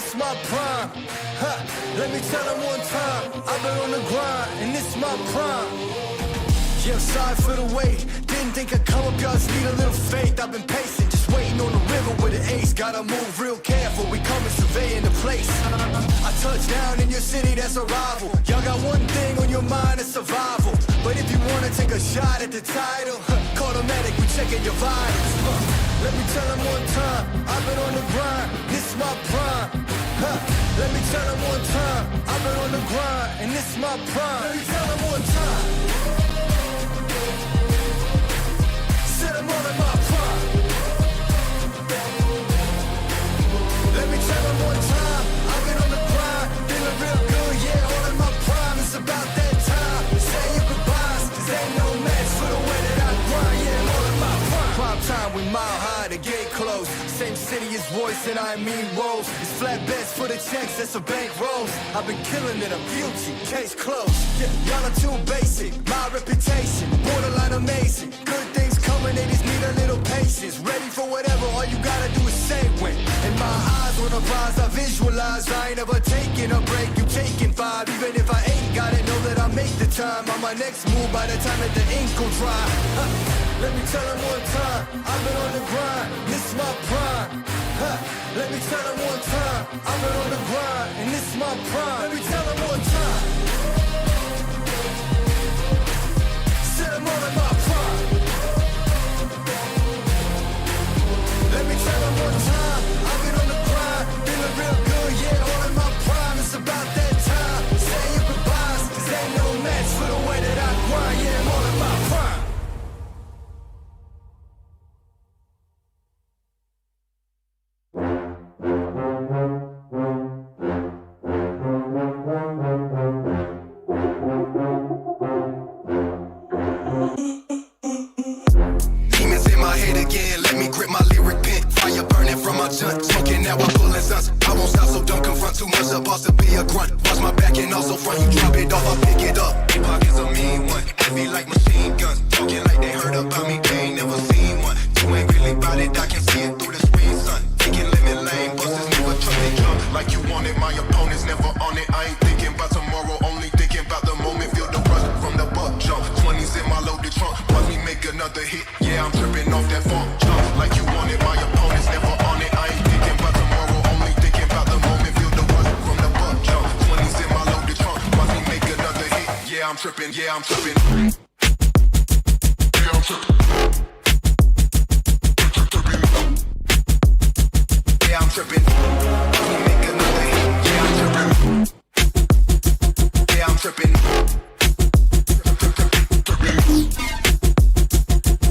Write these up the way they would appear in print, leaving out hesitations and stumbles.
this my prime. Let me tell them one time, I've been on the grind, and this my prime. Yeah, I'm sorry for the wait. Didn't think I'd come up, y'all just need a little faith. I've been patient, just waiting on the river with an ace. Gotta move real careful, we coming surveying the place. I touch down in your city, that's a rival. Y'all got one thing on your mind, it's survival. But if you wanna take a shot at the title, call the medic, we checking your vitals. Let me tell them one time, I've been on the grind, this is my prime. Let me tell them one time, I've been on the grind, and this is my prime. Let me tell them one time. Set them all in my prime. Let me tell them one time, I've been on the grind, feeling real good, yeah, all in my prime. It's about that time, say your goodbyes, cause ain't no match for the way that I grind, yeah, I'm all in my prime. Prime time, we mile high, the gate closed. Same city as voice and I mean roles. It's flat bets for the checks, that's a bank rolls. I've been killing it, I'm guilty, case closed. Yeah, y'all are too basic, my reputation, borderline amazing. Good things coming, they just need a little patience. Ready for whatever, all you gotta do is say when. In my eyes on the prize, I visualize. I ain't ever taking a break, you taking 5. Even if I ain't got it, know that I make the time. On my next move by the time that the ink will dry. Let me tell them one time, I've been on the grind, this is my prime. Let me tell them one time, I've been on the grind, and this is my prime. Let me tell them one time. Set them all in my prime. Let me tell them one time, I've been on the grind, feeling real good, yeah, all in my prime. It's about that time, say your goodbyes, cause ain't no match for the way that I grind, yeah, I'm all in my prime. Smoking now, I'm pulling sons. I won't stop, so don't confront too much. Supposed to be a grunt. Watch my back and also front. You drop it off, I pick it up. Deep pockets a mean one. Heavy like machine guns. Talking like they heard about me, they ain't never seen one. You ain't really bout it, I can see it through the screen, son. Taking limit lane, busters never trust they jump. Like you want it, my opponent's never on it. I ain't thinking about tomorrow, only thinking about the moment. Feel the rush from the buck jump. 20s in my loaded trunk. Watch me make another hit. Yeah, I'm tripping off that funk jump. Like you want it, my opponent's never on it. I ain't thinking about tomorrow, only thinking about the moment. Feel the rush from the buck jump. 20s in my loaded trunk. Watch me make another hit. Yeah, I'm tripping. Yeah, I'm tripping. Yeah, I'm tripping. Yeah, I'm tripping. Watch me make another hit. Yeah, I'm tripping. Yeah, I'm tripping.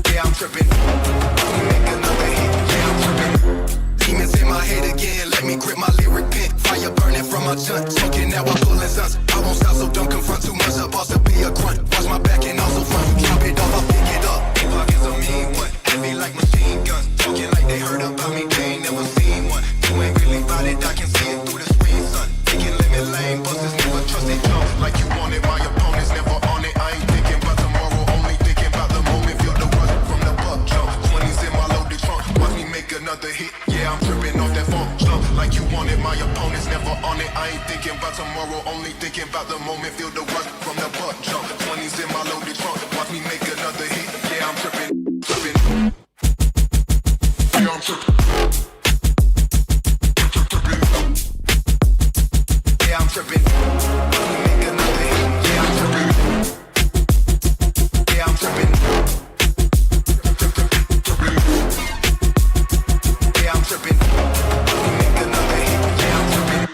Yeah, I'm tripping. Watch me make another hit. Yeah, I'm tripping. Demons in my head again, let me grip my lyric pen. Fire burning from my junk, smoking now I'm pulling sons. I won't stop, so don't confront too much. I'm boss to be a grunt. Watch my back and also front. You drop it off, I pick it up. Deep pockets a mean one. Heavy like machine guns. Talking like they heard about me, they ain't never seen one. You ain't really bout it, I can see it through the screen, son. Taking limit lane, busters never trust they jump. Like you want it, my opponent's never on it. I ain't thinking about tomorrow, only thinking about the moment. Feel the rush from the buck jump. 20s in my loaded trunk. Watch me make another hit. Yeah, I'm tripping off that funk jump. Like you want it, my opponent's never on it. I ain't thinking about tomorrow, only thinking about the moment. Feel the rush from the buck jump. 20s in my loaded trunk. Watch me make another hit. Yeah, I'm tripping, tripping. Yeah, I'm tripping. Yeah, I'm tripping. Watch me make another hit. Yeah, I'm tripping. Yeah, I'm tripping. Yeah, I'm tripping. Watch me make another hit. Yeah, I'm tripping.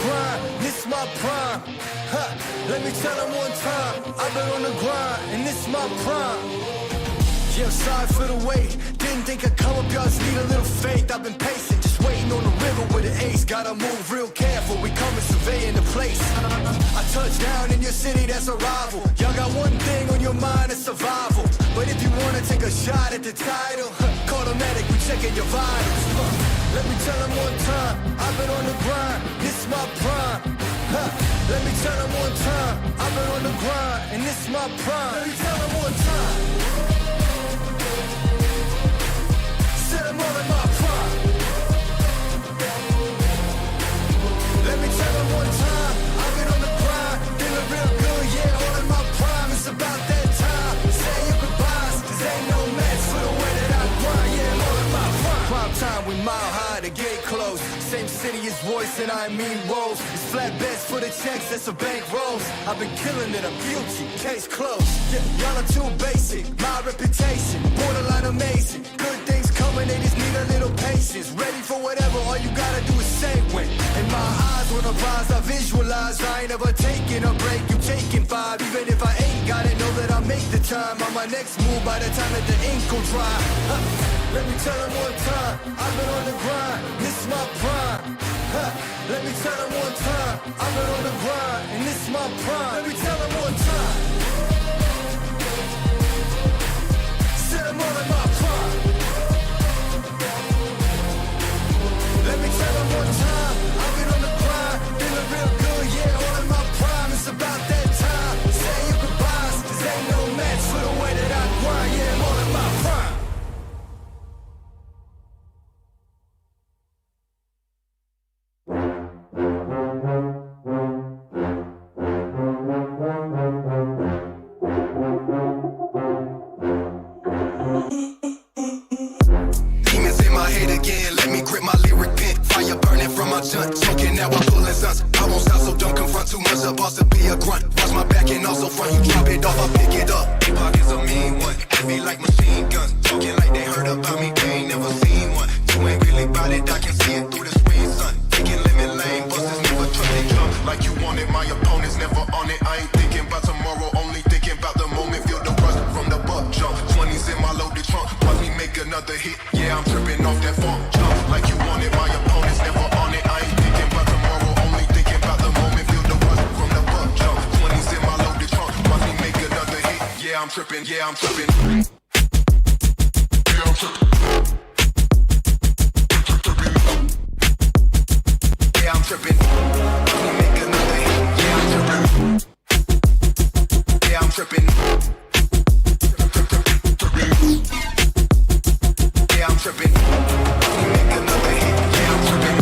grind, this my prime. Huh. Let me tell them one time, I've been on the grind, and this my prime. Yeah, sorry for the wait. Didn't think I'd come up, y'all just need a little faith. I've been patient, just waiting on the river with an ace. Gotta move real careful, we coming surveying the place. I touch down in your city, that's a rival. Y'all got one thing on your mind, it's survival. But if you wanna take a shot at the title, call the medic, we checking your vitals. Let me tell them one time, I've been on the grind, this is my prime. Let me tell them one time, I've been on the grind, and this is my prime. Let me tell them one time. Set them all in my prime. Let me tell them one time, I've been on the grind, feeling real good, yeah, all in my prime. It's about that time, say your goodbyes, cause ain't no match for the way that I grind, yeah, I'm all in my prime. Prime time, we mile high, the gate closed. Same city as voice and I mean rolls. It's flatbeds for the checks, that's a bank rolls. I've been killing it, I'm guilty, case closed. Yeah, y'all are too basic, my reputation, borderline amazing. Good things coming, they just need a little patience. Ready for whatever, all you gotta do is say when. In my eyes, when I rise, I visualize. I ain't ever taking a break, you taking 5. Even if I ain't got it, know that I'll make the time. On my next move by the time that the ink will dry. Let me tell them one time, I've been on the grind, this is my prime. Let me tell them one time, I've been on the grind, and this is my prime. Let me tell them one time. Set them all in my prime. Let me tell them one time, I've been on the grind, feeling real good, yeah, all in my prime. It's about that time, say your goodbyes, cause ain't no match for the way that I grind, yeah, I'm all in my prime. Choking now, I'm pulling sons. I won't stop, so don't confront too much. A boss to be a grunt. Watch my back and also front. You drop it off, I pick it up. Deep pockets a mean one. Heavy like machine guns. Talking like they heard about me, they ain't never seen one. You ain't really bout it, I can see it through the screen, son. Taking lemon lane, busters never trust they jump. Like you want it, my opponent's never on it. I ain't thinking about tomorrow, only thinking about the moment. Feel the rush from the buck jump. 20s in my loaded trunk. Watch me make another hit. Yeah, I'm tripping off that funk jump. Like you want it, my opponent's never on it. I ain't thinking about tomorrow, only thinking about the moment. Feel the rush from the buck jump. 20s in my loaded trunk. Watch me make another hit. Yeah, I'm tripping. Yeah, I'm tripping. Yeah, I'm tripping. Yeah, I'm tripping. Watch me make another hit. Yeah, I'm tripping. Yeah, I'm tripping. Yeah, I'm tripping. Watch me make another hit. Yeah, I'm tripping.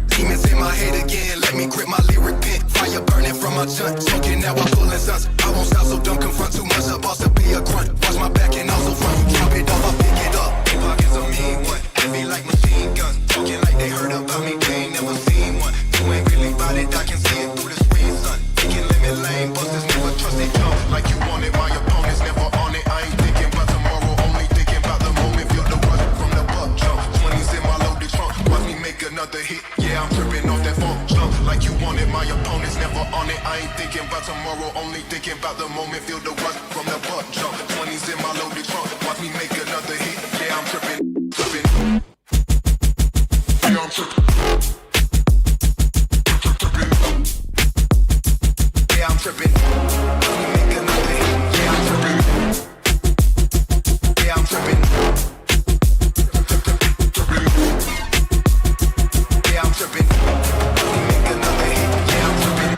Demons in my head again. Let me grip my lyric pen. Fire burning from my chunt. Choking now, I'm pulling sons. I won't stop, so don't confront too much. A boss to be a grunt. Watch my back and also front. You drop it off, I pick it up. Deep pockets a mean one. Heavy like machine guns. Talking like they heard about me, they ain't never seen one. You ain't really bout it, I can see it through the screen, son. Taking lemon lane, busters never trust they jump. Like you want it, my opponent's never on it. I ain't thinking about tomorrow, only thinking about the moment. Feel the rush from the buck jump. 20s in my loaded trunk. Watch me make another hit. Yeah, I'm tripping off that funk jump. Like you want it, my opponent's never on it. I ain't thinking about tomorrow, only thinking about the moment. Feel the rush from the buck jump. 20s in my loaded trunk. Watch me make another hit. Yeah, I'm tripping, tripping. Yeah, I'm tripping. Yeah, I'm tripping. Watch me make another hit. Yeah, I'm tripping. Yeah, I'm tripping. Yeah, I'm tripping. Watch me make another hit. Yeah, I'm tripping.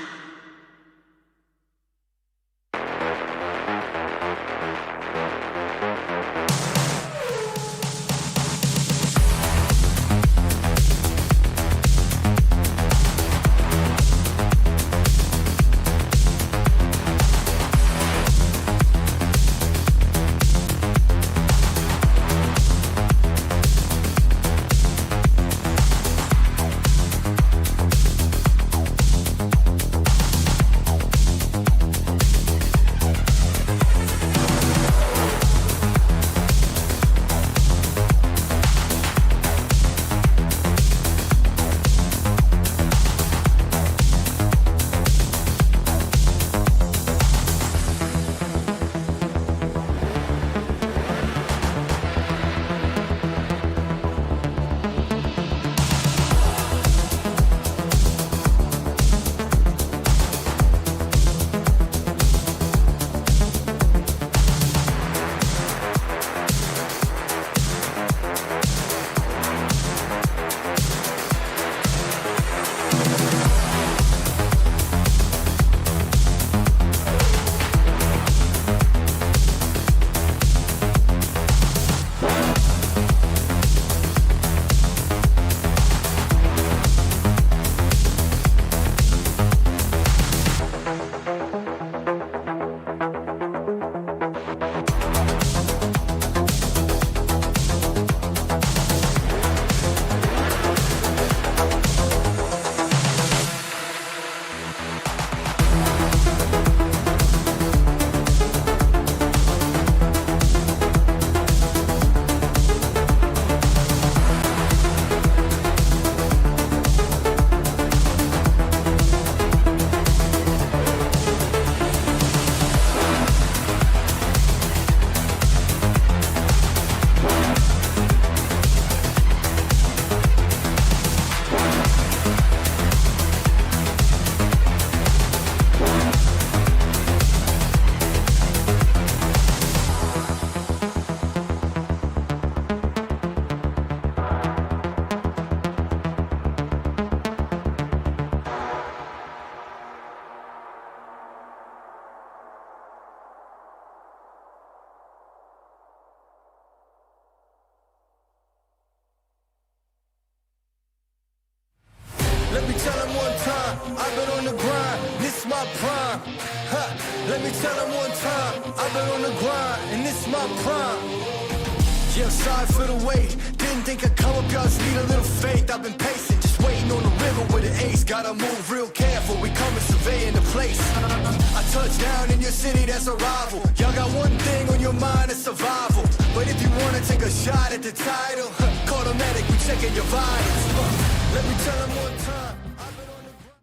I've been on the grind, this my prime. Ha, let me tell them one time. I've been on the grind, and this my prime. Yeah, I'm sorry for the wait. Didn't think I'd come up, y'all just need a little faith. I've been patient, just waiting on the river with an ace. Gotta move real careful, we coming surveying the place. I touched down in your city, that's a rival. Y'all got one thing on your mind, it's survival. But if you wanna take a shot at the title, call the medic, we checking your vitals. Let me tell them one time. I've been on the grind.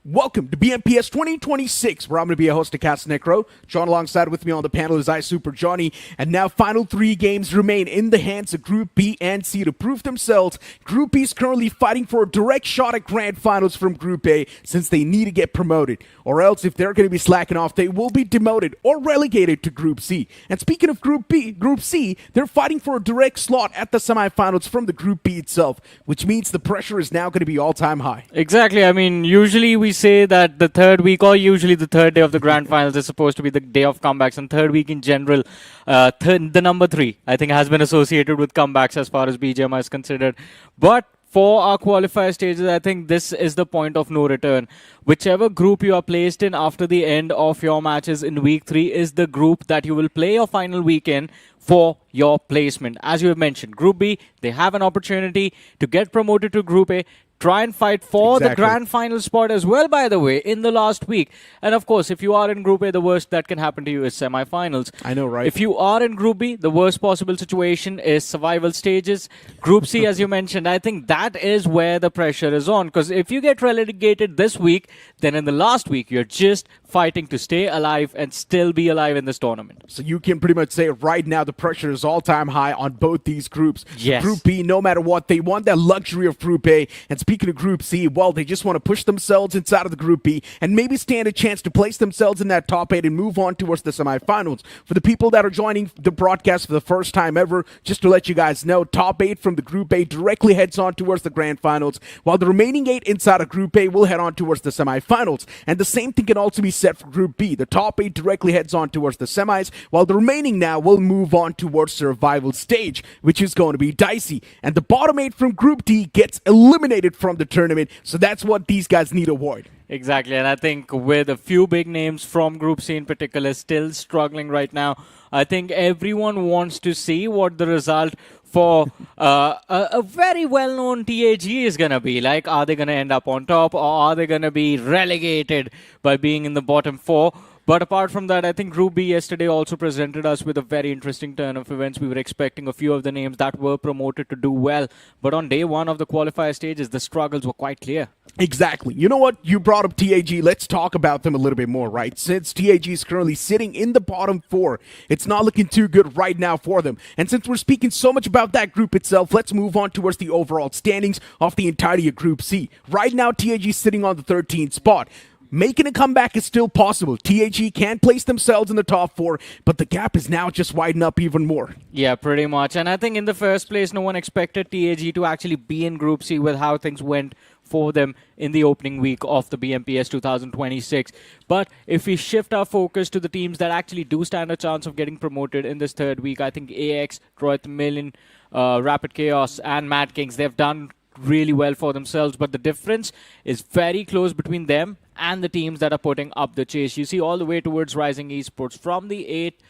Welcome to BMPS 2026, where I'm going to be a host of Cast Necro. John alongside with me on the panel is Super Johnny. And now final 3 games remain in the hands of Group B and C to prove themselves. Group B is currently fighting for a direct shot at Grand Finals from Group A since they need to get promoted. Or else, if they're going to be slacking off, they will be demoted or relegated to Group C. And speaking of Group C, they're fighting for a direct slot at the semifinals from the Group B itself, which means the pressure is now going to be all-time high. Exactly. I mean, usually we say that the third week or usually the third day of the grand finals is supposed to be the day of comebacks, and third week in general, the number 3 I think has been associated with comebacks as far as BGMI is considered. But for our qualifier stages, I think this is the point of no return. Whichever group you are placed in after the end of your matches in week 3 is the group that you will play your final week in for your placement. As you have mentioned, Group B, they have an opportunity to get promoted to Group A, try and fight for the grand final spot as well, by the way, in the last week. And of course, if you are in Group A, the worst that can happen to you is semi-finals. I know, right? If you are in Group B, the worst possible situation is survival stages. Group C, as you mentioned, I think that is where the pressure is on. Because if you get relegated this week, then in the last week, you're just fighting to stay alive and still be alive in this tournament. So you can pretty much say right now the pressure is all-time high on both these groups. Yes. Group B, no matter what, they want that luxury of Group A. And speaking of Group C, well, they just want to push themselves inside of the Group B and maybe stand a chance to place themselves in that top 8 and move on towards the semifinals. For the people that are joining the broadcast for the first time ever, just to let you guys know, top 8 from the Group A directly heads on towards the grand finals, while the remaining 8 inside of Group A will head on towards the semifinals. And the same thing can also be said for Group B. The top 8 directly heads on towards the semis, while the remaining now will move on towards survival stage, which is going to be dicey. And the bottom 8 from Group D gets eliminated from the tournament, so that's what these guys need to avoid. Exactly, and I think with a few big names from Group C in particular still struggling right now, I think everyone wants to see what the result for a very well-known TAG is going to be. Like, are they going to end up on top, or are they going to be relegated by being in the bottom 4? But apart from that, I think Group B yesterday also presented us with a very interesting turn of events. We were expecting a few of the names that were promoted to do well. But on day 1 of the qualifier stages, the struggles were quite clear. Exactly. You know what? You brought up TAG. Let's talk about them a little bit more, right? Since TAG is currently sitting in the bottom 4, it's not looking too good right now for them. And since we're speaking so much about that group itself, let's move on towards the overall standings of the entirety of Group C. Right now, TAG is sitting on the 13th spot. Making a comeback is still possible. TAG can place themselves in the top 4, but the gap is now just widening up even more. Yeah, pretty much. And I think in the first place, no one expected TAG to actually be in Group C with how things went for them in the opening week of the BMPS 2026. But if we shift our focus to the teams that actually do stand a chance of getting promoted in this third week, I think AX, Droid Million, Rapid Chaos, and Mad Kings, they've done really well for themselves, but the difference is very close between them and the teams that are putting up the chase. You see all the way towards Rising Esports. From the 8th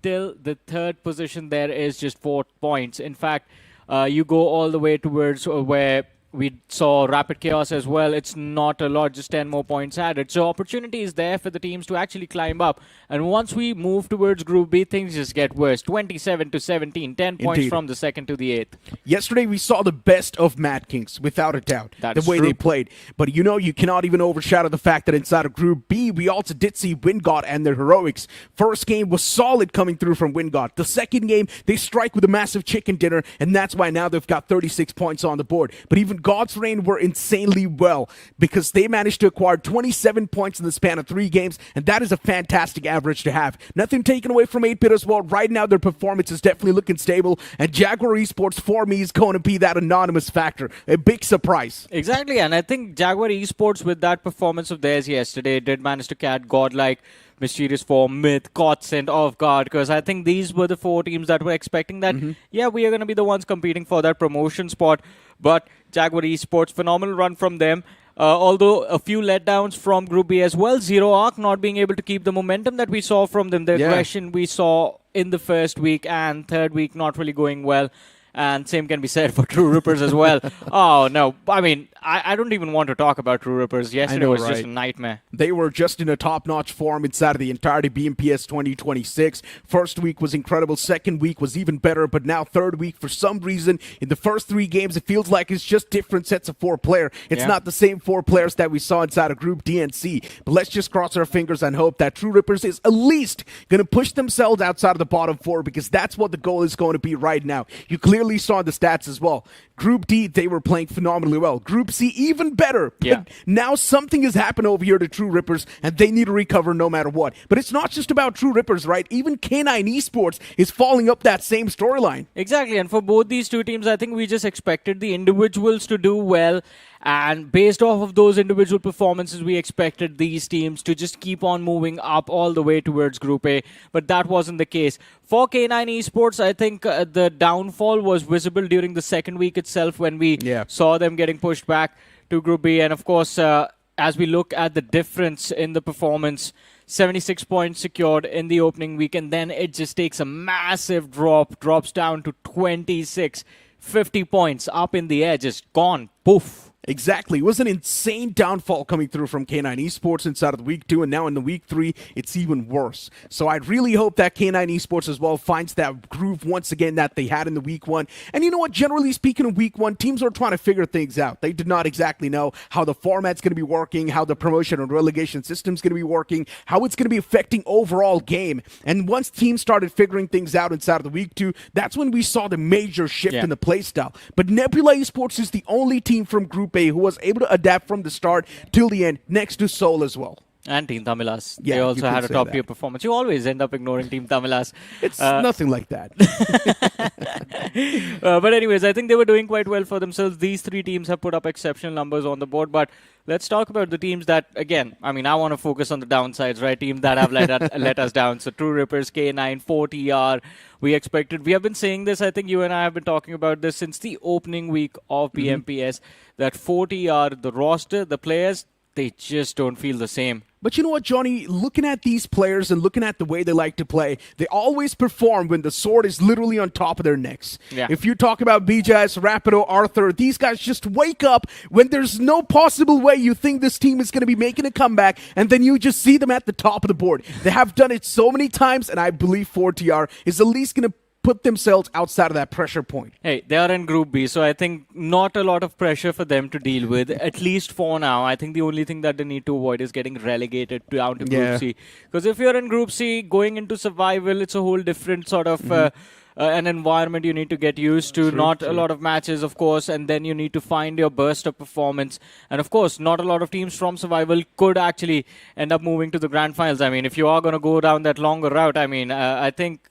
till the 3rd position, there is just 4 points. In fact, you go all the way towards where we saw Rapid Chaos as well. It's not a lot, just 10 more points added. So opportunity is there for the teams to actually climb up. And once we move towards Group B, things just get worse. 27 to 17, 10 points Indeed. from the 2nd to the 8th. Yesterday, we saw the best of Mad Kings, without a doubt, That the is way true. they played. But you cannot even overshadow the fact that inside of Group B, we also did see WINDGOD and their heroics. First game was solid coming through from WINDGOD. The second game, they strike with a massive chicken dinner, and that's why now they've got 36 points on the board. But even God's Reign were insanely well, because they managed to acquire 27 points in the span of 3 games, and that is a fantastic average to have. Nothing taken away from 8-Bit as well. Right now, their performance is definitely looking stable, and Jaguar Esports, for me, is going to be that anonymous factor. A big surprise. Exactly, and I think Jaguar Esports, with that performance of theirs yesterday, did manage to catch Godlike, Mysterious Form, Myth, GODSENT, Off Guard, because I think these were the 4 teams that were expecting that, yeah, we are going to be the ones competing for that promotion spot. But Jaguar Esports, phenomenal run from them. Although a few letdowns from Group B as well. Zero Arc not being able to keep the momentum that we saw from them. The aggression we saw in the first week and third week not really going well. And same can be said for True Rippers as well. Oh, no. I mean, I don't even want to talk about True Rippers. Yesterday was just a nightmare. They were just in a top-notch form inside of the entirety BMPS 2026. First week was incredible. Second week was even better. But now third week, for some reason, in the first 3 games, it feels like it's just different sets of 4 players. It's not the same 4 players that we saw inside of Group D and C. But let's just cross our fingers and hope that True Rippers is at least going to push themselves outside of the bottom 4, because that's what the goal is going to be right now. You clearly saw the stats as well. Group D, they were playing phenomenally well. Group C, even better. But now something has happened over here to True Rippers, and they need to recover no matter what. But it's not just about True Rippers, right? Even K9 Esports is following up that same storyline. Exactly, and for both these 2 teams, I think we just expected the individuals to do well. And based off of those individual performances, we expected these teams to just keep on moving up all the way towards Group A. But that wasn't the case. For K9 Esports, I think the downfall was visible during the second week itself when we saw them getting pushed back to Group B. And of course, as we look at the difference in the performance, 76 points secured in the opening week, and then it just takes a massive drop, drops down to 26. 50 points up in the air, just gone. Poof. Exactly. It was an insane downfall coming through from K9 Esports inside of the week 2, and now in the week 3, it's even worse. So I really hope that K9 Esports as well finds that groove once again that they had in the week 1. And you know what? Generally speaking, in week 1, teams are trying to figure things out. They did not exactly know how the format's going to be working, how the promotion and relegation system's going to be working, how it's going to be affecting overall game. And once teams started figuring things out inside of the week 2, that's when we saw the major shift in the playstyle. But Nebula Esports is the only team from Group A who was able to adapt from the start till the end, next to Seoul as well. And Team Tamilas. Yeah, they you also could had a say top-tier that. performance. You always end up ignoring Team Tamilas. It's nothing like that. But anyways, I think they were doing quite well for themselves. These 3 teams have put up exceptional numbers on the board. But let's talk about the teams that, again, I mean, I want to focus on the downsides, right? Teams that have let us down. So True Rippers, K9, 4TR. We have been saying this, I think you and I have been talking about this since the opening week of BMPS, that 4TR, the roster, the players, they just don't feel the same. But you know what, Johnny? Looking at these players and looking at the way they like to play, they always perform when the sword is literally on top of their necks. Yeah. If you talk about BJS, Rapido, Arthur, these guys just wake up when there's no possible way you think this team is going to be making a comeback, and then you just see them at the top of the board. They have done it so many times, and I believe 4TR is at least going to put themselves outside of that pressure point. Hey, they are in Group B, so I think not a lot of pressure for them to deal with, at least for now. I think the only thing that they need to avoid is getting relegated down to Group C. Because if you're in Group C, going into survival, it's a whole different sort of an environment you need to get used to. Not a lot of matches, of course, and then you need to find your burst of performance. And of course, not a lot of teams from survival could actually end up moving to the grand finals. I mean, if you are going to go down that longer route, I mean, I think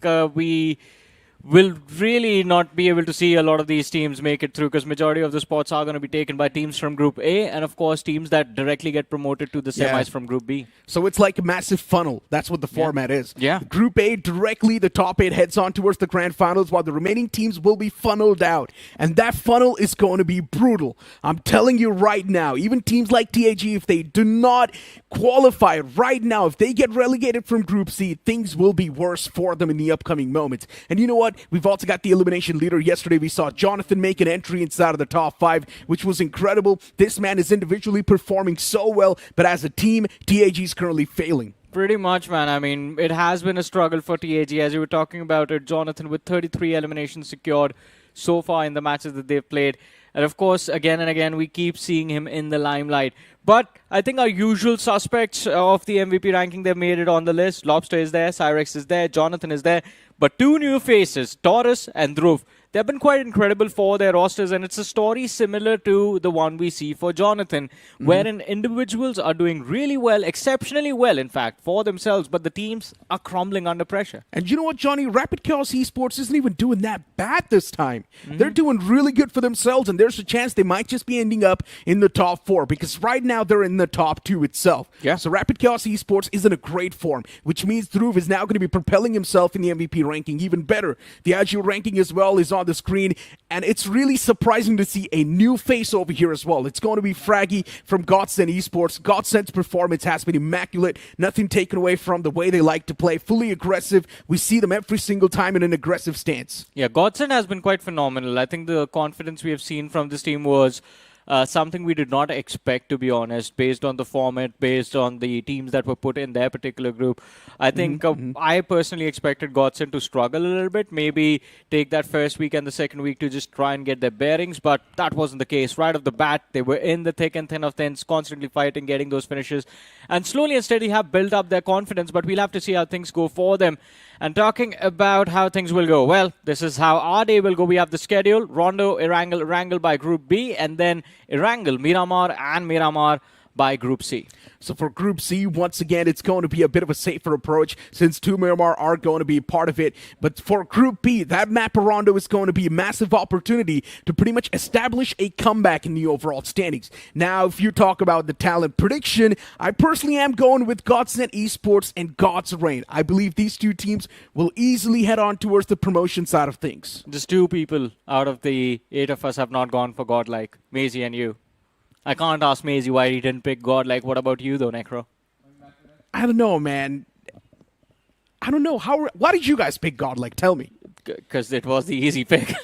will really not be able to see a lot of these teams make it through, because majority of the spots are going to be taken by teams from Group A, and of course teams that directly get promoted to the semis from Group B. So it's like a massive funnel. That's what the format is. Yeah. Group A, directly the top 8 heads on towards the grand finals, while the remaining teams will be funneled out. And that funnel is going to be brutal. I'm telling you right now, even teams like TAG, if they do not qualify right now, if they get relegated from Group C, things will be worse for them in the upcoming moments. And you know what? We've also got the elimination leader. Yesterday we saw Jonathan make an entry inside of the top 5, which was incredible. This man is individually performing so well, but as a team, TAG is currently failing. Pretty much, man. I mean, it has been a struggle for TAG, as you were talking about it. Jonathan with 33 eliminations secured so far in the matches that they've played. And of course, again and again, we keep seeing him in the limelight. But I think our usual suspects of the MVP ranking, they've made it on the list. Lobster is there, Cyrex is there, Jonathan is there. But 2 new faces, Taurus and Dhruv, they've been quite incredible for their rosters, and it's a story similar to the one we see for Jonathan, wherein individuals are doing really well, exceptionally well, in fact, for themselves, but the teams are crumbling under pressure. And you know what, Johnny? Rapid Chaos Esports isn't even doing that bad this time. They're doing really good for themselves, and there's a chance they might just be ending up in the top 4, because right now they're in the top 2 itself. Yeah. So Rapid Chaos Esports is in a great form, which means Dhruv is now going to be propelling himself in the MVP ranking even better. The Agile ranking as well is on the screen, and it's really surprising to see a new face over here as well. It's going to be Fraggy from GODSENT Esports. GODSENT's performance has been immaculate, nothing taken away from the way they like to play, fully aggressive. We see them every single time in an aggressive stance. Yeah, GODSENT has been quite phenomenal. I think the confidence we have seen from this team was something we did not expect, to be honest, based on the format, based on the teams that were put in their particular group. I think I personally expected GODSENT to struggle a little bit, maybe take that first week and the second week to just try and get their bearings, but that wasn't the case. Right off the bat, they were in the thick and thin of things, constantly fighting, getting those finishes, and slowly and steadily have built up their confidence, but we'll have to see how things go for them. And talking about how things will go, well, this is how our day will go. We have the schedule: Rondo, Erangel by Group B, and then Erangel, Miramar, and Miramar by Group C. So for Group C, once again, it's going to be a bit of a safer approach since 2 Miramar are going to be part of it. But for Group B, that map of Rondo is going to be a massive opportunity to pretty much establish a comeback in the overall standings. Now, if you talk about the talent prediction, I personally am going with GODSENT Esports and God's Reign. I believe these 2 teams will easily head on towards the promotion side of things. Just 2 people out of the 8 of us have not gone for Godlike, Maisie and you. I can't ask Maisie why he didn't pick Godlike. What about you, though, Necro? I don't know, man. I don't know. Why did you guys pick Godlike? Tell me. Because it was the easy pick.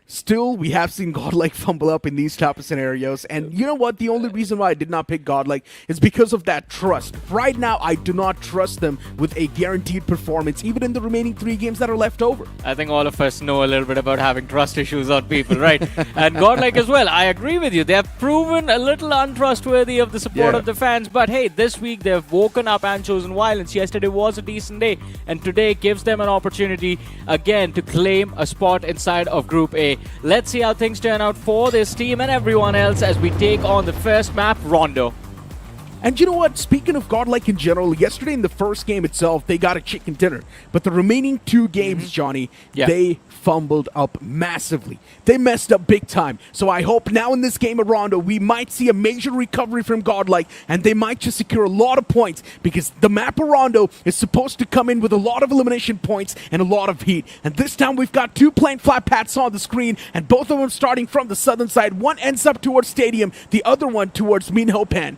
Still, we have seen Godlike fumble up in these type of scenarios. And you know what? The only reason why I did not pick Godlike is because of that trust. Right now, I do not trust them with a guaranteed performance, even in the remaining 3 games that are left over. I think all of us know a little bit about having trust issues on people, right? And Godlike as well. I agree with you. They have proven a little untrustworthy of the support of the fans. But hey, this week they've woken up and chosen violence. Yesterday was a decent day. And today gives them an opportunity, again, to claim a spot inside of Group A. Let's see how things turn out for this team and everyone else as we take on the first map, Rondo. And you know what? Speaking of Godlike in general, yesterday in the first game itself, they got a chicken dinner. But the remaining 2 games, Johnny, they fumbled up massively. They messed up big time. So I hope now in this game of Rondo, we might see a major recovery from Godlike, and they might just secure a lot of points, because the map of Rondo is supposed to come in with a lot of elimination points and a lot of heat. And this time we've got 2 plane flat paths on the screen, and both of them starting from the southern side. One ends up towards Stadium, the other one towards Minhopan.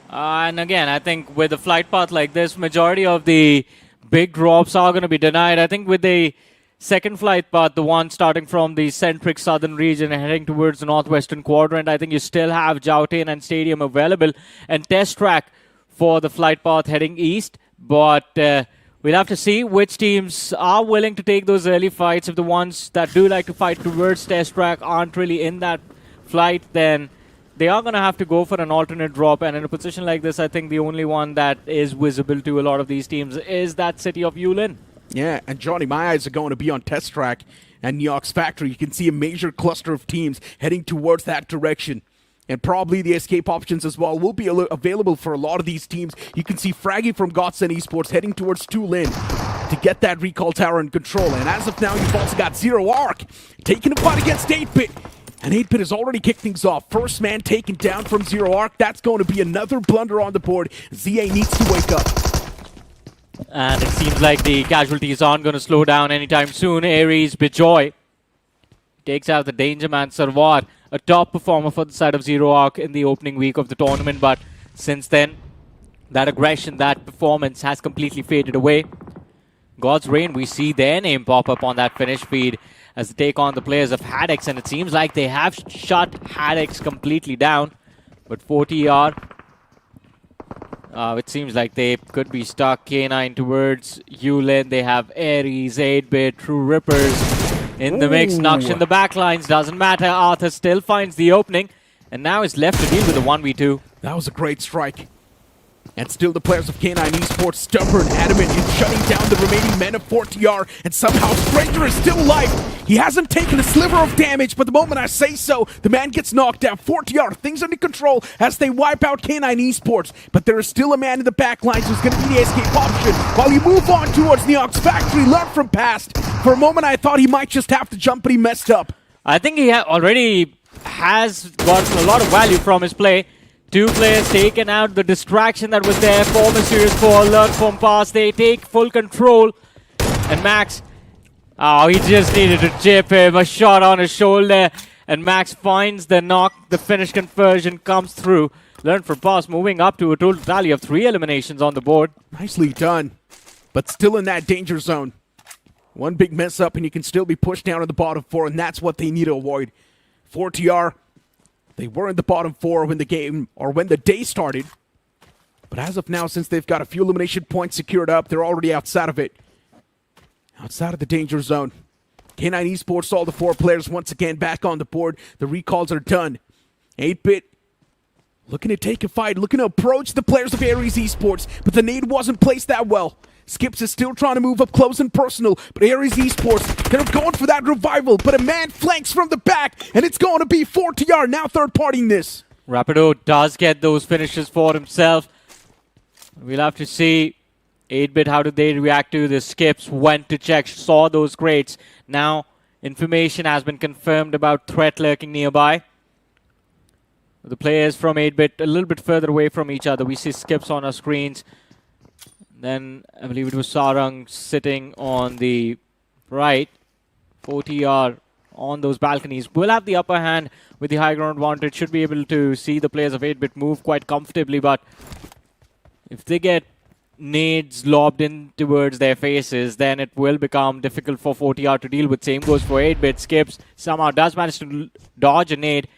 And again, I think with a flight path like this, majority of the big drops are going to be denied. I think with the second flight path, the one starting from the centric southern region and heading towards the northwestern quadrant, I think you still have Joutain and Stadium available, and test track for the flight path heading east. But we'll have to see which teams are willing to take those early fights. If the ones that do like to fight towards test track aren't really in that flight, then they are going to have to go for an alternate drop. And in a position like this, I think the only one that is visible to a lot of these teams is that city of Yulin. Yeah, and Johnny, my eyes are going to be on test track and Neox Factory. You can see a major cluster of teams heading towards that direction. And probably the escape options as well will be available for a lot of these teams. You can see Fraggy from GODSENT Esports heading towards Tulin. to get that recall tower in control. And as of now, you've also got Zero Arc taking a fight against 8-Bit. And 8-Bit has already kicked things off. First man taken down from Zero Arc. That's going to be another blunder on the board. ZA needs to wake up. And it seems like the casualties aren't going to slow down anytime soon. Aries Bijoy takes out the Danger Man Sarwar, a top performer for the side of Zero Arc in the opening week of the tournament. But since then, that aggression, that performance has completely faded away. God's Reign, we see their name pop up on that finish feed as they take on the players of HADX, and it seems like they have shut HADX completely down. But 40R, it seems like they could be stuck. K9 towards Yulin. They have Aries, 8-Bit, True Rippers in the mix. Naqsh in the backlines, doesn't matter. Arthur still finds the opening, and now is left to deal with a 1v2. That was a great strike. And still the players of K9 Esports stubborn, adamant in shutting down the remaining men of 4TR, and somehow Stranger is still alive. He hasn't taken a sliver of damage, but the moment I say so, the man gets knocked down. 4TR, things under control as they wipe out K9 Esports, but there is still a man in the back lines who's going to be the escape option. While you move on towards Neox Factory, learn from past. For a moment I thought he might just have to jump, but he messed up. I think he already has gotten a lot of value from his play. Two players taken out, the distraction that was there for Mysterious 4, learn from past, they take full control. And Max, oh, he just needed to chip him, a shot on his shoulder. And Max finds the knock, the finish conversion comes through. Learn from past, moving up to a total tally of 3 eliminations on the board. Nicely done, but still in that danger zone. One big mess up and you can still be pushed down to the bottom 4, and that's what they need to avoid. 4TR, they were in the bottom 4 when the game, or when the day started. But as of now, since they've got a few elimination points secured up, they're already outside of it. Outside of the danger zone. K9 Esports, all the 4 players once again back on the board. The recalls are done. 8-Bit looking to take a fight, looking to approach the players of Aries Esports, but the nade wasn't placed that well. Skips is still trying to move up close and personal, but Aries Esports, they're going for that revival, but a man flanks from the back, and it's going to be 4TR now third-partying this. Rapido does get those finishes for himself. We'll have to see 8-Bit, how did they react to the skips, went to check, saw those crates. Now, information has been confirmed about threat lurking nearby. The players from 8-Bit a little bit further away from each other. We see skips on our screens. Then I believe it was Sarang sitting on the right. 4TR on those balconies will have the upper hand with the high ground advantage. Should be able to see the players of 8-Bit move quite comfortably, but if they get nades lobbed in towards their faces, then it will become difficult for 4TR to deal with. Same goes for 8-Bit. Skips somehow does manage to dodge a nade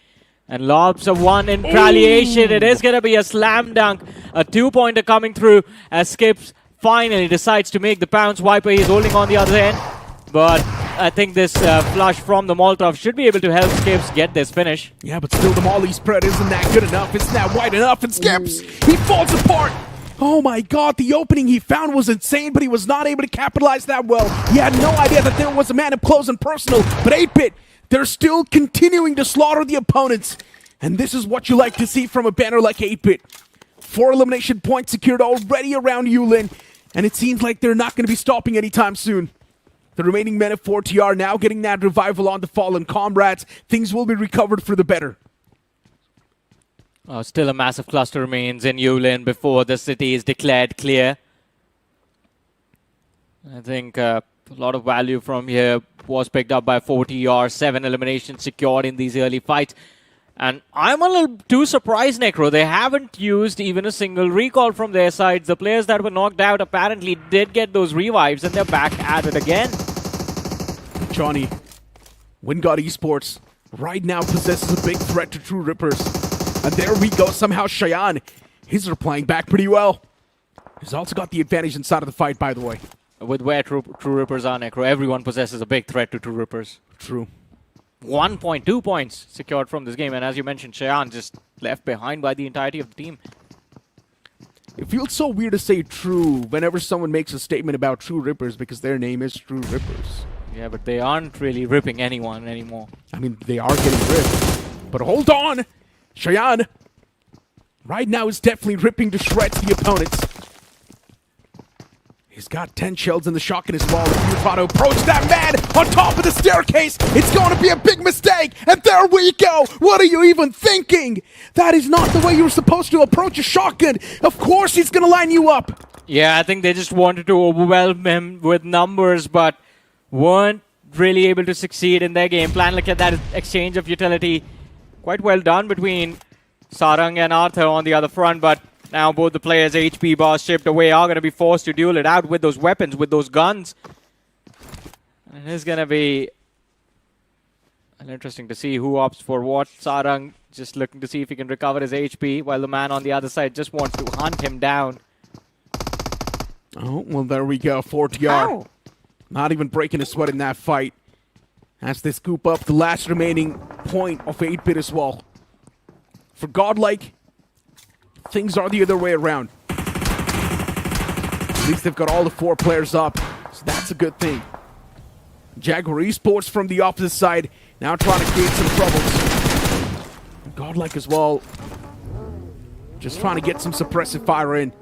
and lobs a 1 in retaliation. It is going to be a slam dunk. A 2-pointer coming through as Skips finally decides to make the pounce. Viper, he's holding on the other end. But I think this flush from the Molotov should be able to help Skips get this finish. Yeah, but still the Molly spread isn't that good enough. It's not wide enough, and Skips, he falls apart. Oh my god, the opening he found was insane, but he was not able to capitalize that well. He had no idea that there was a man up close and personal, but 8-Bit, they're still continuing to slaughter the opponents. And this is what you like to see from a banner like 8-Bit. 4 elimination points secured already around Yulin, and it seems like they're not going to be stopping anytime soon. The remaining men of 4TR now getting that revival on the fallen comrades. Things will be recovered for the better. Still a massive cluster remains in Yulin before the city is declared clear. I think a lot of value from here was picked up by 4TR. 7 eliminations secured in these early fights. And I'm a little too surprised, Necro. They haven't used even a single recall from their sides. The players that were knocked out apparently did get those revives, and they're back at it again. Johnny, WINDGOD Esports right now possesses a big threat to True Rippers. And there we go, somehow Cheyenne, he's replying back pretty well. He's also got the advantage inside of the fight, by the way. With where True Rippers are, Necro, everyone possesses a big threat to True Rippers. True. 1 point, 2 points secured from this game. And as you mentioned, Cheyenne just left behind by the entirety of the team. It feels so weird to say true whenever someone makes a statement about True Rippers because their name is True Rippers. Yeah, but they aren't really ripping anyone anymore. I mean, they are getting ripped. But hold on! Cheyenne, right now, is definitely ripping to shreds the opponents. He's got 10 shells in the shotgun as well. If you try to approach that man on top of the staircase, it's going to be a big mistake. And there we go. What are you even thinking? That is not the way you're supposed to approach a shotgun. Of course he's going to line you up. Yeah, I think they just wanted to overwhelm him with numbers, but weren't really able to succeed in their game plan. Look at that exchange of utility. Quite well done between Sarang and Arthur on the other front, but now both the players' HP bars chipped away are going to be forced to duel it out with those weapons, with those guns. And it's going to be interesting to see who opts for what. Sarang just looking to see if he can recover his HP, while the man on the other side just wants to hunt him down. Oh, well, there we go. 4TR. Not even breaking a sweat in that fight. As they scoop up the last remaining point of 8-bit as well. For Godlike, things are the other way around. At least they've got all the 4 players up, so that's a good thing. JAGUAR Esports from the opposite side, now trying to create some troubles. Godlike as well, just trying to get some suppressive fire in.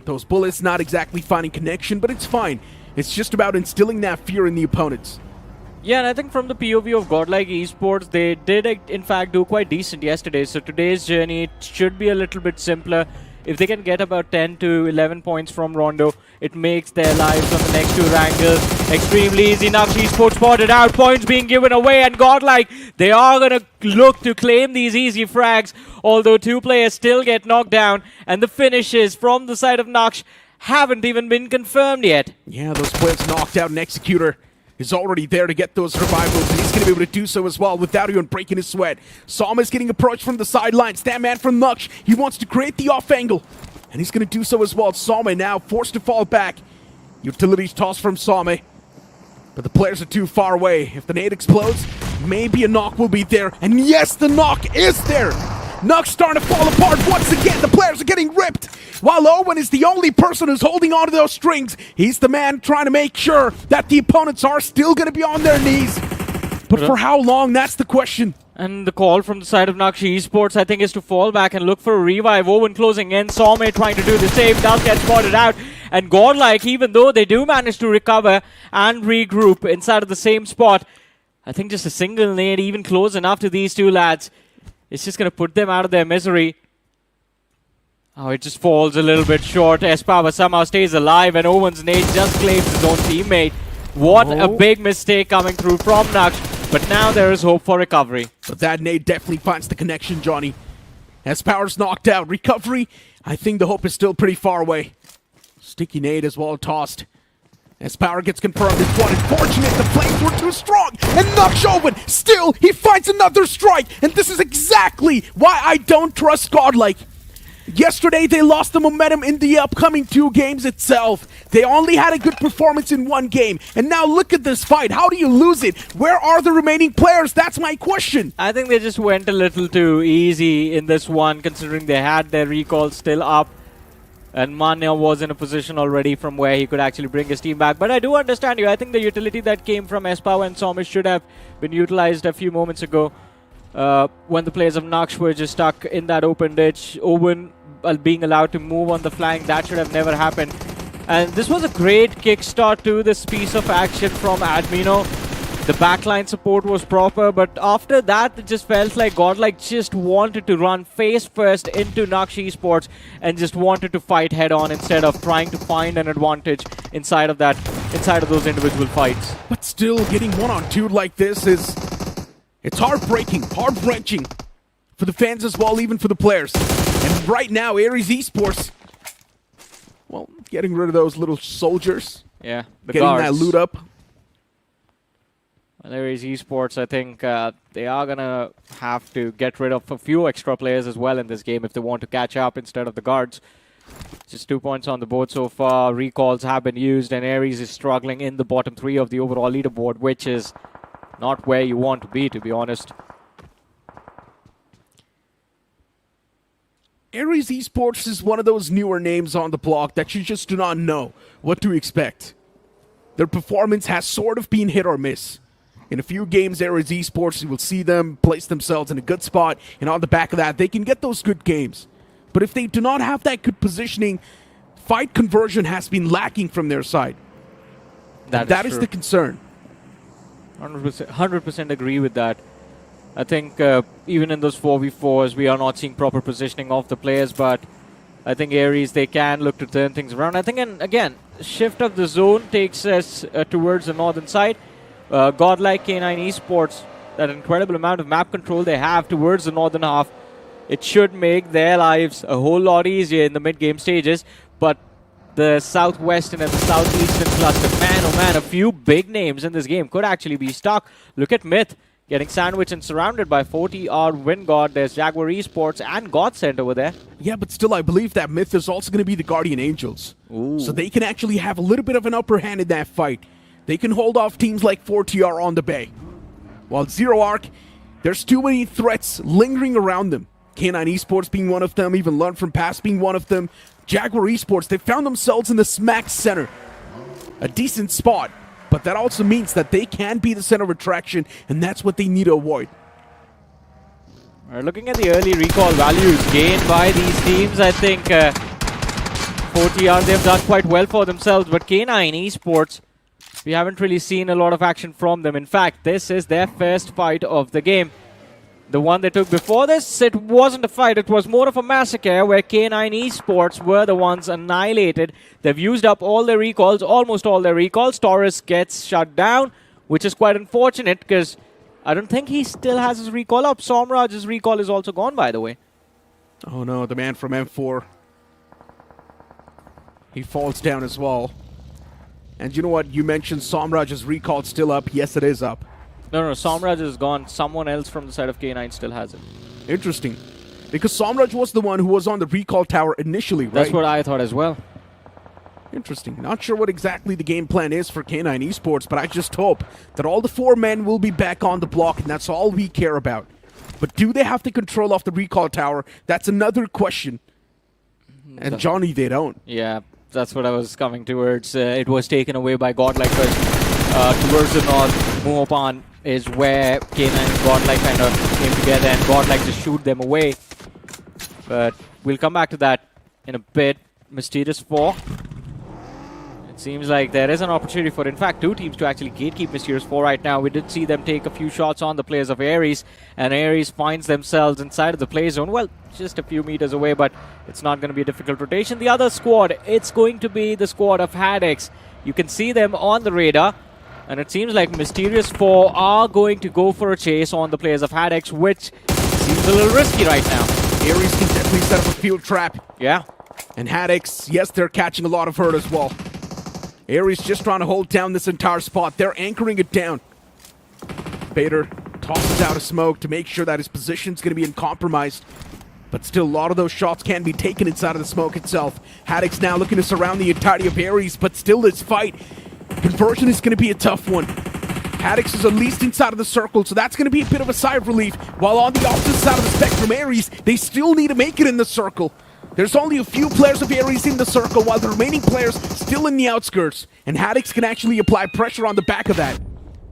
Those bullets not exactly finding connection, but it's fine. It's just about instilling that fear in the opponents. Yeah, and I think from the POV of Godlike Esports, they did in fact do quite decent yesterday. So today's journey should be a little bit simpler. If they can get about 10 to 11 points from Rondo, it makes their lives on the next 2 wrangles extremely easy. Naqsh Esports spotted out, points being given away, and Godlike, they are going to look to claim these easy frags, although 2 players still get knocked down, and the finishes from the side of Naqsh haven't even been confirmed yet. Yeah, those players knocked out, and Executor is already there to get those revivals, and he's going to be able to do so as well without even breaking his sweat. Sumus getting approached from the sidelines. That man from Naqsh, he wants to create the off angle, and he's going to do so as well. Sumus now forced to fall back. Utilities tossed from Sumus, but the players are too far away. If the nade explodes, maybe a knock will be there, and yes, the knock is there. Naqsh starting to fall apart once again. The players are getting ripped. While Owen is the only person who's holding on to those strings. He's the man trying to make sure that the opponents are still going to be on their knees. But for how long? That's the question. And the call from the side of Naqsh Esports, I think, is to fall back and look for a revive. Owen closing in. Somme trying to do the same. Does get spotted out. And Godlike, even though they do manage to recover and regroup inside of the same spot, I think just a single nade, even close enough to these 2 lads, it's just going to put them out of their misery. Oh, it just falls a little bit short. Espower somehow stays alive, and Owen's nade just claims his own teammate. What a big mistake coming through from Naqsh, but now there is hope for recovery. But that nade definitely finds the connection, Johnny. Espower's knocked out. Recovery, I think the hope is still pretty far away. Sticky nade as well tossed. Espower gets confirmed. It's one. Unfortunate, the flames were too strong. And Naqsh Owen, still, he finds another strike. And this is exactly why I don't trust Godlike. Yesterday, they lost the momentum in the upcoming 2 games itself. They only had a good performance in 1 game. And now look at this fight. How do you lose it? Where are the remaining players? That's my question. I think they just went a little too easy in this one, considering they had their recall still up. And Manya was in a position already from where he could actually bring his team back. But I do understand you. I think the utility that came from Espower and Somish should have been utilized a few moments ago. When the players of Naqsh were just stuck in that open ditch. Owen being allowed to move on the flank, that should have never happened. And this was a great kickstart to this piece of action from Admino. The backline support was proper, but after that it just felt like Godlike just wanted to run face first into Naqsh Esports and just wanted to fight head on instead of trying to find an advantage inside of those individual fights. But still, getting 1-on-2 like this it's heartbreaking, heart-wrenching for the fans as well, even for the players. And right now, Ares Esports, well, getting rid of those little soldiers. Yeah, the getting guards. that loot up. Well, Ares Esports, I think they are going to have to get rid of a few extra players as well in this game if they want to catch up instead of the guards. Just 2 points on the board so far. Recalls have been used, and Ares is struggling in the bottom 3 of the overall leaderboard, which is not where you want to be honest. Ares Esports is one of those newer names on the block that you just do not know what to expect. Their performance has sort of been hit or miss. In a few games, Ares Esports, you will see them place themselves in a good spot, and on the back of that, they can get those good games. But if they do not have that good positioning, fight conversion has been lacking from their side. That is true. the concern. 100% agree with that. I think even in those 4v4s, we are not seeing proper positioning of the players, but I think Aries, they can look to turn things around. I think, and again, shift of the zone takes us towards the northern side. Godlike K9 Esports, that incredible amount of map control they have towards the northern half, it should make their lives a whole lot easier in the mid-game stages, but the southwestern and the southeastern cluster, man, oh man, a few big names in this game could actually be stuck. Look at Myth getting sandwiched and surrounded by 40R WINDGOD. There's JAGUAR Esports and GODSENT over there. Yeah, but still, I believe that Myth is also going to be the Guardian Angels. Ooh. So they can actually have a little bit of an upper hand in that fight. They can hold off teams like 4TR on the Bay. While Zero Arc, there's too many threats lingering around them. K9 Esports being one of them, even Learn From Past being one of them. JAGUAR Esports, they found themselves in the smack center. A decent spot, but that also means that they can be the center of attraction, and that's what they need to avoid. Looking at the early recall values gained by these teams, I think 4TR, they've done quite well for themselves, but K9 Esports, we haven't really seen a lot of action from them. In fact, this is their first fight of the game. The one they took before this, it wasn't a fight, it was more of a massacre where K9 Esports were the ones annihilated. They've used up all their recalls, almost all their recalls. Taurus gets shut down, which is quite unfortunate because I don't think he still has his recall up. Somraj's recall is also gone, by the way. Oh no, the man from M4. He falls down as well. And you know what? You mentioned Somraj's recall still up. Yes, it is up. No, Somraj is gone. Someone else from the side of K9 still has it. Interesting. Because Somraj was the one who was on the recall tower initially, right? That's what I thought as well. Interesting. Not sure what exactly the game plan is for K9 Esports, but I just hope that all the 4 men will be back on the block, and that's all we care about. But do they have the control of the recall tower? That's another question. And Johnny, they don't. Yeah, that's what I was coming towards. It was taken away by Godlike towards the north. Muopan is where K9 and Godlike kind of came together, and Godlike just shoot them away. But we'll come back to that in a bit. Mysterious 4. It seems like there is an opportunity for, in fact, 2 teams to actually gatekeep Mysterious 4 right now. We did see them take a few shots on the players of Aries, and Aries finds themselves inside of the play zone. Well, just a few meters away, but it's not going to be a difficult rotation. The other squad, it's going to be the squad of HADX. You can see them on the radar. And it seems like Mysterious 4 are going to go for a chase on the players of HADX, which seems a little risky right now. Aries can definitely set up a field trap. Yeah. And HADX, yes, they're catching a lot of hurt as well. Aries just trying to hold down this entire spot. They're anchoring it down. Bader tosses out a smoke to make sure that his position's going to be uncompromised. But still, a lot of those shots can be taken inside of the smoke itself. HADX now looking to surround the entirety of Aries, but still this fight, conversion is going to be a tough one. HADX is at least inside of the circle, so that's going to be a bit of a sigh of relief. While on the opposite side of the spectrum, Aries, they still need to make it in the circle. There's only a few players of Aries in the circle, while the remaining players still in the outskirts. And HADX can actually apply pressure on the back of that.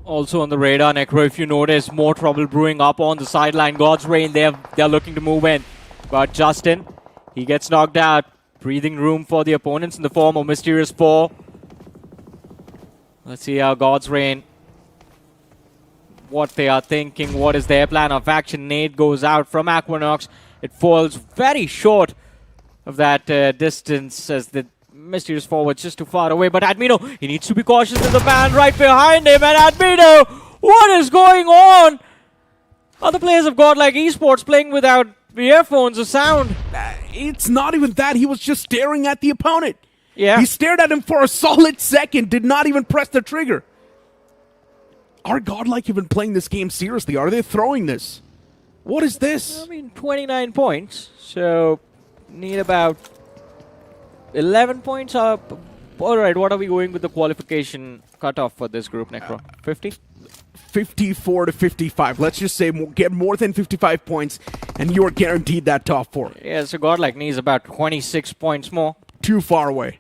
Also on the radar, Necro, if you notice, more trouble brewing up on the sideline. God's Reign, they're looking to move in. But Justin, he gets knocked out. Breathing room for the opponents in the form of Mysterious 4. Let's see how God's Reign, what they are thinking, what is their plan of action. Nade goes out from Aquanox. It falls very short of that distance as the Mysterious 4 was just too far away. But Admino, he needs to be cautious. There's a band right behind him. And Admino, what is going on? Other players have got like Esports playing without earphones or sound. It's not even that. He was just staring at the opponent. Yeah. He stared at him for a solid second, did not even press the trigger. Are Godlike even playing this game seriously? Are they throwing this? What is this? I mean, 29 points. So, need about 11 points up. All right, what are we going with the qualification cutoff for this group, Necro? 50? 54 to 55. Let's just say get more than 55 points, and you are guaranteed that top 4. Yeah, so Godlike needs about 26 points more. Too far away.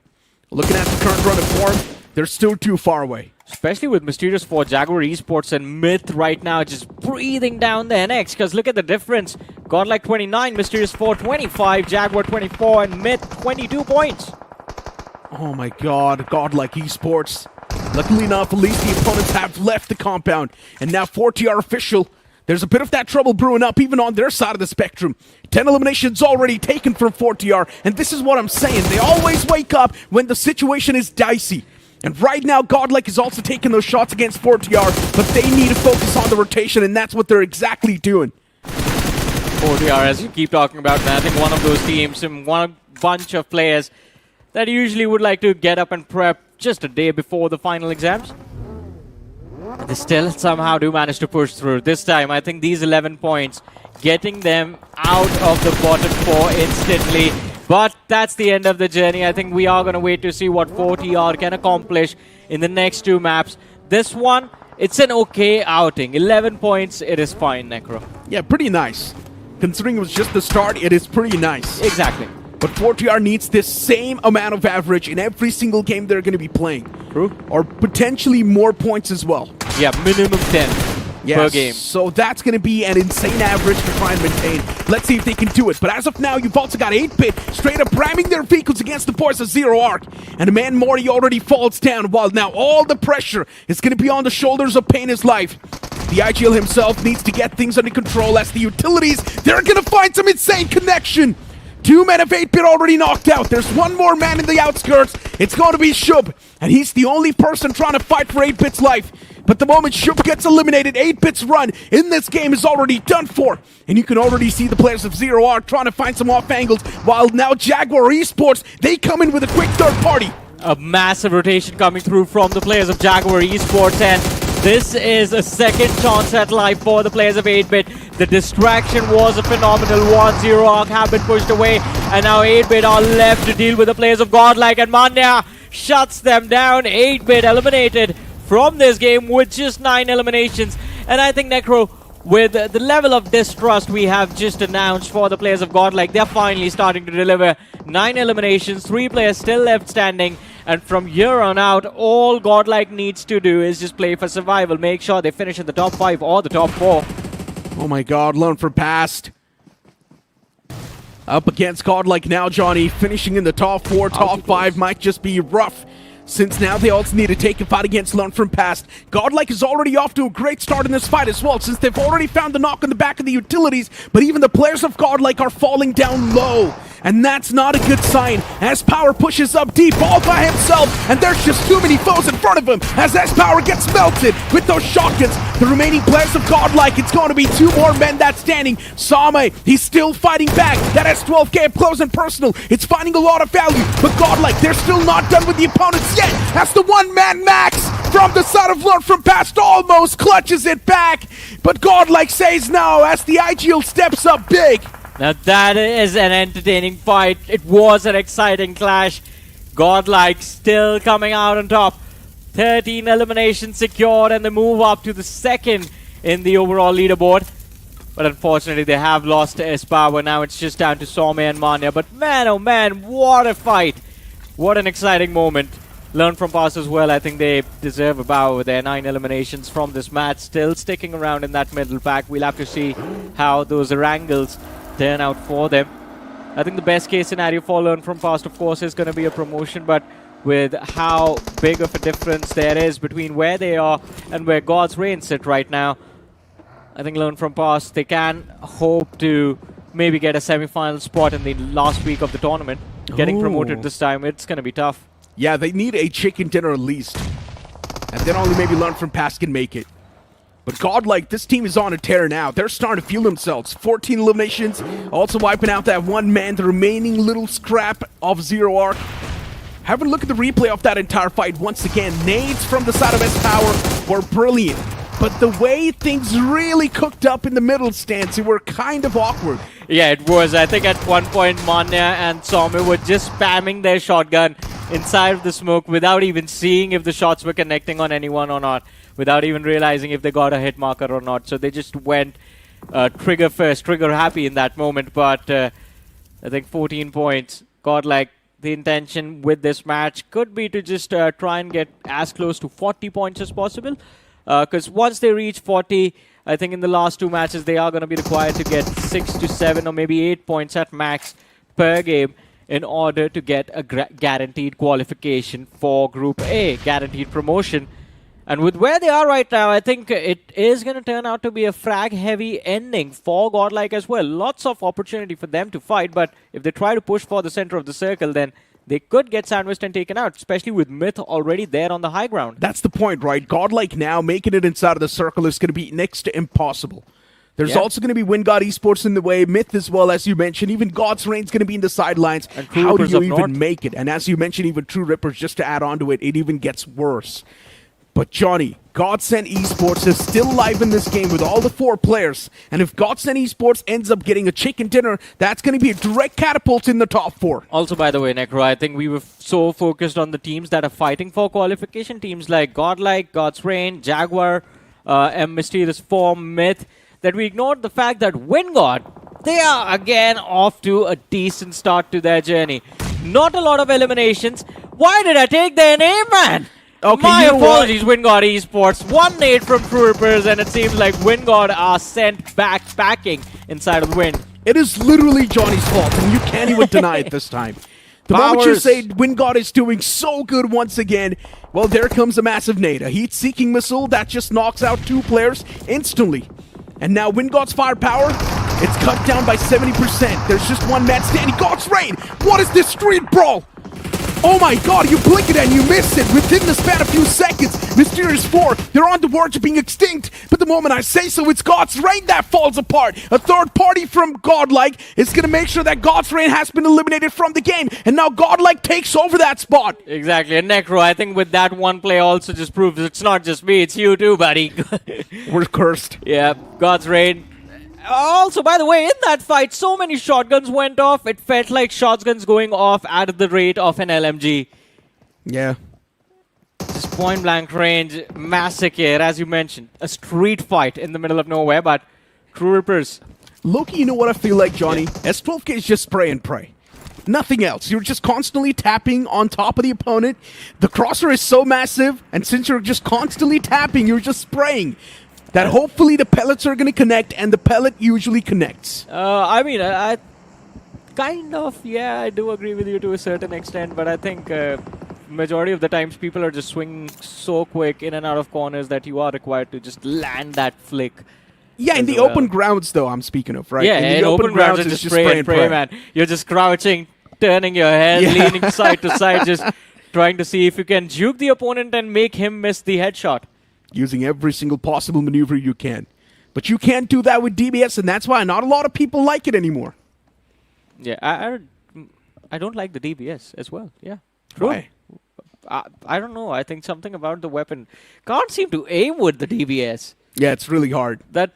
Looking at the current run of form, they're still too far away. Especially with Mysterious 4, JAGUAR Esports, and Myth right now just breathing down their necks. Because look at the difference. Godlike 29, Mysterious 4 25, JAGUAR 24, and Myth 22 points. Oh my god, Godlike Esports. Luckily enough, at least the opponents have left the compound. And now 4TR official. There's a bit of that trouble brewing up even on their side of the spectrum. 10 eliminations already taken from 4TR. And this is what I'm saying. They always wake up when the situation is dicey. And right now, Godlike is also taking those shots against 4TR. But they need to focus on the rotation, and that's what they're exactly doing. 4TR, as you keep talking about, and I think one of those teams and one bunch of players that usually would like to get up and prep just a day before the final exams. They still somehow do manage to push through. This time, I think these 11 points, getting them out of the bottom 4 instantly. But that's the end of the journey. I think we are going to wait to see what 4TR can accomplish in the next 2 maps. This one, it's an okay outing. 11 points, it is fine, Necro. Yeah, pretty nice. Considering it was just the start, it is pretty nice. Exactly. But 4TR needs this same amount of average in every single game they're going to be playing. True. Or potentially more points as well. Yeah, minimum 10 per game. So that's going to be an insane average to try and maintain. Let's see if they can do it. But as of now, you've also got 8-Bit straight up ramming their vehicles against the boys of Zero Arc. And the man Morty already falls down, while now all the pressure is going to be on the shoulders of Pain's life. The IGL himself needs to get things under control as the utilities, they're going to find some insane connection. 2 men of 8-Bit already knocked out. There's one more man in the outskirts. It's going to be Shub. And he's the only person trying to fight for 8-Bit's life. But the moment Shub gets eliminated, 8-Bit's run in this game is already done for. And you can already see the players of Zero Arc trying to find some off angles, while now Jaguar Esports, they come in with a quick third party. A massive rotation coming through from the players of Jaguar Esports, and this is a second chance at life for the players of 8-Bit. The distraction was a phenomenal one. Zero Arc have been pushed away, and now 8-Bit are left to deal with the players of Godlike, and Manya shuts them down. 8-Bit eliminated from this game with just 9 eliminations. And I think, Necro, with the level of distrust we have just announced for the players of Godlike, they're finally starting to deliver. 9 eliminations, 3 players still left standing. And from here on out, all Godlike needs to do is just play for survival. Make sure they finish in the top 5 or the top 4. Oh my god, learn from past. Up against Godlike now, Johnny. Finishing in the top 4, top 5 might just be rough, since now they also need to take a fight against Learn From Past. Godlike is already off to a great start in this fight as well, since they've already found the knock on the back of the utilities, but even the players of Godlike are falling down low. And that's not a good sign, as Power pushes up deep all by himself, and there's just too many foes in front of him, as S-Power gets melted with those shotguns. The remaining players of Godlike, it's going to be 2 more men that's standing. Same, he's still fighting back. That S12K up close and personal, it's finding a lot of value, but Godlike, they're still not done with the opponents yet, as the one-man Max from the side of Learn From Past almost clutches it back, but Godlike says no, as the IGL steps up big. Now that is an entertaining fight. It was an exciting clash. Godlike still coming out on top. 13 eliminations secured, and they move up to the 2nd in the overall leaderboard. But unfortunately, they have lost to S-Power. Now it's just down to Some and Manya. But man, oh man, what a fight. What an exciting moment. Learn from past as well. I think they deserve a bow with their 9 eliminations from this match. Still sticking around in that middle pack. We'll have to see how those Orangles turn out for them. I think the best case scenario for Learn From Past, of course, is going to be a promotion, but with how big of a difference there is between where they are and where God's Reign sit right now, I think Learn From Past, they can hope to maybe get a semi-final spot in the last week of the tournament. Getting promoted this time, it's going to be tough. Yeah, they need a chicken dinner at least, and then only maybe Learn From Past can make it. But Godlike, this team is on a tear now. They're starting to feel themselves. 14 eliminations, also wiping out that one man, the remaining little scrap of Zero Arc. Have a look at the replay of that entire fight once again. Nades from the side of S-Power were brilliant, but the way things really cooked up in the middle stance, they were kind of awkward. Yeah, it was. I think at one point, Manya and Somme were just spamming their shotgun inside of the smoke without even seeing if the shots were connecting on anyone or not, without even realizing if they got a hit marker or not. So they just went trigger first, trigger happy in that moment. But I think 14 points. Godlike, the intention with this match could be to just try and get as close to 40 points as possible. Because once they reach 40, I think in the last 2 matches, they are going to be required to get 6 to 7 or maybe 8 points at max per game in order to get a guaranteed qualification for Group A, guaranteed promotion. And with where they are right now, I think it is going to turn out to be a frag-heavy ending for Godlike as well. Lots of opportunity for them to fight, but if they try to push for the center of the circle, then they could get sandwiched and taken out, especially with Myth already there on the high ground. That's the point, right? Godlike now making it inside of the circle is going to be next to impossible. There's also going to be WINDGOD Esports in the way, Myth as well, as you mentioned. Even God's Reign's going to be in the sidelines. And True How do Rippers you up even north. make it? And as you mentioned, even True Rippers, just to add on to it, it even gets worse. But Johnny, GODSENT Esports is still live in this game with all the 4 players. And if GODSENT Esports ends up getting a chicken dinner, that's going to be a direct catapult in the top 4. Also, by the way, Necro, I think we were so focused on the teams that are fighting for qualification. Teams like Godlike, God's Reign, Jaguar, M Mysterious Form, Myth, that we ignored the fact that WINDGOD, they are again off to a decent start to their journey. Not a lot of eliminations. Why did I take their name, man? Okay, My you know what? apologies, WINDGOD Esports. 1-8 from True Rippers, and it seems like WINDGOD are sent back packing inside of the wind. It is literally Johnny's fault, and you can't even deny it this time. The moment you Powers. say WINDGOD is doing so good once again, well, there comes a massive nade. A heat-seeking missile that just knocks out 2 players instantly. And now WINDGOD's firepower, it's cut down by 70%. There's just one man standing. God's Reign! What is this street brawl? Oh my god, you blink it and you miss it within the span of a few seconds. Mysterious 4, they're on the verge of being extinct. But the moment I say so, it's God's Reign that falls apart. A third party from Godlike is going to make sure that God's Reign has been eliminated from the game. And now Godlike takes over that spot. Exactly. And Necro, I think with that one play also just proves it's not just me, it's you too, buddy. We're cursed. Yeah, God's Reign. Also, by the way, in that fight, so many shotguns went off. It felt like shotguns going off at the rate of an LMG. Yeah. Just point-blank range, massacre, as you mentioned. A street fight in the middle of nowhere, but True Rippers. Loki, you know what I feel like, Johnny? S12K is just spray and pray. Nothing else. You're just constantly tapping on top of the opponent. The crosser is so massive, and since you're just constantly tapping, you're just spraying. That hopefully the pellets are going to connect, and the pellet usually connects. I mean, I kind of, yeah, I do agree with you to a certain extent, but I think majority of the times people are just swinging so quick in and out of corners that you are required to just land that flick. Yeah, in the open grounds, though, I'm speaking of, right? Yeah, in the open grounds, it's just spray and pray, man. You're just crouching, turning your head, leaning side to side, just trying to see if you can juke the opponent and make him miss the headshot. Using every single possible maneuver you can. But you can't do that with DBS, and that's why not a lot of people like it anymore. Yeah, I don't like the DBS as well. Yeah, true. Why? I don't know. I think something about the weapon can't seem to aim with the DBS. Yeah, it's really hard. That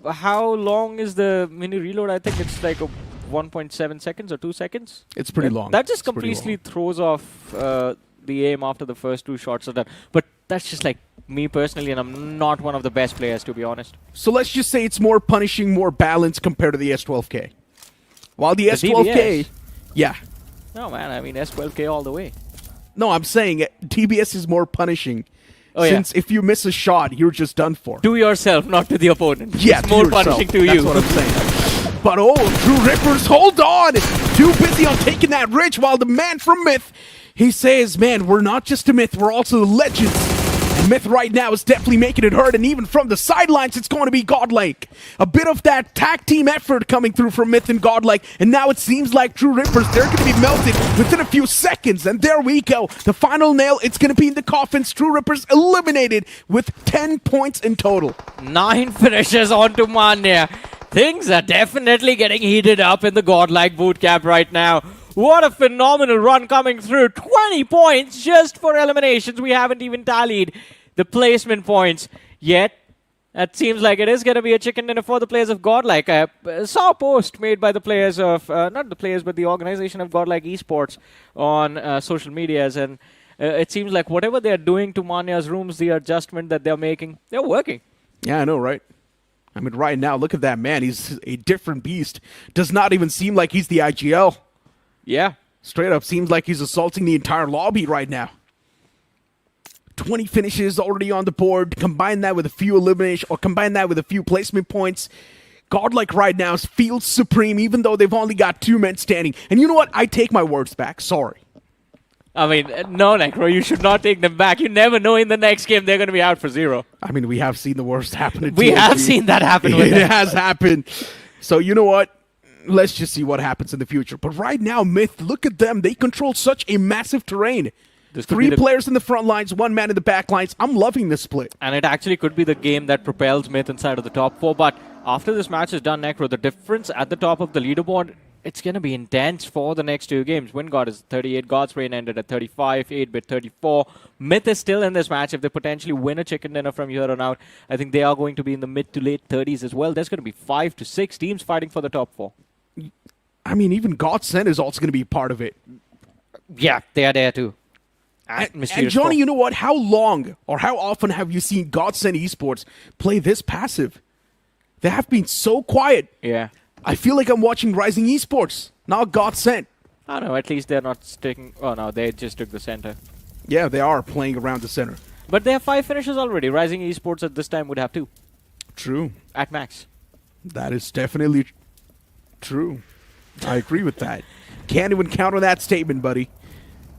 how long is the mini reload? I think it's like a 1.7 seconds or 2 seconds. It's pretty long. That just It's pretty completely long. throws off the aim after the first 2 shots are done. But that's just like me personally, and I'm not one of the best players, to be honest. So let's just say it's more punishing, more balanced compared to the S12K. While the S12K... DBS. Yeah. No, man, I mean S12K all the way. No, I'm saying DBS is more punishing. Oh, since if you miss a shot, you're just done for. To yourself, not to the opponent. Yeah, it's to more yourself. punishing to That's you. what I'm saying. But oh, True Rippers, hold on! Too busy on taking that ridge while the man from Myth, he says, man, we're not just a Myth, we're also the legends. And Myth right now is definitely making it hurt, and even from the sidelines, it's going to be Godlike. A bit of that tag team effort coming through from Myth and Godlike, and now it seems like True Rippers, they're going to be melted within a few seconds, and there we go. The final nail, it's going to be in the coffins. True Rippers eliminated with 10 points in total. 9 finishes onto Manya. Things are definitely getting heated up in the Godlike bootcamp right now. What a phenomenal run coming through. 20 points just for eliminations. We haven't even tallied the placement points yet. That seems like it is going to be a chicken dinner for the players of Godlike. I saw a post made by the players of, not the players, but the organization of Godlike Esports on social medias. And it seems like whatever they're doing to Manya's rooms, the adjustment that they're making, they're working. Yeah, I know, right? I mean, right now, look at that man. He's a different beast. Does not even seem like he's the IGL. Yeah. Straight up seems like he's assaulting the entire lobby right now. 20 finishes already on the board. Combine that with a few eliminations, or combine that with a few placement points. Godlike right now feels supreme, even though they've only got 2 men standing. And you know what? I take my words back. Sorry. I mean, no, Necro, you should not take them back. You never know in the next game they're going to be out for 0. I mean, we have seen the worst happen in We TNT. have seen that happen with It them. has happened. So you know what? Let's just see what happens in the future. But right now, Myth, look at them. They control such a massive terrain. This could be 3 players in the front lines, 1 man in the back lines. I'm loving this split. And it actually could be the game that propels Myth inside of the top 4. But after this match is done, Necro, the difference at the top of the leaderboard, it's going to be intense for the next 2 games. WINDGOD is 38, God's Reign ended at 35, 8-bit 34. Myth is still in this match. If they potentially win a chicken dinner from here on out, I think they are going to be in the mid to late 30s as well. There's going to be 5 to 6 teams fighting for the top 4. I mean, even GODSENT is also going to be part of it. Yeah, they are there too. And Johnny, you know what? How long or how often have you seen GODSENT Esports play this passive? They have been so quiet. Yeah. I feel like I'm watching Rising Esports, not GODSENT. I don't know, at least they're not sticking... Oh no, they just took the center. Yeah, they are playing around the center. But they have 5 finishes already. Rising Esports at this time would have 2. True. At max. That is definitely true. I agree with that. Can't even count on that statement, buddy.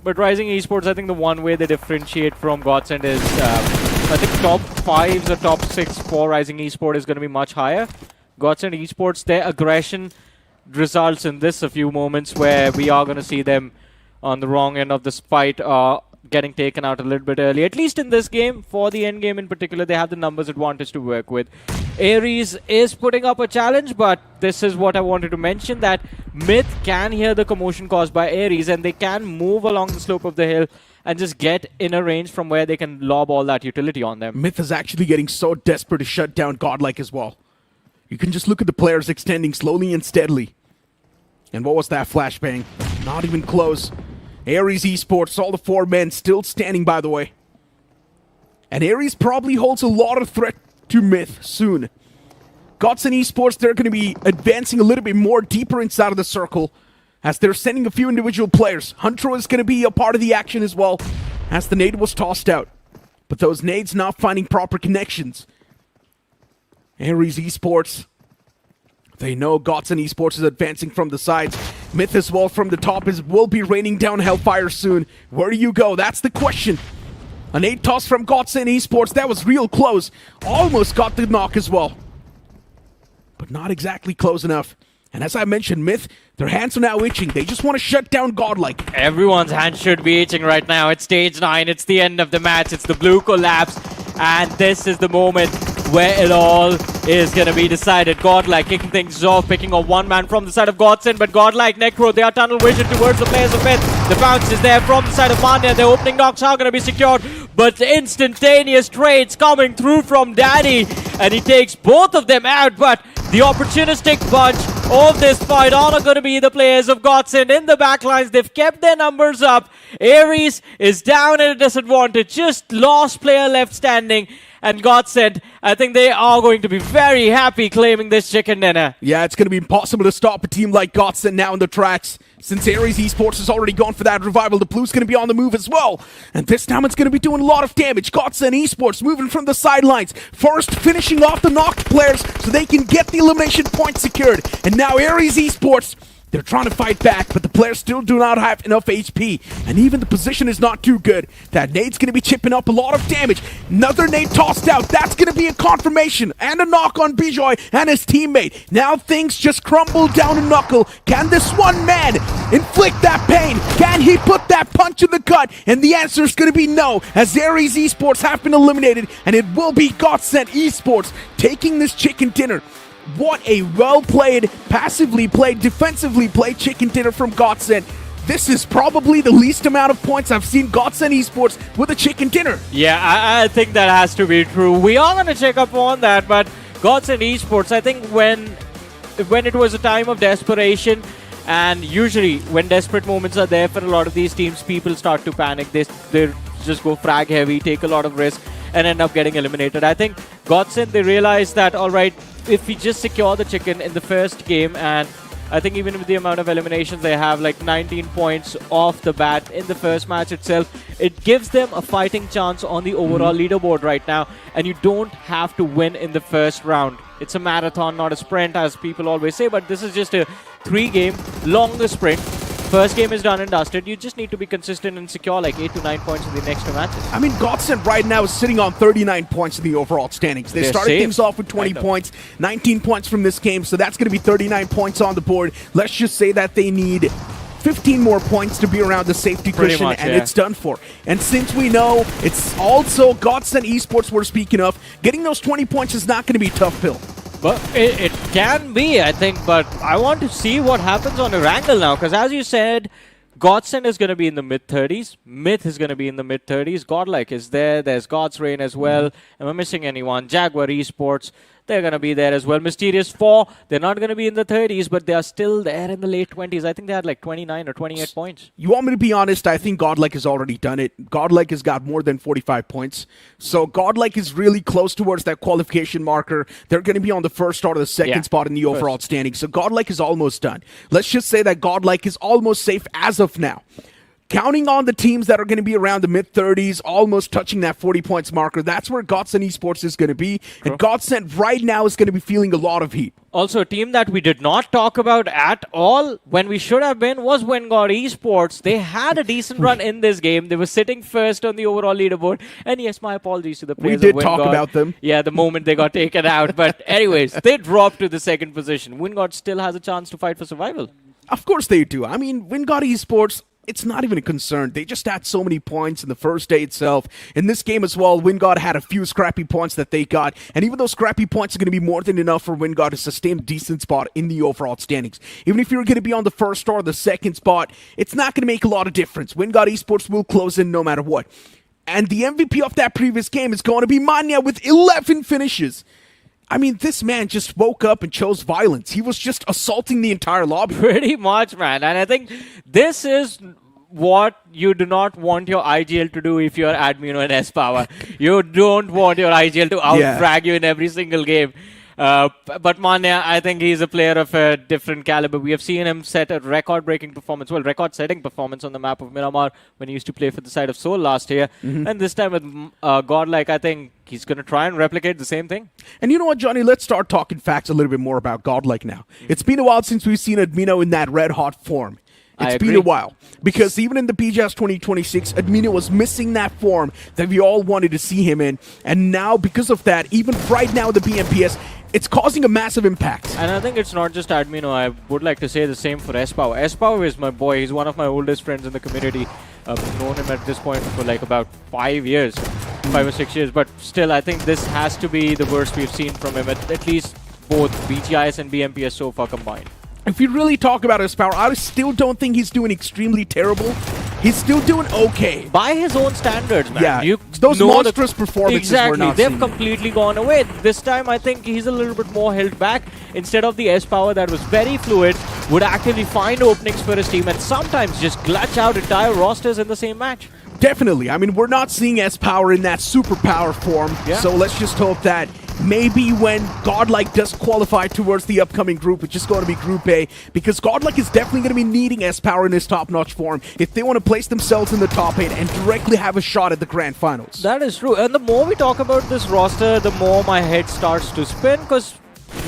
But Rising Esports, I think the one way they differentiate from GODSENT is, I think top 5s or top 6 for Rising Esports is going to be much higher. GODSENT Esports, their aggression results in this a few moments where we are going to see them on the wrong end of this fight getting taken out a little bit early. At least in this game, for the end game in particular, they have the numbers advantage to work with. Ares is putting up a challenge, but this is what I wanted to mention, that Myth can hear the commotion caused by Ares and they can move along the slope of the hill and just get in a range from where they can lob all that utility on them. Myth is actually getting so desperate to shut down Godlike as well. You can just look at the players extending slowly and steadily. And what was that flashbang? Not even close. Ares Esports, all the 4 men still standing, by the way. And Ares probably holds a lot of threat to Myth soon. GODSENT Esports, they're going to be advancing a little bit more deeper inside of the circle as they're sending a few individual players. Huntro is going to be a part of the action as well as the nade was tossed out. But those nades not finding proper connections. Ares Esports, they know GODSENT Esports is advancing from the sides. Myth as well from the top will be raining down hellfire soon. Where do you go? That's the question. An 8 toss from GODSENT Esports. That was real close. Almost got the knock as well. But not exactly close enough. And as I mentioned, Myth, their hands are now itching. They just want to shut down Godlike. Everyone's hand should be itching right now. It's stage 9. It's the end of the match. It's the blue collapse. And this is the moment where it all is going to be decided. Godlike kicking things off, picking off 1 man from the side of GODSENT, but Godlike, Necro, they are tunnel vision towards the players of Myth. The bounce is there from the side of Manya. The opening knocks are going to be secured, but instantaneous trades coming through from Daddy, and he takes both of them out, but the opportunistic bunch of this fight are going to be the players of GODSENT in the backlines. They've kept their numbers up. Ares is down at a disadvantage, just last player left standing. And GODSENT, I think they are going to be very happy claiming this chicken dinner. Yeah, it's going to be impossible to stop a team like GODSENT now in the tracks. Since Ares Esports has already gone for that revival, the blue's going to be on the move as well. And this time it's going to be doing a lot of damage. GODSENT Esports moving from the sidelines. First finishing off the knocked players so they can get the elimination point secured. And now Ares Esports, they're trying to fight back, but the players still do not have enough HP. And even the position is not too good. That nade's going to be chipping up a lot of damage. Another nade tossed out. That's going to be a confirmation. And a knock on Bijoy and his teammate. Now things just crumble down to Knuckle. Can this 1 man inflict that pain? Can he put that punch in the gut? And the answer is going to be no, as Ares Esports have been eliminated. And it will be GODSENT Esports taking this chicken dinner. What a well-played, passively played, defensively played chicken dinner from GODSENT. This is probably the least amount of points I've seen GODSENT Esports with a chicken dinner. Yeah, I think that has to be true. We are going to check up on that, but GODSENT Esports, I think when it was a time of desperation, and usually when desperate moments are there for a lot of these teams, people start to panic. They just go frag heavy, take a lot of risk, and end up getting eliminated. I think GODSENT, they realized that, all right, if we just secure the chicken in the first game and I think even with the amount of eliminations they have, like 19 points off the bat in the first match itself, it gives them a fighting chance on the overall leaderboard right now. And you don't have to win in the first round. It's a marathon, not a sprint, as people always say, but this is just a 3-game longer sprint. First game is done and dusted. You just need to be consistent and secure like 8 to 9 points in the next 2 matches. I mean, GODSENT right now is sitting on 39 points in the overall standings. They started things off with 20 points, 19 points from this game, so that's going to be 39 points on the board. Let's just say that they need 15 more points to be around the safety cushion, and it's done for. And since we know it's also GODSENT Esports we're speaking of, getting those 20 points is not going to be a tough pill. But it can be, I think, but I want to see what happens on Erangel now, because as you said, GODSENT is going to be in the mid-30s, Myth is going to be in the mid-30s, Godlike is there, there's God's Reign as well, am I missing anyone? JAGUAR Esports, they're going to be there as well. Mysterious 4, they're not going to be in the 30s, but they are still there in the late 20s. I think they had like 29 or 28 points. You want me to be honest? I think Godlike has already done it. Godlike has got more than 45 points. So Godlike is really close towards that qualification marker. They're going to be on the first or the second spot in the overall standing. So Godlike is almost done. Let's just say that Godlike is almost safe as of now. Counting on the teams that are going to be around the mid-30s, almost touching that 40 points marker, that's where GODSENT Esports is going to be. And GODSENT right now is going to be feeling a lot of heat. Also, a team that we did not talk about at all when we should have been was WINDGOD Esports. They had a decent run in this game. They were sitting first on the overall leaderboard. And yes, my apologies to the players We did talk about them. Yeah, the moment they got taken out. But anyways, they dropped to the second position. WINDGOD still has a chance to fight for survival. Of course they do. I mean, WINDGOD Esports, it's not even a concern. They just had so many points in the first day itself. In this game as well, WINDGOD had a few scrappy points that they got. And even those scrappy points are going to be more than enough for WINDGOD to sustain a decent spot in the overall standings. Even if you're going to be on the first or the second spot, it's not going to make a lot of difference. WINDGOD Esports will close in no matter what. And the MVP of that previous game is going to be Manya with 11 finishes. I mean, this man just woke up and chose violence. He was just assaulting the entire lobby. Pretty much, man. And I think this is what you do not want your IGL to do if you're admin on S-Power. You don't want your IGL to out-frag you in every single game. But Manya, I think he's a player of a different caliber. We have seen him set a record-breaking performance, well, record-setting performance on the map of Miramar when he used to play for the side of Seoul last year. And this time with Godlike, I think he's going to try and replicate the same thing. And you know what, Johnny? Let's start talking facts a little bit more about Godlike now. It's been a while since we've seen Admino in that red-hot form. It's been a while. Because even in the BGS 2026, Admino was missing that form that we all wanted to see him in. And now, because of that, even right now the BMPS, it's causing a massive impact. And I think it's not just Admino. I would like to say the same for S-Power. S-Power is my boy. He's one of my oldest friends in the community. I've known him at this point for like about 5 years, 5 or 6 years. But still, I think this has to be the worst we've seen from him, at least both BGIS and BMPS so far combined. If we really talk about his power, I still don't think he's doing extremely terrible. He's still doing okay. By his own standards, man. Yeah, those monstrous performances were not they've completely gone away. This time, I think he's a little bit more held back. Instead of the S-Power that was very fluid, would actively find openings for his team and sometimes just clutch out entire rosters in the same match. Definitely. I mean, we're not seeing S-Power in that superpower form, so let's just hope that maybe when Godlike does qualify towards the upcoming group, which is going to be Group A, because Godlike is definitely going to be needing S-Power in his top-notch form if they want to place themselves in the top 8 and directly have a shot at the Grand Finals. That is true. And the more we talk about this roster, the more my head starts to spin, because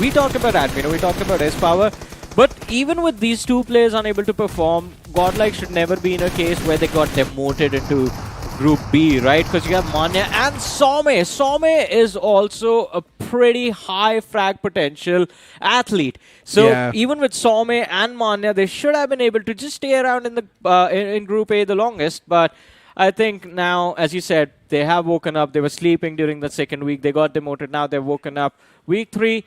we talked about Admino, we talked about S-Power, but even with these two players unable to perform, Godlike should never be in a case where they got demoted into Group B, right? Because you have Manya and Some. Some is also a pretty high frag potential athlete. So even with Some and Manya, they should have been able to just stay around in the in Group A the longest. But I think now, as you said, they have woken up. They were sleeping during the second week. They got demoted. Now they've woken up. Week 3,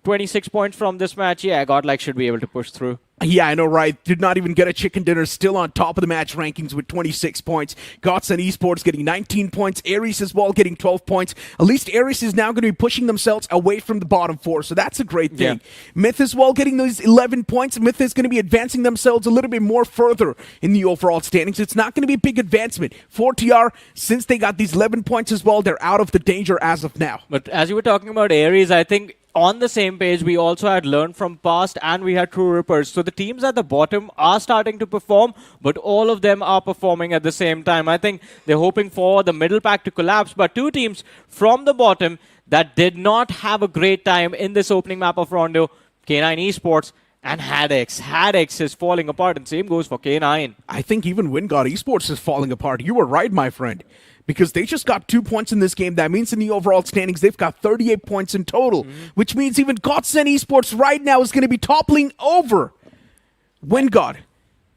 26 points from this match. Yeah, Godlike should be able to push through. Yeah, I know, right? Did not even get a chicken dinner. Still on top of the match rankings with 26 points. GODSENT Esports getting 19 points. Ares as well getting 12 points. At least Ares is now going to be pushing themselves away from the bottom 4, so that's a great thing. Myth as well getting those 11 points. Myth is going to be advancing themselves a little bit more further in the overall standings. It's not going to be a big advancement. 4TR, since they got these 11 points as well, they're out of the danger as of now. But as you were talking about Ares, I think on the same page. We also had Learn From Past and we had True Rippers. So the teams at the bottom are starting to perform, but all of them are performing at the same time. I think they're hoping for the middle pack to collapse, but two teams from the bottom that did not have a great time in this opening map of Rondo, K9 Esports and HADX. HADX is falling apart, and same goes for K9. I think even WINDGOD Esports is falling apart. You were right, my friend, because they just got 2 points in this game. That means in the overall standings, they've got 38 points in total, which means even GODSENT Esports right now is going to be toppling over WINDGOD.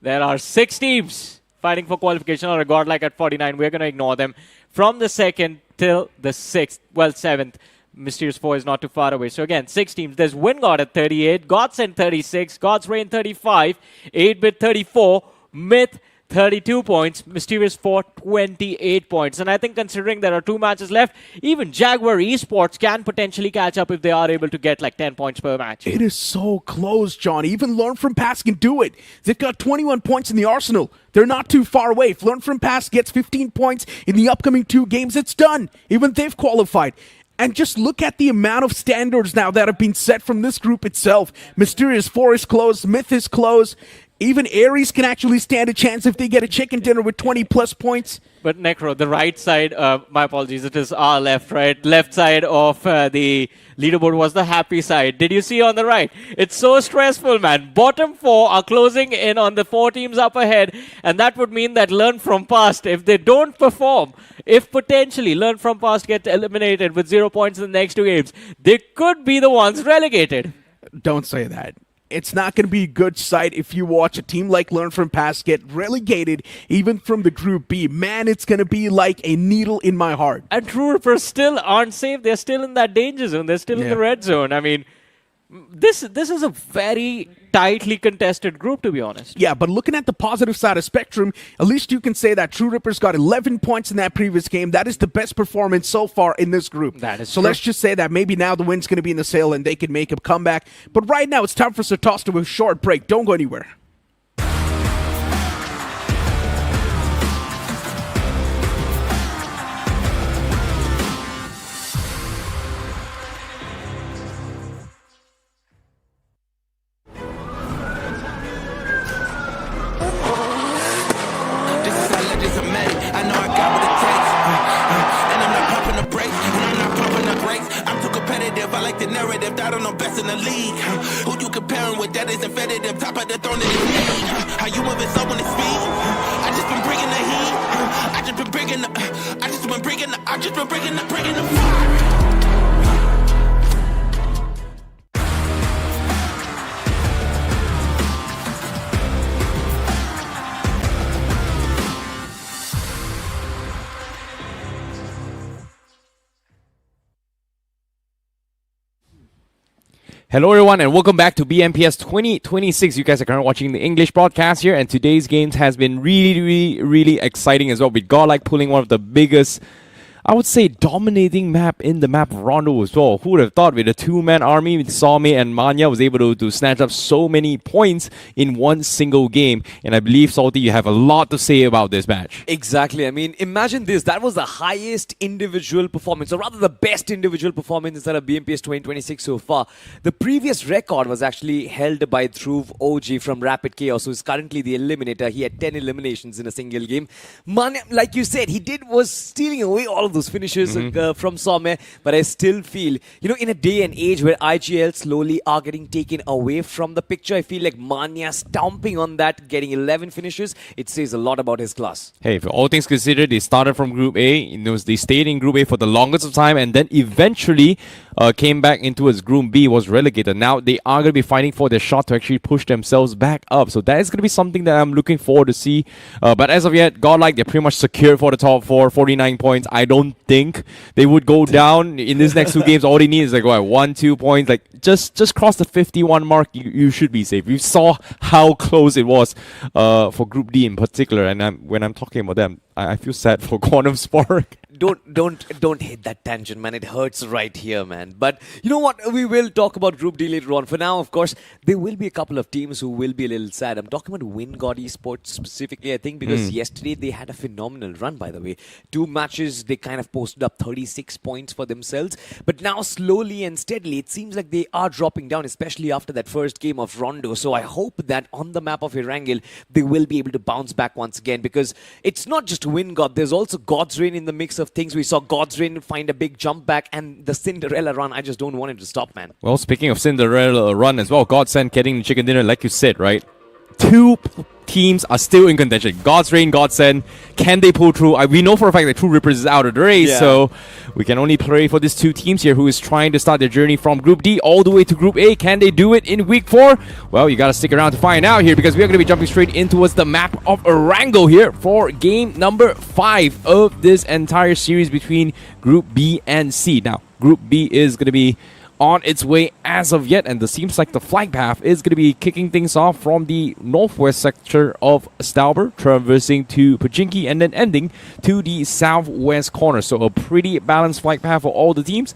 There are 6 teams fighting for qualification or a Godlike at 49. We're going to ignore them. From the 2nd till the 6th, well, 7th, Mysterious 4 is not too far away. So again, 6 teams. There's WINDGOD at 38, GODSENT 36, God's Reign 35, 8-Bit 34, Myth 32 points, Mysterious 4 28 points. And I think considering there are 2 matches left, even Jaguar Esports can potentially catch up if they are able to get like 10 points per match. It is so close, John. Even Learn From Past can do it. They've got 21 points in the arsenal. They're not too far away. If Learn From Past gets 15 points in the upcoming 2 games, it's done. Even they've qualified. And just look at the amount of standards now that have been set from this group itself. Mysterious 4 is close. Myth is close. Even Aries can actually stand a chance if they get a chicken dinner with 20-plus points. But Necro, the right side, my apologies, it is our left, right? Left side of the leaderboard was the happy side. Did you see on the right? It's so stressful, man. Bottom 4 are closing in on the 4 teams up ahead, and that would mean that Learn From Past, if they don't perform, if potentially Learn From Past get eliminated with 0 points in the next 2 games, they could be the ones relegated. Don't say that. It's not going to be a good sight if you watch a team like Learn From Past get relegated, even from the Group B. Man, it's going to be like a needle in my heart. And True Rippers still aren't safe. They're still in that danger zone. They're still in the red zone. I mean, this is a very tightly contested group, to be honest. Yeah, but looking at the positive side of Spectrum, at least you can say that True Rippers got 11 points in that previous game. That is the best performance so far in this group. That is so true. Let's just say that maybe now the win's going to be in the sale and they can make a comeback. But right now, it's time for us to toss to a short break. Don't go anywhere. This is how legends are made. I know I got what it takes. And I'm not pumping the brakes. And I'm not pumping the brakes. I'm too competitive. I like the narrative. That I'm the best in the league. Who you comparing with? That isn't competitive. Top of the throne in his me. How you moving so when it's speed? I just been bringing the heat. I just been bringing the. I just been bringing the. I just been bringing the fire. Hello everyone and welcome back to BMPS 2026. You guys are currently watching the English broadcast here, and today's games has been really exciting as well, with Godlike pulling one of the biggest, I would say, dominating map in the map Rondo as well. Who would have thought with a 2-man army with Saume and Manya was able to snatch up so many points in one single game. And I believe, Salty, you have a lot to say about this match. Exactly. I mean, imagine this. That was the highest individual performance, or rather the best individual performance inside of BMPS 2026 so far. The previous record was actually held by Dhruv OG from Rapid Chaos, who is currently the eliminator. He had 10 eliminations in a single game. Manya, like you said, was stealing away all of those finishes from Saume, but I still feel, in a day and age where IGL slowly are getting taken away from the picture, I feel like Manya stomping on that, getting 11 finishes, it says a lot about his class. Hey, for all things considered, they started from Group A. They stayed in Group A for the longest of time, and then eventually came back into its Group B, was relegated. Now they are going to be fighting for their shot to actually push themselves back up. So that is going to be something that I'm looking forward to see. But as of yet, Godlike, they're pretty much secured for the top 4, 49 points. I don't think they would go down in these next 2 games. All they need is like 1-2 points. Like just cross the 51 mark. You should be safe. We saw how close it was for Group D in particular. And when I'm talking about them, I feel sad for Quantum Spark. don't hit that tangent, man. It hurts right here, man. But you know what? We will talk about Group D later on. For now, of course, there will be a couple of teams who will be a little sad. I'm talking about WINGOD Esports specifically, I think, because yesterday they had a phenomenal run, by the way. 2 matches, they kind of posted up 36 points for themselves. But now, slowly and steadily, it seems like they are dropping down, especially after that first game of Rondo. So I hope that on the map of Erangel, they will be able to bounce back once again, because it's not just WINGOD. There's also God's Reign in the mix of things. We saw God's Reign find a big jump back, and the Cinderella run, I just don't want it to stop, man. Well, speaking of Cinderella run as well, GODSENT getting the chicken dinner, like you said, right? 2 teams are still in contention. God's Reign, GODSENT. Can they pull through? We know for a fact that True Rippers is out of the race, so we can only pray for these 2 teams here who is trying to start their journey from Group D all the way to Group A. Can they do it in Week 4? Well, you got to stick around to find out here, because we are going to be jumping straight in towards the map of Erangel here for game number 5 of this entire series between Group B and C. Now, Group B is going to be on its way as of yet, and it seems like the flight path is going to be kicking things off from the northwest sector of Stauber, traversing to Pochinki, and then ending to the southwest corner. So a pretty balanced flight path for all the teams.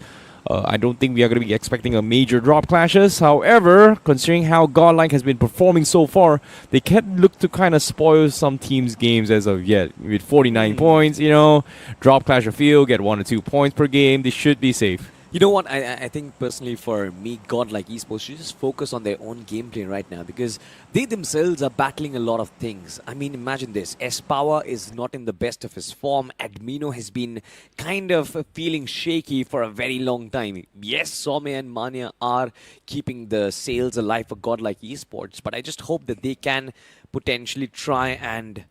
I don't think we are going to be expecting a major drop clashes. However, considering how Godlike has been performing so far, they can look to kind of spoil some teams' games as of yet. With 49 points, you know, drop clash of field, get 1 or 2 points per game. They should be safe. You know what? I think personally for me, Godlike Esports should just focus on their own gameplay right now, because they themselves are battling a lot of things. I mean, imagine this. S-Power is not in the best of his form. Admino has been kind of feeling shaky for a very long time. Yes, Some and Mania are keeping the sales alive for Godlike Esports, but I just hope that they can potentially try and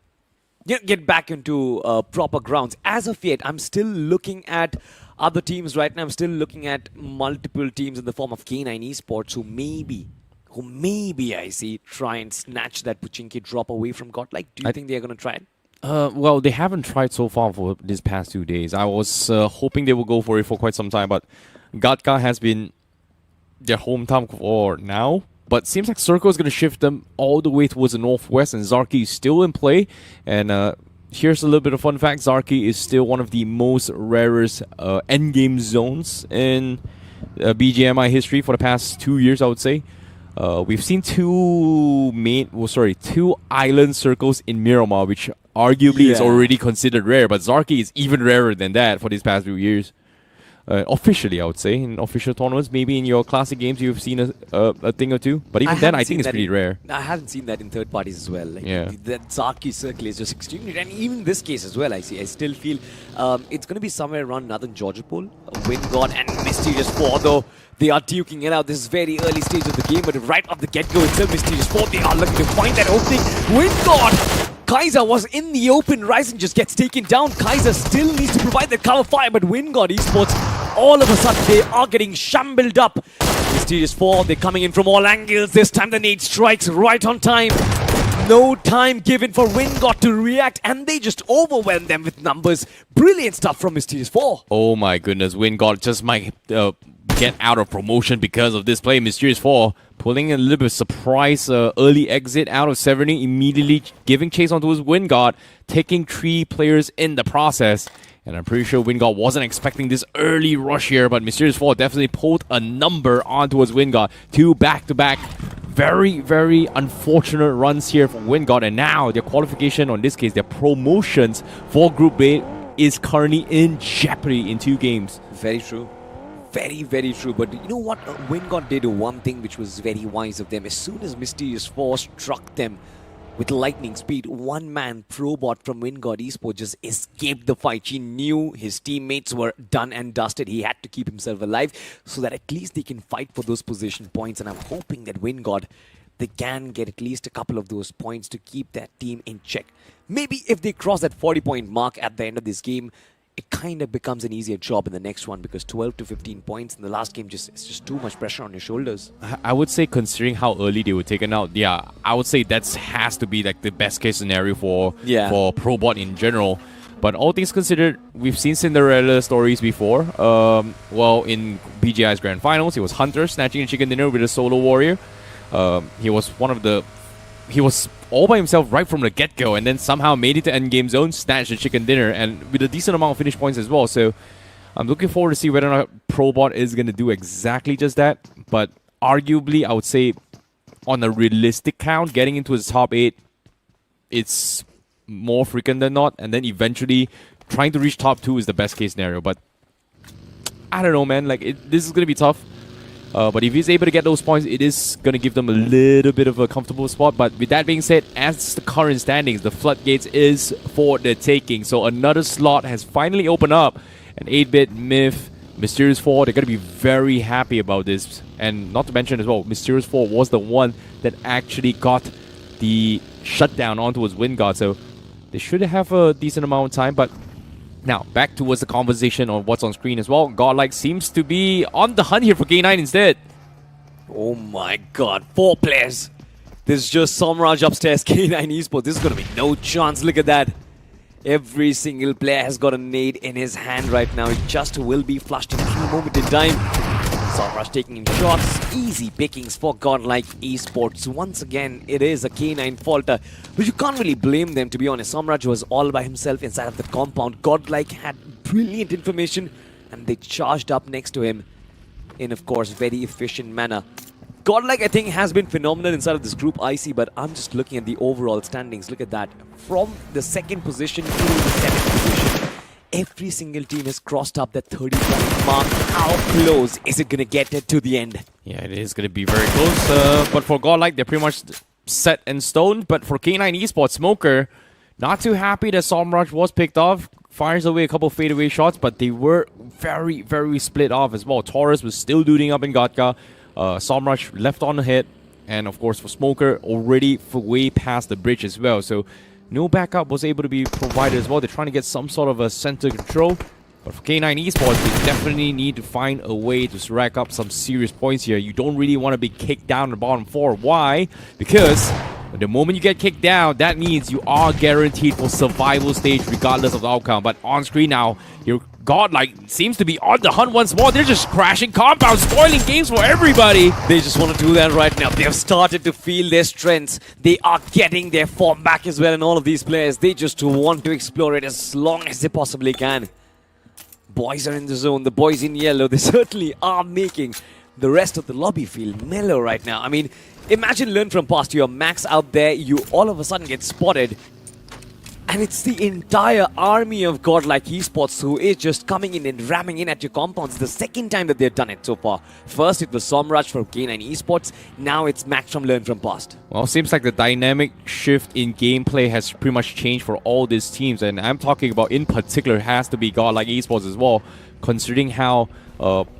get back into proper grounds. As of yet, I'm still looking at other teams right now. I'm still looking at multiple teams in the form of K9 Esports who maybe I see try and snatch that Pochinki drop away from Godlike. Do you think they're going to try it? Well, they haven't tried so far for these past 2 days. I was hoping they will go for it for quite some time, but Gatka has been their hometown for now. But seems like Circle is going to shift them all the way towards the northwest, and Zarki is still in play. And here's a little bit of fun fact. Zarki is still one of the most rarest endgame zones in BGMI history for the past 2 years, I would say. We've seen 2 island circles in Miramar, which arguably is already considered rare, but Zarki is even rarer than that for these past few years. Officially, I would say, in official tournaments. Maybe in your classic games you've seen a thing or 2, but even then I think it's pretty rare. I haven't seen that in third parties as well. Like, yeah, that Zarki circle is just extremely rare, and even this case as well. I still feel it's going to be somewhere around Northern Georgiapol, WINGOD and Mysterious 4, though they are duking it out. This is very early stage of the game, but right off the get-go itself, Mysterious 4, they are looking to find that opening. WINGOD! Kaiser was in the open, Ryzen just gets taken down. Kaiser still needs to provide that cover fire, but WINGOD Esports, all of a sudden, they are getting shambled up. Mysterious 4, they're coming in from all angles. This time the nade strikes right on time. No time given for WINGOD to react, and they just overwhelm them with numbers. Brilliant stuff from Mysterious 4. Oh my goodness, WINGOD just might get out of promotion because of this play. Mysterious 4 pulling a little bit of surprise early exit out of Severny, immediately giving chase onto his WINGOD, taking 3 players in the process. And I'm pretty sure WINGOD wasn't expecting this early rush here, but Mysterious 4 definitely pulled a number onto his WINGOD. 2 back-to-back. Very, very unfortunate runs here from WINGOD, and now their qualification, or in this case, their promotions for Group A is currently in jeopardy in 2 games. Very true. Very, very true. But you know what? WINGOD did one thing which was very wise of them. As soon as Mysterious 4 struck them with lightning speed, one-man probot from WINGOD Esports just escaped the fight. He knew his teammates were done and dusted. He had to keep himself alive so that at least they can fight for those position points. And I'm hoping that WINGOD, they can get at least a couple of those points to keep that team in check. Maybe if they cross that 40-point mark at the end of this game, it kind of becomes an easier job in the next one, because 12 to 15 points in the last game, it's just too much pressure on your shoulders. I would say, considering how early they were taken out, yeah, I would say that has to be like the best case scenario for Probot in general. But all things considered, we've seen Cinderella stories before. Well, in BGI's Grand Finals, it was Hunter snatching a chicken dinner with a solo warrior. He was one of the he was all by himself right from the get-go, and then somehow made it to endgame zone, snatched the chicken dinner, and with a decent amount of finish points as well. So I'm looking forward to see whether or not Probot is going to do exactly just that. But arguably, I would say on a realistic count, getting into his top 8, it's more frequent than not. And then eventually trying to reach top 2 is the best case scenario. But I don't know, man. Like this is going to be tough. But if he's able to get those points, it is going to give them a little bit of a comfortable spot. But with that being said, as the current standings, the floodgates is for the taking. So another slot has finally opened up. And 8-Bit, Myth, Mysterious 4, they're going to be very happy about this. And not to mention as well, Mysterious 4 was the one that actually got the shutdown onto his WINDGOD. So they should have a decent amount of time. But now, back towards the conversation on what's on screen as well. Godlike seems to be on the hunt here for K9 instead. Oh my god, 4 players. There's just Somraj upstairs, K9 Esports. This is going to be no chance. Look at that. Every single player has got a nade in his hand right now. It just will be flushed in any moment in time. Somraj taking in shots. Easy pickings for Godlike Esports. Once again, it is a K9 falter. But you can't really blame them, to be honest. Somraj was all by himself inside of the compound. Godlike had brilliant information, and they charged up next to him in, of course, very efficient manner. Godlike, I think, has been phenomenal inside of this group IC, but I'm just looking at the overall standings. Look at that. From the 2nd position to the 7th position, every single team has crossed up that 30-point mark. How close is it going to get it to the end? Yeah, it is going to be very close. But for Godlike, they're pretty much set in stone. But for K9 Esports, Smoker, not too happy that Somraj was picked off. Fires away a couple fadeaway shots, but they were very, very split off as well. Taurus was still looting up in Gatka. Somraj left on the hit, and of course for Smoker, already way past the bridge as well. So no backup was able to be provided as well. They're trying to get some sort of a center control. But for K9 Esports, they definitely need to find a way to rack up some serious points here. You don't really want to be kicked down the bottom 4. Why? Because the moment you get kicked down, that means you are guaranteed for survival stage regardless of the outcome. But on screen now, your Godlike seems to be on the hunt once more. They're just crashing compounds, spoiling games for everybody. They just want to do that right now. They have started to feel their strengths. They are getting their form back as well in all of these players. They just want to explore it as long as they possibly can. Boys are in the zone. The boys in yellow, they certainly are making the rest of the lobby feel mellow right now. I mean, imagine learn from past. You're max out there. You all of a sudden get spotted. And it's the entire army of Godlike Esports who is just coming in and ramming in at your compounds. The 2nd time that they've done it so far. First it was Somraj from K9 Esports. Now it's Max from Learn From Past. Well, it seems like the dynamic shift in gameplay has pretty much changed for all these teams. And I'm talking about, in particular, has to be Godlike Esports as well. Considering how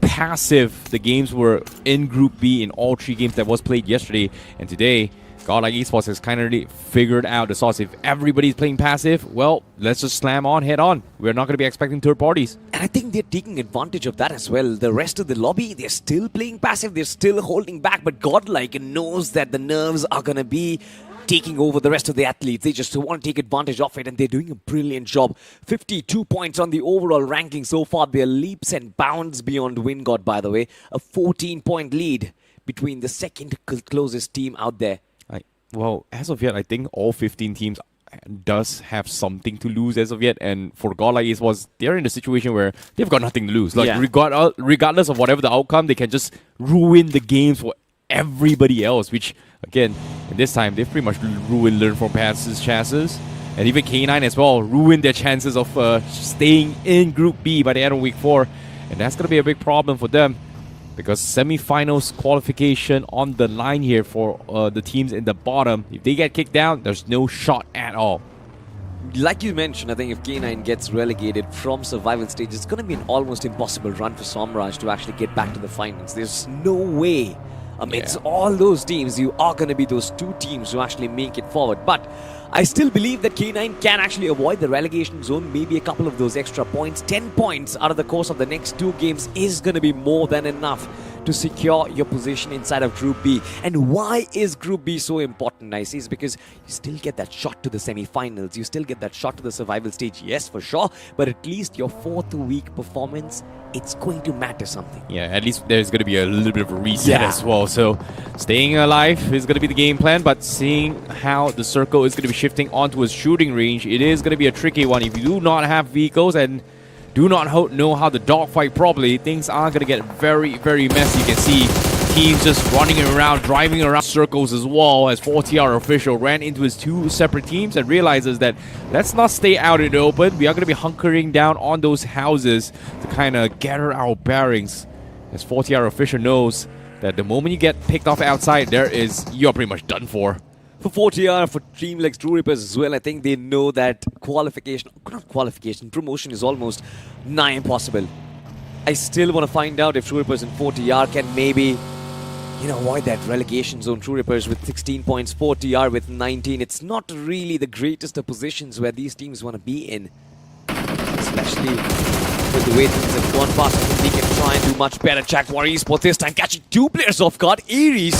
passive the games were in Group B in all 3 games that was played yesterday. And today, Godlike Esports has kind of really figured out the sauce. If everybody's playing passive, well, let's just slam on, head on. We're not going to be expecting third parties. And I think they're taking advantage of that as well. The rest of the lobby, they're still playing passive. They're still holding back. But Godlike knows that the nerves are going to be taking over the rest of the athletes. They just want to take advantage of it, and they're doing a brilliant job. 52 points on the overall ranking so far. They're leaps and bounds beyond WINGOD, by the way. A 14-point lead between the 2nd closest team out there. Well, as of yet, I think all 15 teams does have something to lose as of yet. And for Godlike Esports, they're in a situation where they've got nothing to lose. Like, regardless of whatever the outcome, they can just ruin the games for everybody else. Which, again, in this time, they've pretty much ruined Learn From Past's chances. And even K9 as well ruined their chances of staying in Group B by the end of Week 4. And that's going to be a big problem for them. Because semi-finals qualification on the line here for the teams in the bottom. If they get kicked down, there's no shot at all. Like you mentioned, I think if K9 gets relegated from survival stage, it's going to be an almost impossible run for Somraj to actually get back to the finals. There's no way amidst all those teams, you are going to be those 2 teams who actually make it forward. But I still believe that K9 can actually avoid the relegation zone. Maybe a couple of those extra points. 10 points out of the course of the next 2 games is going to be more than enough to secure your position inside of Group B. And why is Group B so important, Nice? Is because you still get that shot to the semi-finals. You still get that shot to the survival stage, yes, for sure. But at least your fourth week performance, it's going to matter something. Yeah, at least there's going to be a little bit of a reset as well. So staying alive is going to be the game plan, but seeing how the circle is going to be shifting onto his shooting range, it is going to be a tricky one. If you do not have vehicles and do not know how to dogfight properly, things are going to get very, very messy. You can see teams just running around, driving around circles as well, as 4TR official ran into his two separate teams and realizes that let's not stay out in the open. We are going to be hunkering down on those houses to kind of gather our bearings, as 4TR official knows that the moment you get picked off outside, you're pretty much done for. For 4TR, for Team like True Rippers as well, I think they know that promotion is almost nigh impossible. I still want to find out if True Rippers and 4TR can maybe, avoid that relegation zone. True Rippers with 16 points, 4TR with 19. It's not really the greatest of positions where these teams want to be in, especially with the way things have gone past. I think they can try and do much better. JAGUAR Esports this time catching two players off guard. Aries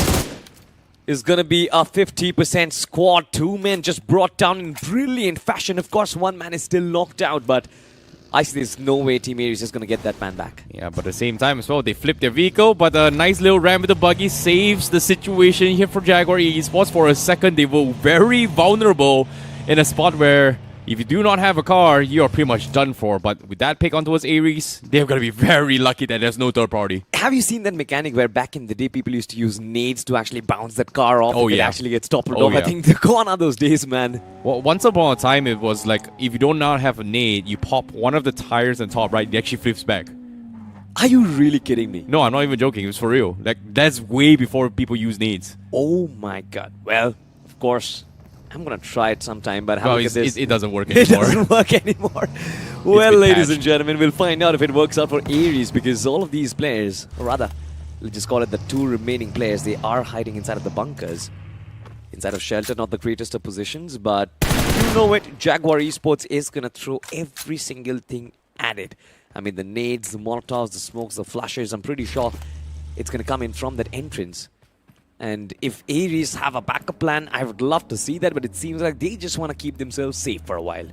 is going to be a 50% squad. Two men just brought down in brilliant fashion. Of course, one man is still knocked out, but I see there's no way Team Aries is going to get that man back. Yeah, but at the same time as well, they flipped their vehicle, but a nice little ram with the buggy saves the situation here for JAGUAR Esports. For a second, they were very vulnerable in a spot where if you do not have a car, you are pretty much done for. But with that pick onto Aries, they're going to be very lucky that there's no third party. Have you seen that mechanic where back in the day people used to use nades to actually bounce that car off? Oh, and yeah. Actually get toppled off. I think they're gone are those days, man. Well, once upon a time, it was like if you do not have a nade, you pop one of the tires on top, right? It actually flips back. Are you really kidding me? No, I'm not even joking. It was for real. Like, that's way before people use nades. Oh my god. Well, of course, I'm going to try it sometime, but have a look at this. It doesn't work anymore. It doesn't work anymore. Well, ladies and gentlemen, we'll find out if it works out for Aries, because all of these players, or rather, let's just call it the two remaining players, they are hiding inside of the bunkers. Inside of shelter, not the greatest of positions, but you know it, JAGUAR Esports is going to throw every single thing at it. I mean, the nades, the molotovs, the smokes, the flashes, I'm pretty sure it's going to come in from that entrance. And if Aries have a backup plan, I would love to see that, but it seems like they just want to keep themselves safe for a while.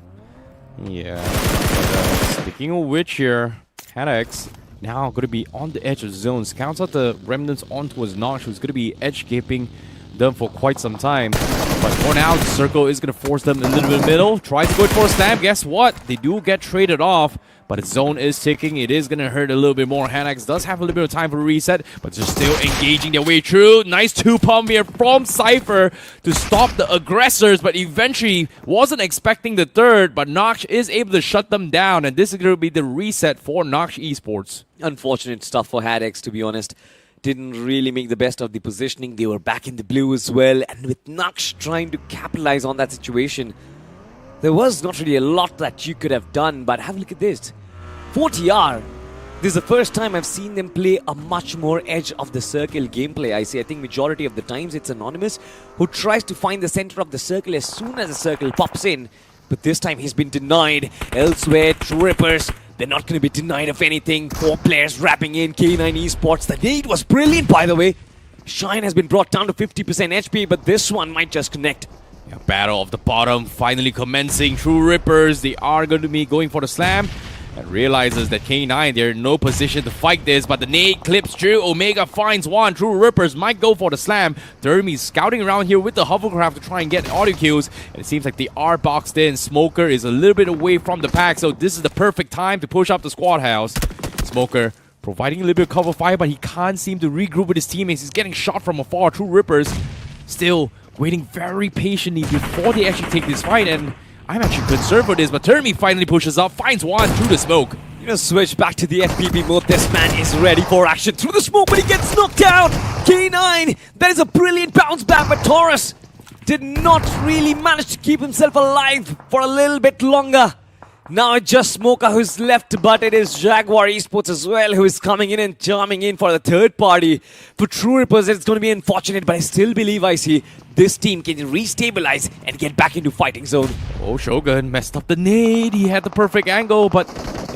Yeah. But, speaking of which here, HADX now going to be on the edge of zones. Counts out the remnants onto his Naqsh, who's going to be edge-gaping them for quite some time. But for now, the circle is going to force them a little bit in the middle. Tries to go for a stab. Guess what? They do get traded off. But its zone is ticking. It is going to hurt a little bit more. HADX does have a little bit of time for a reset, but they're still engaging their way through. Nice two-pump here from Cypher to stop the aggressors, but eventually wasn't expecting the third, but Naqsh is able to shut them down, and this is going to be the reset for Naqsh Esports. Unfortunate stuff for HADX, to be honest. Didn't really make the best of the positioning. They were back in the blue as well, and with Naqsh trying to capitalize on that situation, there was not really a lot that you could have done, but have a look at this. 4TR, this is the first time I've seen them play a much more edge of the circle gameplay. I think majority of the times it's Anonymous who tries to find the center of the circle as soon as the circle pops in. But this time he's been denied. Elsewhere, True Rippers, they're not going to be denied of anything. 4 players wrapping in. K9 Esports, the nade was brilliant, by the way. Shine has been brought down to 50% HP, but this one might just connect. Yeah, battle of the bottom finally commencing. True Rippers, they are going to be going for the slam. And realizes that K9, they're in no position to fight this, but the nade clips through. Omega finds one. True Rippers might go for the slam. Dermy's scouting around here with the hovercraft to try and get audio kills. And it seems like they are boxed in. Smoker is a little bit away from the pack, so this is the perfect time to push up the squad house. Smoker providing a little bit of cover fire, but he can't seem to regroup with his teammates. He's getting shot from afar. True Rippers still waiting very patiently before they actually take this fight, and I'm actually concerned for this, but Termi finally pushes up, finds one through the smoke. You know, switch back to the FPP mode. This man is ready for action through the smoke, but he gets knocked down. K9, that is a brilliant bounce back, but Taurus did not really manage to keep himself alive for a little bit longer. Now it's just Smoker who's left, but it is JAGUAR Esports as well who is coming in and charming in for the third party. For True Rippers, it's going to be unfortunate, but I still believe I see this team can restabilize and get back into fighting zone. Oh, Shogun messed up the nade. He had the perfect angle, but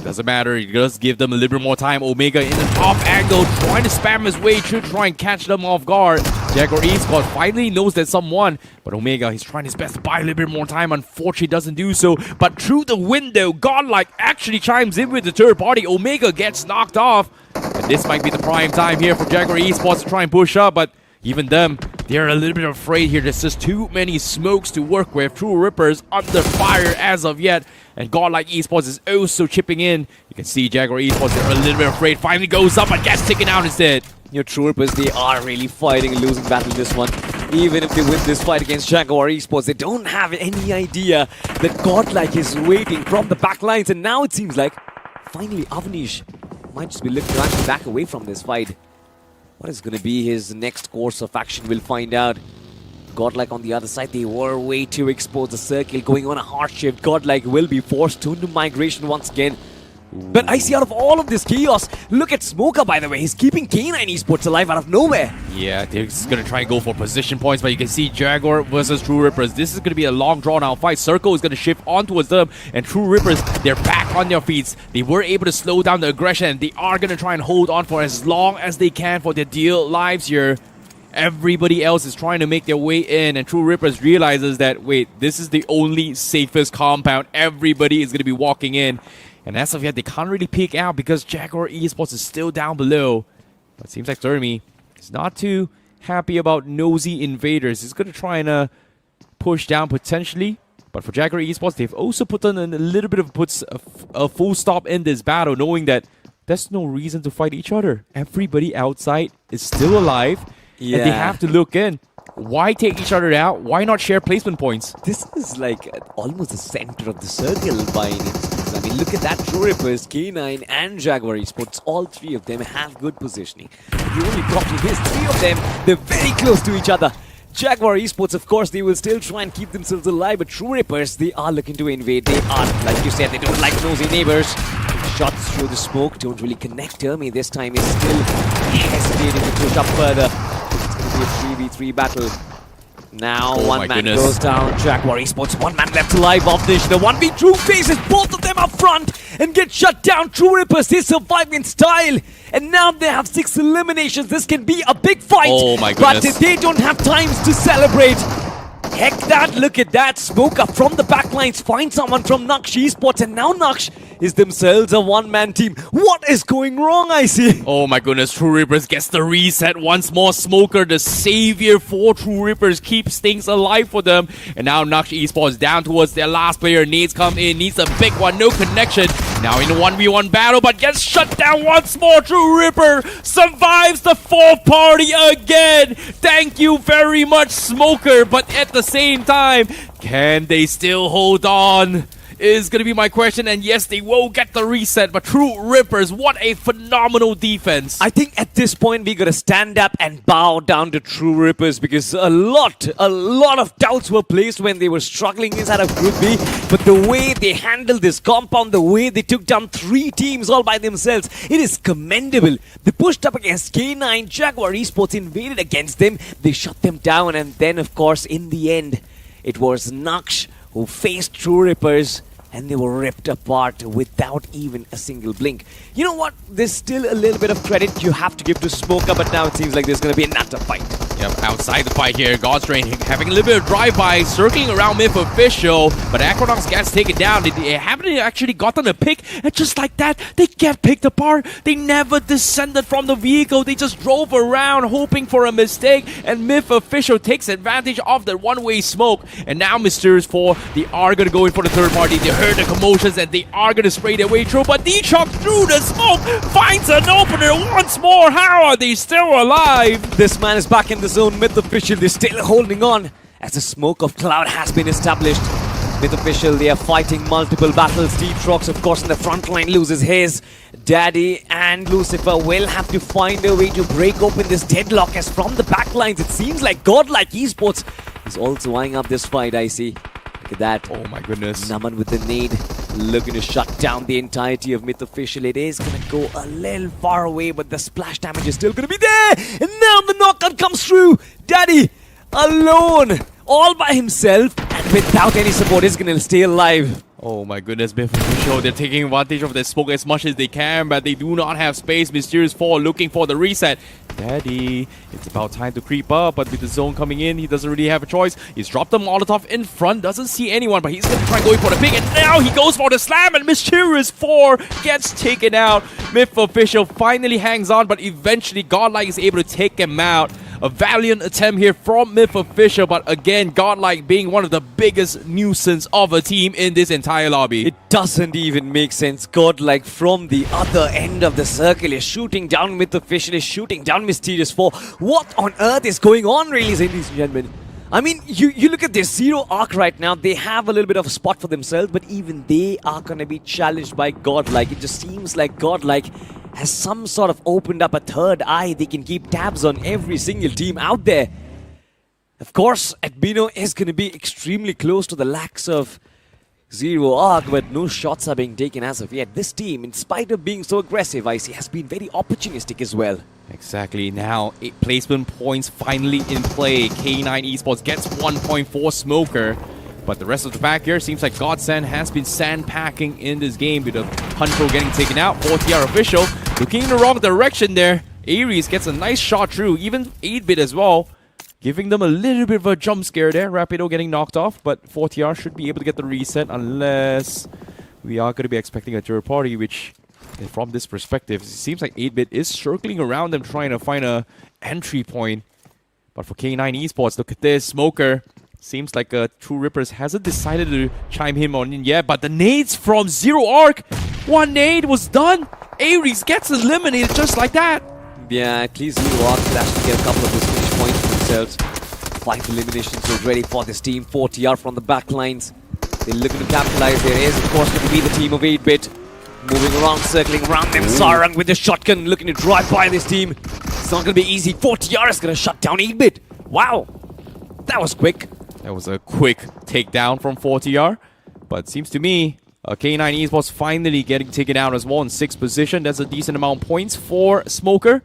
Doesn't matter, he does give them a little bit more time. Omega in the top angle, trying to spam his way through, try and catch them off guard. Jaguar Esports finally knows there's someone, but Omega, he's trying his best to buy a little bit more time. Unfortunately, doesn't do so. But through the window, Godlike actually chimes in with the third party. Omega gets knocked off. And this might be the prime time here for Jaguar Esports to try and push up, but even them, they're a little bit afraid here. There's just too many smokes to work with. True Rippers under fire as of yet. And Godlike Esports is also chipping in. You can see Jaguar Esports, they're a little bit afraid. Finally goes up, but gets taken out instead. Your True Rippers, they are really fighting a losing battle this one. Even if they win this fight against Jaguar Esports, they don't have any idea that Godlike is waiting from the back lines. And now it seems like, finally, Avnish might just be looking to actually back away from this fight. What is going to be his next course of action, we'll find out. Godlike on the other side, they were way too exposed. The circle going on a hard shift. Godlike will be forced to migration once again. But I see out of all of this chaos, look at Smoker, by the way. He's keeping K9 Esports alive out of nowhere. Yeah, they're just going to try and go for position points, but you can see Jaguar versus True Rippers. This is going to be a long drawn-out fight. Circle is going to shift on towards them, and True Rippers, they're back on their feet. They were able to slow down the aggression. They are going to try and hold on for as long as they can for their dear lives here. Everybody else is trying to make their way in, and True Rippers realizes that, wait, this is the only safest compound. Everybody is going to be walking in. And as of yet, they can't really peek out because Jaguar Esports is still down below. But it seems like Thermi is not too happy about nosy invaders. He's going to try and push down potentially. But for Jaguar Esports, they've also put on a little bit of a full stop in this battle, knowing that there's no reason to fight each other. Everybody outside is still alive, and they have to look in. Why take each other out? Why not share placement points? This is like almost the center of the circle by an instance. I mean, look at that. True Rippers, K9 and Jaguar Esports, all three of them have good positioning. The only problem is three of them, they're very close to each other. Jaguar Esports, of course, they will still try and keep themselves alive, but True Rippers, they are looking to invade. They are, like you said, they don't like nosy neighbors. Shots through the smoke don't really connect. Termi this time is still hesitating to push up further. A 3v3 battle. Now one man goes down. Jaguar Esports, one man left alive of this. The 1v2 faces both of them up front and get shut down. True Rippers, they survive in style. And now they have 6 eliminations. This can be a big fight. Oh my goodness. But they don't have times to celebrate. Heck that, look at that. Smoker from the backlines finds someone from Naqsh Esports, and now Naqsh is themselves a one-man team. What is going wrong, I see? Oh my goodness, True Rippers gets the reset once more. Smoker, the savior for True Rippers, keeps things alive for them. And now Naqsh Esports down towards their last player. Nades come in, needs a big one, no connection. Now in a 1v1 battle, but gets shut down once more. True Ripper survives the fourth party again. Thank you very much, Smoker. But at the same time, can they still hold on? Is going to be my question, and yes, they will get the reset, but True Rippers, what a phenomenal defense. I think at this point, we got to stand up and bow down to True Rippers, because a lot of doubts were placed when they were struggling inside of Group B, but the way they handled this compound, the way they took down 3 teams all by themselves, it is commendable. They pushed up against K9, Jaguar Esports invaded against them, they shut them down, and then, of course, in the end, it was Naqsh who faced True Rippers, and they were ripped apart without even a single blink. You know what? There's still a little bit of credit you have to give to Smoker, but now it seems like there's going to be another fight. Yep, outside the fight here, GODSENT having a little bit of drive-by, circling around Myth Official, but Equinox gets taken down. They haven't actually gotten a pick, and just like that, they get picked apart. They never descended from the vehicle. They just drove around hoping for a mistake, and Myth Official takes advantage of the one-way smoke. And now Mysterious 4, they are going to go in for the third party. They heard the commotions, and they are going to spray their way through, but D-Chalk through the smoke finds an opener once more. How are they still alive? This man is back in the zone. Myth Official, they're still holding on as the smoke of cloud has been established. Myth Official, they are fighting multiple battles. D-Trox, of course, in the front line loses his. Daddy and Lucifer will have to find a way to break open this deadlock, as from the backlines, it seems like Godlike Esports is also eyeing up this fight, I see. Look at that. Oh my goodness. Naman with the nade, looking to shut down the entirety of Myth Official. It is going to go a little far away, but the splash damage is still going to be there. And now the knockout comes through. Daddy, alone, all by himself, and without any support, is going to stay alive. Oh my goodness, Biff they're taking advantage of the smoke as much as they can, but they do not have space. Mysterious 4 looking for the reset. Daddy, it's about time to creep up, but with the zone coming in, he doesn't really have a choice. He's dropped the Molotov in front, doesn't see anyone, but he's going to try going for the pick, and now he goes for the slam, and Mysterious 4 gets taken out. Myth Official finally hangs on, but eventually Godlike is able to take him out. A valiant attempt here from Myth Official, but again, Godlike being one of the biggest nuisance of a team in this entire lobby. It doesn't even make sense. Godlike from the other end of the circle is shooting down Myth Official, is shooting down Mysterious 4. What on earth is going on, really, ladies and gentlemen? I mean, you look at this Zero Arc right now, they have a little bit of a spot for themselves, but even they are going to be challenged by Godlike. It just seems like Godlike has some sort of opened up a third eye. They can keep tabs on every single team out there. Of course, Admino is going to be extremely close to the lakhs of Zero Arc, but no shots are being taken as of yet. This team, in spite of being so aggressive, I see, has been very opportunistic as well. Exactly. Now, 8 placement points finally in play. K9 Esports gets 1.4 Smoker. But the rest of the pack here seems like GODSENT has been sandpacking in this game with a Hunter getting taken out. 4TR Official looking in the wrong direction there. Ares gets a nice shot through, even 8-bit as well. Giving them a little bit of a jump scare there. Rapido getting knocked off, but 4TR should be able to get the reset unless we are going to be expecting a third party, which from this perspective, it seems like 8-bit is circling around them trying to find a entry point. But for K9 Esports, look at this. Smoker. Seems like True Rippers hasn't decided to chime him on in yet, but the nades from Zero Arc. One nade was done. Ares gets eliminated just like that. Yeah, at least Zero Arc will actually get a couple of those finish points for themselves. 5 eliminations already for this team. 4TR from the back lines. They're looking to capitalize. There is, of course, going to be the team of 8-bit. Moving around, circling around them. Sarang with the shotgun looking to drive by this team. It's not going to be easy. 4TR is going to shut down 8-bit. Wow. That was quick. That was a quick takedown from 4TR. But it seems to me, K9 Esports finally getting taken out as well in 6th position. That's a decent amount of points for Smoker.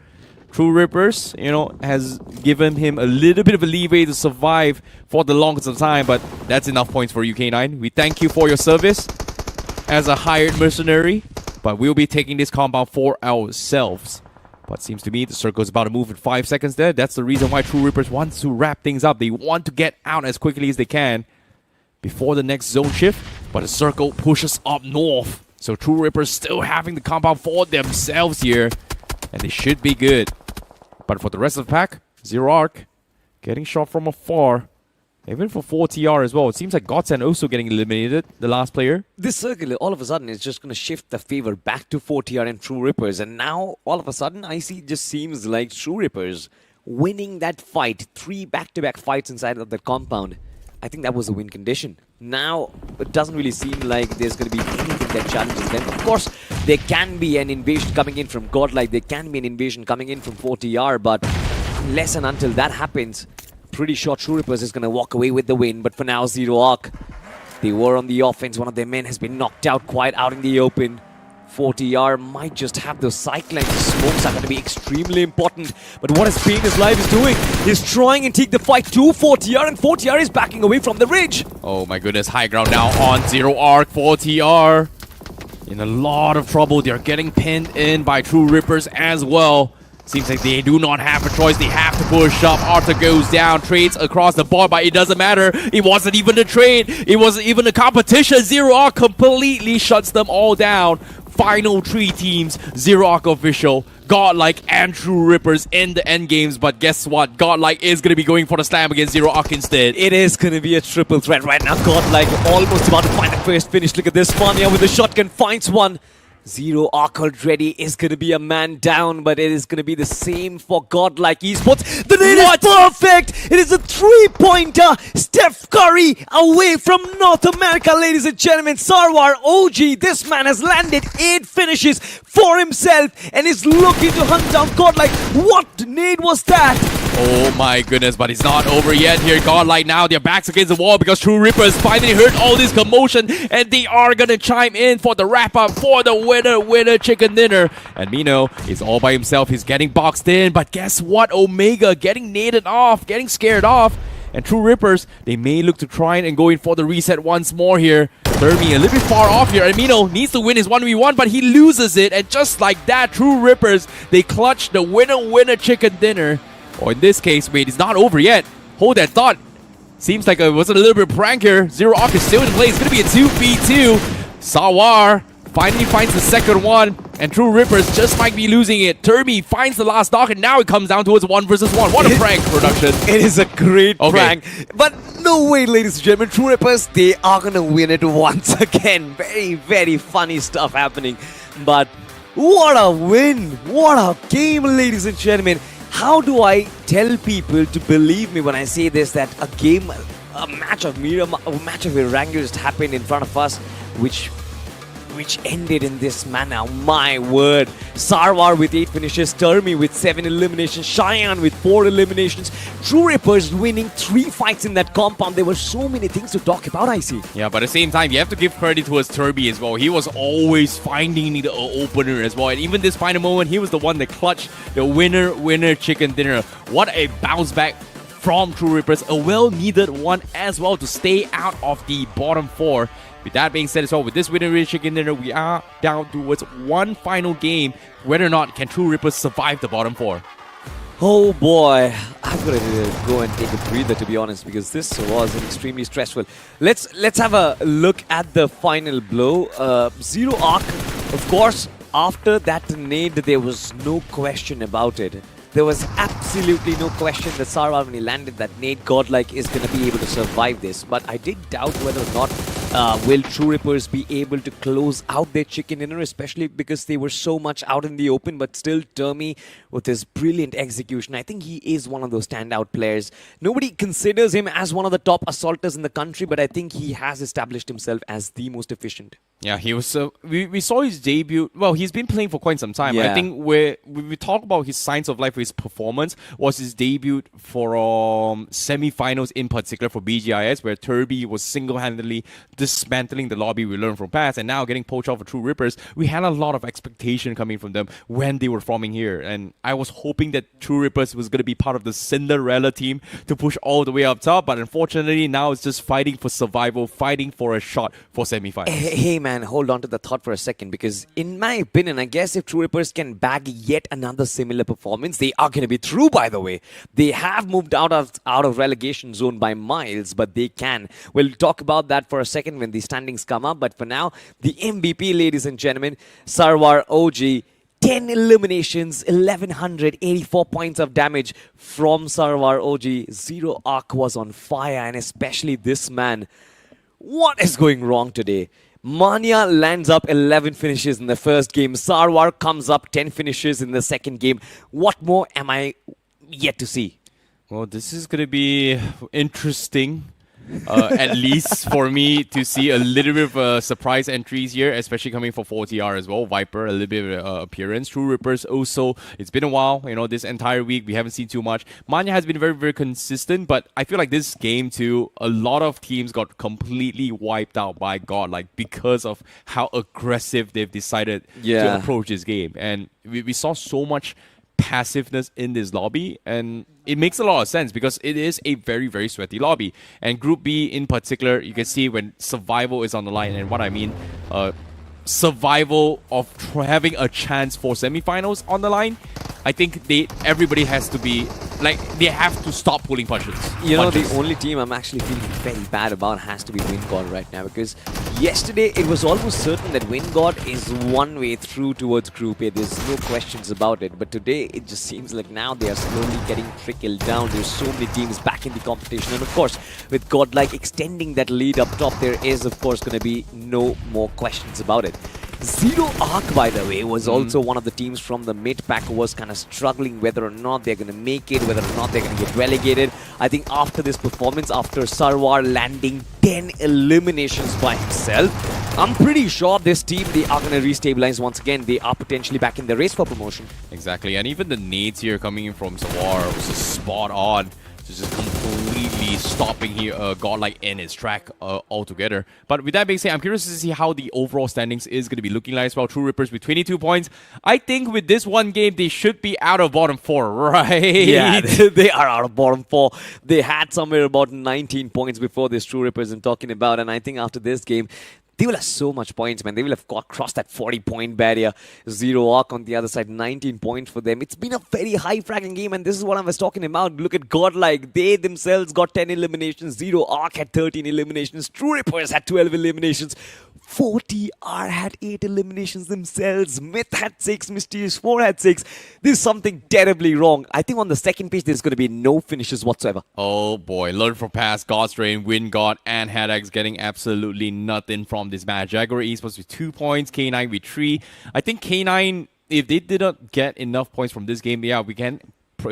True Rippers, you know, has given him a little bit of a leeway to survive for the longest of time. But that's enough points for you, K9. We thank you for your service as a hired mercenary. But we'll be taking this compound for ourselves. But seems to me the circle is about to move in 5 seconds there. That's the reason why True Rippers wants to wrap things up. They want to get out as quickly as they can before the next zone shift. But the circle pushes up north. So True Rippers still having the compound for themselves here. And they should be good. But for the rest of the pack, Zero Arc getting shot from afar. Even for 4TR as well. It seems like GODSENT also getting eliminated, the last player. This circle, all of a sudden, is just going to shift the favor back to 4TR and True Rippers. And now, all of a sudden, I see it just seems like True Rippers winning that fight. 3 back-to-back fights inside of the compound. I think that was a win condition. Now, it doesn't really seem like there's going to be anything that challenges them. Of course, there can be an invasion coming in from Godlike. There can be an invasion coming in from 4TR. But unless and until that happens, pretty sure True Rippers is going to walk away with the win. But for now, Zero Arc, they were on the offense. One of their men has been knocked out quite out in the open. 4TR might just have those cyclones. The smokes are going to be extremely important. But what is BGMILIVE is doing is trying and take the fight to 4TR, and 4TR is backing away from the ridge. Oh my goodness, high ground now on Zero Arc. 4TR in a lot of trouble. They're getting pinned in by True Rippers as well. Seems like they do not have a choice. They have to push up. Arthur goes down, trades across the board, but it doesn't matter. It wasn't even a trade. It wasn't even a competition. Zero Arc completely shuts them all down. Final 3 teams, Zero Arc Official, Godlike, and True Rippers in the end games. But guess what? Godlike is going to be going for the slam against Zero Arc instead. It is going to be a triple threat right now. Godlike almost about to find the first finish. Look at this. Fania with the shotgun finds one. Zero Arc already is going to be a man down, but it is going to be the same for Godlike Esports. The nade is perfect! It is a 3-pointer! Steph Curry away from North America, ladies and gentlemen. Sarwar OG, this man has landed 8 finishes for himself and is looking to hunt down Godlike. What nade was that? Oh my goodness, but it's not over yet here. Godlike now, their backs against the wall because True Rippers finally heard all this commotion and they are going to chime in for the wrap-up for the winner chicken dinner. And Mino is all by himself. He's getting boxed in, but guess what? Omega getting naded off, getting scared off. And True Rippers, they may look to try and go in for the reset once more here. Thermi a little bit far off here. Amino needs to win his 1v1, but he loses it. And just like that, True Rippers, they clutch the winner chicken dinner. Or in this case, wait, it's not over yet. Hold that thought. Seems like it was a little bit of prank here. Zero Arc is still in play. It's going to be a 2v2. Sawar finally finds the second one. And True Rippers just might be losing it. Thermi finds the last dog, and now it comes down towards 1 versus 1. What a prank, production. It is a great prank. But no way, ladies and gentlemen. True Rippers, they are going to win it once again. Very, very funny stuff happening. But what a win. What a game, ladies and gentlemen. How do I tell people to believe me when I say this, that a match of Erangel just happened in front of us, which ended in this manner. My word. Sarwar with 8 finishes, Thermi with 7 eliminations, Cheyenne with 4 eliminations, True Rippers winning 3 fights in that compound. There were so many things to talk about, I see. Yeah, but at the same time, you have to give credit towards Thermi as well. He was always finding the opener as well. And even this final moment, he was the one that clutched the winner chicken dinner. What a bounce back from True Rippers. A well-needed one as well to stay out of the bottom 4. With that being said as well, with this winner chicken dinner, we are down towards one final game. Whether or not can True Rippers survive the bottom 4. Oh boy, I've got to go and take a breather, to be honest, because this was extremely stressful. Let's have a look at the final blow. Zero Arc, of course, after that nade, there was no question about it. There was absolutely no question that Sarwar, when he landed that nade, Godlike is going to be able to survive this. But I did doubt whether or not will True Rippers be able to close out their chicken dinner, especially because they were so much out in the open. But still, Thermi, with his brilliant execution, I think he is one of those standout players. Nobody considers him as one of the top assaulters in the country, but I think he has established himself as the most efficient. Yeah, he was. We saw his debut. Well, he's been playing for quite some time. Yeah. I think when we talk about his signs of life, his performance was his debut for semi-finals in particular for BGIS, where Thermi was single-handedly dismantling the lobby we learned from past, and now getting poached off for True Rippers. We had a lot of expectation coming from them when they were forming here, and I was hoping that True Rippers was going to be part of the Cinderella team to push all the way up top, but unfortunately now it's just fighting for survival, fighting for a shot for semi-finals. Hey man, hold on to the thought for a second, because in my opinion, I guess if True Rippers can bag yet another similar performance, they are going to be through, by the way. They have moved out of relegation zone by miles, but they can. We'll talk about that for a second when the standings come up, but for now, the MVP, ladies and gentlemen, Sarwar OG, 10 eliminations, 1184 points of damage from Sarwar OG. Zero Arc was on fire, and especially this man. What is going wrong today? Mania lands up 11 finishes in the first game. Sarwar comes up 10 finishes in the second game. What more am I yet to see? Well, this is going to be interesting. At least for me to see a little bit of surprise entries here, especially coming for 4TR as well. Viper, a little bit of appearance. True Rippers also. It's been a while, this entire week we haven't seen too much. Manya has been very, very consistent, but I feel like this game too, a lot of teams got completely wiped out by Godlike because of how aggressive they've decided to approach this game. And we saw so much passiveness in this lobby, and it makes a lot of sense because it is a very, very sweaty lobby. And Group B in particular, you can see when survival is on the line, and what I mean, survival of having a chance for semifinals on the line, I think everybody has to be like, they have to stop pulling punches. You know, the only team I'm actually feeling very bad about has to be WINDGOD right now, because yesterday it was almost certain that WINDGOD is one way through towards Group A. There's no questions about it. But today it just seems like now they are slowly getting trickled down. There's so many teams back in the competition. And of course, with Godlike extending that lead up top, there is of course going to be no more questions about it. Zero Arc, by the way, was also one of the teams from the mid-pack who was kind of struggling whether or not they're going to make it, whether or not they're going to get relegated. I think after this performance, after Sarwar landing 10 eliminations by himself, I'm pretty sure this team, they are going to restabilize once again. They are potentially back in the race for promotion. Exactly, and even the nades here coming in from Sarwar was just spot on. Just completely stopping here Godlike in his track altogether. But with that being said, I'm curious to see how the overall standings is going to be looking like as well. True Rippers with 22 points. I think with this one game, they should be out of bottom 4, right? Yeah, they are out of bottom 4. They had somewhere about 19 points before this, True Rippers I'm talking about. And I think after this game, They will have so much points, man. They will have crossed that 40-point barrier. Zero Arc on the other side, 19 points for them. It's been a very high-fragging game, and this is what I was talking about. Look at Godlike. They themselves got 10 eliminations. Zero Arc had 13 eliminations. True Rippers had 12 eliminations. 40R had 8 eliminations themselves. Myth had 6. Mysterious 4 had 6. There's something terribly wrong. I think on the second page, there's going to be no finishes whatsoever. Oh boy, learn from past. GODSENT, WINDGOD, and HADX getting absolutely nothing from this match. Jaguar Esports with 2 points, K9 with 3. I think K9, if they did not get enough points from this game, yeah, we can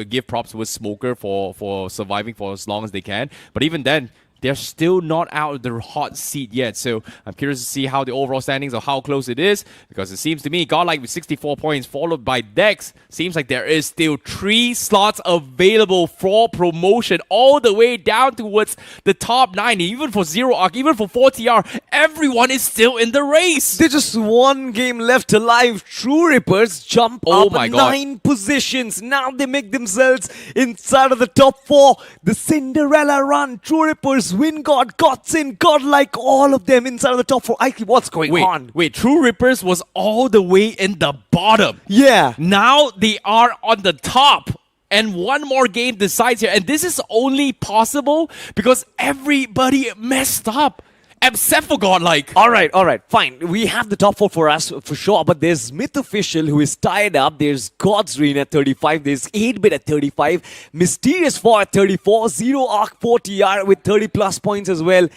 give props with Smoker for surviving for as long as they can. But even then, they're still not out of the hot seat yet. So I'm curious to see how the overall standings or how close it is. Because it seems to me, Godlike with 64 points, followed by Dex. Seems like there is still 3 slots available for promotion all the way down towards the top 9. Even for Zero Arc, even for 4TR, everyone is still in the race. There's just one game left alive. True Rippers jump Oh up my God. 9 positions. Now they make themselves inside of the top 4. The Cinderella run. True Rippers, WINGOD, GODSENT, Godlike, all of them inside of the top 4. What's going on? Wait, True Rippers was all the way in the bottom. Yeah. Now they are on the top. And one more game decides here. And this is only possible because everybody messed up. Except for Godlike. All right, fine. We have the top 4 for us, for sure. But there's Myth Official, who is tied up. There's GODSENT at 35. There's 8-Bit at 35. Mysterious 4 at 34. Zero Arc 4TR with 30-plus points as well.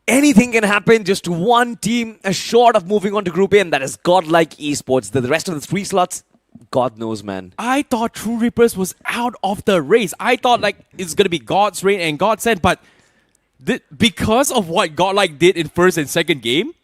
Anything can happen. Just one team short of moving on to Group A, and that is Godlike Esports. The rest of the 3 slots, God knows, man. I thought True Rippers was out of the race. I thought like it's going to be GODSENT and GODSENT, but because of what Godlike did in first and second game,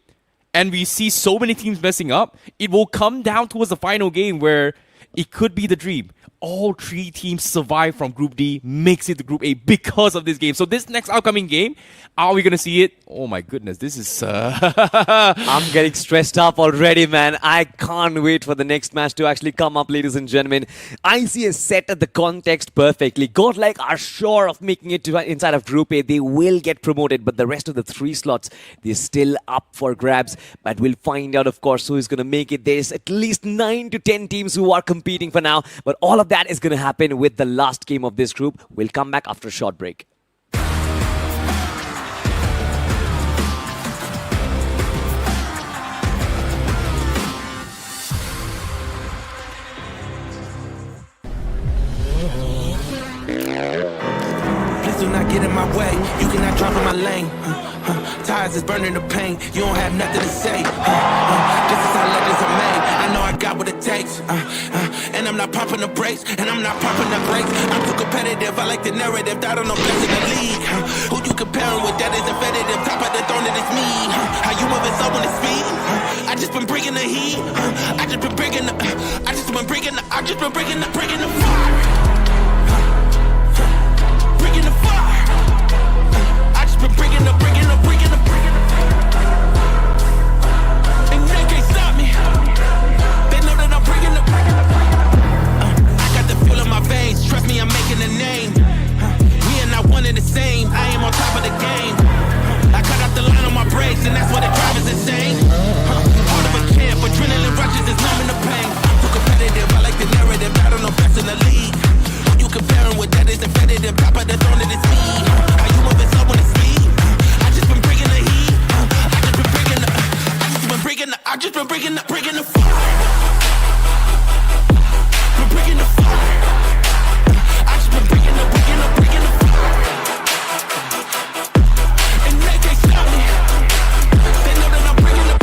and we see so many teams messing up, it will come down towards the final game where it could be the dream. All 3 teams survive from Group D, makes it to Group A because of this game. So this next upcoming game, are we going to see it? Oh my goodness, this is... I'm getting stressed up already, man. I can't wait for the next match to actually come up, ladies and gentlemen. I see a set at the context perfectly. Godlike are sure of making it to inside of Group A. They will get promoted, but the rest of the 3 slots, they're still up for grabs. But we'll find out, of course, who is going to make it. There's at least 9 to 10 teams who are competing for now, but all of that is going to happen with the last game of this group. We'll come back after a short break. Please do not get in my way. You cannot drive in my lane. Tires is burning the pain. You don't have nothing to say. This is how legends are made. I know I got what it takes. And I'm not popping the brakes. And I'm not popping the brakes. I'm too competitive. I like the narrative. That on no place in the league. Who you comparing with? That is competitive. Top of the throne, it is me. How you moving so on the speed? I just been bringing the heat. I just been bringing the fire. Bringing the fire. I just been bringing the. And they can't stop me. They know that I'm bringing the. I got the fuel in my veins. Trust me, I'm making a name. We are not one and the same. I am on top of the game. I cut out the line on my brakes, and that's why the drive is insane. Heart of a champ, adrenaline rushes is numbing the pain. I'm too competitive. I like the narrative. I don't know best in the league. Who you comparing with? That is competitive. Top of the throne, it is me. How you moving so on the speed? I just been bringing the heat. I just been bringing the fire. Been bringing the fire. I just been bringing the fire. And they can't stop me. They know that I'm bringing the.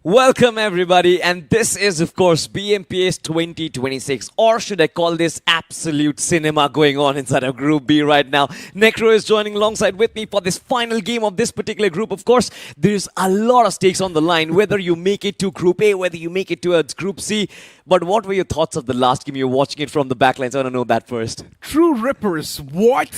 Welcome everybody, and this is of course BMPS 2026, or should I call this absolute cinema going on inside of Group B right now. Necro is joining alongside with me for this final game of this particular group. Of course, there's a lot of stakes on the line, whether you make it to Group A, whether you make it to Group C. But what were your thoughts of the last game? You're watching it from the backlines. I want to know that first. True Rippers, what?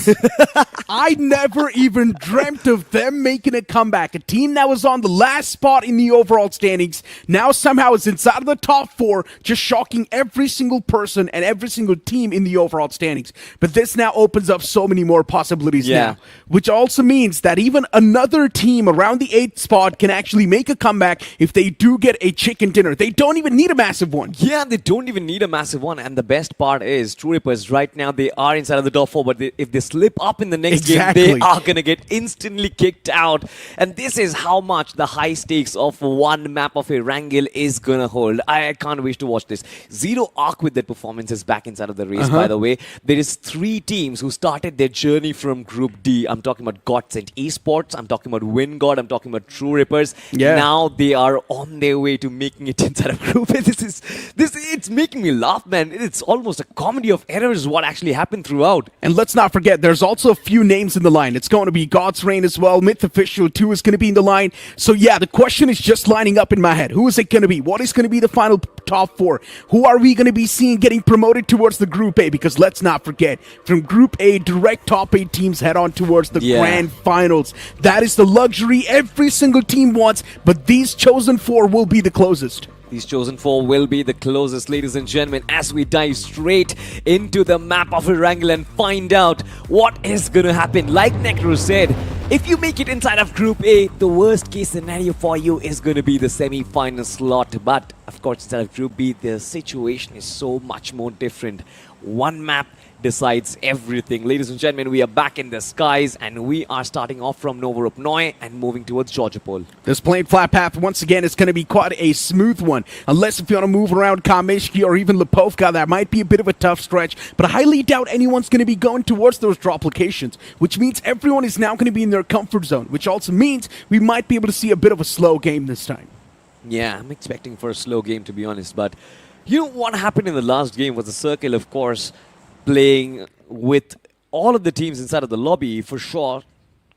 I never even dreamt of them making a comeback. A team that was on the last spot in the overall standings now somehow is inside of the top 4, just shocking every single person and every single team in the overall standings. But this now opens up so many more possibilities now, which also means that even another team around the 8th spot can actually make a comeback if they do get a chicken dinner. They don't even need a massive one. Yeah, they don't even need a massive one. And the best part is, True Rippers, right now, they are inside of the top 4. But if they slip up in the next game, they are going to get instantly kicked out. And this is how much the high stakes of one map of a Wrangle is going to hold. I can't wait to watch this. Zero Arc with their performance is back inside of the race, by the way. There is 3 teams who started their journey from Group D. I'm talking about GODSENT Esports. I'm talking about WINDGOD. I'm talking about True Rippers. Yeah. Now they are on their way to making it inside of Group A. It's making me laugh, man. It's almost a comedy of errors what actually happened throughout. And let's not forget, there's also a few names in the line. It's going to be God's Reign as well. Myth Official 2 is going to be in the line. So yeah, the question is just lining up in my head. Who is it going to be? What is going to be the final top 4? Who are we going to be seeing getting promoted towards the Group A? Because let's not forget, from Group A, direct top 8 teams head on towards the grand finals. That is the luxury every single team wants, but these chosen 4 will be the closest. These chosen 4 will be the closest, ladies and gentlemen, as we dive straight into the map of Wrangle and find out what is going to happen. Like Necro said, if you make it inside of Group A, the worst case scenario for you is going to be the semi-final slot. But, of course, inside of Group B, the situation is so much more different. One map decides everything. Ladies and gentlemen, we are back in the skies and we are starting off from Novorupnoy and moving towards Georgiapol. This plain flat path, once again, is going to be quite a smooth one. Unless if you want to move around Kamishki or even Lipovka, that might be a bit of a tough stretch. But I highly doubt anyone's going to be going towards those drop locations, which means everyone is now going to be in their comfort zone, which also means we might be able to see a bit of a slow game this time. Yeah, I'm expecting for a slow game, to be honest. But you know what happened in the last game was the Circle, of course, playing with all of the teams inside of the lobby, for sure,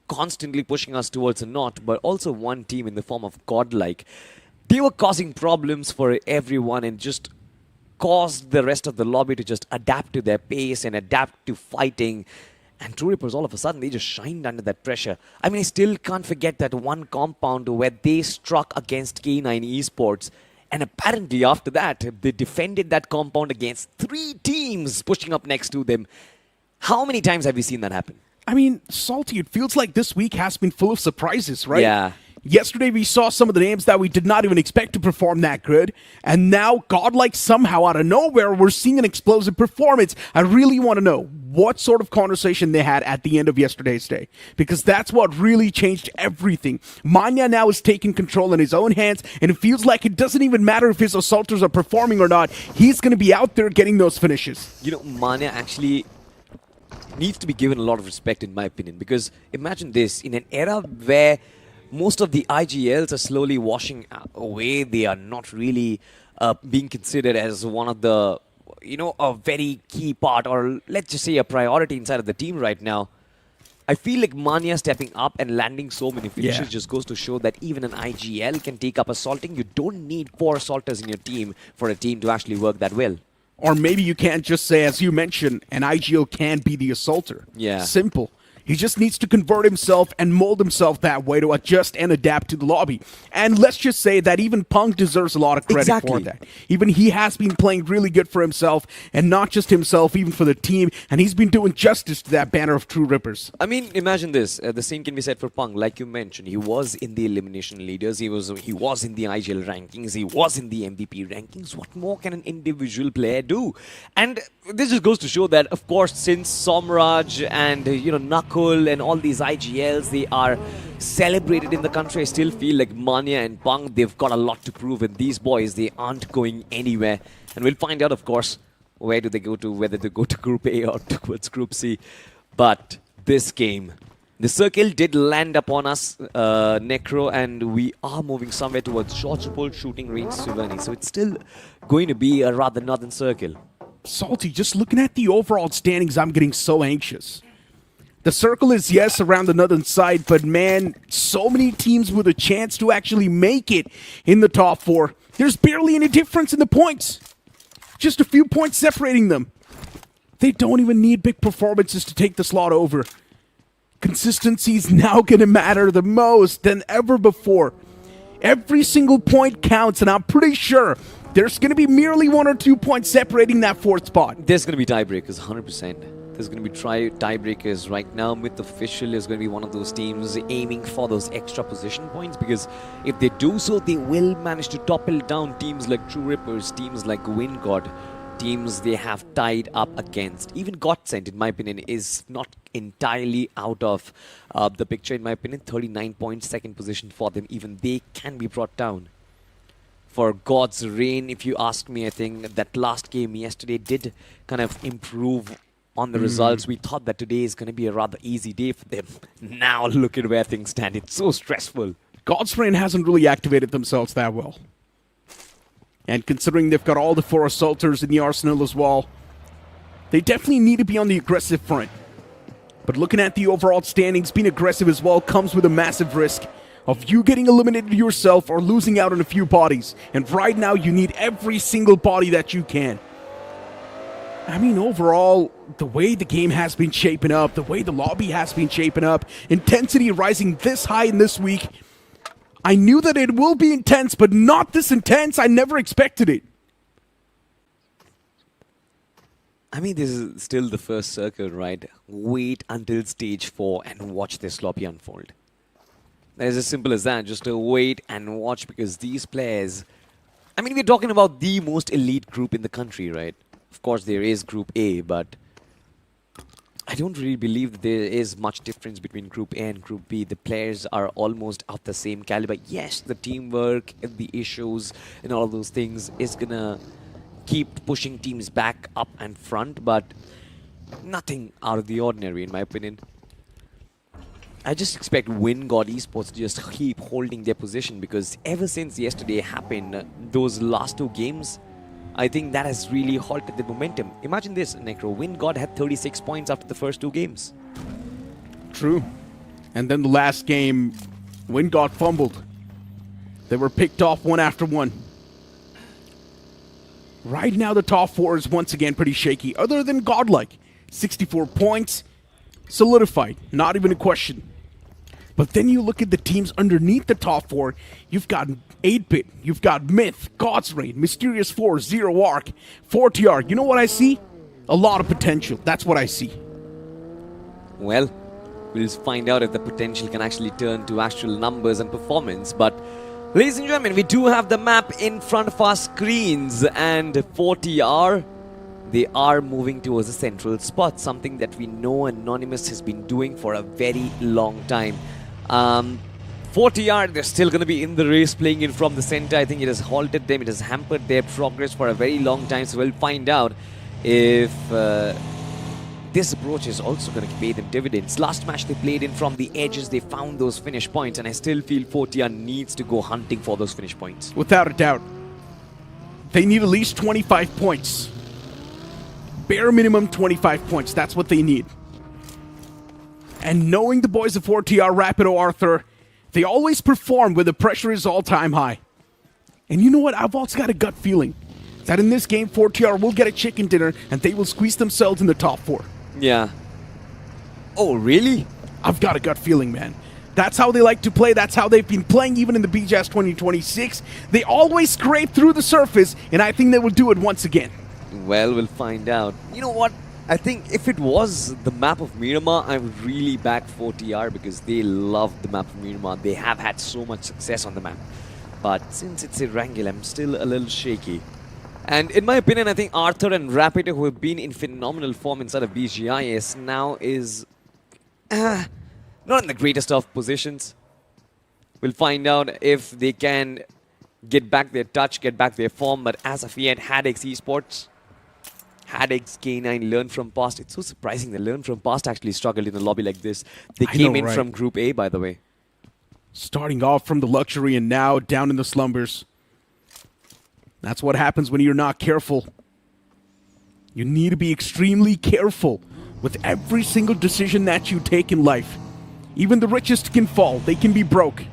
constantly pushing us towards a knot, but also one team in the form of Godlike. They were causing problems for everyone and just caused the rest of the lobby to just adapt to their pace and adapt to fighting. And True Rippers, all of a sudden, they just shined under that pressure. I mean, I still can't forget that one compound where they struck against K9 Esports. And apparently after that, they defended that compound against 3 teams pushing up next to them. How many times have we seen that happen? I mean, Salty, it feels like this week has been full of surprises, right? Yeah. Yesterday we saw some of the names that we did not even expect to perform that good, and now Godlike somehow out of nowhere we're seeing an explosive performance. I really want to know what sort of conversation they had at the end of yesterday's day, because that's what really changed everything. Manya now is taking control in his own hands, and it feels like it doesn't even matter if his assaulters are performing or not. He's going to be out there getting those finishes. You know, Manya actually needs to be given a lot of respect, in my opinion, because imagine this, in an era where most of the IGLs are slowly washing away, they are not really being considered as one of the, you know, a very key part, or let's just say a priority inside of the team right now. I feel like Manya stepping up and landing so many finishes just goes to show that even an IGL can take up assaulting. You don't need 4 assaulters in your team for a team to actually work that well. Or maybe you can't just say, as you mentioned, an IGL can be the assaulter. Yeah. Simple. He just needs to convert himself and mold himself that way to adjust and adapt to the lobby. And let's just say that even Punk deserves a lot of credit for that. Even he has been playing really good for himself, and not just himself, even for the team, and he's been doing justice to that banner of True Rippers. I mean, imagine this. The same can be said for Punk. Like you mentioned, he was in the elimination leaders, he was in the IGL rankings, he was in the MVP rankings. What more can an individual player do? And this just goes to show that, of course, since Somraj and, you know, Knuckle and all these IGLs, they are celebrated in the country. I still feel like Manya and Punk, they've got a lot to prove, and these boys, they aren't going anywhere. And we'll find out, of course, where do they go to, whether they go to Group A or towards Group C. But this game, the Circle did land upon us, Necro, and we are moving somewhere towards Georgiapol shooting range Suvarni. So it's still going to be a rather northern Circle. Salty, just looking at the overall standings, I'm getting so anxious. The Circle is, yes, around the northern side, but man, so many teams with a chance to actually make it in the top 4. There's barely any difference in the points. Just a few points separating them. They don't even need big performances to take the slot over. Consistency is now going to matter the most than ever before. Every single point counts, and I'm pretty sure there's going to be merely 1 or 2 points separating that 4th spot. There's going to be tiebreakers, 100%. There's going to be tiebreakers right now. Myth Official is going to be one of those teams aiming for those extra position points, because if they do so, they will manage to topple down teams like True Rippers, teams like WINDGOD, teams they have tied up against. Even GODSENT, in my opinion, is not entirely out of the picture, in my opinion. 39 points, 2nd position for them. Even they can be brought down. For God's Reign, if you ask me, I think that last game yesterday did kind of improve on the results. We thought that today is going to be a rather easy day for them. Now look at where things stand. It's so stressful. God's Reign hasn't really activated themselves that well. And considering they've got all the 4 assaulters in the arsenal as well, they definitely need to be on the aggressive front. But looking at the overall standings, being aggressive as well comes with a massive risk of you getting eliminated yourself or losing out on a few bodies. And right now, you need every single body that you can. I mean, overall, the way the game has been shaping up, the way the lobby has been shaping up, intensity rising this high in this week, I knew that it will be intense, but not this intense. I never expected it. I mean, this is still the first circle, right? Wait until stage 4 and watch this lobby unfold. It's as simple as that. Just wait and watch, because these players... I mean, we're talking about the most elite group in the country, right? Of course, there is Group A, but I don't really believe that there is much difference between Group A and Group B. The players are almost of the same caliber. Yes, the teamwork, the issues, and all those things is gonna keep pushing teams back up and front, but nothing out of the ordinary, in my opinion. I just expect WINDGOD Esports to just keep holding their position, because ever since yesterday happened, those last 2 games, I think that has really halted the momentum. Imagine this, Necro. WINDGOD had 36 points after the first 2 games. True. And then the last game, WINDGOD fumbled. They were picked off one after one. Right now, the top 4 is once again pretty shaky, other than Godlike. 64 points, solidified, not even a question. But then you look at the teams underneath the top 4, you've got 8-Bit, you've got Myth, God's Reign, Mysterious Force, Zero Arc, 4TR. You know what I see? A lot of potential. That's what I see. Well, we'll find out if the potential can actually turn to actual numbers and performance. But, ladies and gentlemen, we do have the map in front of our screens, and 4TR, they are moving towards the central spot, something that we know Anonymous has been doing for a very long time. 4TR, they're still going to be in the race, playing in from the center. I think it has halted them, it has hampered their progress for a very long time, so we'll find out if this approach is also going to pay them dividends. Last match they played in from the edges, they found those finish points, and I still feel 4TR needs to go hunting for those finish points. Without a doubt. They need at least 25 points. Bare minimum 25 points, that's what they need. And knowing the boys of 4TR, Rapido, Arthur, they always perform when the pressure is all-time high. And you know what? I've also got a gut feeling that in this game, 4TR will get a chicken dinner and they will squeeze themselves in the top 4. Yeah. Oh, really? I've got a gut feeling, man. That's how they like to play. That's how they've been playing even in the BGS 2026. They always scrape through the surface, and I think they will do it once again. Well, we'll find out. You know what? I think if it was the map of Miramar, I would really back 4TR, because they love the map of Miramar. They have had so much success on the map. But since it's Erangel, I'm still a little shaky. And in my opinion, I think Arthur and Rapido, who have been in phenomenal form inside of BGIS, now is not in the greatest of positions. We'll find out if they can get back their touch, get back their form. But as of yet, HADX Esports, HADX, K9, Learn From Past. It's so surprising that Learn From Past actually struggled in a lobby like this. They came in from Group A, by the way. Starting off from the luxury and now down in the slumbers. That's what happens when you're not careful. You need to be extremely careful with every single decision that you take in life. Even the richest can fall. They can be broke.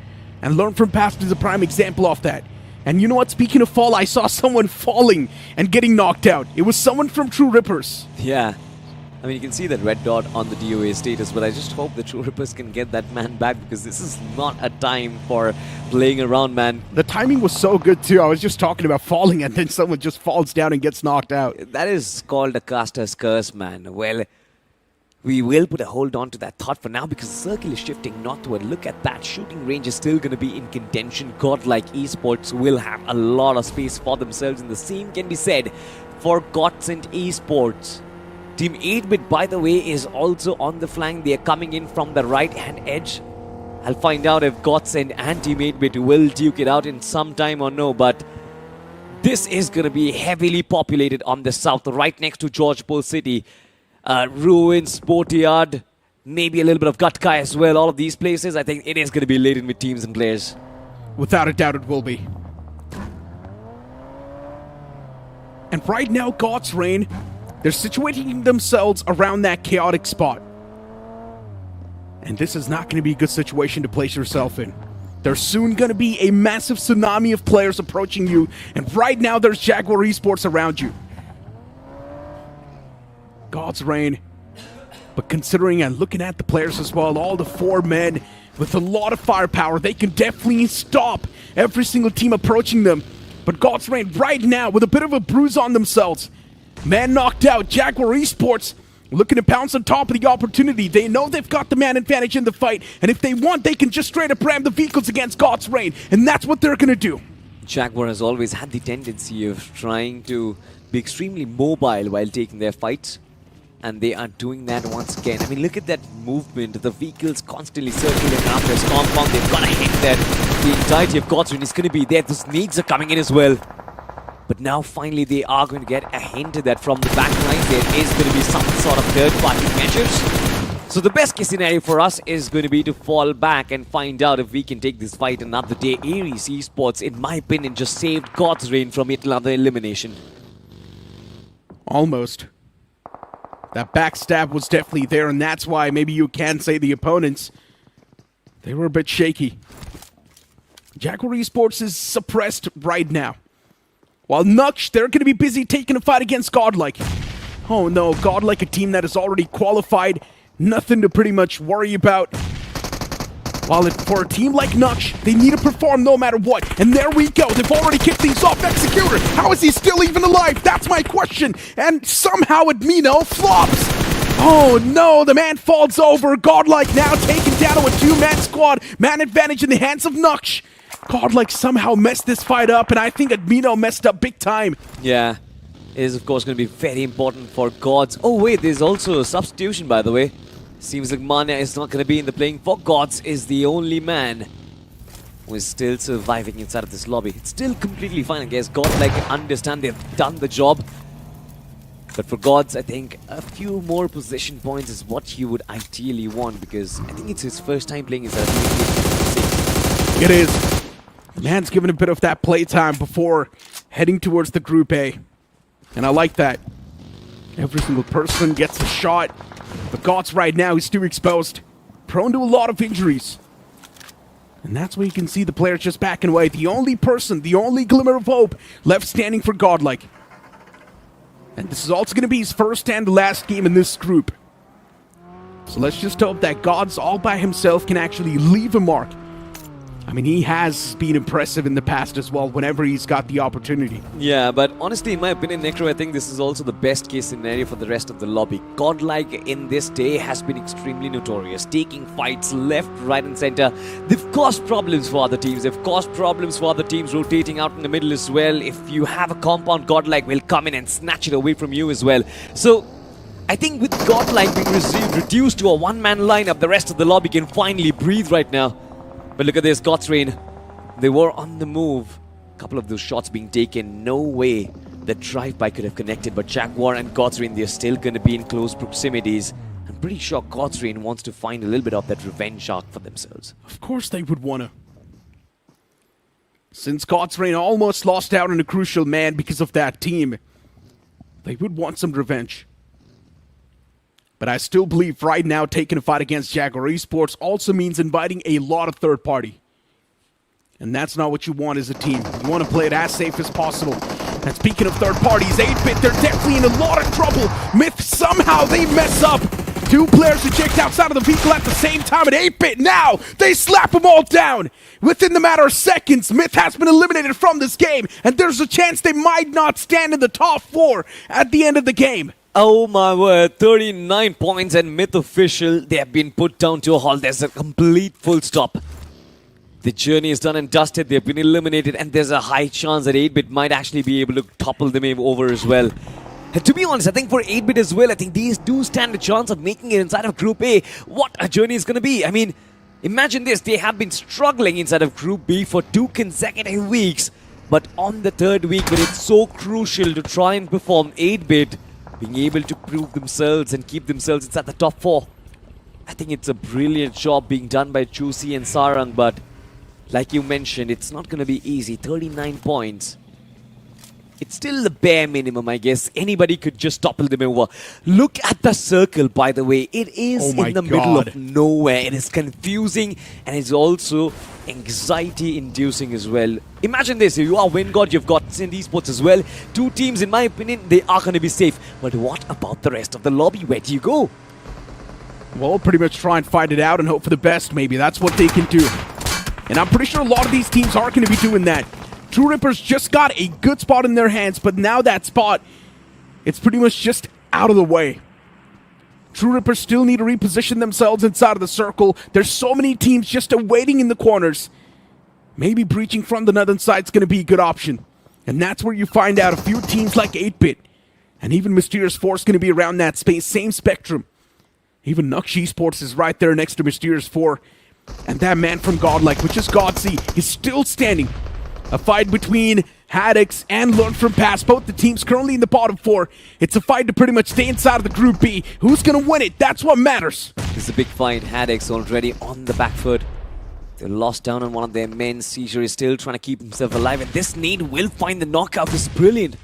And Learn From Past is a prime example of that. And you know what? Speaking of fall, I saw someone falling and getting knocked out. It was someone from True Rippers. Yeah. I mean, you can see that red dot on the DOA status, but I just hope the True Rippers can get that man back because this is not a time for playing around, man. The timing was so good, too. I was just talking about falling, and then someone just falls down and gets knocked out. That is called a caster's curse, man. Well, we will put a hold on to that thought for now because the circle is shifting northward. Look at that. Shooting range is still going to be in contention. Godlike Esports will have a lot of space for themselves, and the same can be said for GODSENT Esports. Team 8-bit, by the way, is also on the flank. They are coming in from the right-hand edge. I'll find out if GODSENT and Team 8-bit will duke it out in some time or no, but this is going to be heavily populated on the south, right next to Georgepol City. Ruin, Sportyard, maybe a little bit of Gutka as well. All of these places, I think it is going to be laden with teams and players. Without a doubt, it will be. And right now, God's Reign, they're situating themselves around that chaotic spot. And this is not going to be a good situation to place yourself in. There's soon going to be a massive tsunami of players approaching you, and right now there's Jaguar Esports around you. God's Reign. But considering and looking at the players as well, all the 4 men with a lot of firepower, they can definitely stop every single team approaching them. But God's Reign right now with a bit of a bruise on themselves. Man knocked out. Jaguar Esports looking to pounce on top of the opportunity. They know they've got the man advantage in the fight, and if they want, they can just straight up ram the vehicles against God's Reign, and that's what they're going to do. Jaguar has always had the tendency of trying to be extremely mobile while taking their fights, and they are doing that once again. I mean, look at that movement. The vehicles constantly circling around this compound. They've got to hit that. The entirety of God's Reign is going to be there. Those needs are coming in as well. But now finally they are going to get a hint of that from the back line. There is going to be some sort of third-party measures. So the best case scenario for us is going to be to fall back and find out if we can take this fight another day. Ares Esports, in my opinion, just saved God's Reign from yet another elimination. Almost. That backstab was definitely there, and that's why maybe you can say the opponents, they were a bit shaky. Jaguar Esports is suppressed right now. While Naqsh, they're going to be busy taking a fight against Godlike. Oh no, Godlike, a team that is already qualified. Nothing to pretty much worry about. While for a team like Naqsh, they need to perform no matter what. And there we go, they've already kicked things off. Executor, how is he still even alive? That's my question. And somehow Admino flops. Oh no, the man falls over. Godlike now taken down to a 2-man squad. Man advantage in the hands of Naqsh. Godlike somehow messed this fight up, and I think Admino messed up big time. Yeah, it is of course going to be very important for Gods. Oh wait, there's also a substitution, by the way. Seems like Mania is not going to be in the playing for Gods, is the only man who is still surviving inside of this lobby. It's still completely fine, I guess. Godlike understand they've done the job. But for Gods, I think a few more position points is what you would ideally want, because I think it's his first time playing inside of It is. Man's given a bit of that playtime before heading towards the Group A. And I like that. Every single person gets a shot. But Gods right now is too exposed. Prone to a lot of injuries. And that's where you can see the players just backing away. The only person, the only glimmer of hope left standing for Godlike. And this is also going to be his first and last game in this group. So let's just hope that Gods all by himself can actually leave a mark. I mean, he has been impressive in the past as well, whenever he's got the opportunity. Yeah, but honestly, in my opinion, Necro, I think this is also the best case scenario for the rest of the lobby. Godlike in this day has been extremely notorious, taking fights left, right and center. They've caused problems for other teams. They've caused problems for other teams rotating out in the middle as well. If you have a compound, Godlike will come in and snatch it away from you as well. So I think with Godlike being reduced to a one-man lineup, the rest of the lobby can finally breathe right now. But look at this, God's Reign. They were on the move. A couple of those shots being taken. No way the drive-by could have connected. But Jaguar and God's Reign, they're still going to be in close proximities. I'm pretty sure God's Reign wants to find a little bit of that revenge arc for themselves. Of course they would want to. Since God's Reign almost lost out on a crucial man because of that team, they would want some revenge. But I still believe right now taking a fight against Jaguar Esports also means inviting a lot of third party. And that's not what you want as a team. You want to play it as safe as possible. And speaking of third parties, 8-Bit, they're definitely in a lot of trouble. Myth, somehow they mess up. 2 players eject outside of the vehicle at the same time, and 8-Bit now, they slap them all down. Within the matter of seconds, Myth has been eliminated from this game, and there's a chance they might not stand in the top 4 at the end of the game. Oh my word, 39 points and Myth official, they have been put down to a halt. There's a complete full stop. The journey is done and dusted, they've been eliminated, and there's a high chance that 8-Bit might actually be able to topple them over as well. And to be honest, I think for 8-Bit as well, I think these do stand a chance of making it inside of Group A. What a journey is going to be. I mean, imagine this, they have been struggling inside of Group B for 2 consecutive weeks. But on the 3rd week, when it's so crucial to try and perform, 8-Bit being able to prove themselves and keep themselves inside the top 4. I think it's a brilliant job being done by Chusi and Sarang, but like you mentioned, it's not going to be easy. 39 points. It's still the bare minimum, I guess. Anybody could just topple them over. Look at the circle, by the way. It is in the middle of nowhere. It is confusing and it's also anxiety-inducing as well. Imagine this. If you are WINDGOD, you've got GODSENT Esports as well. 2 teams, in my opinion, they are going to be safe. But what about the rest of the lobby? Where do you go? Well, pretty much try and fight it out and hope for the best, maybe. That's what they can do. And I'm pretty sure a lot of these teams are going to be doing that. True Rippers just got a good spot in their hands, but now that spot, it's pretty much just out of the way. True Rippers still need to reposition themselves inside of the circle. There's so many teams just waiting in the corners. Maybe breaching from the northern side is going to be a good option. And that's where you find out a few teams like 8-Bit. And even Mysterious Force going to be around that space, same spectrum. Even Naqsh Esports is right there next to Mysterious 4. And that man from Godlike, which is GODSENT, is still standing. A fight between HADX and Learn From Past, both the teams currently in the bottom 4. It's a fight to pretty much stay inside of the Group B. Who's going to win it? That's what matters. It's a big fight. HADX already on the back foot. They lost down on one of their men. Seizure is still trying to keep himself alive, and this need will find the knockout. This is brilliant.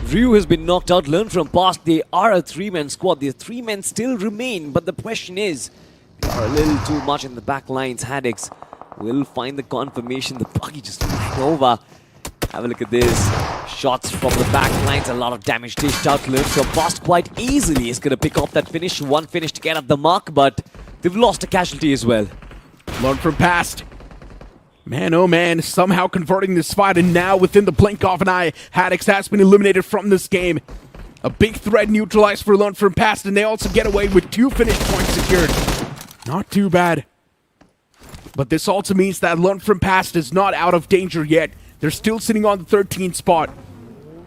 Ryu has been knocked out. Learn From Past. They are a 3-man squad. The 3 men still remain, but the question is, they are a little too much in the back lines. HADX will find the confirmation. The buggy just ran over. Have a look at this. Shots from the back lines. A lot of damage dished out. Learn From Past quite easily is going to pick off that finish. 1 finish to get at the mark, but they've lost a casualty as well. Learn From Past. Man, oh man, somehow converting this fight, and now within the blink of an eye, HADX has been eliminated from this game. A big threat neutralized for Learn From Past, and they also get away with 2 finish points secured. Not too bad. But this also means that Learn From Past is not out of danger yet. They're still sitting on the 13th spot.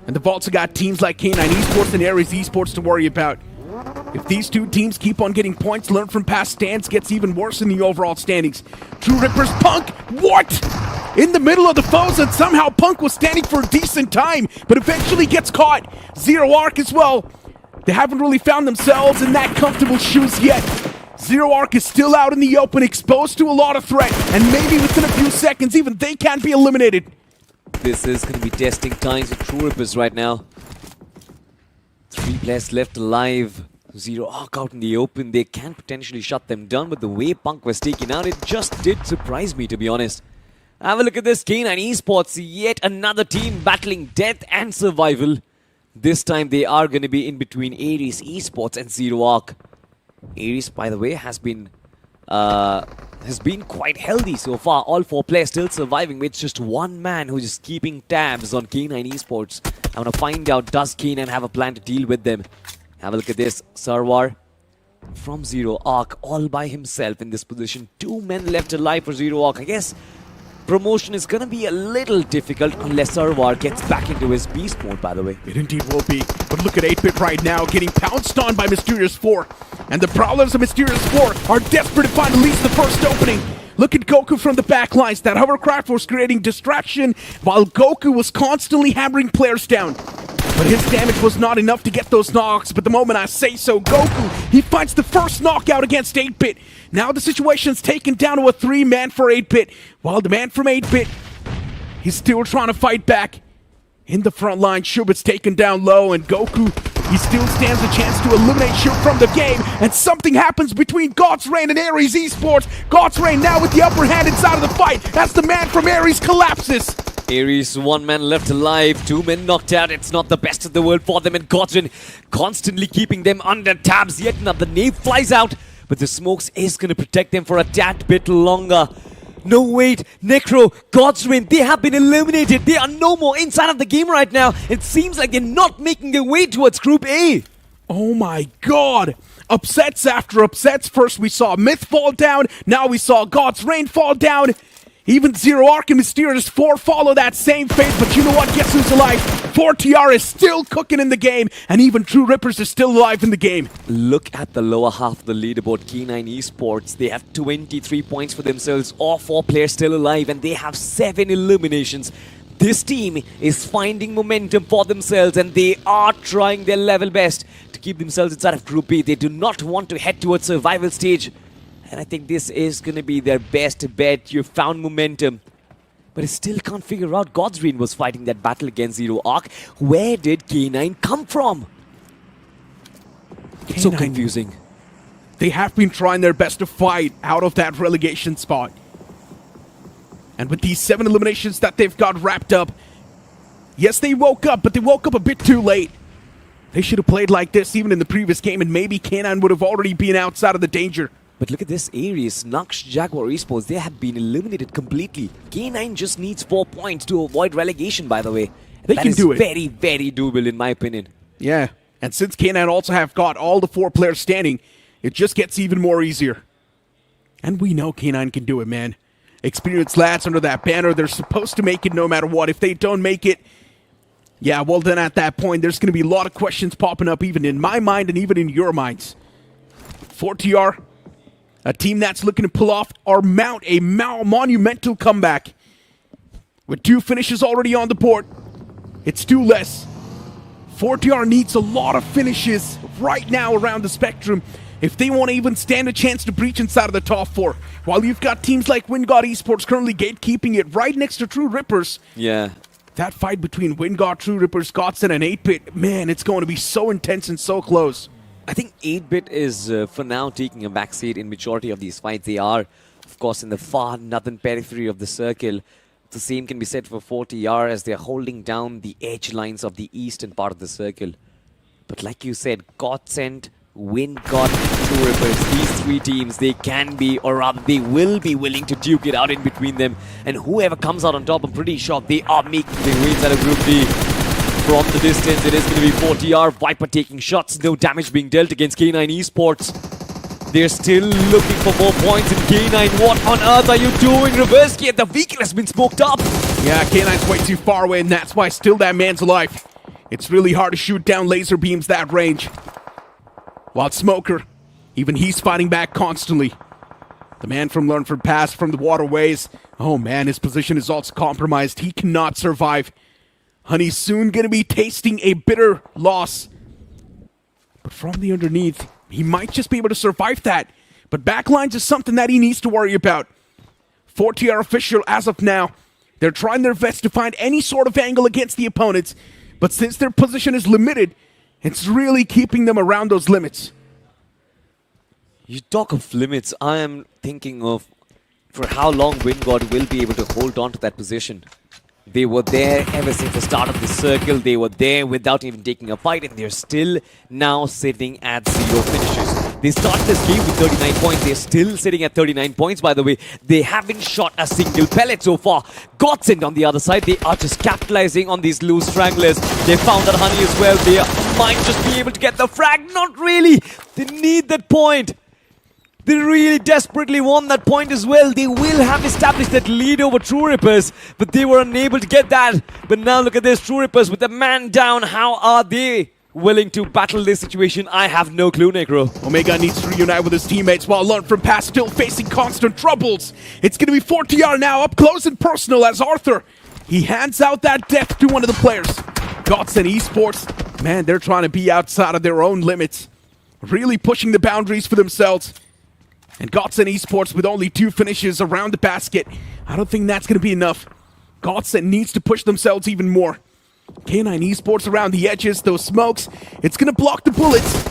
And they've also got teams like K9 Esports and Ares Esports to worry about. If these 2 teams keep on getting points, Learn From Past stance gets even worse in the overall standings. True Rippers, Punk, what? In the middle of the foes, and somehow Punk was standing for a decent time, but eventually gets caught. Zero Arc as well. They haven't really found themselves in that comfortable shoes yet. Zero Arc is still out in the open, exposed to a lot of threat, and maybe within a few seconds, even they can't be eliminated. This is going to be testing times for True Rippers right now. 3 players left alive. Zero Arc out in the open. They can potentially shut them down, but the way Punk was taken out, it just did surprise me, to be honest. Have a look at this. K9 Esports, yet another team battling death and survival. This time they are going to be in between Ares Esports and Zero Arc. Ares, by the way, has been quite healthy so far. All 4 players still surviving with just 1 man who's just keeping tabs on K9 Esports. I want to find out, does K9 have a plan to deal with them? Have a look at this. Sarwar from Zero Arc all by himself in this position. 2 men left alive for Zero Arc. I guess promotion is going to be a little difficult unless Sarwar gets back into his beast mode, by the way. It indeed will be. But look at 8-Bit right now, getting pounced on by Mysterious 4. And the Prowlers of Mysterious 4 are desperate to find at least the first opening. Look at Goku from the back lines. That hovercraft was creating distraction while Goku was constantly hammering players down. But his damage was not enough to get those knocks. But the moment I say so, Goku, he finds the first knockout against 8-Bit. Now the situation's taken down to a 3-man for 8-Bit. While the man from 8-Bit, he's still trying to fight back. In the front line, Shubit's taken down low, and Goku he still stands a chance to eliminate Shoot from the game, and something happens between GODSENT and Aries Esports. GODSENT now with the upper hand inside of the fight as the man from Aries collapses. Aries, one man left alive, two men knocked out. It's not the best of the world for them, and GODSENT constantly keeping them under tabs. Yet another nade flies out, but the smokes is going to protect them for a tad bit longer. No, wait, Necro, GODSENT, they have been eliminated. They are no more inside of the game right now. It seems like they're not making their way towards Group A. Oh my god! Upsets after upsets. First we saw Myth fall down, now we saw GODSENT fall down. Even Zero Arc and Mysterious 4 follow that same fate, but you know what? Guess who's alive? 4TR is still cooking in the game, and even True Rippers is still alive in the game. Look at the lower half of the leaderboard, K9 Esports. They have 23 points for themselves, all 4 players still alive, and they have 7 eliminations. This team is finding momentum for themselves, and they are trying their level best to keep themselves inside of Group B. They do not want to head towards survival stage. And I think this is going to be their best bet. You found momentum. But I still can't figure out. GODSENT was fighting that battle against Zero Arc. Where did K9 come from? It's so confusing. They have been trying their best to fight out of that relegation spot. And with these 7 eliminations that they've got wrapped up, yes, they woke up, but they woke up a bit too late. They should have played like this even in the previous game, and maybe K9 would have already been outside of the danger. But look at this Aries, Naqsh, JAGUAR Esports, they have been eliminated completely. K9 just needs 4 points to avoid relegation, by the way. They can do it. That is very, very doable in my opinion. Yeah, and since K9 also have got all the 4 players standing, it just gets even more easier. And we know K9 can do it, man. Experienced lads under that banner, they're supposed to make it no matter what. If they don't make it, yeah, well then at that point, there's going to be a lot of questions popping up even in my mind and even in your minds. 4TR, a team that's looking to pull off or mount a monumental comeback. With 2 finishes already on the board, it's 2 less. 4TR needs a lot of finishes right now around the spectrum if they want to even stand a chance to breach inside of the top 4. While you've got teams like WINDGOD Esports currently gatekeeping it right next to True Rippers. Yeah. That fight between WINDGOD, True Rippers, GODSENT, and 8-Bit, man, it's going to be so intense and so close. I think 8-Bit is for now taking a backseat in majority of these fights. They are, of course, in the far northern periphery of the circle. The same can be said for 4TR as they're holding down the edge lines of the eastern part of the circle. But like you said, GODSENT, WINDGOD, and True Rippers, these 3 teams, they can be, or rather they will be willing to duke it out in between them. And whoever comes out on top, I'm pretty sure they are making their way inside of Group D. From the distance, it is going to be 4TR. Viper taking shots, no damage being dealt against K9 Esports. They're still looking for more points in K9. What on earth are you doing, Reversky? The vehicle has been smoked up. Yeah, K9's way too far away, and that's why still that man's alive. It's really hard to shoot down laser beams that range. While Smoker, even he's fighting back constantly. The man from Learnford Pass from the waterways. Oh man, his position is also compromised. He cannot survive. Honey's soon going to be tasting a bitter loss. But from the underneath, he might just be able to survive that. But backlines is something that he needs to worry about. 4TR official as of now. They're trying their best to find any sort of angle against the opponents. But since their position is limited, it's really keeping them around those limits. You talk of limits, I am thinking of for how long WINDGOD will be able to hold on to that position. They were there ever since the start of the circle. They were there without even taking a fight, and they're still now sitting at 0 finishes. They started this game with 39 points. They're still sitting at 39 points, by the way. They haven't shot a single pellet so far. GODSENT on the other side, they are just capitalizing on these loose stranglers. They found that Honey as well. They might just be able to get the frag. Not really. They need that point. They really desperately want that point as well. They will have established that lead over True Rippers, but they were unable to get that. But now look at this, True Rippers with a man down. How are they willing to battle this situation? I have no clue, Necro. Omega needs to reunite with his teammates while Learnford Pass still facing constant troubles. It's going to be 4TR now up close and personal as Arthur. He hands out that death to one of the players. GODSENT Esports, man, they're trying to be outside of their own limits. Really pushing the boundaries for themselves. And GODSENT Esports with only 2 finishes around the basket. I don't think that's going to be enough. GODSENT needs to push themselves even more. K9 Esports around the edges, those smokes, it's gonna block the bullets.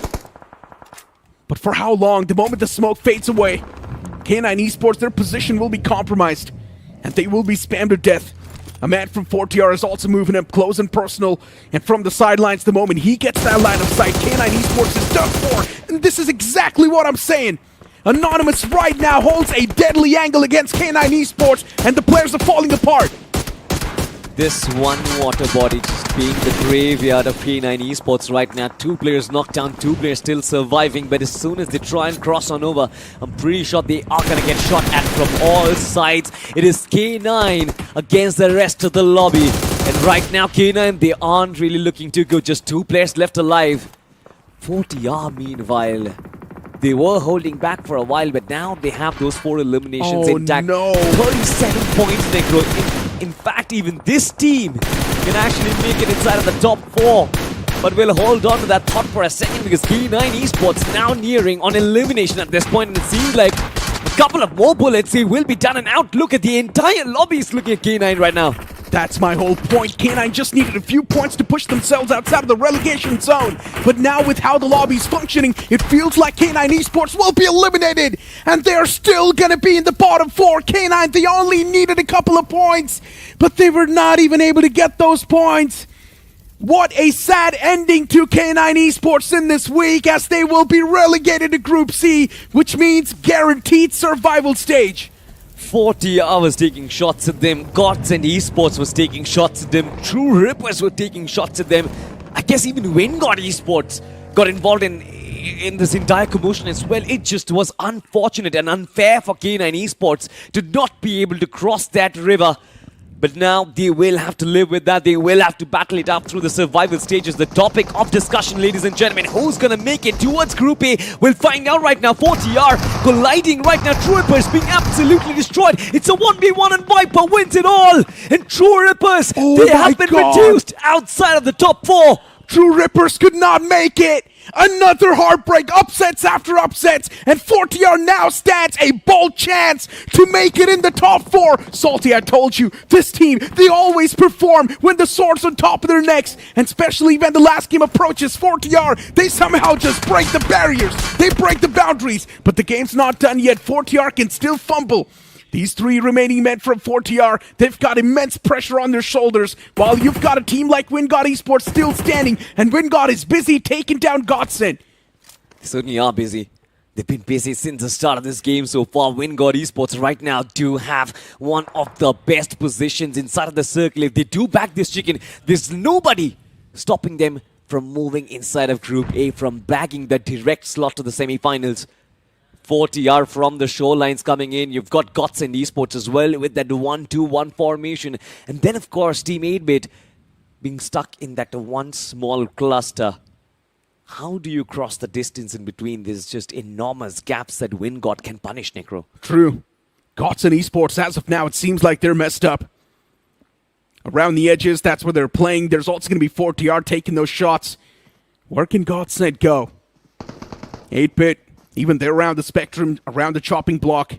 But for how long? The moment the smoke fades away, K9 Esports, their position will be compromised, and they will be spammed to death. A man from 4TR is also moving up close and personal, and from the sidelines, the moment he gets that line of sight, K9 Esports is done for, and this is exactly what I'm saying. Anonymous right now holds a deadly angle against K9 Esports, and the players are falling apart. This one water body just being the graveyard of K9 Esports right now. 2 players knocked down, 2 players still surviving, but as soon as they try and cross on over, I'm pretty sure they are going to get shot at from all sides. It is K9 against the rest of the lobby. And right now, K9, they aren't really looking too good. Just 2 players left alive. 40R, meanwhile, they were holding back for a while, but now they have those 4 eliminations intact. No. 37 points, Necro. In fact, even this team can actually make it inside of the top 4. But we'll hold on to that thought for a second, because K9 Esports now nearing on elimination at this point, and it seems like a couple of more bullets, he will be done and out. Look at the entire lobby is looking at K9 right now. That's my whole point. K9 just needed a few points to push themselves outside of the relegation zone. But now with how the lobby's functioning, it feels like K9 Esports will be eliminated. And they're still going to be in the bottom 4. K9, they only needed a couple of points, but they were not even able to get those points. What a sad ending to K9 Esports in this week, as they will be relegated to Group C, which means guaranteed survival stage. 40R was taking shots at them. GODSENT Esports was taking shots at them. True Rippers were taking shots at them. I guess even WINDGOD Esports got involved in this entire commotion as well. It just was unfortunate and unfair for K9 Esports to not be able to cross that river. But now they will have to live with that. They will have to battle it out through the survival stages. The topic of discussion, ladies and gentlemen, who's going to make it towards Group A? We'll find out right now. 40R colliding right now. True Rippers being absolutely destroyed. It's a 1v1 and Viper wins it all. And True Rippers, they have been reduced outside of the top 4. True Rippers could not make it. Another heartbreak, upsets after upsets, and 40R now stands a bold chance to make it in the top 4. Salty, I told you, this team, they always perform when the sword's on top of their necks, and especially when the last game approaches. 40R, they somehow just break the barriers, they break the boundaries, but the game's not done yet. 40R can still fumble. These 3 remaining men from 4TR, they've got immense pressure on their shoulders, while you've got a team like WINDGOD Esports still standing, and WINDGOD is busy taking down GODSENT. They certainly are busy. They've been busy since the start of this game so far. WINDGOD Esports right now do have one of the best positions inside of the circle. If they do back this chicken, there's nobody stopping them from moving inside of Group A, from bagging the direct slot to the semi-finals. 40R from the shorelines coming in. You've got GODSENT Esports as well with that 1-2-1 formation. And then, of course, Team 8-Bit being stuck in that one small cluster. How do you cross the distance in between? There's just enormous gaps that WINDGOD can punish, Necro. True. GODSENT Esports, as of now, it seems like they're messed up. Around the edges, that's where they're playing. There's also going to be 4TR taking those shots. Where can GODSENT go? 8-Bit. Even they're around the spectrum, around the chopping block.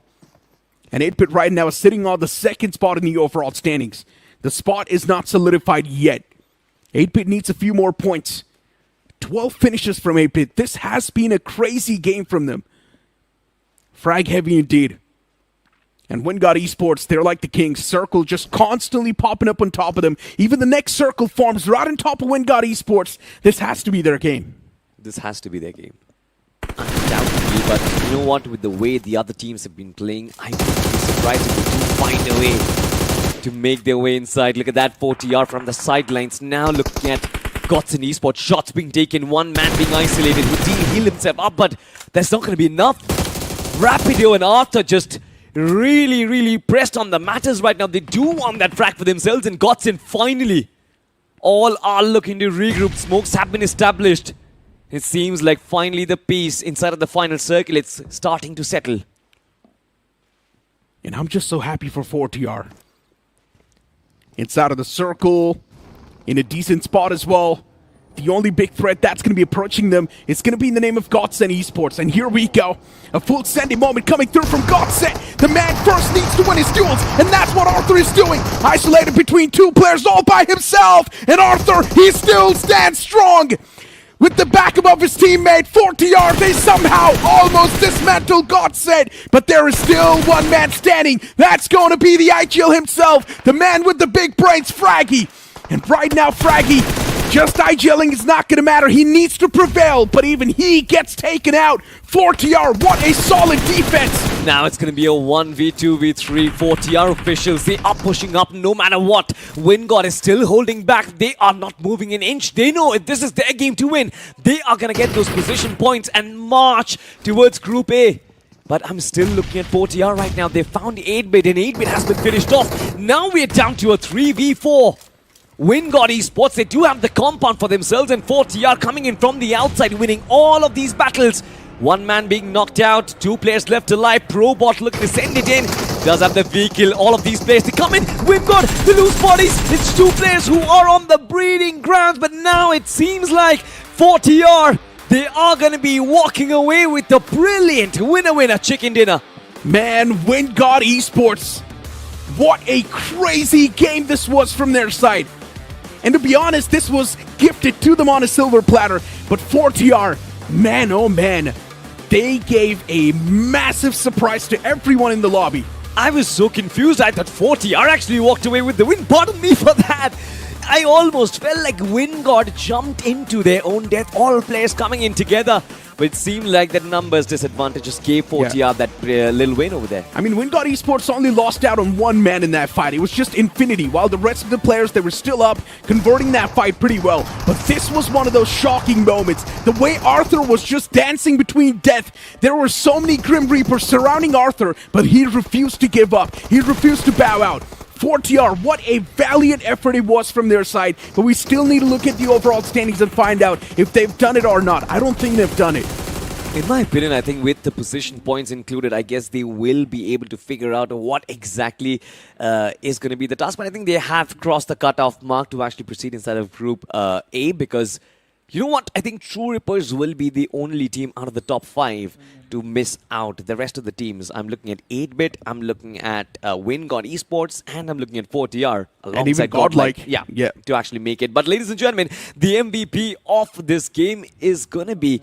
And 8-Bit right now is sitting on the 2nd spot in the overall standings. The spot is not solidified yet. 8-Bit needs a few more points. 12 finishes from 8-Bit. This has been a crazy game from them. Frag heavy indeed. And WINDGOD Esports, they're like the kings. Circle just constantly popping up on top of them. Even the next circle forms right on top of WINDGOD Esports. This has to be their game. This has to be their game. Undoubtedly, but you know what? With the way the other teams have been playing, I wouldn't be surprised if they do find a way to make their way inside. Look at that 40R from the sidelines. Now looking at GODSENT Esports. Shots being taken, one man being isolated. Houdini heal himself up, but that's not going to be enough. Rapido and Arthur just really pressed on the matters right now. They do want that frag for themselves, and GODSENT finally all are looking to regroup. Smokes have been established. It seems like finally the peace inside of the final circle, it's starting to settle. And I'm just so happy for 4TR. Inside of the circle, in a decent spot as well. The only big threat that's going to be approaching them is going to be in the name of GODSENT Esports. And here we go. A full sending moment coming through from GODSENT. The man first needs to win his duels, and that's what Arthur is doing. Isolated between two players all by himself. And Arthur, he still stands strong. With the backup of his teammate, 4TR, they somehow almost dismantle GODSENT. But there is still one man standing. That's going to be the IGL himself. The man with the big brains, Fraggy. And right now, Fraggy, just IGLing is not going to matter. He needs to prevail, but even he gets taken out. 4TR, what a solid defense. Now it's going to be a 1v2v3. 4TR officials, they are pushing up no matter what. WINGOD is still holding back. They are not moving an inch. They know if this is their game to win, they are going to get those position points and march towards Group A. But I'm still looking at 4TR right now. They found 8-bit and 8-bit has been finished off. Now we're down to a 3v4. WINGOD Esports, they do have the compound for themselves, and 4TR coming in from the outside, winning all of these battles. One man being knocked out, two players left alive. Probot looking to send it in. Does have the vehicle. All of these players, they come in. WINGOD, the loose bodies. It's two players who are on the breeding grounds, but now it seems like 4TR, they are going to be walking away with the brilliant winner chicken dinner. Man, WINGOD Esports. What a crazy game this was from their side. And to be honest, this was gifted to them on a silver platter. But 4TR, man oh man, they gave a massive surprise to everyone in the lobby. I was so confused. I thought 4TR actually walked away with the win. Pardon me for that. I almost felt like WINGOD jumped into their own death. All players coming in together. But it seemed like that numbers disadvantage just gave 4TR that little win over there. I mean, WINGOD Esports only lost out on one man in that fight. It was just Infinity, while the rest of the players, they were still up, converting that fight pretty well. But this was one of those shocking moments. The way Arthur was just dancing between death. There were so many Grim Reapers surrounding Arthur, but he refused to give up. He refused to bow out. 4TR, what a valiant effort it was from their side, but we still need to look at the overall standings and find out if they've done it or not. I don't think they've done it. In my opinion, I think with the position points included, I guess they will be able to figure out what exactly is going to be the task. But I think they have crossed the cutoff mark to actually proceed inside of Group A, because you know what? I think True Rippers will be the only team out of the top 5 to miss out. The rest of the teams, I'm looking at 8-bit, I'm looking at WINGOD Esports, and I'm looking at 4TR alongside and even Godlike. Yeah, to actually make it. But ladies and gentlemen, the MVP of this game is going to be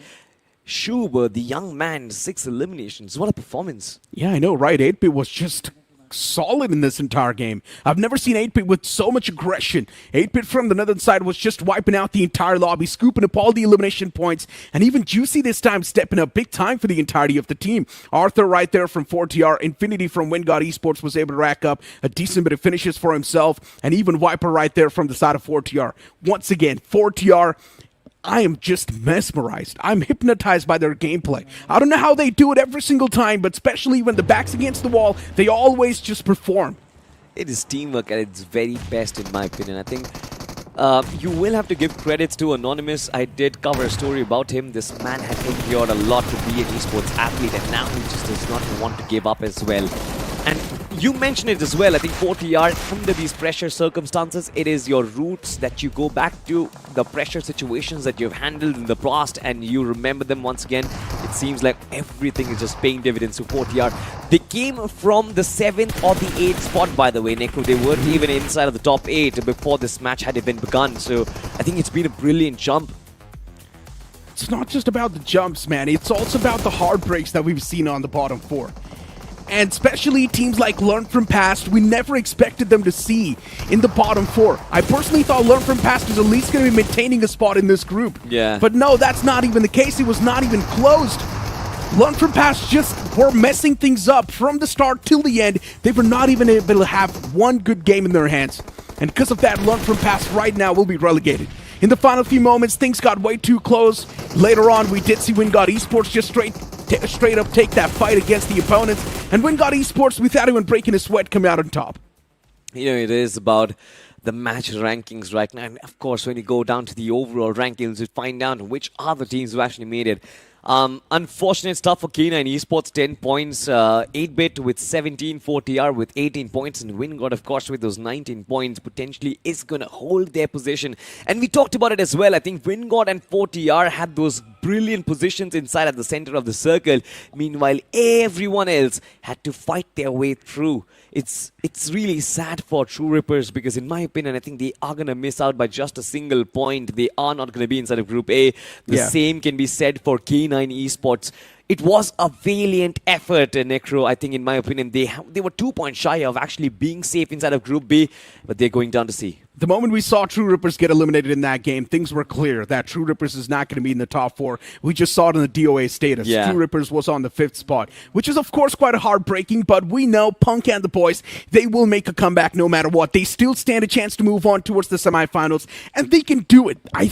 Schuber, the young man. 6 eliminations. What a performance. Yeah, I know, right? 8-bit was just solid in this entire game. I've never seen 8-bit with so much aggression. 8-bit from the northern side was just wiping out the entire lobby, scooping up all the elimination points, and even Juicy this time stepping up big time for the entirety of the team. Arthur right there from 4TR, Infinity from WINGOD Esports was able to rack up a decent bit of finishes for himself, and even Viper right there from the side of 4TR. Once again, 4TR, I am just mesmerized. I'm hypnotized by their gameplay. I don't know how they do it every single time, but especially when the back's against the wall, they always just perform. It is teamwork at its very best, in my opinion. I think you will have to give credits to Anonymous. I did cover a story about him. This man had endured a lot to be an esports athlete, and now he just does not want to give up as well. And you mentioned it as well. I think 4TR, under these pressure circumstances, it is your roots that you go back to, the pressure situations that you've handled in the past, and you remember them once again. It seems like everything is just paying dividends to 4TR. They came from the 7th or the 8th spot, by the way, Necro. They weren't even inside of the top 8 before this match had even begun. So I think it's been a brilliant jump. It's not just about the jumps, man. It's also about the heartbreaks that we've seen on the bottom 4. And especially teams like Learn From Past, we never expected them to see in the bottom 4. I personally thought Learn From Past was at least going to be maintaining a spot in this group. Yeah. But no, that's not even the case. It was not even closed. Learn From Past just were messing things up from the start till the end. They were not even able to have one good game in their hands. And because of that, Learn From Past right now will be relegated. In the final few moments, things got way too close. Later on, we did see WINGOD Esports just straight up take that fight against the opponents. And WINGOD Esports, without even breaking a sweat, come out on top. You know, it is about the match rankings right now. And of course, when you go down to the overall rankings, you find out which other teams who actually made it. Unfortunate stuff for K9 Esports, 10 points, 8-bit with 17, 4TR with 18 points, and WINDGOD, of course, with those 19 points, potentially is going to hold their position. And we talked about it as well. I think WINDGOD and 4TR had those brilliant positions inside at the center of the circle. Meanwhile, everyone else had to fight their way through. It's really sad for True Rippers because, in my opinion, I think they are going to miss out by just a single point. They are not going to be inside of Group A. The same can be said for K9 Esports. It was a valiant effort, Necro. I think, in my opinion, they were 2 points shy of actually being safe inside of Group B, but they're going down to C. The moment we saw True Rippers get eliminated in that game, things were clear that True Rippers is not going to be in the top 4. We just saw it in the DOA status. Yeah. True Rippers was on the 5th spot, which is, of course, quite heartbreaking, but we know Punk and the boys, they will make a comeback no matter what. They still stand a chance to move on towards the semifinals, and they can do it. I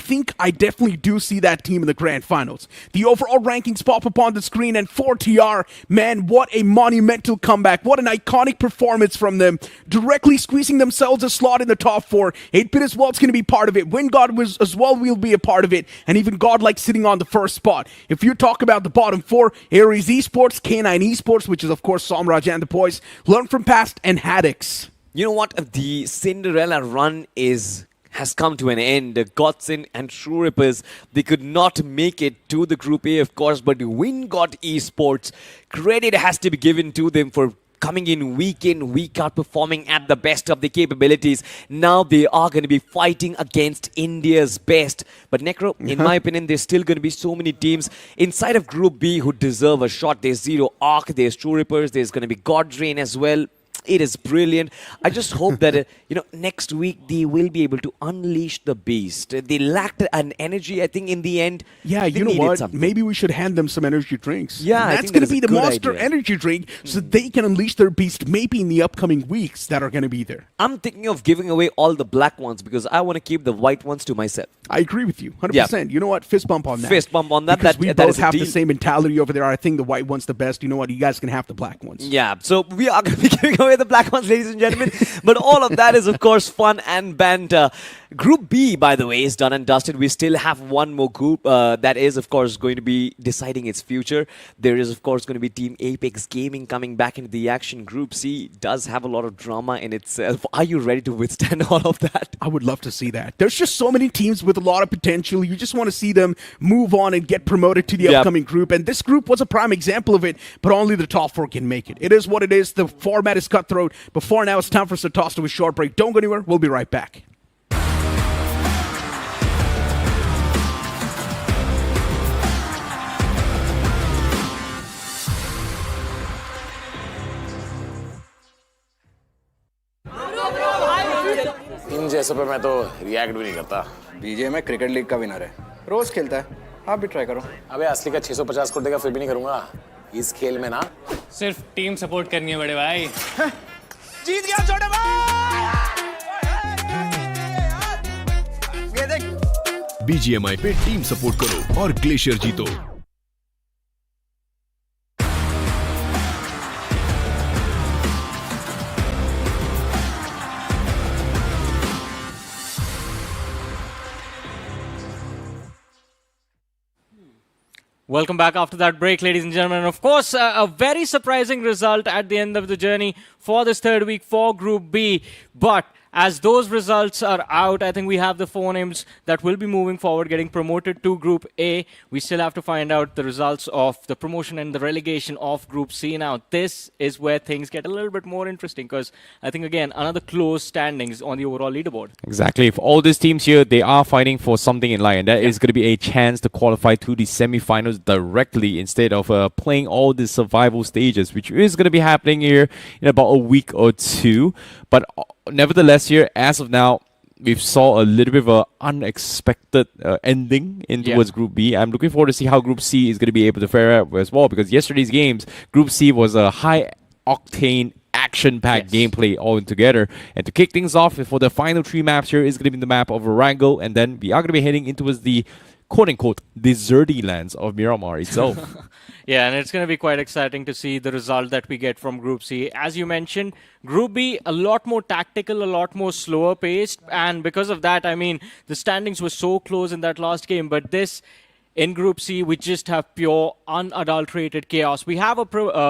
definitely do see that team in the grand finals. The overall rankings pop up on the screen, and 4TR, man, what a monumental comeback. What an iconic performance from them, directly squeezing themselves a slot in the top 4. 8-bit as well is going to be part of it. WINDGOD as well will be a part of it. And even Godlike sitting on the first spot. If you talk about the bottom 4, Ares Esports, K9 Esports, which is of course Somraj and the boys, Learn from Past, and HADX. You know what? The Cinderella run has come to an end. GODSENT and True Rippers, they could not make it to the Group A, of course, but WINDGOD Esports, credit has to be given to them for coming in, week out, performing at the best of their capabilities. Now they are going to be fighting against India's best. But Necro, in my opinion, there's still going to be so many teams inside of Group B who deserve a shot. There's Zero Arc, there's True Rippers, there's going to be Godrain as well. It is brilliant. I just hope that next week they will be able to unleash the beast. They lacked an energy, I think, in the end. Yeah, you know what? Something. Maybe we should hand them some energy drinks. Yeah, and that's going to be the Monster Energy drink, so they can unleash their beast maybe in the upcoming weeks that are going to be there. I'm thinking of giving away all the black ones because I want to keep the white ones to myself. I agree with you, 100%. You know what? Fist bump on that. Fist bump on that. Because we that both is have the the same mentality over there. I think the white one's the best. You know what? You guys can have the black ones. Yeah, so we are going to be giving away the black ones, ladies and gentlemen. But all of that is, of course, fun and banter. Group B, by the way, is done and dusted. We still have one more group that is, of course, going to be deciding its future. There is, of course, going to be Team Apex Gaming coming back into the action. Group C does have a lot of drama in itself. Are you ready to withstand all of that? I would love to see that. There's just so many teams with a lot of potential. You just want to see them move on and get promoted to the upcoming group. And this group was a prime example of it, but only the top 4 can make it. It is what it is. The format is cutthroat. Before now, it's time for us to toss to a short break. Don't go anywhere. We'll be right back. इन जैसों पे मैं तो react भी नहीं करता। BGMI cricket league का winner है, रोज खेलता है, आप भी ट्राई करो। अबे असली का 650 करोड़ देगा फिर भी नहीं करूंगा। इस खेल में ना सिर्फ टीम सपोर्ट करनी है बड़े भाई। जीत गया छोटे भाई। ये देख बीजीएमआई पे टीम सपोर्ट करो और ग्लेशियर जीतो। Welcome back after that break, ladies and gentlemen. And of course, a very surprising result at the end of the journey for this third week for Group B. But as those results are out, I think we have the 4 names that will be moving forward, getting promoted to Group A. We still have to find out the results of the promotion and the relegation of Group C. Now, this is where things get a little bit more interesting because I think, again, another close standings on the overall leaderboard. Exactly. For all these teams here, they are fighting for something in line, and that is going to be a chance to qualify to the semi-finals directly instead of playing all the survival stages, which is going to be happening here in about a week or 2. But nevertheless, here, as of now, we've saw a little bit of an unexpected ending in towards Group B. I'm looking forward to see how Group C is going to be able to fare out as well, because yesterday's games, Group C was a high-octane, action-packed gameplay all together. And to kick things off for the final 3 maps here is going to be the map of Orango, and then we are going to be heading into the quote-unquote deserty lands of Miramar itself. Yeah, and it's going to be quite exciting to see the result that we get from Group C. As you mentioned, Group B, a lot more tactical, a lot more slower paced. And because of that, I mean, the standings were so close in that last game. But this, in Group C, we just have pure, unadulterated chaos. We have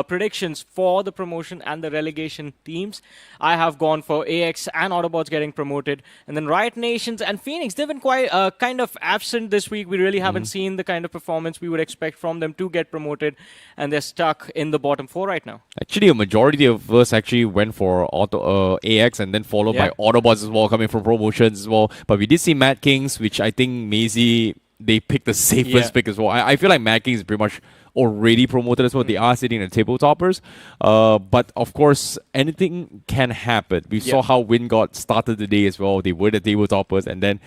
predictions for the promotion and the relegation teams. I have gone for AX and Autobots getting promoted. And then Riot Nations and Phoenix, they've been quite kind of absent this week. We really haven't seen the kind of performance we would expect from them to get promoted. And they're stuck in the bottom 4 right now. Actually, a majority of us actually went for AX and then followed by Autobots as well, coming from promotions as well. But we did see Mad Kings, which I think Maisie, they picked the safest pick as well. I feel like Mad Kings is pretty much already promoted as well. They are sitting in the table toppers. But of course, anything can happen. We saw how WINDGOD started the day as well. They were the table toppers and then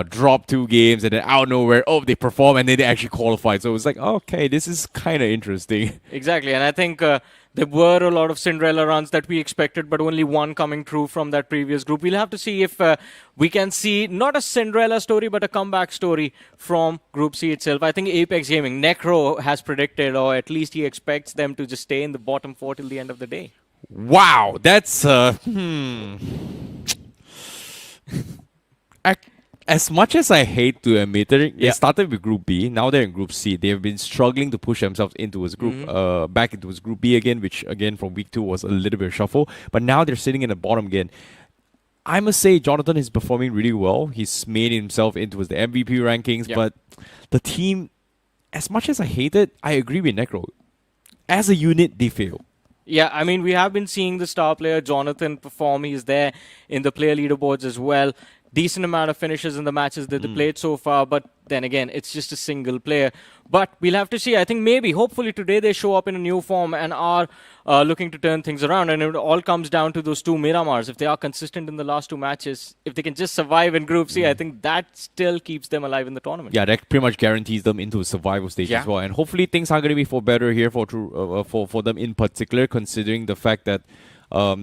dropped 2 games and then out of nowhere, they perform and then they actually qualified. So it was like, okay, this is kind of interesting. Exactly, and I think there were a lot of Cinderella runs that we expected, but only one coming true from that previous group. We'll have to see if we can see not a Cinderella story, but a comeback story from Group C itself. I think Apex Gaming, Necro has predicted, or at least he expects them to just stay in the bottom 4 till the end of the day. Wow, that's As much as I hate to admit it, they started with Group B. Now they're in Group C. They have been struggling to push themselves into his group, back into his Group B again, which again from week 2 was a little bit of shuffle. But now they're sitting in the bottom again. I must say, Jonathan is performing really well. He's made himself into the MVP rankings, but the team, as much as I hate it, I agree with Necro. As a unit, they fail. Yeah, I mean, we have been seeing the star player Jonathan perform. He's there in the player leaderboards as well. Decent amount of finishes in the matches that they played so far, but then again, it's just a single player. But we'll have to see. I think maybe, hopefully today they show up in a new form and are looking to turn things around. And it all comes down to those 2 Miramars. If they are consistent in the last 2 matches, if they can just survive in Group C, I think that still keeps them alive in the tournament. Yeah, that pretty much guarantees them into a survival stage as well. And hopefully things are going to be for better here for them in particular, considering the fact that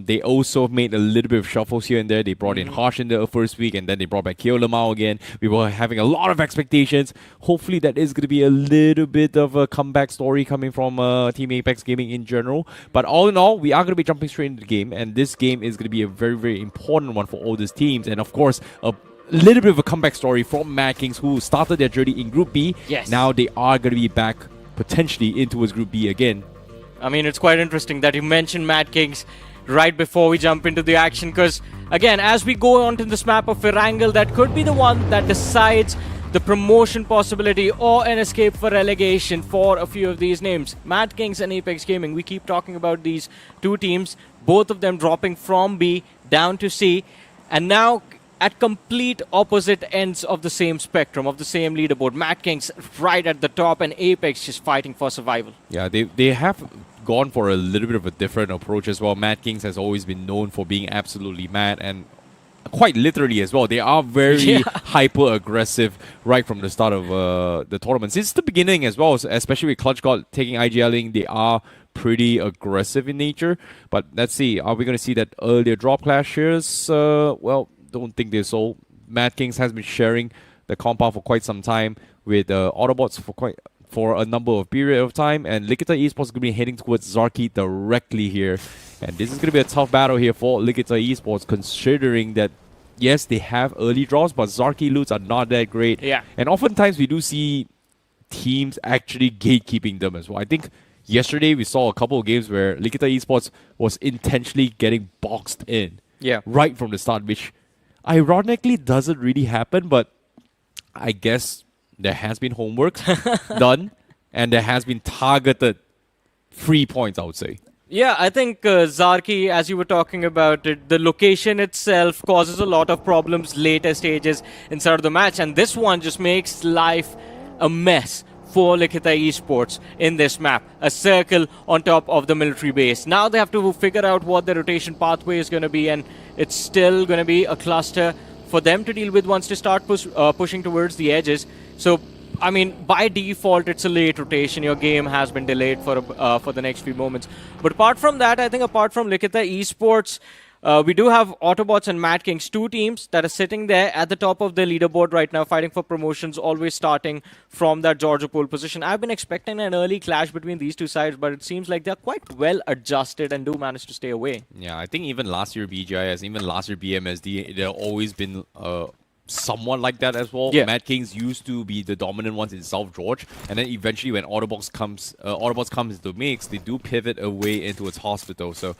they also made a little bit of shuffles here and there. They brought in Harsh in the first week, and then they brought back Keo Lamau again. We were having a lot of expectations. Hopefully that is going to be a little bit of a comeback story coming from Team Apex Gaming in general. But all in all, we are going to be jumping straight into the game, and this game is going to be a very, very important one for all these teams. And of course, a little bit of a comeback story from Mad Kings, who started their journey in Group B. Yes. Now they are going to be back potentially into his Group B again. I mean, it's quite interesting that you mentioned Mad Kings right before we jump into the action, because again, as we go on to this map of Erangel, that could be the one that decides the promotion possibility or an escape for relegation for a few of these names. Mad Kings and Apex Gaming, we keep talking about these 2 teams, both of them dropping from B down to C, and now at complete opposite ends of the same spectrum, of the same leaderboard. Mad Kings right at the top and Apex just fighting for survival. Yeah, they have gone for a little bit of a different approach as well. Mad Kings has always been known for being absolutely mad, and quite literally as well. They are very hyper-aggressive right from the start of the tournament. Since the beginning as well, especially with Clutch God taking IGLing, they are pretty aggressive in nature. But let's see, are we going to see that earlier drop clashes? Well, don't think they're so. Mad Kings has been sharing the compound for quite some time with Autobots for a number of period of time, and Likita Esports is going to be heading towards Zarki directly here. And this is going to be a tough battle here for Likita Esports, considering that, yes, they have early draws, but Zarki loots are not that great. Yeah. And oftentimes we do see teams actually gatekeeping them as well. I think yesterday we saw a couple of games where Likita Esports was intentionally getting boxed in right from the start, which ironically doesn't really happen, but I guess there has been homework done, and there has been targeted free points, I would say. Yeah, I think Zarki, as you were talking about it, the location itself causes a lot of problems later stages inside of the match, and this one just makes life a mess for Likita Esports in this map. A circle on top of the military base. Now they have to figure out what the rotation pathway is going to be, and it's still going to be a cluster for them to deal with once they start pushing towards the edges. So, I mean, by default, it's a late rotation. Your game has been delayed for the next few moments. But apart from that, I think apart from Likita Esports, We do have Autobots and Mad Kings, two teams that are sitting there at the top of the leaderboard right now, fighting for promotions, always starting from that Georgia pole position. I've been expecting an early clash between these two sides, but it seems like they're quite well adjusted and do manage to stay away. Yeah, I think even last year BGIS, even last year BMSD, there have always been somewhat like that as well. Yeah. Mad Kings used to be the dominant ones in South George, and then eventually when Autobots comes into the mix, they do pivot away into its hospital. So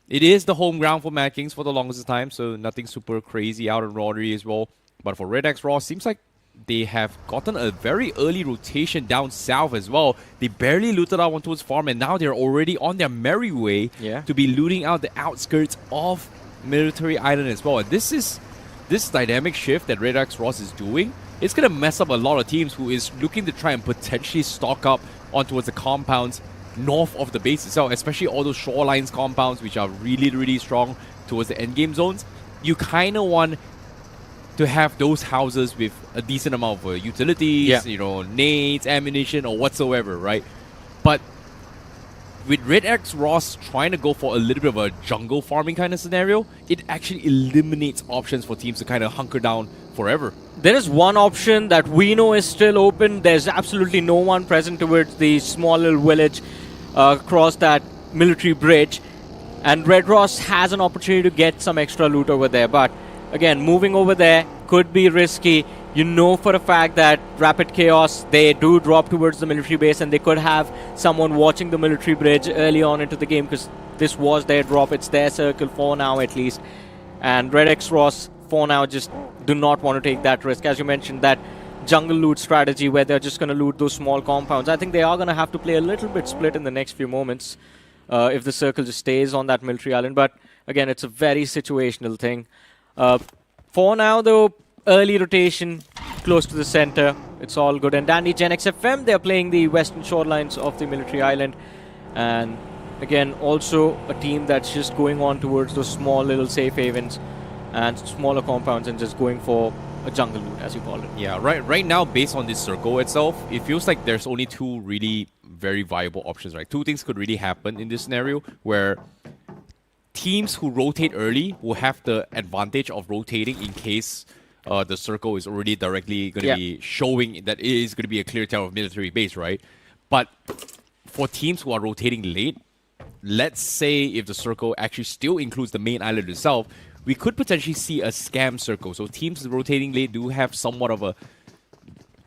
it is the home ground for Mad Kings for the longest time, so nothing super crazy out in Rodery as well. But for REDX Raw, seems like they have gotten a very early rotation down south as well. They barely looted out onto its farm, and now they're already on their merry way to be looting out the outskirts of Military Island as well. And this dynamic shift that REDX Ross is doing, it's going to mess up a lot of teams who is looking to try and potentially stock up on towards the compounds north of the base itself, especially all those shorelines compounds which are really, really strong towards the endgame zones. You kind of want to have those houses with a decent amount of utilities, you know, nades, ammunition, or whatsoever, right? But with REDX Ross trying to go for a little bit of a jungle farming kind of scenario, it actually eliminates options for teams to kind of hunker down forever. There is one option that we know is still open. There's absolutely no one present towards the small little village across that military bridge. And Red Ross has an opportunity to get some extra loot over there. But again, moving over there could be risky. You know for a fact that Rapid Chaos, they do drop towards the military base, and they could have someone watching the military bridge early on into the game, because this was their drop. It's their circle for now at least. And Red X Ross for now just do not want to take that risk. As you mentioned, that jungle loot strategy where they're just going to loot those small compounds. I think they are going to have to play a little bit split in the next few moments if the circle just stays on that military island. But again, it's a very situational thing. For now, though, early rotation close to the center. It's all good. And Dandy Gen XFM, they're playing the western shorelines of the military island. And again, also a team that's just going on towards those small little safe havens and smaller compounds and just going for a jungle loot, as you call it. Yeah, right now, based on this circle itself, it feels like there's only two really very viable options, right? Two things could really happen in this scenario, where teams who rotate early will have the advantage of rotating in case the circle is already directly going to be showing that it is going to be a clear tail of military base, right? But for teams who are rotating late, let's say if the circle actually still includes the main island itself, we could potentially see a scam circle. So teams rotating late do have somewhat of a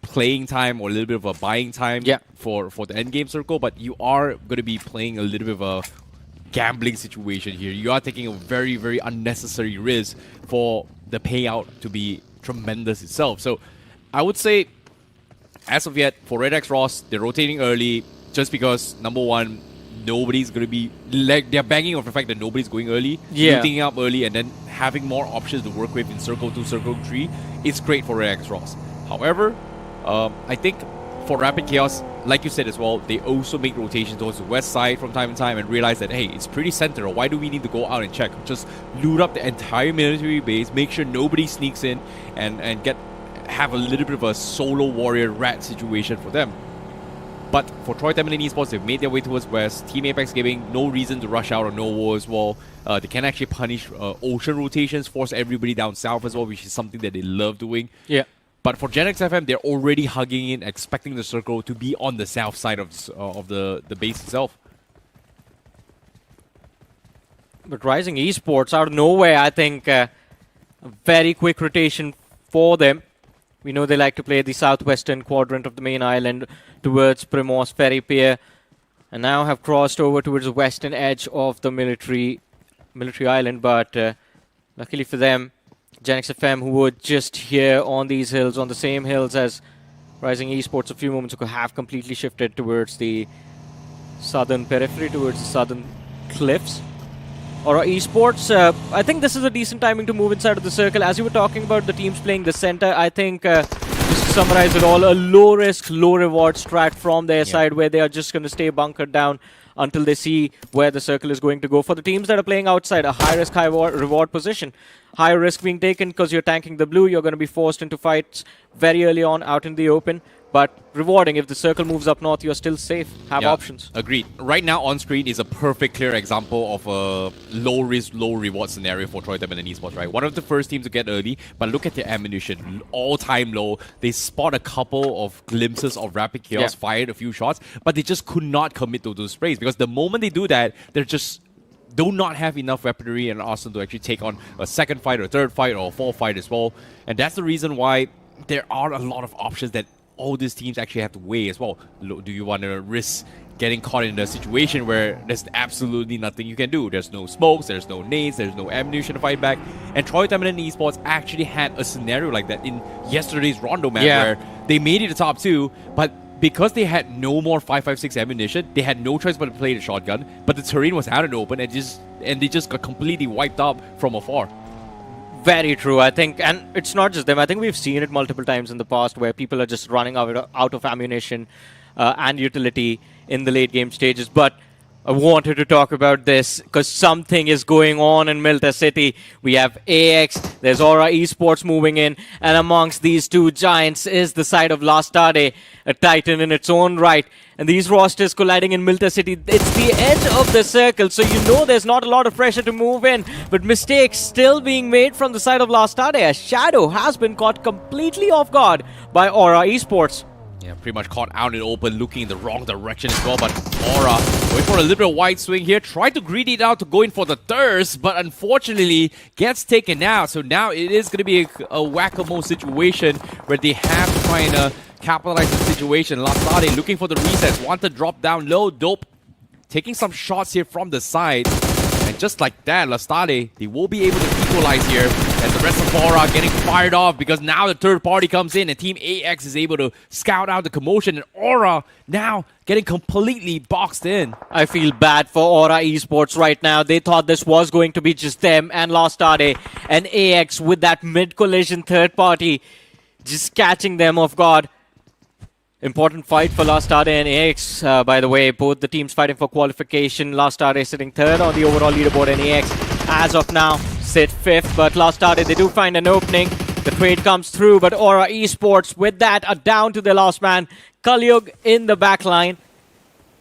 playing time or a little bit of a buying time for the endgame circle, but you are going to be playing a little bit of a gambling situation here. You are taking a very, very unnecessary risk for the payout to be tremendous itself. So I would say, as of yet, for REDX Ross, they're rotating early just because, number one, nobody's going to be... like they're banging off the fact that nobody's going early, looting up early, and then having more options to work with in Circle 2, Circle 3 is great for REDX Ross. However, I think for Rapid Chaos, like you said as well, they also make rotations towards the west side from time to time and realize that, hey, it's pretty central. Why do we need to go out and check? Just loot up the entire military base, make sure nobody sneaks in, and have a little bit of a solo warrior rat situation for them. But for Troy Tamilin Esports, they've made their way towards west. Team Apex giving no reason to rush out or no war as well. They can actually punish ocean rotations, force everybody down south as well, which is something that they love doing. Yeah. But for Gen XFM, they're already hugging in, expecting the circle to be on the south side of the base itself. But Rising Esports, out of nowhere, I think a very quick rotation for them. We know they like to play the southwestern quadrant of the main island towards Primos Ferry Pier, and now have crossed over towards the western edge of the military island. But luckily for them, Gen XFM, who were just here on these hills, on the same hills as Rising Esports a few moments ago, have completely shifted towards the southern periphery, towards the southern cliffs. Aura Esports, I think this is a decent timing to move inside of the circle. As you were talking about the teams playing the center, I think, just to summarize it all, a low-risk, low-reward strat from their side, where they are just going to stay bunkered down until they see where the circle is going to go. For the teams that are playing outside, a high-risk, high-reward position. Higher risk being taken because you're tanking the blue. You're going to be forced into fights very early on out in the open. but rewarding. If the circle moves up north, you're still safe, have options. Agreed. Right now on screen is a perfect clear example of a low risk, low reward scenario for Troy Tamilas Esports, right? One of the first teams to get early, but look at their ammunition, all-time low. They spot a couple of glimpses of Rapid Chaos, fired a few shots, but they just could not commit to those sprays because the moment they do that, they're just do not have enough weaponry and arsenal to actually take on a second fight or a third fight or a fourth fight as well. And that's the reason why there are a lot of options that all these teams actually have to weigh as well. Do you want to risk getting caught in a situation where there's absolutely nothing you can do? There's no smokes, there's no nades, there's no ammunition to fight back. And Troy Tamilas Esports actually had a scenario like that in yesterday's Rondo map where they made it the top 2, but because they had no more 5.56 ammunition, they had no choice but to play the shotgun, but the terrain was out and open and they just got completely wiped up from afar. Very true, I think, and it's not just them. I think we've seen it multiple times in the past where people are just running out of ammunition and utility in the late game stages. But I wanted to talk about this because something is going on in Milta City. We have AX, there's Aura Esports moving in, and amongst these two giants is the side of Lastade, a titan in its own right. And these rosters colliding in Milta City, it's the edge of the circle, so you know there's not a lot of pressure to move in. But mistakes still being made from the side of Lastade as Shadow has been caught completely off guard by Aura Esports. Yeah, pretty much caught out in the open, looking in the wrong direction as well. But Aura, going for a little bit of wide swing here, tried to greed it out to go in for the thirst, but unfortunately gets taken out. So now it is going to be a whack-a-mole situation where they have to try and capitalize the situation. Lastade looking for the resets, want to drop down low. Dope taking some shots here from the side. And just like that, Lastade, they will be able to equalize here. And the rest of Aura getting fired off because now the third party comes in and Team AX is able to scout out the commotion. And Aura now getting completely boxed in. I feel bad for Aura Esports right now. They thought this was going to be just them and Lastade. And AX with that mid-collision third party just catching them off guard. Important fight for Lastade and AX, by the way. Both the teams fighting for qualification. Lastade sitting third on the overall leaderboard, and AX, as of now, sit fifth. But Lastade, they do find an opening. The trade comes through, but Aura Esports, with that, are down to the last man. Kalyug in the back line.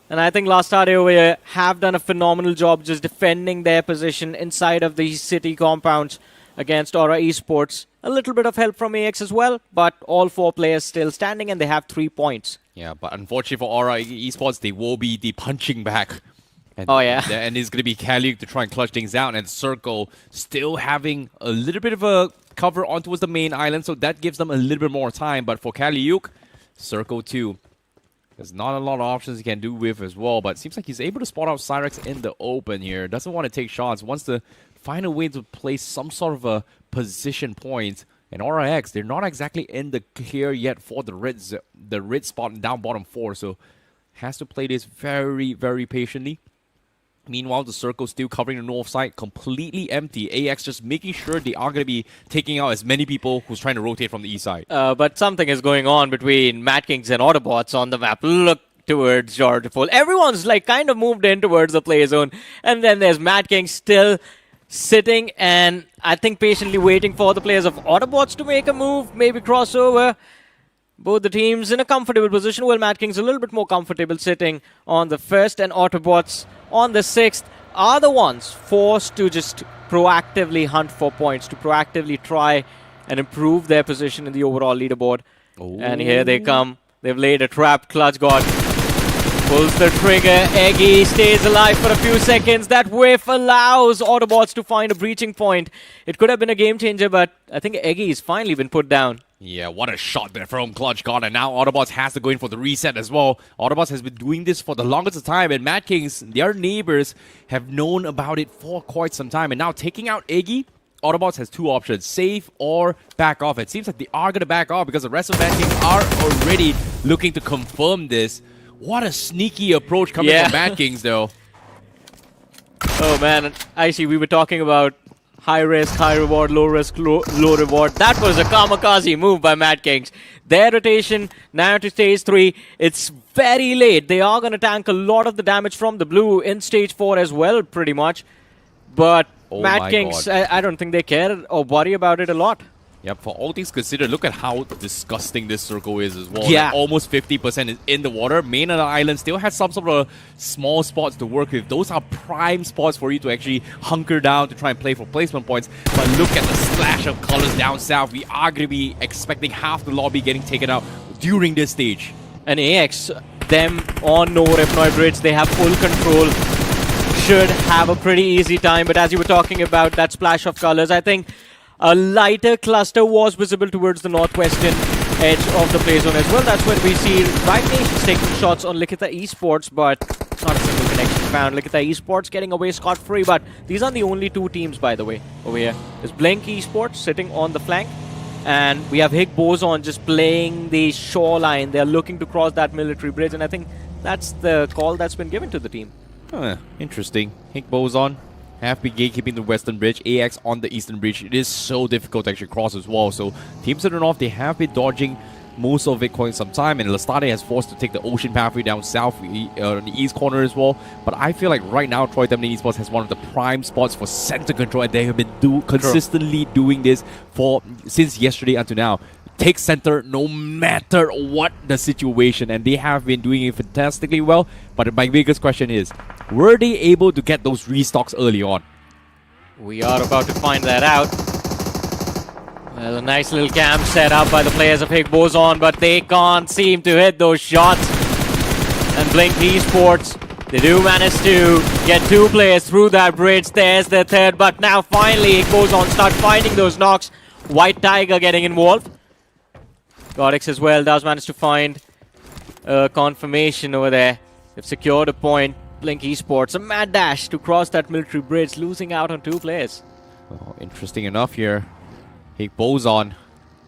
And I think Lastade over here have done a phenomenal job just defending their position inside of these city compounds against Aura Esports. A little bit of help from AX as well, but all 4 players still standing and they have 3 points. Yeah, but unfortunately for Aura Esports, they will be the punching back. And, and it's going to be Kalyuk to try and clutch things out, and Circle still having a little bit of a cover on towards the main island, so that gives them a little bit more time. But for Kalyuk, Circle 2, there's not a lot of options he can do with as well, but it seems like he's able to spot out Cyrex in the open here. Doesn't want to take shots, wants to find a way to place some sort of a position point. And RIX, they're not exactly in the clear yet for the red spot down bottom 4, so has to play this very, very patiently. Meanwhile, the circle still covering the north side, completely empty. AX just making sure they are going to be taking out as many people who's trying to rotate from the east side. But something is going on between Mad Kings and Autobots on the map. Look towards Georgeful. Everyone's like kind of moved in towards the play zone. And then there's Mad Kings still sitting and I think patiently waiting for the players of Autobots to make a move, maybe crossover. Both the teams in a comfortable position. Well, Mad Kings a little bit more comfortable sitting on the first, and Autobots on the 6th are the ones forced to just proactively hunt for points, to proactively try and improve their position in the overall leaderboard. Ooh. And here they come. They've laid a trap. Clutch God pulls the trigger. Eggy stays alive for a few seconds. That whiff allows Autobots to find a breaching point. It could have been a game changer, but I think Eggy's finally been put down. Yeah, what a shot there from Clutch God, and now Autobots has to go in for the reset as well. Autobots has been doing this for the longest time, and Mad Kings, their neighbors, have known about it for quite some time. And now taking out Eggy, Autobots has 2 options, save or back off. It seems like they are going to back off because the rest of Mad Kings are already looking to confirm this. What a sneaky approach coming from Mad Kings, though. Oh, man. I see we were talking about high risk, high reward, low risk, low reward. That was a kamikaze move by Mad Kings. Their rotation now to stage 3. It's very late. They are going to tank a lot of the damage from the blue in stage 4 as well, pretty much. But Mad Kings, I don't think they care or worry about it a lot. Yep, for all things considered, look at how disgusting this circle is as well. Yeah. Like almost 50% is in the water. Main of the island still has some sort of small spots to work with. Those are prime spots for you to actually hunker down to try and play for placement points. But look at the splash of colors down south. We are going to be expecting half the lobby getting taken out during this stage. And AX, them on no Repnoy Bridge, they have full control. Should have a pretty easy time. But as you were talking about that splash of colors, I think a lighter cluster was visible towards the northwestern edge of the play zone as well. That's when we see Right Nations taking shots on Likita Esports, but not a single connection found. Likita Esports getting away scot-free, but these are the only two teams, by the way, over here. There's Blink Esports sitting on the flank, and we have Higgboson just playing the shoreline. They're looking to cross that military bridge, and I think that's the call that's been given to the team. Interesting. Higgboson have been gatekeeping the western bridge, AX on the eastern bridge. It is so difficult to actually cross as well. So teams to the north, they have been dodging most of it quite some time, and Lestade has forced to take the ocean pathway down south on the east corner as well. But I feel like right now Troy Tamilas Esports has one of the prime spots for center control, and they have been consistently doing this since yesterday until now. Take center no matter what the situation, and they have been doing it fantastically well. But my biggest question is, were they able to get those restocks early on? We are about to find that out. Well, a nice little camp set up by the players of Higgboson, but they can't seem to hit those shots. And Blink Esports, they do manage to get two players through that bridge. There's the third, but now finally Higgboson start finding those knocks. White Tiger getting involved. GODSENT as well does manage to find a confirmation over there. They've secured a point. Blink Esports, a mad dash to cross that military bridge, losing out on two players. Well, interesting enough here. Higgboson,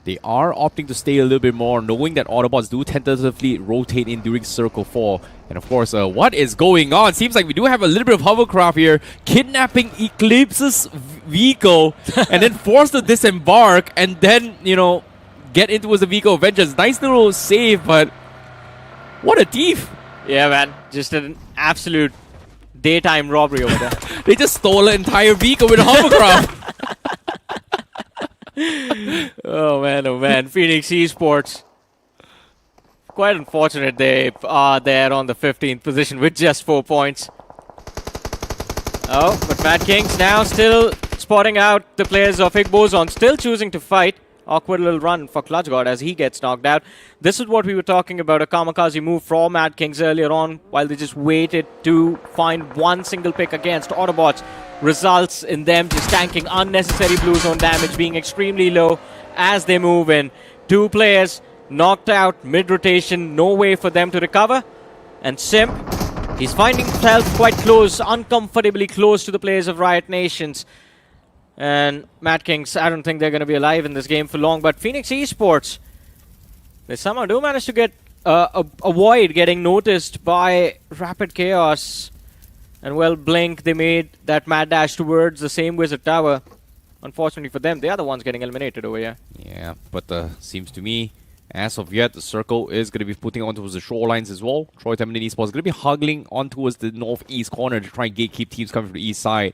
they are opting to stay a little bit more, knowing that Autobots do tentatively rotate in during Circle 4. And of course, what is going on? Seems like we do have a little bit of hovercraft here, kidnapping Eclipse's vehicle and then forced to disembark and then, you know, get into the vehicle of vengeance. Nice little save, but what a thief. Yeah, man. Just an absolute daytime robbery over there. They just stole an entire vehicle with a hovercraft. Oh, man. Phoenix Esports. Quite unfortunate they are there on the 15th position with just 4 points. Oh, but Mad Kings now still spotting out the players of Higgboson, still choosing to fight. Awkward little run for ClutchGod as he gets knocked out. This is what we were talking about, a kamikaze move from Mad Kings earlier on, while they just waited to find one single pick against Autobots. Results in them just tanking unnecessary blue zone damage, being extremely low as they move in. Two players knocked out mid-rotation, no way for them to recover. And Simp, he's finding himself quite close, uncomfortably close to the players of Riot Nations. And Mad Kings, I don't think they're going to be alive in this game for long. But Phoenix Esports, they somehow do manage to get avoid getting noticed by Rapid Chaos. And well, Blink, they made that mad dash towards the same Wizard Tower. Unfortunately for them, they are the ones getting eliminated over here. Yeah, but seems to me, as of yet, the circle is going to be putting on towards the shorelines as well. Troy Tamilas Esports is going to be hugging on towards the northeast corner to try and gatekeep teams coming from the east side.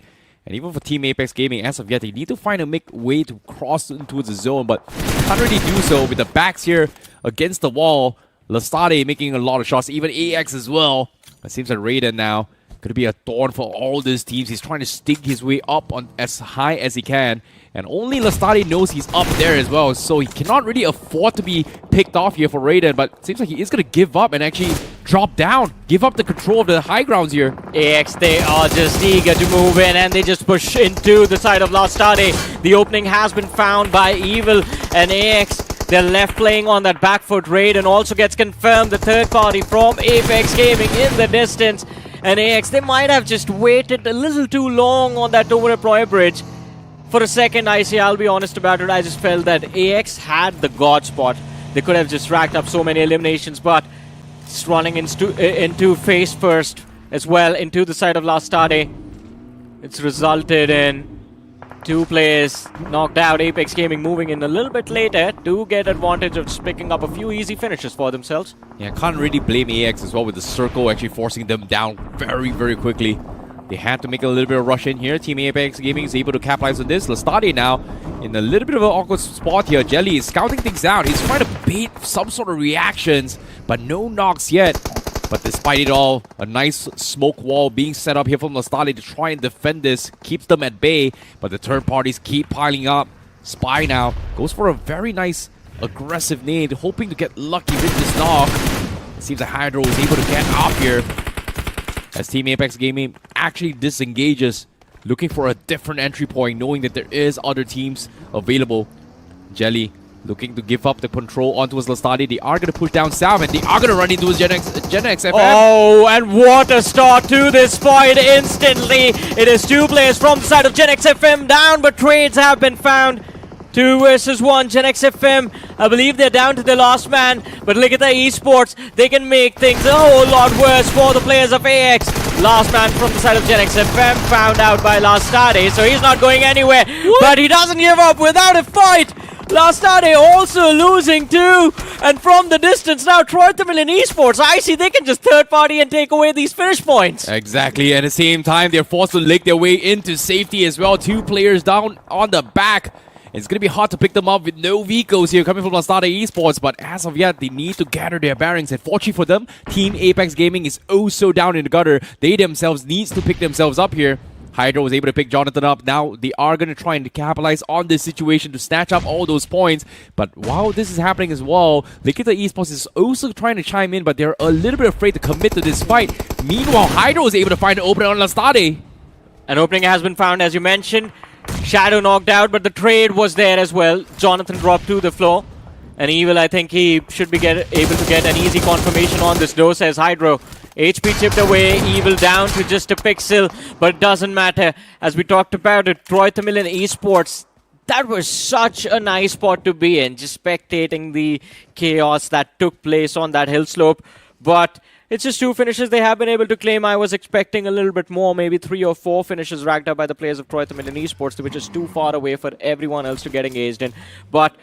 And even for Team Apex Gaming, as of yet, they need to find a way to cross into the zone, but can't really do so with the backs here against the wall. Lestade making a lot of shots, even AX as well. It seems like Raiden now going to be a thorn for all these teams. He's trying to stick his way up on as high as he can. And only Lestade knows he's up there as well, so he cannot really afford to be picked off here for Raiden, but it seems like he is going to give up and actually drop down, give up the control of the high grounds here. AX, they are just eager to move in, and they just push into the side of Lestade. The opening has been found by Evil, and AX, they're left playing on that back foot. Raiden also gets confirmed, the third party from Apex Gaming in the distance. And AX, they might have just waited a little too long on that Overemployer bridge. For a second, I'll be honest about it, I just felt that AX had the God spot. They could have just racked up so many eliminations, but just running into face first as well, into the side of Lestade. It's resulted in two players knocked out. Apex Gaming moving in a little bit later to get advantage of just picking up a few easy finishes for themselves. Yeah, can't really blame AX as well with the circle actually forcing them down very, very quickly. They had to make a little bit of rush in here. Team Apex Gaming is able to capitalize on this. Lastade now in a little bit of an awkward spot here. Jelly is scouting things out. He's trying to bait some sort of reactions, but no knocks yet. But despite it all, a nice smoke wall being set up here from Lastade to try and defend this. Keeps them at bay, but the third parties keep piling up. Spy now goes for a very nice aggressive nade, hoping to get lucky with this knock. It seems that Hydro is able to get off here as Team Apex Gaming actually disengages, looking for a different entry point, knowing that there is other teams available. Jelly looking to give up the control onto his Lastade. They are going to push down South, and they are going to run into his Gen X FM. Oh, and what a start to this fight instantly. It is 2 players from the side of Gen X FM down, but trades have been found. 2 versus 1, Gen X FM. I believe they're down to the last man, but look at the esports. They can make things a whole lot worse for the players of AX. Last man from the side of Gen X FM found out by Lastade, so he's not going anywhere. But he doesn't give up without a fight. Lastade also losing too, and from the distance now Troy Tamilas Esports, I see they can just third party and take away these finish points. Exactly, and at the same time they're forced to lick their way into safety as well. 2 players down on the back. It's going to be hard to pick them up with no vehicles here coming from Vasista Esports, but as of yet, they need to gather their bearings. And fortunately for them, Team Apex Gaming is so down in the gutter. They themselves needs to pick themselves up here. Hydro was able to pick Jonathan up. Now they are going to try and capitalize on this situation to snatch up all those points. But while this is happening as well, Nikita Esports is also trying to chime in, but they're a little bit afraid to commit to this fight. Meanwhile, Hydro is able to find an opening on Lastade. An opening has been found, as you mentioned. Shadow knocked out, but the trade was there as well. Jonathan dropped to the floor. And Evil, I think he should be able to get an easy confirmation on this door, says Hydro. HP chipped away, Evil down to just a pixel, but it doesn't matter. As we talked about it, Troy Tamilas Esports, that was such a nice spot to be in, just spectating the chaos that took place on that hill slope. But it's just 2 finishes they have been able to claim. I was expecting a little bit more, maybe 3 or 4 finishes racked up by the players of Troy Tamilas Esports, which is too far away for everyone else to get engaged in. But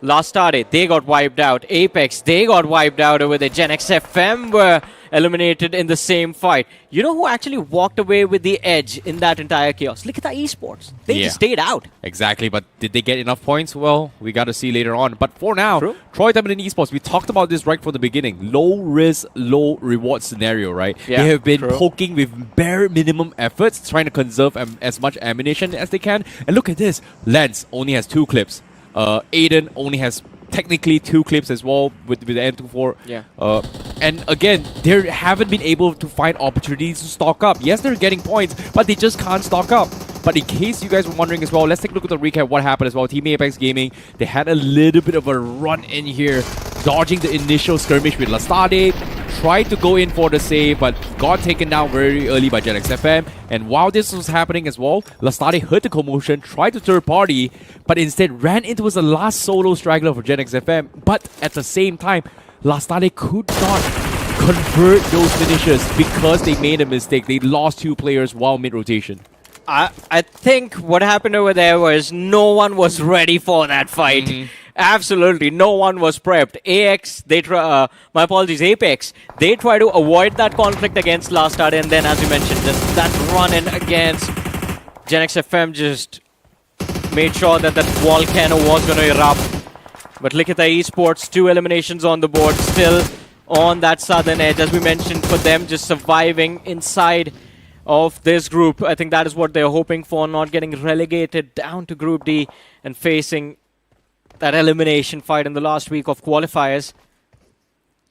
Lastade, they got wiped out. Apex, they got wiped out over there. Gen X FM were eliminated in the same fight. You know who actually walked away with the edge in that entire chaos? Look at the esports. They just stayed out. Exactly, but did they get enough points? Well, we got to see later on. But for now, Troy Tamilas Esports, we talked about this right from the beginning. Low risk, low reward scenario, right? Yeah, they have been poking with bare minimum efforts, trying to conserve as much ammunition as they can. And look at this. Lens only has 2 clips. Aiden only has technically 2 clips as well with the M24. Yeah. And again, they haven't been able to find opportunities to stock up. Yes, they're getting points, but they just can't stock up. But in case you guys were wondering as well, let's take a look at the recap what happened as well. Team Apex Gaming, they had a little bit of a run in here, dodging the initial skirmish with Lastade. Tried to go in for the save, but got taken down very early by Gen X FM. And while this was happening as well, Lastade heard the commotion, tried to third party, but instead ran into the last solo straggler for Gen X FM. But at the same time, Lastade could not convert those finishes because they made a mistake. They lost 2 players while mid-rotation. I think what happened over there was no one was ready for that fight. Absolutely, no one was prepped. AX, my apologies, Apex, they try to avoid that conflict against Lastade, and then, as you mentioned, just that run-in against Gen X FM just made sure that that volcano was going to erupt. But look at the esports, 2 eliminations on the board, still on that southern edge, as we mentioned, for them just surviving inside of this group. I think that is what they're hoping for, not getting relegated down to Group D and facing that elimination fight in the last week of qualifiers.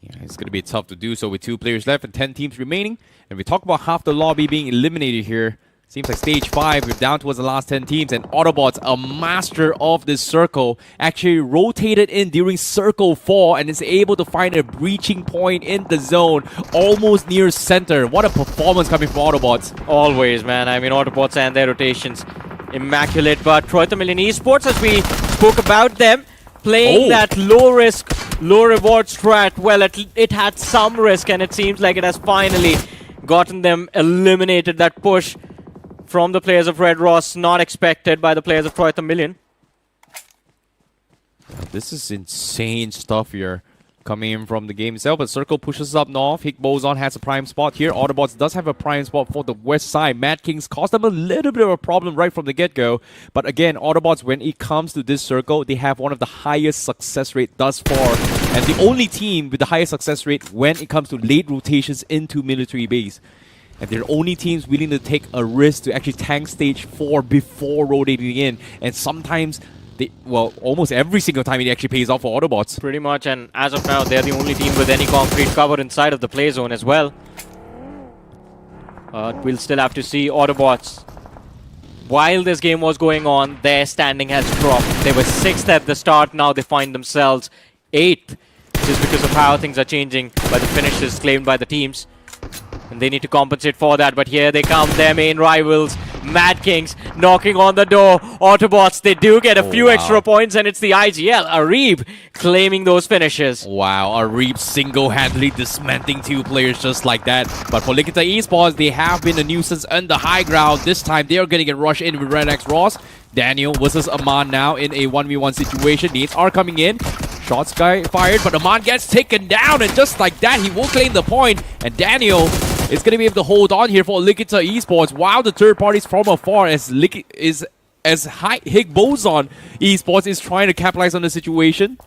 Yeah, it's going to be tough to do so with 2 players left and 10 teams remaining. And we talk about half the lobby being eliminated here. Seems like stage 5, we're down towards the last 10 teams, and Autobots, a master of this circle, actually rotated in during circle 4 and is able to find a breaching point in the zone, almost near center. What a performance coming from Autobots. Always, man. I mean, Autobots and their rotations, immaculate. But Troy Tamilas Esports, as we spoke about them, playing that low risk, low reward strat, well, it had some risk, and it seems like it has finally gotten them eliminated. That push from the players of Red Ross, not expected by the players of Troy Tamilas. This is insane stuff here coming in from the game itself, but Circle pushes up north. Higgboson has a prime spot here. Autobots does have a prime spot for the west side. Mad Kings caused them a little bit of a problem right from the get-go. But again, Autobots, when it comes to this circle, they have one of the highest success rate thus far. And the only team with the highest success rate when it comes to late rotations into military base. And they're only teams willing to take a risk to actually tank stage 4 before rotating in. And sometimes, almost every single time it actually pays off for Autobots. Pretty much, and as of now, they're the only team with any concrete cover inside of the play zone as well. We'll still have to see Autobots. While this game was going on, their standing has dropped. They were 6th at the start, now they find themselves 8th. Just because of how things are changing by the finishes claimed by the teams. And they need to compensate for that, but here they come, their main rivals. Mad Kings knocking on the door. Autobots, they do get a few extra points, and it's the IGL, Arib, claiming those finishes. Wow, Arib single-handedly dismantling 2 players just like that. But for Nikita Esports, they have been a nuisance on the high ground. This time, they are going to get rushed in with Red X Ross. Daniel versus Aman now in a 1v1 situation. Needs are coming in. Shots fired, but Aman gets taken down, and just like that, he will claim the point. And Daniel is going to be able to hold on here for Nikita Esports, while the third parties from afar as Higgboson Esports is trying to capitalize on the situation.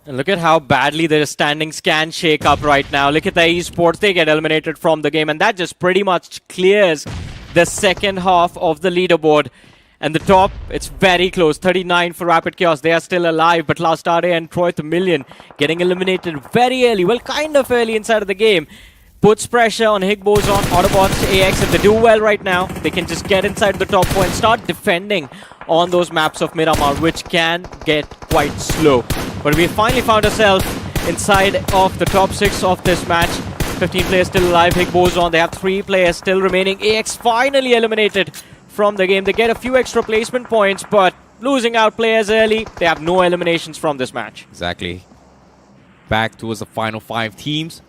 And look at how badly their standings can shake up right now. Look at the Esports, they get eliminated from the game, and that just pretty much clears the second half of the leaderboard. And the top, it's very close. 39 for Rapid Chaos. They are still alive, but Lastade and Troy the Million getting eliminated very early. Well, kind of early inside of the game. Puts pressure on Higgboson, Autobots, AX. If they do well right now, they can just get inside the top 4 and start defending on those maps of Miramar, which can get quite slow. But we finally found ourselves inside of the top 6 of this match. 15 players still alive. Higgboson, they have 3 players still remaining. AX finally eliminated from the game. They get a few extra placement points, but losing out players early, they have no eliminations from this match. Exactly. Back towards the final 5 teams.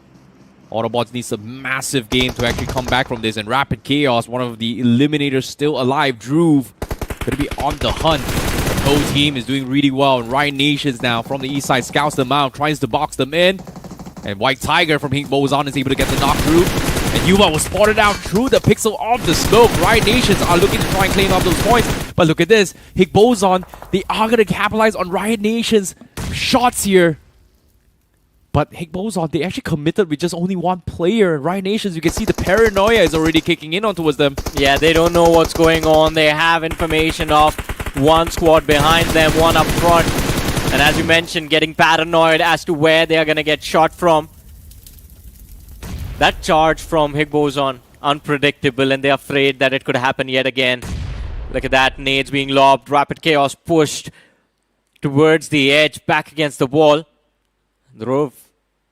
Autobots needs a massive game to actually come back from this. And Rapid Chaos, one of the eliminators still alive. Druve going to be on the hunt. The whole team is doing really well. And Riot Nations now from the east side scouts them out, tries to box them in. And White Tiger from Higgboson is able to get the knock through. And Yuba was spotted out through the pixel of the smoke. Riot Nations are looking to try and claim up those points. But look at this. Higgboson, they are going to capitalize on Riot Nations' shots here. But Higgboson, they actually committed with just only 1 player. Riot Nations, you can see the paranoia is already kicking in on towards them. Yeah, they don't know what's going on. They have information of 1 squad behind them, 1 up front. And as you mentioned, getting paranoid as to where they are going to get shot from. That charge from Higgboson, unpredictable, and they're afraid that it could happen yet again. Look at that, nades being lobbed, Rapid Chaos pushed towards the edge, back against the wall. The Rove,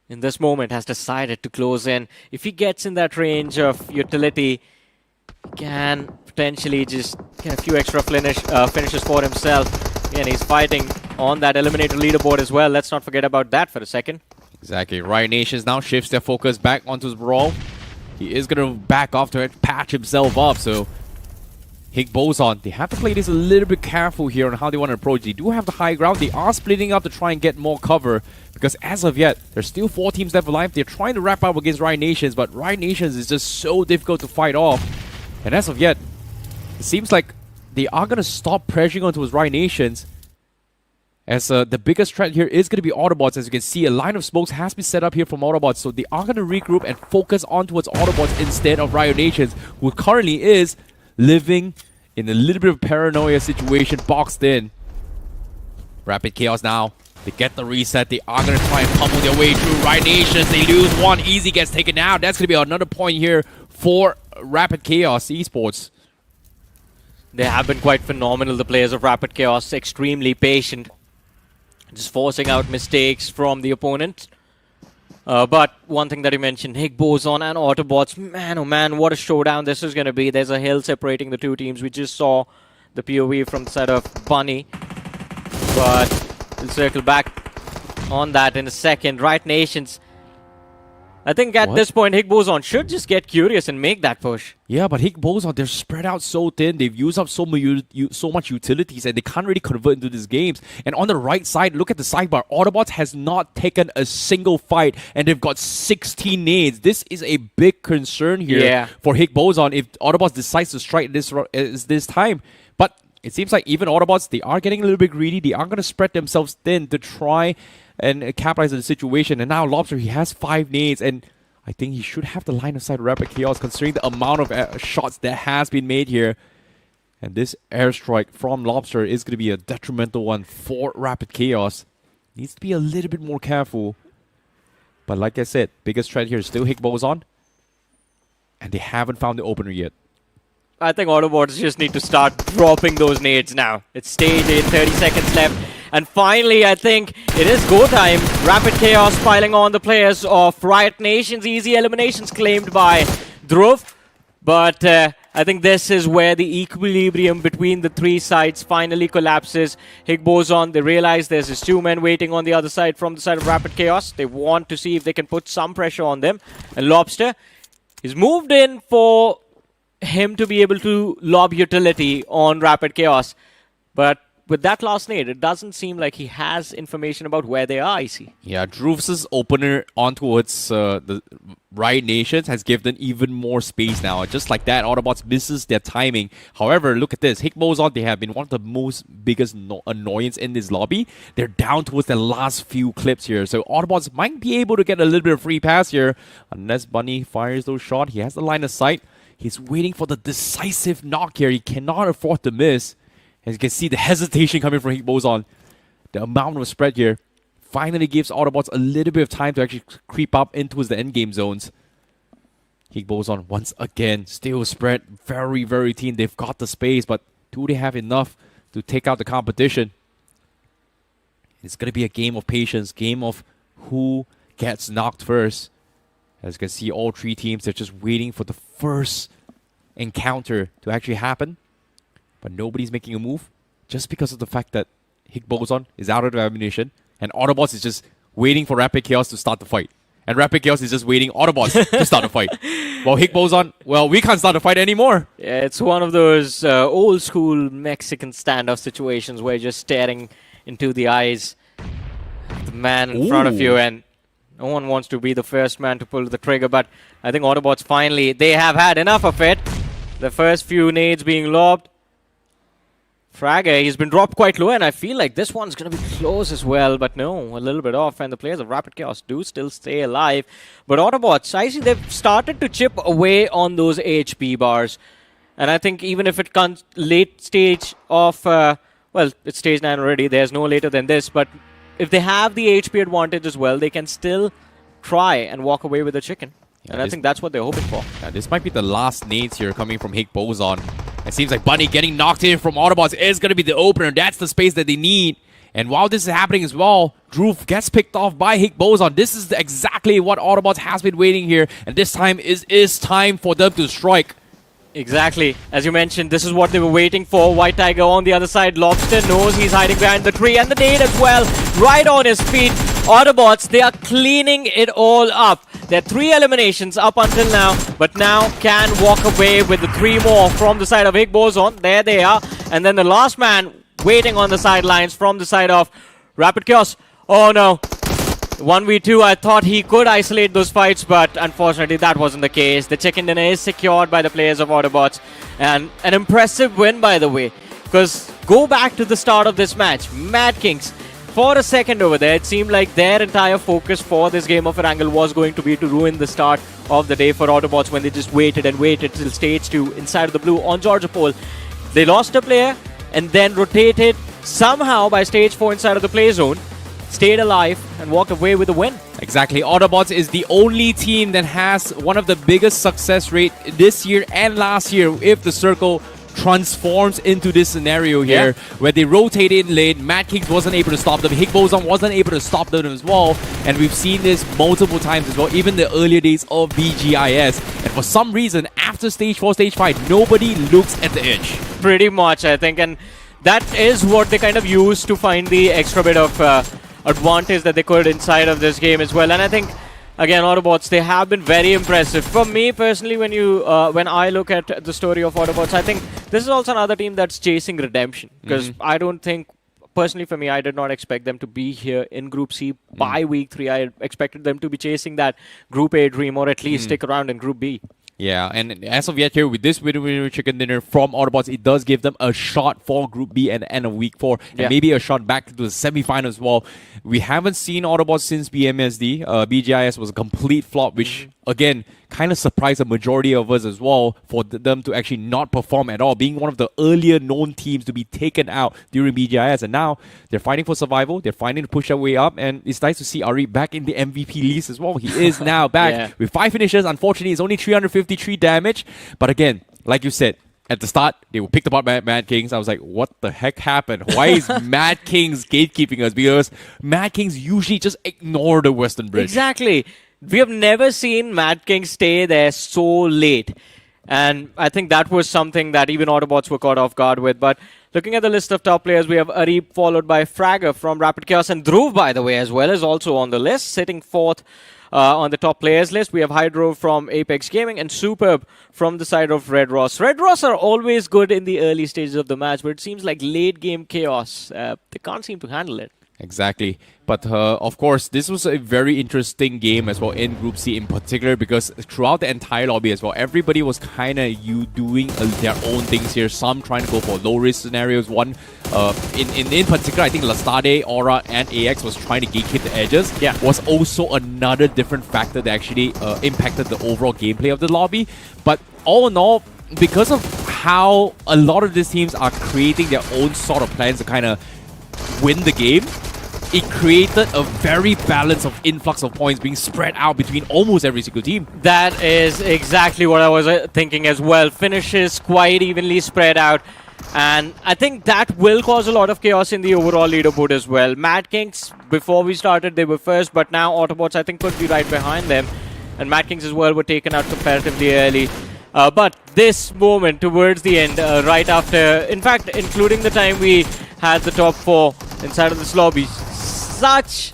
in this moment, has decided to close in. If he gets in that range of utility, he can potentially just get a few extra finishes for himself. And he's fighting on that eliminator leaderboard as well. Let's not forget about that for a second. Exactly. Riot Nations now shifts their focus back onto his brawl. He is going to back off to patch himself up, so Higgboson, they have to play this a little bit careful here on how they want to approach. They do have the high ground. They are splitting up to try and get more cover, because as of yet, there's still 4 teams left alive. They're trying to wrap up against Riot Nations, but Riot Nations is just so difficult to fight off. And as of yet, it seems like they are going to stop pressuring onto his Riot Nations, as the biggest threat here is going to be Autobots. As you can see, a line of smokes has been set up here from Autobots, so they are going to regroup and focus on towards Autobots instead of Riot Nations, who currently is living in a little bit of paranoia situation, boxed in. Rapid Chaos now, they get the reset. They are going to try and pummel their way through Riot Nations. They lose 1, Easy gets taken out. That's going to be another point here for Rapid Chaos Esports. They have been quite phenomenal, the players of Rapid Chaos, extremely patient. Just forcing out mistakes from the opponent. But one thing that you mentioned, Higgboson and Autobots, man oh man, what a showdown this is going to be. There's a hill separating the 2 teams. We just saw the POV from the side of Bunny. But we'll circle back on that in a second. Riot Nations, I think at this point, Higgboson should just get curious and make that push. Yeah, but Higgboson, they're spread out so thin. They've used up so much utilities, and they can't really convert into these games. And on the right side, look at the sidebar. Autobots has not taken a single fight, and they've got 16 nades. This is a big concern here for Higgboson if Autobots decides to strike this time. But it seems like even Autobots, they are getting a little bit greedy. They are going to spread themselves thin to try and capitalize on the situation. And now Lobster, he has 5 nades, and I think he should have the line of sight of Rapid Chaos considering the amount of shots that has been made here. And this airstrike from Lobster is going to be a detrimental one for Rapid Chaos. Needs to be a little bit more careful. But like I said, biggest threat here is still Higgboson. And they haven't found the opener yet. I think Autobots just need to start dropping those nades now. It's stage 8, 30 seconds left. And finally, I think it is go time. Rapid Chaos piling on the players of Riot Nations. Easy eliminations claimed by Dhruv. But I think this is where the equilibrium between the 3 sides finally collapses. Higgboson, they realize there's just 2 men waiting on the other side from the side of Rapid Chaos. They want to see if they can put some pressure on them. And Lobster is moved in for him to be able to lob utility on Rapid Chaos. But with that last nade, it doesn't seem like he has information about where they are, Icy. Yeah, Drew's opener on towards the Riot Nations has given even more space now. Just like that, Autobots misses their timing. However, look at this. Higgboson, they have been one of the most biggest annoyance in this lobby. They're down towards the last few clips here. So Autobots might be able to get a little bit of free pass here. Unless Bunny fires those shots. He has the line of sight. He's waiting for the decisive knock here. He cannot afford to miss. As you can see, the hesitation coming from Higgboson. The amount of spread here finally gives Autobots a little bit of time to actually creep up into the endgame zones. Higgboson, once again, still spread very, very thin. They've got the space, but do they have enough to take out the competition? It's going to be a game of patience, game of who gets knocked first. As you can see, all 3 teams, they're just waiting for the first encounter to actually happen. But nobody's making a move just because of the fact that Higgboson is out of ammunition and Autobots is just waiting for Rapid Chaos to start the fight. And Rapid Chaos is just waiting Autobots to start the fight. Well, Higgboson, well, we can't start the fight anymore. Yeah, it's one of those old school Mexican standoff situations where you're just staring into the eyes of the man in front of you, and no one wants to be the first man to pull the trigger. But I think Autobots finally, they have had enough of it. The first few nades being lobbed. Fragger, he's been dropped quite low, and I feel like this one's going to be close as well, but no, a little bit off, and the players of Rapid Chaos do still stay alive. But Autobots, I see they've started to chip away on those HP bars, and I think even if it comes late stage of, well, it's stage 9 already, there's no later than this, but if they have the HP advantage as well, they can still try and walk away with the chicken. Yeah, and I think that's what they're hoping for. Yeah, this might be the last nades here coming from Higgboson. It seems like Bunny getting knocked in from Autobots is going to be the opener. That's the space that they need. And while this is happening as well, Drew gets picked off by Higgboson. This is exactly what Autobots has been waiting here. And this time is time for them to strike. Exactly. As you mentioned, this is what they were waiting for. White Tiger on the other side. Lobster knows he's hiding behind the tree. And the nade as well. Right on his feet. Autobots, they are cleaning it all up. There are 3 eliminations up until now, but now can walk away with the 3 more from the side of Higgboson. There they are. And then the last man waiting on the sidelines from the side of Rapid Chaos. Oh no. 1v2, I thought he could isolate those fights, but unfortunately that wasn't the case. The chicken dinner is secured by the players of Autobots. And an impressive win, by the way. Because go back to the start of this match. Mad Kings. For a second over there, it seemed like their entire focus for this game of Erangel was going to be to ruin the start of the day for Autobots when they just waited and waited till stage 2 inside of the blue on Georgia Pole. They lost a player and then rotated somehow by stage 4 inside of the play zone, stayed alive and walked away with a win. Exactly. Autobots is the only team that has one of the biggest success rate this year and last year if the circle transforms into this scenario here where they rotated in late. Mad Kings wasn't able to stop them. Higgboson wasn't able to stop them as well. And we've seen this multiple times as well, even the earlier days of BGIS. And for some reason, after stage 4, stage 5, nobody looks at the edge. Pretty much, I think. And that is what they kind of used to find the extra bit of advantage that they could inside of this game as well. And I think Again, Autobots, they have been very impressive. For me personally, when I look at the story of Autobots, I think this is also another team that's chasing redemption. Because I don't think, personally for me, I did not expect them to be here in Group C by week 3. I expected them to be chasing that Group A dream, or at least stick around in Group B. Yeah, and as of yet here, with this winner chicken dinner from Autobots, it does give them a shot for Group B at the end of week 4, and maybe a shot back to the semi-final as well. We haven't seen Autobots since BMSD. BGIS was a complete flop, which, again, kind of surprised the majority of us as well, for them to actually not perform at all, being one of the earlier known teams to be taken out during BGIS. And now they're fighting for survival, they're fighting to push their way up, and it's nice to see Ari back in the MVP list as well. He is now back with 5 finishes. Unfortunately, it's only 353 damage. But again, like you said, at the start, they were picked apart by Mad Kings. I was like, what the heck happened? Why is Mad Kings gatekeeping us? Because Mad Kings usually just ignore the Western Bridge. Exactly. We have never seen Mad King stay there so late. And I think that was something that even Autobots were caught off guard with. But looking at the list of top players, we have Areeb followed by Fragger from Rapid Chaos. And Dhruv, by the way, as well, is also on the list, sitting 4th on the top players list. We have Hydro from Apex Gaming and Superb from the side of Red Ross. Red Ross are always good in the early stages of the match, but it seems like late game chaos, they can't seem to handle it. Exactly. But of course, this was a very interesting game as well in Group C in particular, because throughout the entire lobby as well, everybody was kind of doing their own things here. Some trying to go for low risk scenarios. One in particular, I think Lastade, Aura, and AX was trying to gatekeep the edges. Yeah. Was also another different factor that actually impacted the overall gameplay of the lobby. But all in all, because of how a lot of these teams are creating their own sort of plans to kind of win the game, it created a very balance of influx of points being spread out between almost every single team. That is exactly what I was thinking as well. Finishes quite evenly spread out. And I think that will cause a lot of chaos in the overall leaderboard as well. Mad Kings, before we started, they were first, but now Autobots, I think, could be right behind them. And Mad Kings as well were taken out comparatively early. But this moment towards the end, right after, in fact, including the time we had the top 4 inside of this lobby, such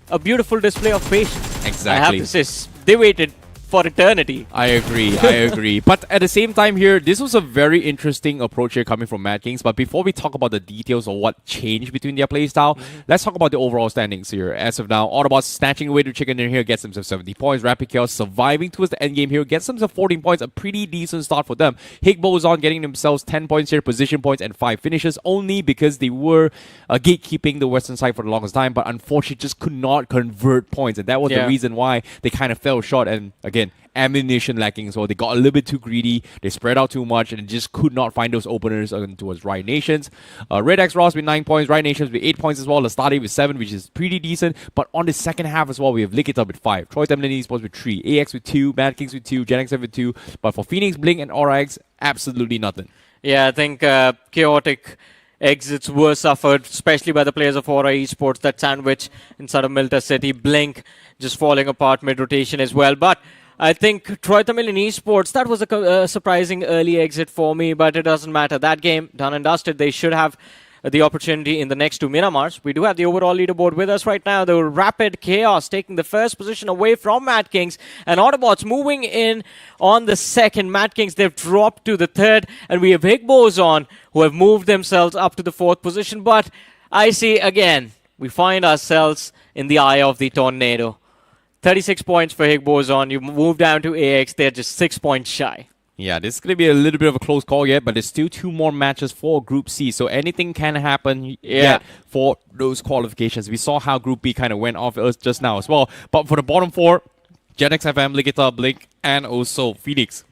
a beautiful display of patience. Exactly. I have to say, they waited for eternity. I agree. But at the same time here, this was a very interesting approach here coming from Mad Kings. But before we talk about the details of what changed between their playstyle, let's talk about the overall standings here. As of now, Autobots snatching away the chicken in here, gets themselves 70 points. Rapid Chaos surviving towards the end game here, gets themselves 14 points, a pretty decent start for them. Higgboson getting themselves 10 points here, position points, and 5 finishes, only because they were gatekeeping the Western side for the longest time, but unfortunately just could not convert points. And that was the reason why they kind of fell short. And again, ammunition lacking, so they got a little bit too greedy, they spread out too much, and just could not find those openers towards Riot Nations. Red X Ross with 9 points, Riot Nations with 8 points as well, Lastade with 7, which is pretty decent. But on the second half as well, we have Likita with 5, Troy Tamilas Esports with 3, AX with 2, Mad Kings with 2, Gen X with 2, but for Phoenix, Blink, and ORAX, absolutely nothing. Yeah, I think chaotic exits were suffered, especially by the players of Aura Esports, that sandwich inside of Milta City, Blink just falling apart mid-rotation as well. But I think Troy Tamilan Esports, that was a surprising early exit for me, but it doesn't matter. That game, done and dusted. They should have the opportunity in the next 2 Miramars. We do have the overall leaderboard with us right now. The Rapid Chaos taking the first position away from Mad Kings, and Autobots moving in on the second. Mad Kings, they've dropped to the third, and we have Higgboson, who have moved themselves up to the 4th position. But I see, again, we find ourselves in the eye of the tornado. 36 points for Higgboson. You move down to AX. They're just 6 points shy. Yeah, this is going to be a little bit of a close call yet, but there's still 2 more matches for Group C, so anything can happen yet for those qualifications. We saw how Group B kind of went off us just now as well. But for the bottom 4, Gen X FM, Likita, Blink, and also Phoenix,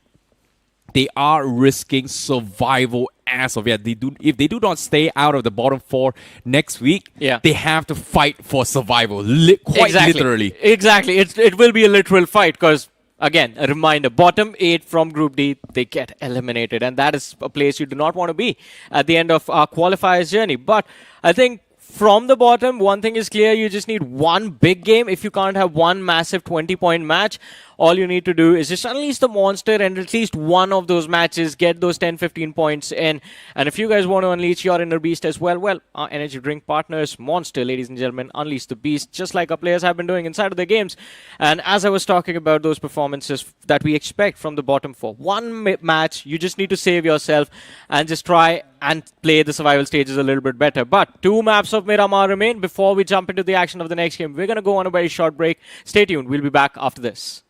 they are risking survival as of yet. If they do not stay out of the bottom 4 next week, they have to fight for survival, quite literally. Exactly. It will be a literal fight because, again, a reminder, bottom 8 from Group D, they get eliminated. And that is a place you do not want to be at the end of our qualifiers journey. But I think from the bottom, one thing is clear, you just need one big game. If you can't have one massive 20-point match, all you need to do is just unleash the monster and at least one of those matches, get those 10-15 points in. And if you guys want to unleash your inner beast as well, well, our energy drink partners, Monster, ladies and gentlemen, unleash the beast, just like our players have been doing inside of their games. And as I was talking about those performances that we expect from the bottom four, one match, you just need to save yourself and just try and play the survival stages a little bit better. But 2 maps of Miramar remain. Before we jump into the action of the next game, we're going to go on a very short break. Stay tuned. We'll be back after this.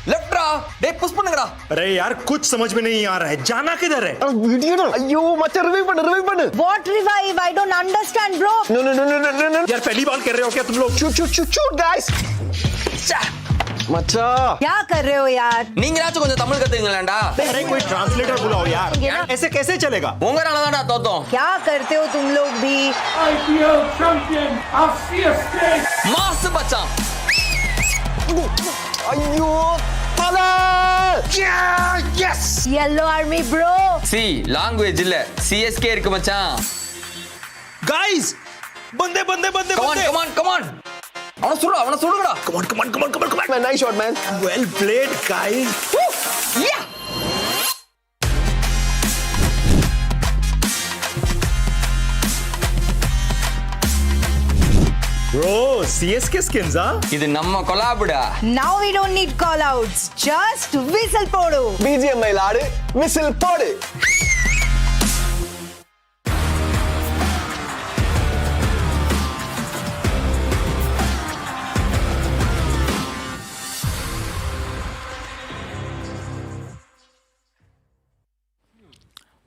Left रहा day push பண்ணுங்கடா अरे यार कुछ समझ में नहीं आ रहा है जाना किधर है वीडियो ஐயோ மச்சான் ரிவைவ் பண்ணு What revive? I don't understand, bro. No यार पहली बार कर रहे हो क्या तुम लोग shoot guys மச்சான் क्या कर रहे हो यार? நீங்களாச்சும் கொஞ்சம் தமிழ் கத்துங்களேன்டா अरे कोई ट्रांसलेटर बुलाओ यार ऐसे कैसे चलेगा உங்கறால தான்டா தோத்தோம் क्या करते हो तुम लोग भी? IPL champion of CSK. Mass மச்சான் ஐயோ தல yes Yellow army, bro. C language இல்ல CSK இருக்கு மச்சான் गाइस बंदे come on அவன சுடுங்கடா come on man nice shot man well played guys yeah bro CSK skins இது நம்ம கொலாபுடா Now we don't need call outs. Just whistle podu. BGMI ஆடு whistle போடு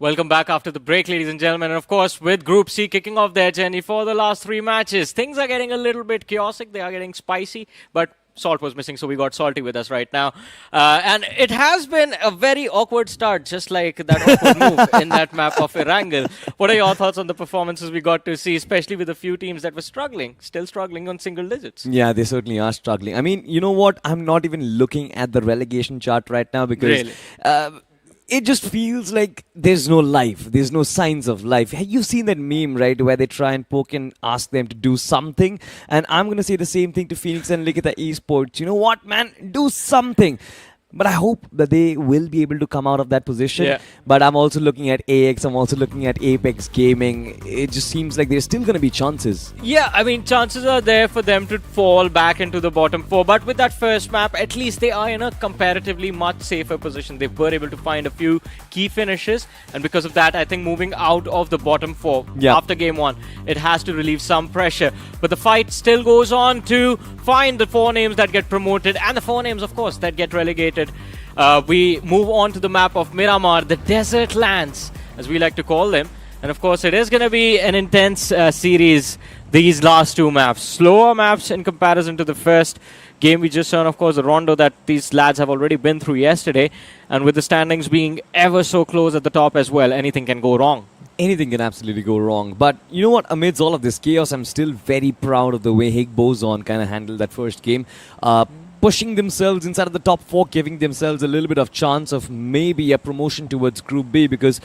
Welcome back after the break, ladies and gentlemen. And of course, with Group C kicking off their journey for the last 3 matches, things are getting a little bit chaotic. They are getting spicy, but Salt was missing, so we got Salty with us right now. And it has been a very awkward start, just like that awkward move in that map of Erangel. What are your thoughts on the performances we got to see, especially with a few teams that were still struggling on single digits? Yeah, they certainly are struggling. I mean, you know what? I'm not even looking at the relegation chart right now because... Really? It just feels like there's no life. There's no signs of life. You've seen that meme, right, where they try and poke and ask them to do something. And I'm going to say the same thing to Phoenix and Likita Esports. You know what, man? Do something. But I hope that they will be able to come out of that position. Yeah. But I'm also looking at AX. I'm also looking at Apex Gaming. It just seems like there's still going to be chances. Yeah, I mean, chances are there for them to fall back into the bottom four. But with that first map, at least they are in a comparatively much safer position. They were able to find a few key finishes. And because of that, I think moving out of the bottom four after game one, it has to relieve some pressure. But the fight still goes on to find the 4 names that get promoted and the 4 names, of course, that get relegated. We move on to the map of Miramar, the desert lands, as we like to call them. And of course, it is going to be an intense series, these last 2 maps. Slower maps in comparison to the first game we just saw, and of course, the rondo that these lads have already been through yesterday. And with the standings being ever so close at the top as well, anything can go wrong. Anything can absolutely go wrong. But you know what? Amidst all of this chaos, I'm still very proud of the way Higgboson kind of handled that first game. Pushing themselves inside of the top 4, giving themselves a little bit of chance of maybe a promotion towards Group B, because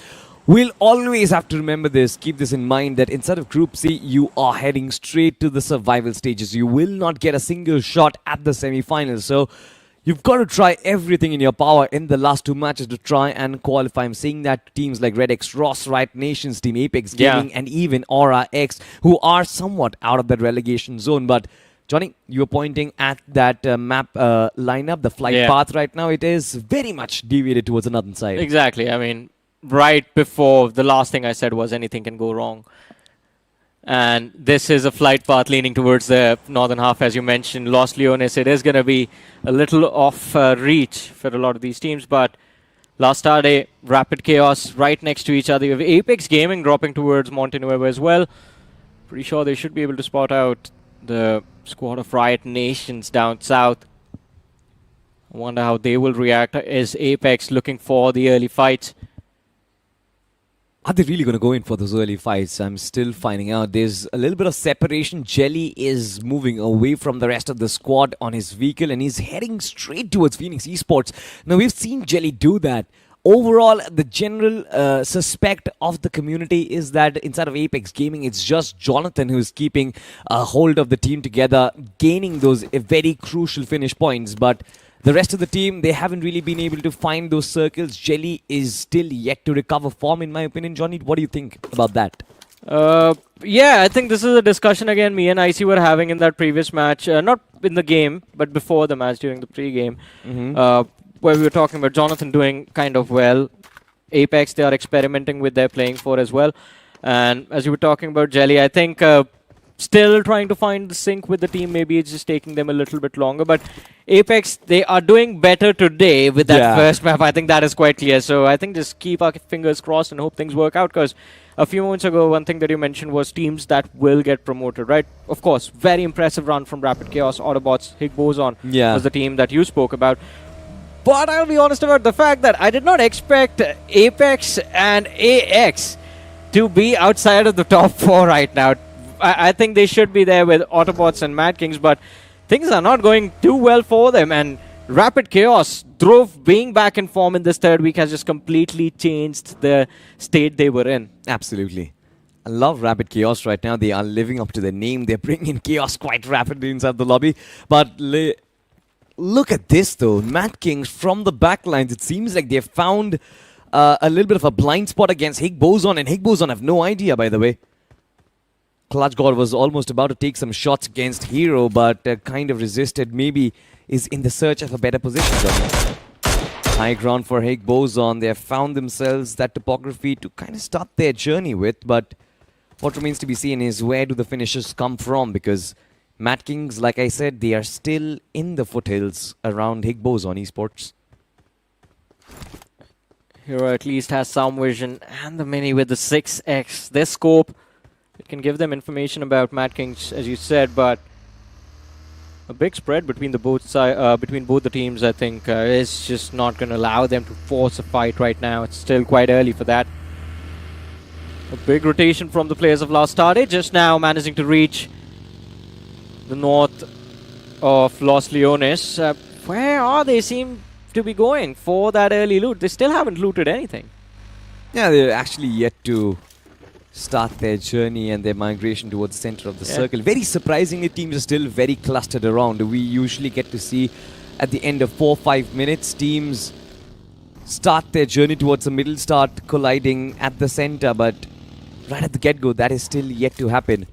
we'll always have to remember this, keep this in mind, that inside of Group C, you are heading straight to the survival stages. You will not get a single shot at the semi-finals. So you've got to try everything in your power in the last 2 matches to try and qualify. I'm seeing that teams like Red X, Ross, Riot Nations, Team Apex Gaming, and even Aura X, who are somewhat out of that relegation zone. But Johnny, you were pointing at that map lineup, the flight path right now. It is very much deviated towards another side. Exactly. I mean, right before, the last thing I said was anything can go wrong. And this is a flight path leaning towards the northern half, as you mentioned. Los Leones, it is going to be a little off reach for a lot of these teams. But last day, Rapid Chaos right next to each other. You have Apex Gaming dropping towards Montenuevo as well. Pretty sure they should be able to spot out the squad of Riot Nations down south. I wonder how they will react. Is Apex looking for the early fight? Are they really going to go in for those early fights? I'm still finding out. There's a little bit of separation. Jelly is moving away from the rest of the squad on his vehicle and he's heading straight towards Phoenix Esports. Now, we've seen Jelly do that. Overall, the general suspect of the community is that inside of Apex Gaming, it's just Jonathan who's keeping a hold of the team together, gaining those very crucial finish points. But the rest of the team, they haven't really been able to find those circles. Jelly is still yet to recover form, in my opinion. Johnny, what do you think about that? Yeah, I think this is a discussion again me and IC were having in that previous match. Not in the game, but before the match during the pre-game. Where we were talking about Jonathan doing kind of well. Apex, they are experimenting with their playing for as well. And as you were talking about Jelly, I think still trying to find the sync with the team. Maybe it's just taking them a little bit longer. But Apex, they are doing better today with that first map. I think that is quite clear. So I think just keep our fingers crossed and hope things work out. Because a few moments ago, one thing that you mentioned was teams that will get promoted, right? Of course, very impressive run from Rapid Chaos, Autobots, Higgboson was the team that you spoke about. But I'll be honest about the fact that I did not expect Apex and AX to be outside of the top 4 right now. I think they should be there with Autobots and Mad Kings, but things are not going too well for them. And Rapid Chaos, Drove being back in form in this third week has just completely changed the state they were in. Absolutely. I love Rapid Chaos right now. They are living up to their name. They're bringing chaos quite rapidly inside the lobby. But look at this, though. Mad Kings from the backlines. It seems like they've found a little bit of a blind spot against Higgboson, and Higgboson have no idea, by the way. Clutch God was almost about to take some shots against Hero, but kind of resisted. Maybe is in the search of a better position. High ground for Higgboson. They have found themselves that topography to kind of start their journey with, but what remains to be seen is where do the finishes come from, because Mad Kings, like I said, they are still in the foothills around Higgboson Esports. Hero at least has some vision, and the Mini with the 6x. Their scope, it can give them information about Mad Kings, as you said, but a big spread between both the teams, I think, is just not going to allow them to force a fight right now. It's still quite early for that. A big rotation from the players of Last Started, just now managing to reach the north of Los Leones. Where are they seem to be going for that early loot? They still haven't looted anything. Yeah, they're actually yet to start their journey and their migration towards the center of the circle. Very surprisingly, teams are still very clustered around. We usually get to see at the end of 4 or 5 minutes, teams start their journey towards the middle, start colliding at the center, but right at the get-go, that is still yet to happen.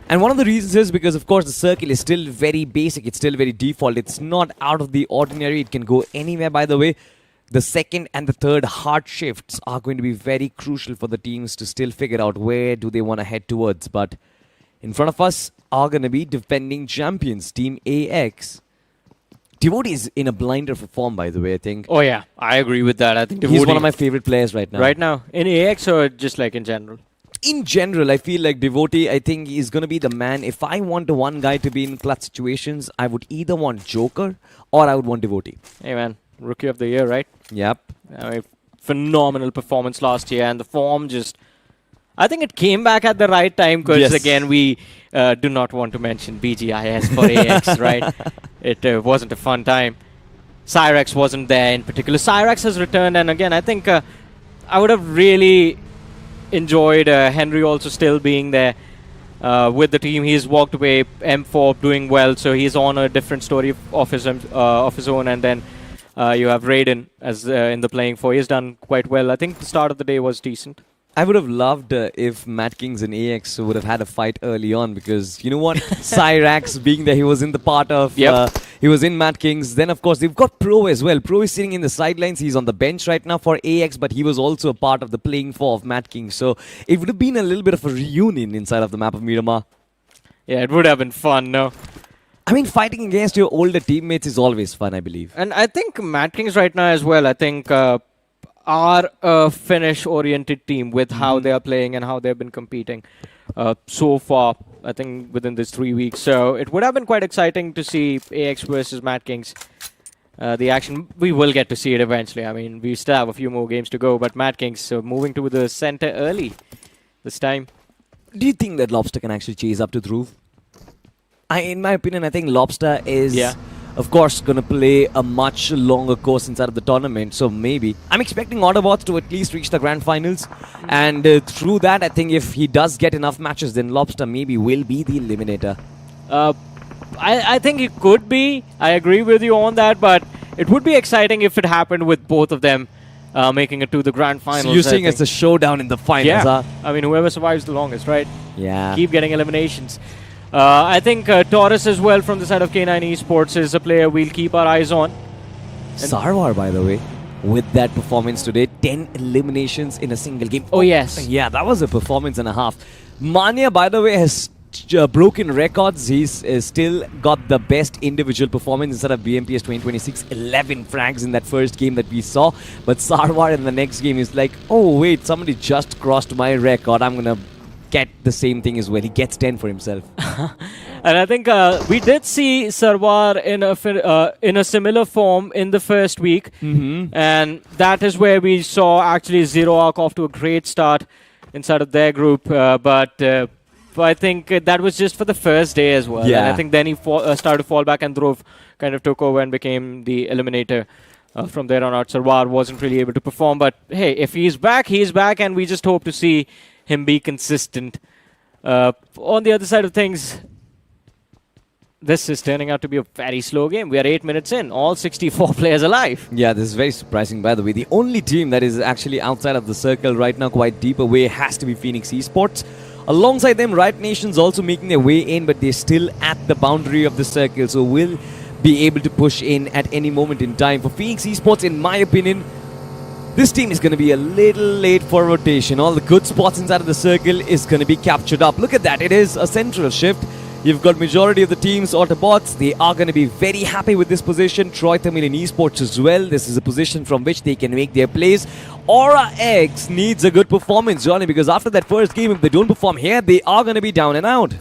And one of the reasons is because, of course, the circle is still very basic. It's still very default. It's not out of the ordinary. It can go anywhere, by the way. The second and the third hard shifts are going to be very crucial for the teams to still figure out where do they want to head towards. But in front of us are going to be defending champions, Team AX. Devotee is in a blinder for form, by the way, I think. Oh, yeah. I agree with that. I think Devotee, he's one of my favorite players right now. Right now? In AX or just like in general? In general, I feel like Devotee, I think he's going to be the man. If I want one guy to be in clutch situations, I would either want Joker or I would want Devotee. Hey, man. Rookie of the year, right? Yep. I mean, phenomenal performance last year, and the form just... I think it came back at the right time, because again, we do not want to mention BGIS for AX, right? It wasn't a fun time. Cyrax wasn't there in particular. Cyrax has returned, and again, I think I would have really enjoyed Henry also still being there with the team. He's walked away, M4 doing well, so he's on a different story of his own, and then you have Raiden as in the playing for. He's done quite well. I think the start of the day was decent. I would have loved if Mad Kings and AX would have had a fight early on, because you know what? Cyrax being there, he was in the part of... he was in Mad Kings. Then, of course, they've got Pro as well. Pro is sitting in the sidelines. He's on the bench right now for AX, but he was also a part of the playing for of Mad Kings. So it would have been a little bit of a reunion inside of the map of Miramar. Yeah, it would have been fun, no? I mean, fighting against your older teammates is always fun, I believe. And I think Mad Kings right now as well, I think... are a finish-oriented team with how they are playing and how they've been competing so far, I think, within this 3 weeks. So it would have been quite exciting to see AX versus Mad Kings. the action. We will get to see it eventually. I mean, we still have a few more games to go, but Mad Kings moving to the center early this time. Do you think that Lobster can actually chase up to Dhruv? In my opinion, I think Lobster is, of course, going to play a much longer course inside of the tournament. So maybe. I'm expecting Autobots to at least reach the grand finals. And through that, I think if he does get enough matches, then Lobster maybe will be the eliminator. I think it could be. I agree with you on that, but it would be exciting if it happened with both of them making it to the grand finals. So you're saying it's a showdown in the finals, huh? I mean, whoever survives the longest, right? Yeah. Keep getting eliminations. I think Taurus as well from the side of K9 Esports is a player we'll keep our eyes on. Sarwar, by the way, with that performance today, 10 eliminations in a single game. Oh, yes. Yeah, that was a performance and a half. Mania, by the way, has broken records. He's still got the best individual performance instead of BMPS 2026, 11 frags in that first game that we saw. But Sarwar in the next game is like, oh wait, somebody just crossed my record. I'm gonna get the same thing as well. He gets 10 for himself. And I think we did see Sarwar in a similar form in the first week. And that is where we saw actually Zero Arc off to a great start inside of their group. But I think that was just for the first day as well. Yeah. And I think then he started to fall back and Dhruv kind of took over and became the eliminator. From there on out, Sarwar wasn't really able to perform. But hey, if he's back, and we just hope to see him be consistent. On the other side of things, this is turning out to be a very slow game. We are 8 minutes in, all 64 players alive. Yeah, this is very surprising, by the way. The only team that is actually outside of the circle right now, quite deep away, has to be Phoenix Esports. Alongside them, Riot Nation's also making their way in, but they're still at the boundary of the circle, so will be able to push in at any moment in time. For Phoenix Esports, in my opinion, this team is going to be a little late for rotation. All the good spots inside of the circle is going to be captured up. Look at that. It is a central shift. You've got majority of the teams Autobots. They are going to be very happy with this position. Troy Tamilian Esports as well. This is a position from which they can make their plays. Aura X needs a good performance, Johnny, because after that first game, if they don't perform here, they are going to be down and out.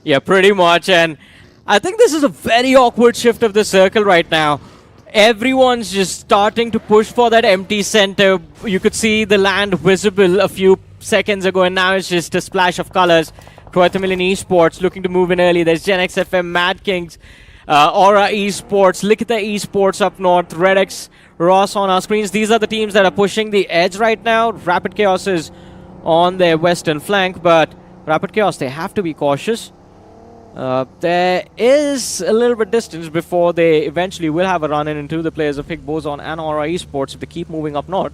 Yeah, pretty much. And I think this is a very awkward shift of the circle right now. Everyone's just starting to push for that empty center. You could see the land visible a few seconds ago, and now it's just a splash of colors. Troy Tamilian Esports looking to move in early. There's Gen X FM, Mad Kings, Aura Esports, Likita Esports up north, REDX, Ross on our screens. These are the teams that are pushing the edge right now. Rapid Chaos is on their western flank, but Rapid Chaos, they have to be cautious. There is a little bit distance before they eventually will have a run-in into the players of Higgboson and Aura Esports if they keep moving up north.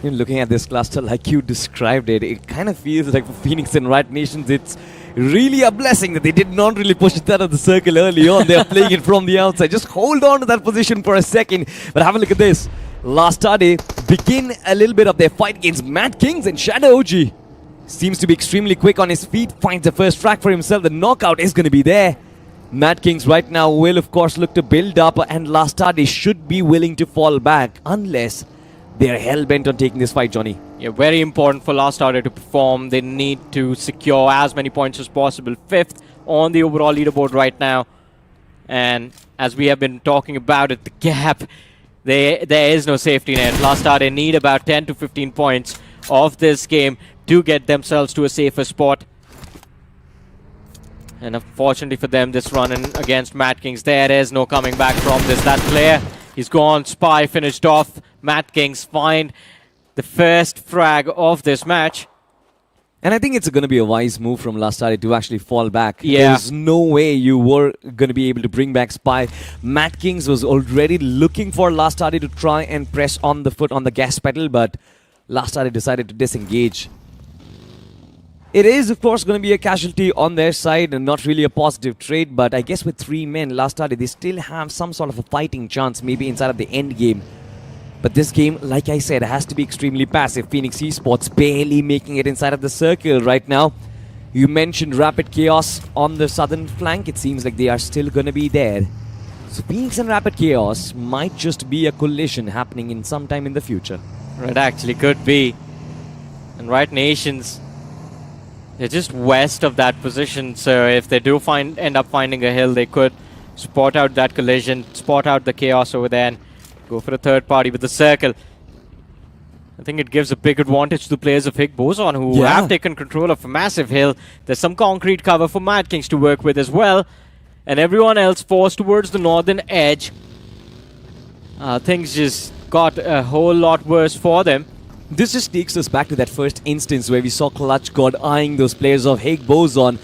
You know, looking at this cluster like you described it, it kind of feels like for Phoenix and Riot Nations, it's really a blessing that they did not really push it out of the circle early on. They're playing it from the outside. Just hold on to that position for a second. But have a look at this. Last Starday begin a little bit of their fight against Mad Kings and Shadow OG. Seems to be extremely quick on his feet, finds the first frag for himself. The knockout is going to be there. Mad Kings right now will, of course, look to build up, and Last Star, they should be willing to fall back unless they're hell-bent on taking this fight, Johnny. Yeah, very important for Last Starter to perform. They need to secure as many points as possible. 5th on the overall leaderboard right now. And as we have been talking about it, the gap, there is no safety net. Last Starter need about 10 to 15 points of this game to get themselves to a safer spot. And unfortunately for them, this run-in against Mad Kings, there is no coming back from this. That player, he's gone. Spy finished off. Mad Kings find the first frag of this match. And I think it's going to be a wise move from Last Starday to actually fall back. Yeah. There's no way you were going to be able to bring back Spy. Mad Kings was already looking for Last Starday to try and press on the foot on the gas pedal, but Last Starday decided to disengage. It is, of course, going to be a casualty on their side and not really a positive trade, but I guess with 3 men, Last Starday, they still have some sort of a fighting chance, maybe inside of the end game. But this game, like I said, has to be extremely passive. Phoenix Esports barely making it inside of the circle right now. You mentioned Rapid Chaos on the southern flank. It seems like they are still going to be there. So Phoenix and Rapid Chaos might just be a collision happening in some time in the future. It actually could be. And Riot Nations, they're just west of that position, so if they do end up finding a hill, they could spot out that collision, spot out the chaos over there, and go for a third party with the circle. I think it gives a big advantage to the players of Higgboson, who have taken control of a massive hill. There's some concrete cover for Mad Kings to work with as well. And everyone else forced towards the northern edge. Things just got a whole lot worse for them. This just takes us back to that first instance where we saw Clutch God eyeing those players of Higgboson.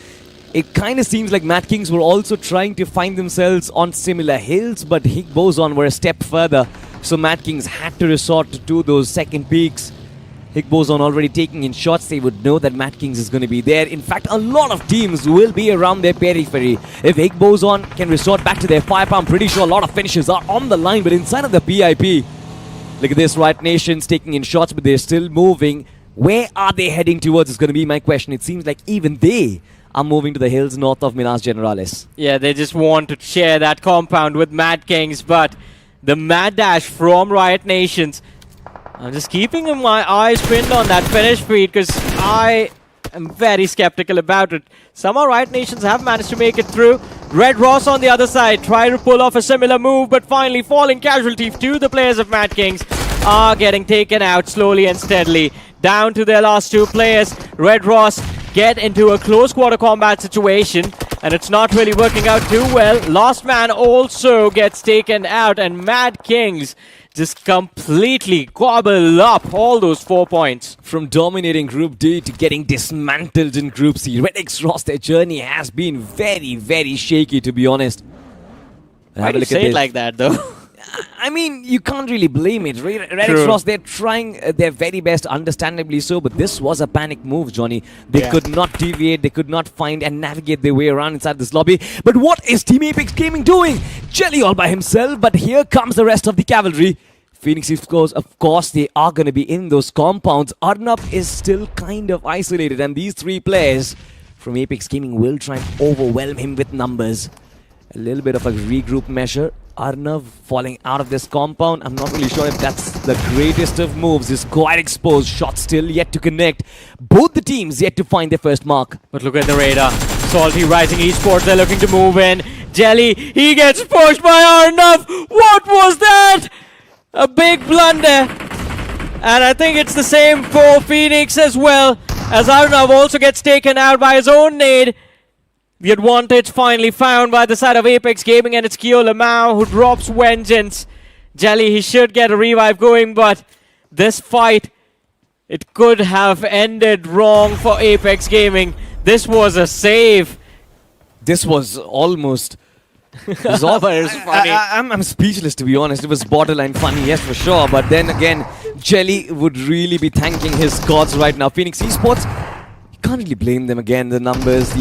It kind of seems like Mad Kings were also trying to find themselves on similar hills, but Higgboson were a step further. So Mad Kings had to resort to those second peaks. Higgboson already taking in shots. They would know that Mad Kings is going to be there. In fact, a lot of teams will be around their periphery. If Higgboson can resort back to their firepower, I'm pretty sure a lot of finishes are on the line. But inside of the PIP, look at this, Riot Nations taking in shots, but they're still moving. Where are they heading towards is going to be my question. It seems like even they are moving to the hills north of Minas Generalis. Yeah, they just want to share that compound with Mad Kings, but the mad dash from Riot Nations. I'm just keeping my eyes pinned on that finish feed because I am very skeptical about it. Somehow Riot Nations have managed to make it through. Red Ross on the other side try to pull off a similar move, but finally falling casualty to the players of Mad Kings are getting taken out slowly and steadily. Down to their last two players. Red Ross get into a close quarter combat situation, and it's not really working out too well. Last Man also gets taken out, and Mad Kings just completely gobble up all those 4 points. From dominating Group D to getting dismantled in Group C, Red X Ross, their journey has been very, very shaky, to be honest. Why do you say it like that, though? I mean, you can't really blame it. Red X Ross, they're trying their very best, understandably so, but this was a panic move, Johnny. They could not deviate, they could not find and navigate their way around inside this lobby. But what is Team Apex Gaming doing? Jelly all by himself, but here comes the rest of the cavalry. Phoenix Esports, of course, they are going to be in those compounds. Arnav is still kind of isolated, and these three players from Apex Gaming will try and overwhelm him with numbers. A little bit of a regroup measure. Arnav falling out of this compound. I'm not really sure if that's the greatest of moves. He's quite exposed. Shot still yet to connect. Both the teams yet to find their first mark. But look at the radar. Salty Rising Esports, they're looking to move in. Jelly, he gets pushed by Arnav. What was that? A big blunder. And I think it's the same for Phoenix as well, as Arnav also gets taken out by his own nade. The advantage finally found by the side of Apex Gaming, and it's Kyo Lamau who drops Vengeance. Jelly, he should get a revive going, but this fight, it could have ended wrong for Apex Gaming. This was a save. This was almost... I'm speechless, to be honest. It was borderline funny, yes, for sure. But then again, Jelly would really be thanking his gods right now. Phoenix Esports, you can't really blame them again. The numbers,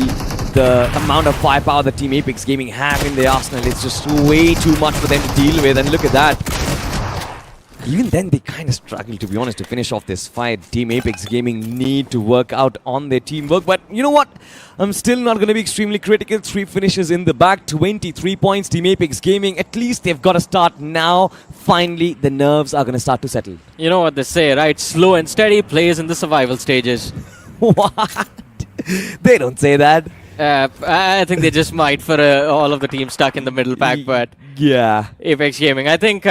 the amount of firepower that Team Apex Gaming have in their arsenal, it's just way too much for them to deal with. And look at that. Even then, they kind of struggle, to be honest, to finish off this fight. Team Apex Gaming need to work out on their teamwork. But you know what? I'm still not going to be extremely critical. 3 finishes in the back, 23 points. Team Apex Gaming, at least they've got to start now. Finally, the nerves are going to start to settle. You know what they say, right? Slow and steady plays in the survival stages. What? They don't say that. I think they just might for all of the teams stuck in the middle pack, but yeah. Apex Gaming, I think,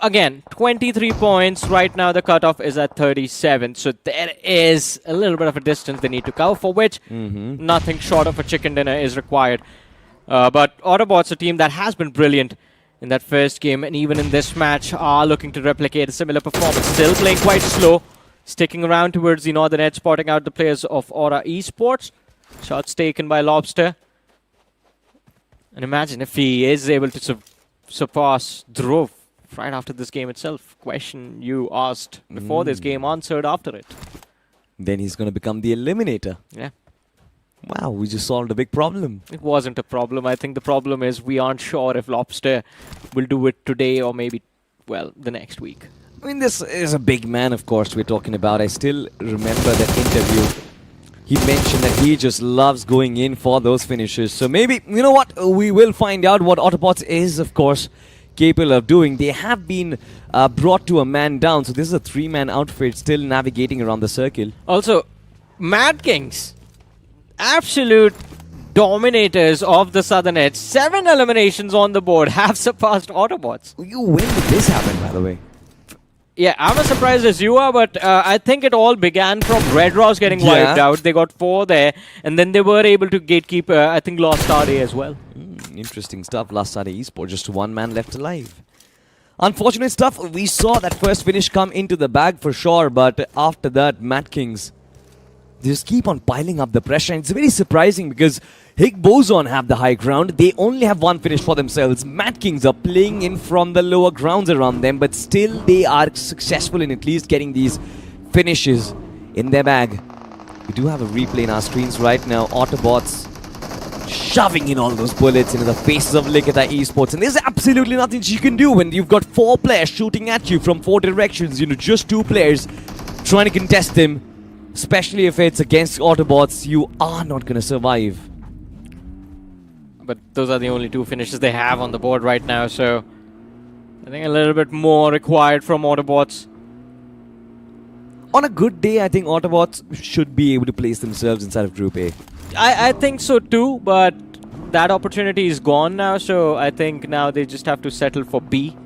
again, 23 points. Right now the cutoff is at 37, so there is a little bit of a distance they need to cover, for which nothing short of a chicken dinner is required. But Autobots, a team that has been brilliant in that first game, and even in this match, are looking to replicate a similar performance. Still playing quite slow, sticking around towards the northern edge, spotting out the players of Aura Esports. Shots taken by Lobster. And imagine if he is able to surpass Dhruv right after this game itself. Question you asked before this game, answered after it. Then he's going to become the eliminator. Yeah. Wow, we just solved a big problem. It wasn't a problem. I think the problem is we aren't sure if Lobster will do it today or maybe, well, the next week. I mean, this is a big man, of course, we're talking about. I still remember that interview. He mentioned that he just loves going in for those finishes. So maybe, you know what, we will find out what Autobots is, of course, capable of doing. They have been brought to a man down. So this is a 3-man outfit still navigating around the circle. Also, Mad Kings, absolute dominators of the Southern Edge, 7 eliminations on the board, have surpassed Autobots. When did this happen, by the way? Yeah, I'm as surprised as you are, but I think it all began from Red Ross getting wiped out. They got 4 there, and then they were able to gatekeep, I think, Lost Star Day as well. Interesting stuff. Lost Star Day Esports, just 1 man left alive. Unfortunate stuff. We saw that first finish come into the bag for sure, but after that, Mad Kings, they just keep on piling up the pressure. And it's very surprising because Higgboson have the high ground. They only have 1 finish for themselves. Mad Kings are playing in from the lower grounds around them, but still they are successful in at least getting these finishes in their bag. We do have a replay in our screens right now. Autobots shoving in all those bullets into the faces of Nikita Esports. And there's absolutely nothing you can do when you've got 4 players shooting at you from 4 directions. You know, just 2 players trying to contest them. Especially if it's against Autobots, you are not going to survive. But those are the only 2 finishes they have on the board right now, so I think a little bit more required from Autobots. On a good day, I think Autobots should be able to place themselves inside of Group A. I think so too, but that opportunity is gone now, so I think now they just have to settle for B.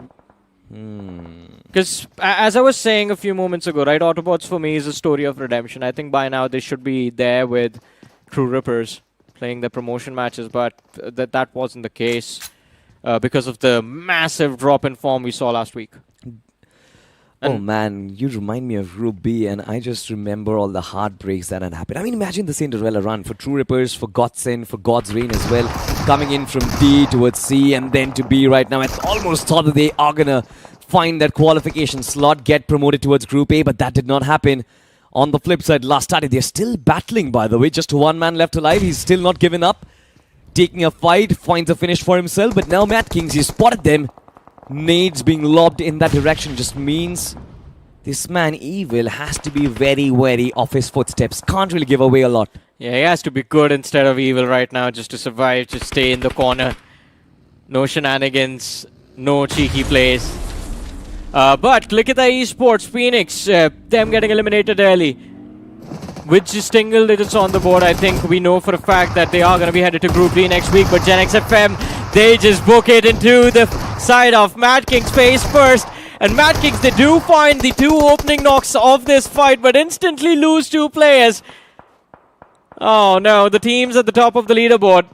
Because as I was saying a few moments ago, right, Autobots for me is a story of redemption. I think by now they should be there with True Rippers playing the promotion matches, but that wasn't the case because of the massive drop in form we saw last week. Oh man, you remind me of Group B, and I just remember all the heartbreaks that had happened. I mean, imagine the Cinderella run for True Rippers, for GODSENT, for God's Reign as well. Coming in from D towards C and then to B right now. I almost thought that they are going to find that qualification slot, get promoted towards Group A, but that did not happen. On the flip side, Last Started, they're still battling, by the way. Just 1 man left alive. He's still not given up. Taking a fight, finds a finish for himself, but now Mad Kings, he spotted them. Nades being lobbed in that direction just means this man Evil has to be very wary of his footsteps. Can't really give away a lot. Yeah, he has to be good instead of evil right now just to survive, just stay in the corner. No shenanigans, no cheeky plays. But look at the Esports, Phoenix, them getting eliminated early. With just single digits on the board, I think we know for a fact that they are going to be headed to Group D next week. But Gen XFM, they just book it into the side of Mad Kings face first. And Mad Kings, they do find the 2 opening knocks of this fight, but instantly lose 2 players. Oh no, the team's at the top of the leaderboard.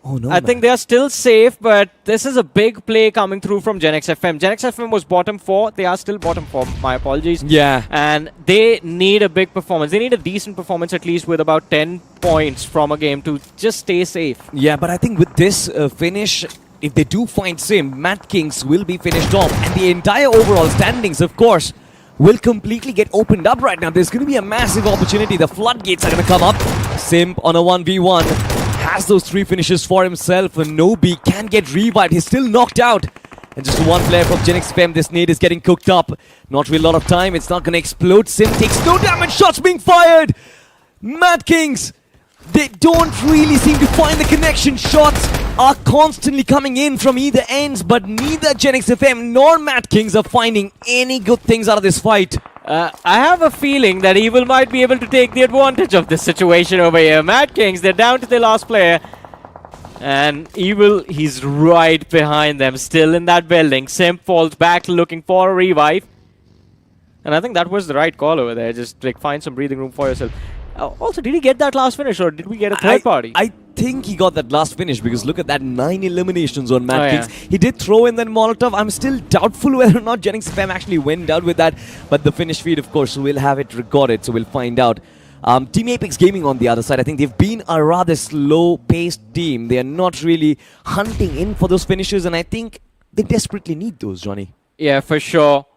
Oh no, I think they are still safe, but this is a big play coming through from Gen XFM. Gen XFM was bottom 4. They are still bottom 4. My apologies. Yeah. And they need a big performance. They need a decent performance, at least with about 10 points from a game to just stay safe. Yeah, but I think with this finish, if they do find Sim, Mad Kings will be finished off. And the entire overall standings, of course, will completely get opened up right now. There's going to be a massive opportunity. The floodgates are going to come up. Simp on a 1v1. Has those 3 finishes for himself, and Nobi can get revived. He's still knocked out. And just 1 player from Gen XFM. This nade is getting cooked up. Not really a lot of time. It's not going to explode. Sim takes no damage. Shots being fired. Mad Kings, they don't really seem to find the connection. Shots are constantly coming in from either ends, but neither Gen XFM nor Mad Kings are finding any good things out of this fight. I have a feeling that Evil might be able to take the advantage of this situation over here. Mad Kings, they're down to their last player. And Evil, he's right behind them, still in that building. Simp falls back looking for a revive. And I think that was the right call over there. Just like find some breathing room for yourself. Also, did he get that last finish, or did we get a third party? I think he got that last finish, because look at that 9 eliminations on Mad Kings. Yeah. He did throw in that Molotov. I'm still doubtful whether or not Gen XFM actually went out with that. But the finish feed, of course, we'll have it recorded, so we'll find out. Team Apex Gaming on the other side, I think they've been a rather slow-paced team. They are not really hunting in for those finishes, and I think they desperately need those, Johnny. Yeah, for sure.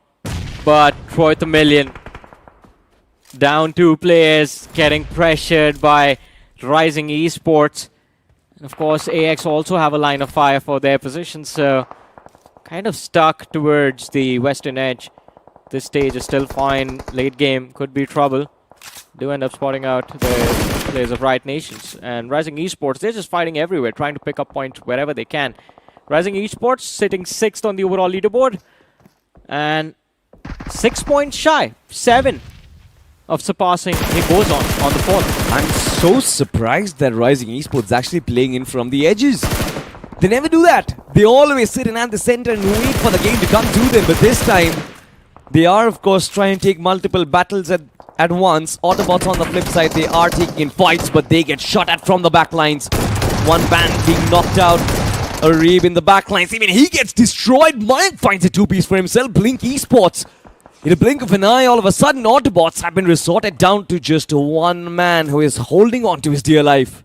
But Troy the Million, down 2 players, getting pressured by Rising Esports. And of course, AX also have a line of fire for their position, so kind of stuck towards the western edge. This stage is still fine. Late game could be trouble. Do end up spotting out the players of Riot Nations. And Rising Esports, they're just fighting everywhere, trying to pick up points wherever they can. Rising Esports sitting 6th on the overall leaderboard. And 6 points shy, 7 of surpassing Higgboson on the 4th. I'm so surprised that Rising Esports actually playing in from the edges. They never do that. They always sit in at the center and wait for the game to come to them. But this time, they are, of course, trying to take multiple battles at once. Autobots on the flip side, they are taking in fights, but they get shot at from the backlines. One band being knocked out. A Reeb in the backlines. Even he gets destroyed. Mind finds a two-piece for himself. Blink Esports. In a blink of an eye, all of a sudden, Autobots have been resorted down to just one man who is holding on to his dear life.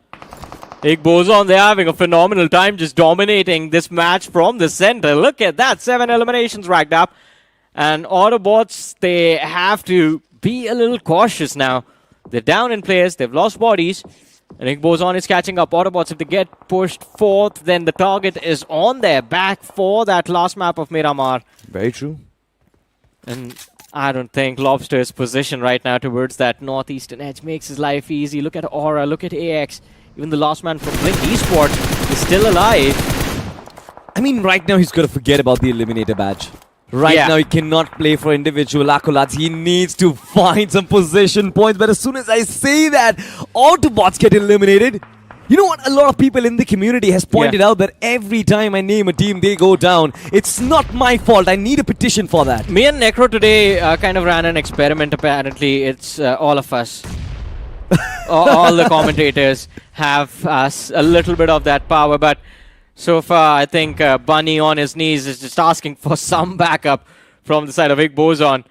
Higgboson, they're having a phenomenal time just dominating this match from the center. Look at that, 7 eliminations racked up. And Autobots, they have to be a little cautious now. They're down in players, they've lost bodies. And Higgboson is catching up. Autobots, if they get pushed forth, then the target is on their back for that last map of Miramar. Very true. And I don't think Lobster's position right now towards that northeastern edge makes his life easy. Look at Aura, look at AX. Even the last man from Blink Esports is still alive. I mean, right now he's got to forget about the Eliminator badge. Right now he cannot play for individual accolades. He needs to find some position points. But as soon as I say that, Autobots get eliminated. You know what? A lot of people in the community has pointed out that every time I name a team, they go down. It's not my fault. I need a petition for that. Me and Necro today kind of ran an experiment, apparently. It's all of us. All the commentators have a little bit of that power, but so far I think Bunny on his knees is just asking for some backup from the side of Higgboson.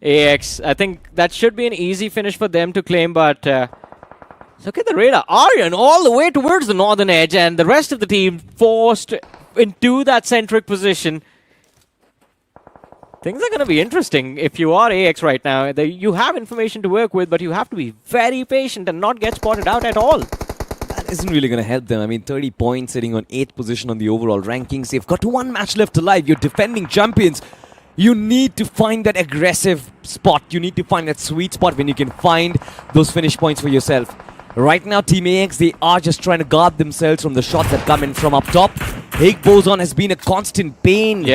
AX, I think that should be an easy finish for them to claim, but look at the radar. Aryan all the way towards the northern edge, and the rest of the team forced into that centric position. Things are going to be interesting if you are AX right now. You have information to work with, but you have to be very patient and not get spotted out at all. That isn't really going to help them. I mean, 30 points, sitting on 8th position on the overall rankings. They've got one match left alive. You're defending champions. You need to find that aggressive spot. You need to find that sweet spot when you can find those finish points for yourself. Right now, Team AX, they are just trying to guard themselves from the shots that come in from up top. Higgboson has been a constant pain.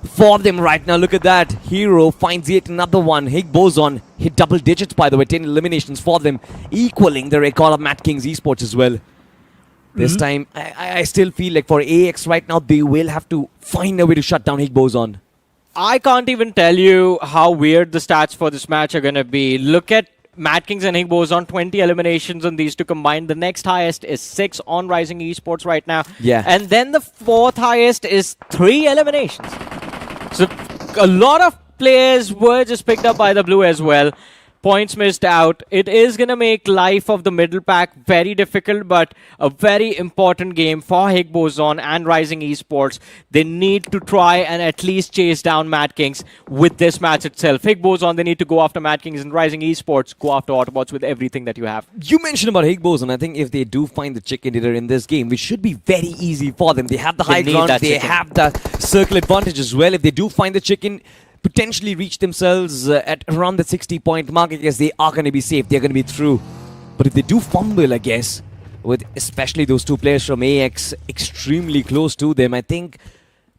For them right now. Look at that. Hero finds yet another one. Higgboson hit double digits, by the way. 10 eliminations for them, equaling the record of Mad Kings Esports as well. This time, I still feel like for AX right now, they will have to find a way to shut down Higgboson. I can't even tell you how weird the stats for this match are going to be. Look at Mad Kings and Higgboson, 20 eliminations on these two combined. The next highest is 6 on Rising Esports right now. And then the 4th highest is 3 eliminations. So a lot of players were just picked up by the blue as well. Points missed out. It is going to make life of the middle pack very difficult, but a very important game for Higgboson and Rising Esports. They need to try and at least chase down Mad Kings with this match itself. Higgboson, they need to go after Mad Kings, and Rising Esports, go after Autobots with everything that you have. You mentioned about Higgboson. I think if they do find the chicken dinner in this game, which should be very easy for them. They have the high ground. They have the circle advantage as well. If they do find the chicken, potentially reach themselves at around the 60-point mark, I guess they are going to be safe. They're going to be through. But if they do fumble, I guess, with especially those two players from AX extremely close to them, I think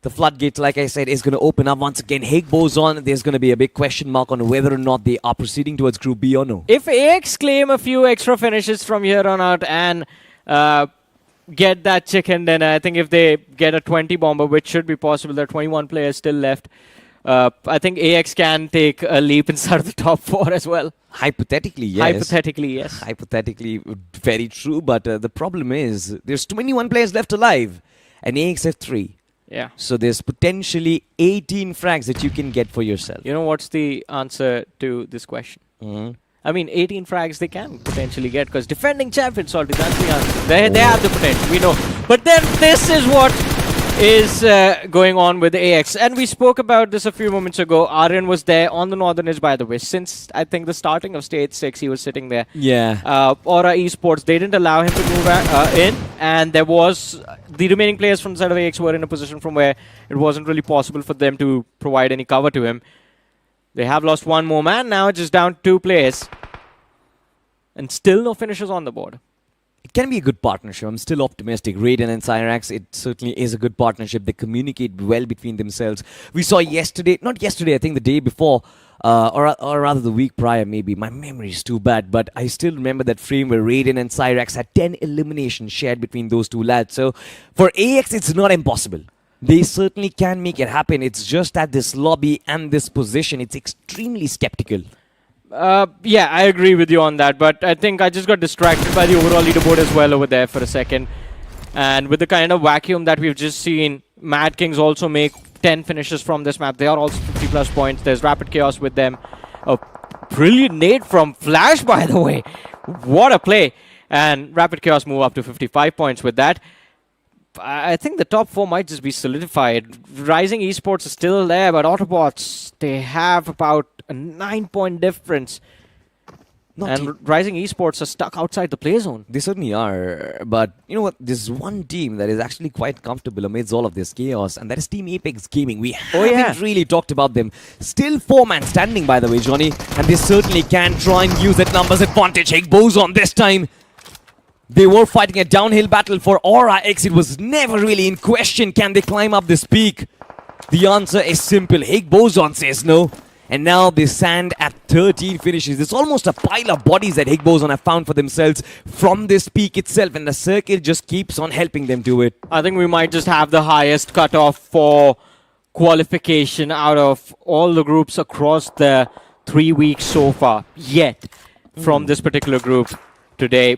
the floodgates, like I said, is going to open up once again. Higgboson, there's going to be a big question mark on whether or not they are proceeding towards Group B or no. If AX claim a few extra finishes from here on out and get that chicken, then I think if they get a 20 bomber, which should be possible, there are 21 players still left. I think AX can take a leap inside of the top 4 as well. Hypothetically, yes. Hypothetically, yes. Hypothetically, very true. But the problem is, there's 21 players left alive, and AX have 3. Yeah. So there's potentially 18 frags that you can get for yourself. You know what's the answer to this question? I mean, 18 frags they can potentially get, because defending champions, Salty, that's the answer. They have the potential, we know. But then this is what is going on with AX. And we spoke about this a few moments ago. Aryan was there on the northern edge, by the way. Since, I think, the starting of Stage 6, he was sitting there. Aura Esports, they didn't allow him to move in. And there was... the remaining players from the side of AX were in a position from where it wasn't really possible for them to provide any cover to him. They have lost one more man now, just down 2 players. And still no finishers on the board. It can be a good partnership. I'm still optimistic. Raiden and Cyrax, it certainly is a good partnership. They communicate well between themselves. We saw yesterday, not yesterday, I think the day before, or rather the week prior maybe. My memory is too bad, but I still remember that frame where Raiden and Cyrax had 10 eliminations shared between those two lads. So for AX, it's not impossible. They certainly can make it happen. It's just that this lobby and this position, it's extremely skeptical. Yeah, I agree with you on that, but I think I just got distracted by the overall leaderboard as well over there for a second. And with the kind of vacuum that we've just seen, Mad Kings also make 10 finishes from this map. They are also 50 plus points. There's Rapid Chaos with them. A brilliant nade from Flash, by the way. What a play. And Rapid Chaos move up to 55 points with that. I think the top 4 might just be solidified. Rising Esports is still there, but Autobots, they have about a 9-point difference. And Rising Esports are stuck outside the play zone. They certainly are. But you know what? There's one team that is actually quite comfortable amidst all of this chaos, and that is Team Apex Gaming. We haven't really talked about them. Still 4-man standing, by the way, Johnny. And they certainly can try and use that numbers advantage. Higgboson this time. They were fighting a downhill battle for ORAX. It was never really in question. Can they climb up this peak? The answer is simple. Higgboson says no. And now they stand at 13 finishes. It's almost a pile of bodies that Higgboson have found for themselves from this peak itself. And the circle just keeps on helping them do it. I think we might just have the highest cutoff for qualification out of all the groups across the 3 weeks so far. Yet, from this particular group today.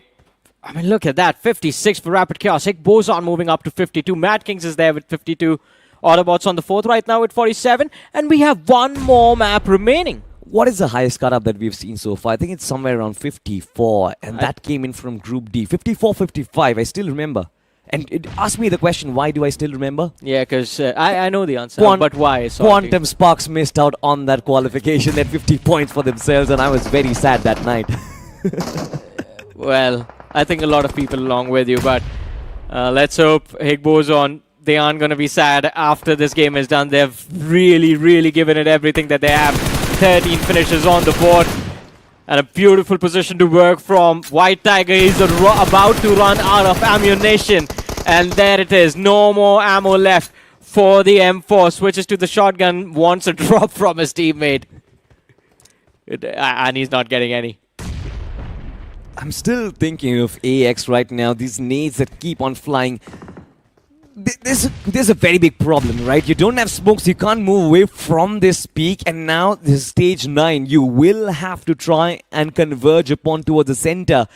I mean, look at that. 56 for Rapid Chaos. Higgboson moving up to 52. Mad Kings is there with 52. Autobots on the 4th right now with 47. And we have one more map remaining. What is the highest cut-up that we've seen so far? I think it's somewhere around 54. And that came in from Group D. 54, 55. I still remember. And ask me the question, why do I still remember? Yeah, because I know the answer. But why? Quantum Sparks missed out on that qualification. They had 50 points for themselves. And I was very sad that night. Well, I think a lot of people along with you. But let's hope Higgboson, they aren't going to be sad after this game is done. They've really, really given it everything that they have. 13 finishes on the board. And a beautiful position to work from. White Tiger is about to run out of ammunition. And there it is. No more ammo left for the M4. Switches to the shotgun. Wants a drop from his teammate. And he's not getting any. I'm still thinking of AX right now. These nades that keep on flying. There's a very big problem, right? You don't have smokes, you can't move away from this peak, and now this is stage 9. You will have to try and converge upon towards the center.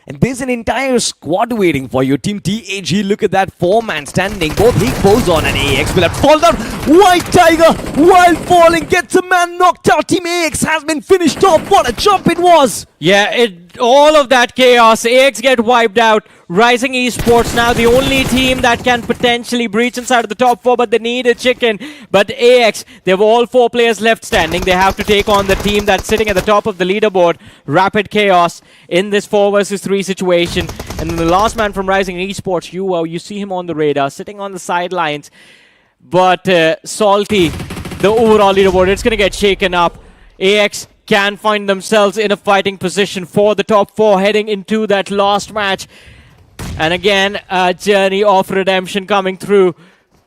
And there's an entire squad waiting for you. Team TAG, look at that 4-man standing. Both Higgboson and AX will have fallen down. White Tiger, while falling, gets a man knocked out. Team AX has been finished off. What a jump it was! Yeah, all of that chaos. AX get wiped out. Rising Esports now the only team that can potentially breach inside of the top 4, but they need a chicken. But AX, they have all 4 players left standing. They have to take on the team that's sitting at the top of the leaderboard, Rapid Chaos, in this 4 versus 3 situation. And then the last man from Rising Esports, you see him on the radar, sitting on the sidelines. But Salty, the overall leaderboard, it's going to get shaken up. AX can find themselves in a fighting position for the top 4 heading into that last match. And again, a journey of redemption coming through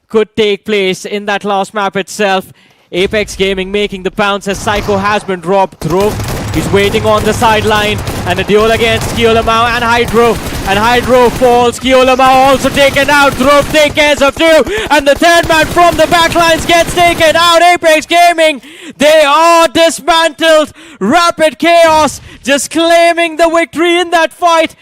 could take place in that last map itself. Apex Gaming making the pounce as Psycho has been dropped. Dhruv, he's waiting on the sideline. And a duel against Kiolamau and Hydro. And Hydro falls. Kiolamau also taken out. Dhruv takes care of 2. And the 3rd man from the backlines gets taken out. Apex Gaming, they are dismantled. Rapid Chaos just claiming the victory in that fight.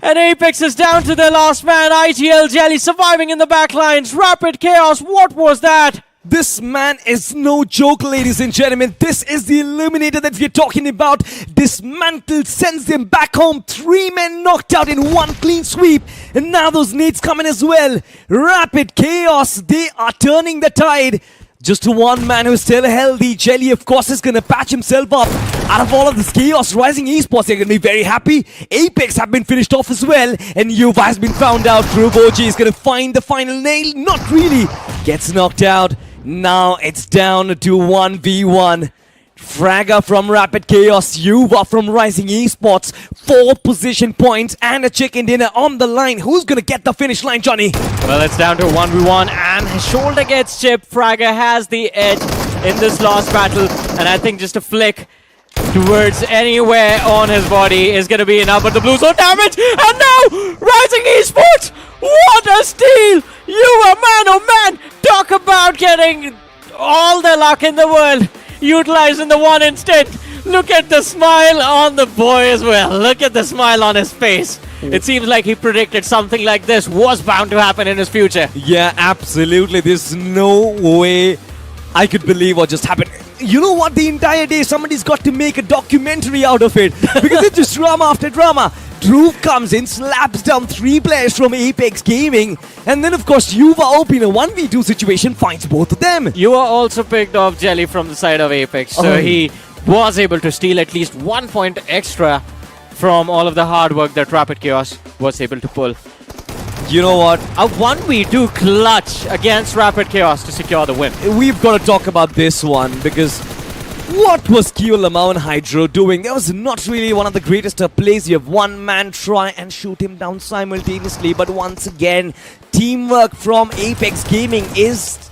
And Apex is down to their last man. IGL Jelly surviving in the backlines. Rapid Chaos, what was that? This man is no joke, ladies and gentlemen. This is the Eliminator that we're talking about. Dismantled, sends them back home. 3 men knocked out in 1 clean sweep. And now those nades coming as well. Rapid Chaos, they are turning the tide. Just 1 man who's still healthy. Jelly, of course, is going to patch himself up. Out of all of this chaos, Rising Esports, they're going to be very happy. Apex have been finished off as well. And Yuva has been found out. Dhruv OG is going to find the final nail. Not really. Gets knocked out. Now it's down to 1v1. Fragger from Rapid Chaos, Yuva from Rising Esports. 4 position points and a chicken dinner on the line. Who's going to get the finish line, Johnny? Well, it's down to 1v1 and his shoulder gets chipped. Fragger has the edge. in this last battle. And I think just a flick towards anywhere on his body is going to be enough. But the blue zone damage, and now Rising Esports, what a steal! You are man, oh man, talk about getting all the luck in the world, utilizing the one instant. Look at the smile on the boy as well. Look at the smile on his face. It seems like he predicted something like this was bound to happen in his future. Yeah, absolutely. There's no way I could believe what just happened. You know what? The entire day, somebody's got to make a documentary out of it. Because it's just drama after drama. Dhruv comes in, slaps down 3 players from Apex Gaming. And then, of course, Yuva OP in a 1v2 situation finds both of them. Yuva also picked off Jelly from the side of Apex. So he was able to steal at least 1 point extra from all of the hard work that Rapid Chaos was able to pull. You know what? A 1v2 clutch against Rapid Chaos to secure the win. We've got to talk about this one because what was Kyo Lamau and Hydro doing? That was not really one of the greatest plays. You have one man try and shoot him down simultaneously. But once again, teamwork from Apex Gaming is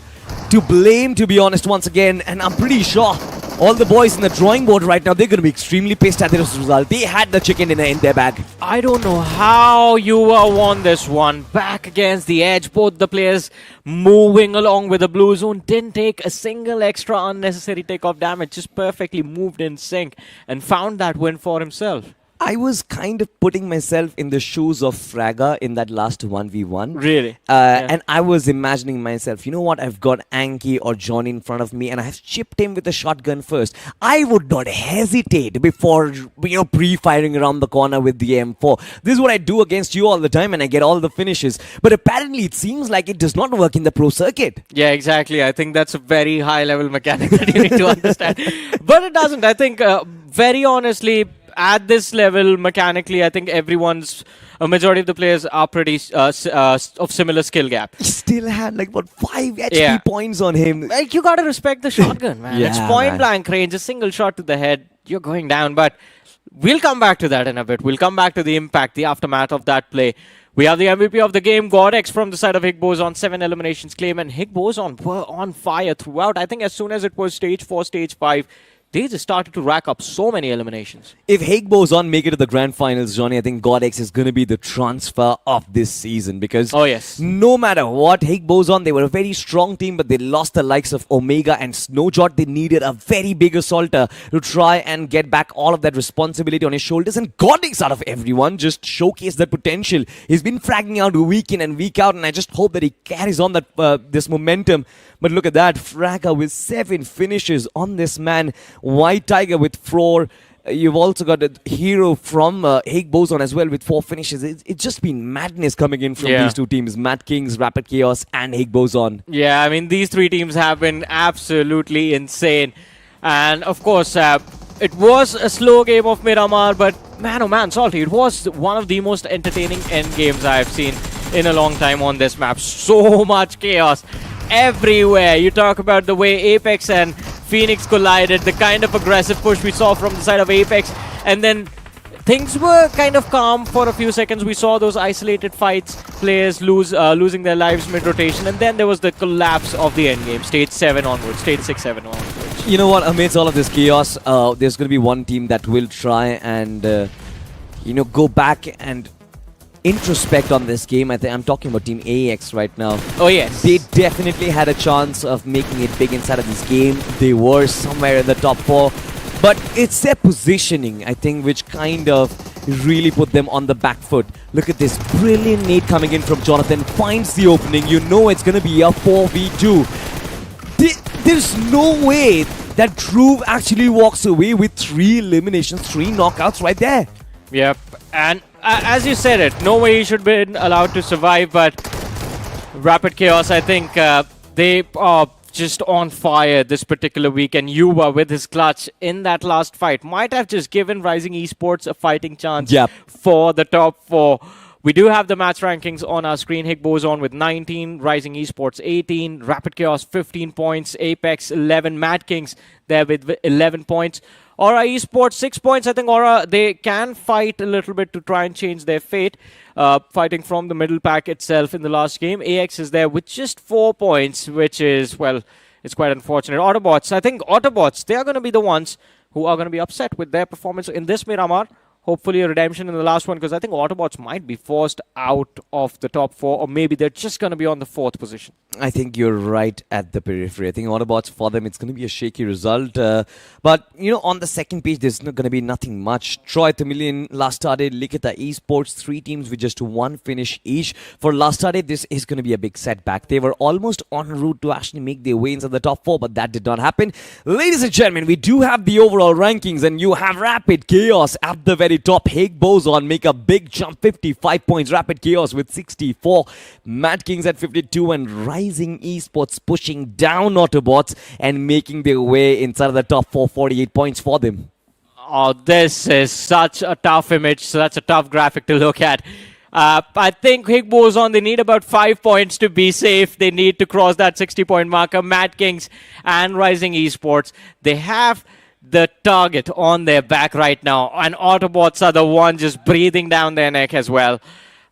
to blame, to be honest, once again. And I'm pretty sure all the boys in the drawing board right now, they're going to be extremely pissed at this result. They had the chicken dinner in their bag. I don't know how Yuva won this one. Back against the edge, both the players moving along with the blue zone. Didn't take a single extra unnecessary takeoff damage. Just perfectly moved in sync and found that win for himself. I was kind of putting myself in the shoes of Fraga in that last 1v1. Really? And I was imagining myself, you know what, I've got Anki or Johnny in front of me and I have chipped him with a shotgun first. I would not hesitate before, pre-firing around the corner with the M4. This is what I do against you all the time and I get all the finishes. But apparently it seems like it does not work in the pro circuit. Yeah, exactly. I think that's a very high-level mechanic that you need to understand. But it doesn't. I think, very honestly, at this level, mechanically, I think a majority of the players are pretty of similar skill gap. He still had 5 HP points on him. You gotta respect the shotgun, man. It's point blank range, a single shot to the head, you're going down. But we'll come back to that in a bit. We'll come back to the impact, the aftermath of that play. We have the MVP of the game, GODX from the side of Higgboson, 7 eliminations claim, and Higgboson were on fire throughout. I think as soon as it was stage 4, stage 5, they just started to rack up so many eliminations. If Higgboson make it to the grand finals, Johnny, I think GODX is going to be the transfer of this season because no matter what, Higgboson, they were a very strong team, but they lost the likes of Omega and Snowjot. They needed a very big assaulter to try and get back all of that responsibility on his shoulders. And GODX, out of everyone, just showcased that potential. He's been fragging out week in and week out, and I just hope that he carries on that this momentum. But look at that, Fraga with 7 finishes on this man. White Tiger with 4. You've also got a hero from Higgboson as well with 4 finishes. It's just been madness coming in from these two teams. Mad Kings, Rapid Chaos and Higgboson. Yeah, I mean, these 3 teams have been absolutely insane. And of course, it was a slow game of Miramar, but man, oh man, Salty, it was one of the most entertaining end games I've seen in a long time on this map. So much chaos everywhere. You talk about the way Apex and Phoenix collided, the kind of aggressive push we saw from the side of Apex, and then things were kind of calm for a few seconds. We saw those isolated fights, players losing their lives mid-rotation, and then there was the collapse of the endgame, stage 7 onwards, stage 6, 7 onwards. You know what, amidst all of this chaos, there's going to be one team that will try and, go back and introspect on this game. I'm talking about Team AX right now. Oh yes. They definitely had a chance of making it big inside of this game. They were somewhere in the top 4. But it's their positioning, I think, which kind of really put them on the back foot. Look at this brilliant nade coming in from Jonathan. Finds the opening. You know it's going to be a 4v2. There's no way that Dhruv actually walks away with 3 eliminations, 3 knockouts right there. Yep. And as you said it, no way he should be allowed to survive, but Rapid Chaos, I think they are just on fire this particular week, and Yuva with his clutch in that last fight might have just given Rising Esports a fighting chance for the top 4. We do have the match rankings on our screen. Higgboson with 19, Rising Esports 18, Rapid Chaos 15 points, Apex 11, Mad Kings there with 11 points. Aura Esports 6 points. I think Aura, they can fight a little bit to try and change their fate, fighting from the middle pack itself in the last game. AX is there with just 4 points, which is, well, it's quite unfortunate. Autobots, I think Autobots, they are going to be the ones who are going to be upset with their performance in this Miramar. Hopefully a redemption in the last one, because I think Autobots might be forced out of the top 4, or maybe they're just going to be on the 4th position. I think you're right at the periphery. I think Autobots, for them, it's going to be a shaky result. But, you know, on the second page, there's not going to be nothing much. Troy Tamilian last started, Likita Esports, 3 teams with just 1 finish each. For last started, this is going to be a big setback. They were almost en route to actually make their way into the top 4, but that did not happen. Ladies and gentlemen, we do have the overall rankings, and you have Rapid Chaos at the very top. Higgboson make a big jump, 55 points. Rapid Chaos with 64. Mad Kings at 52, and Rising Esports pushing down Autobots and making their way inside of the top 4, 48 points for them. Oh, this is such a tough image, such a tough graphic to look at. I think Higgboson, they need about 5 points to be safe. They need to cross that 60-point marker. Mad Kings and Rising Esports, they have the target on their back right now, and Autobots are the one just breathing down their neck as well.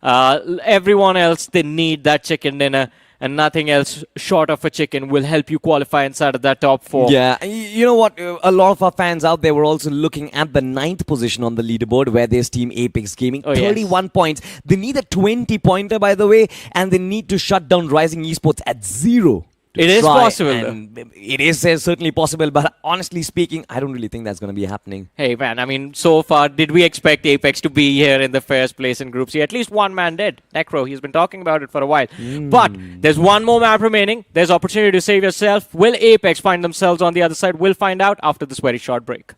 Everyone else, they need that chicken dinner, and nothing else short of a chicken will help you qualify inside of that top 4. Yeah, you know what? A lot of our fans out there were also looking at the 9th position on the leaderboard, where there's Team Apex Gaming. 31 points. They need a 20-pointer, by the way, and they need to shut down Rising Esports at 0. It is possible. It is certainly possible, but honestly speaking, I don't really think that's going to be happening. Hey, man, I mean, so far, did we expect Apex to be here in the first place in Group C? At least one man did. Necro, he's been talking about it for a while. But there's one more map remaining. There's opportunity to save yourself. Will Apex find themselves on the other side? We'll find out after this very short break.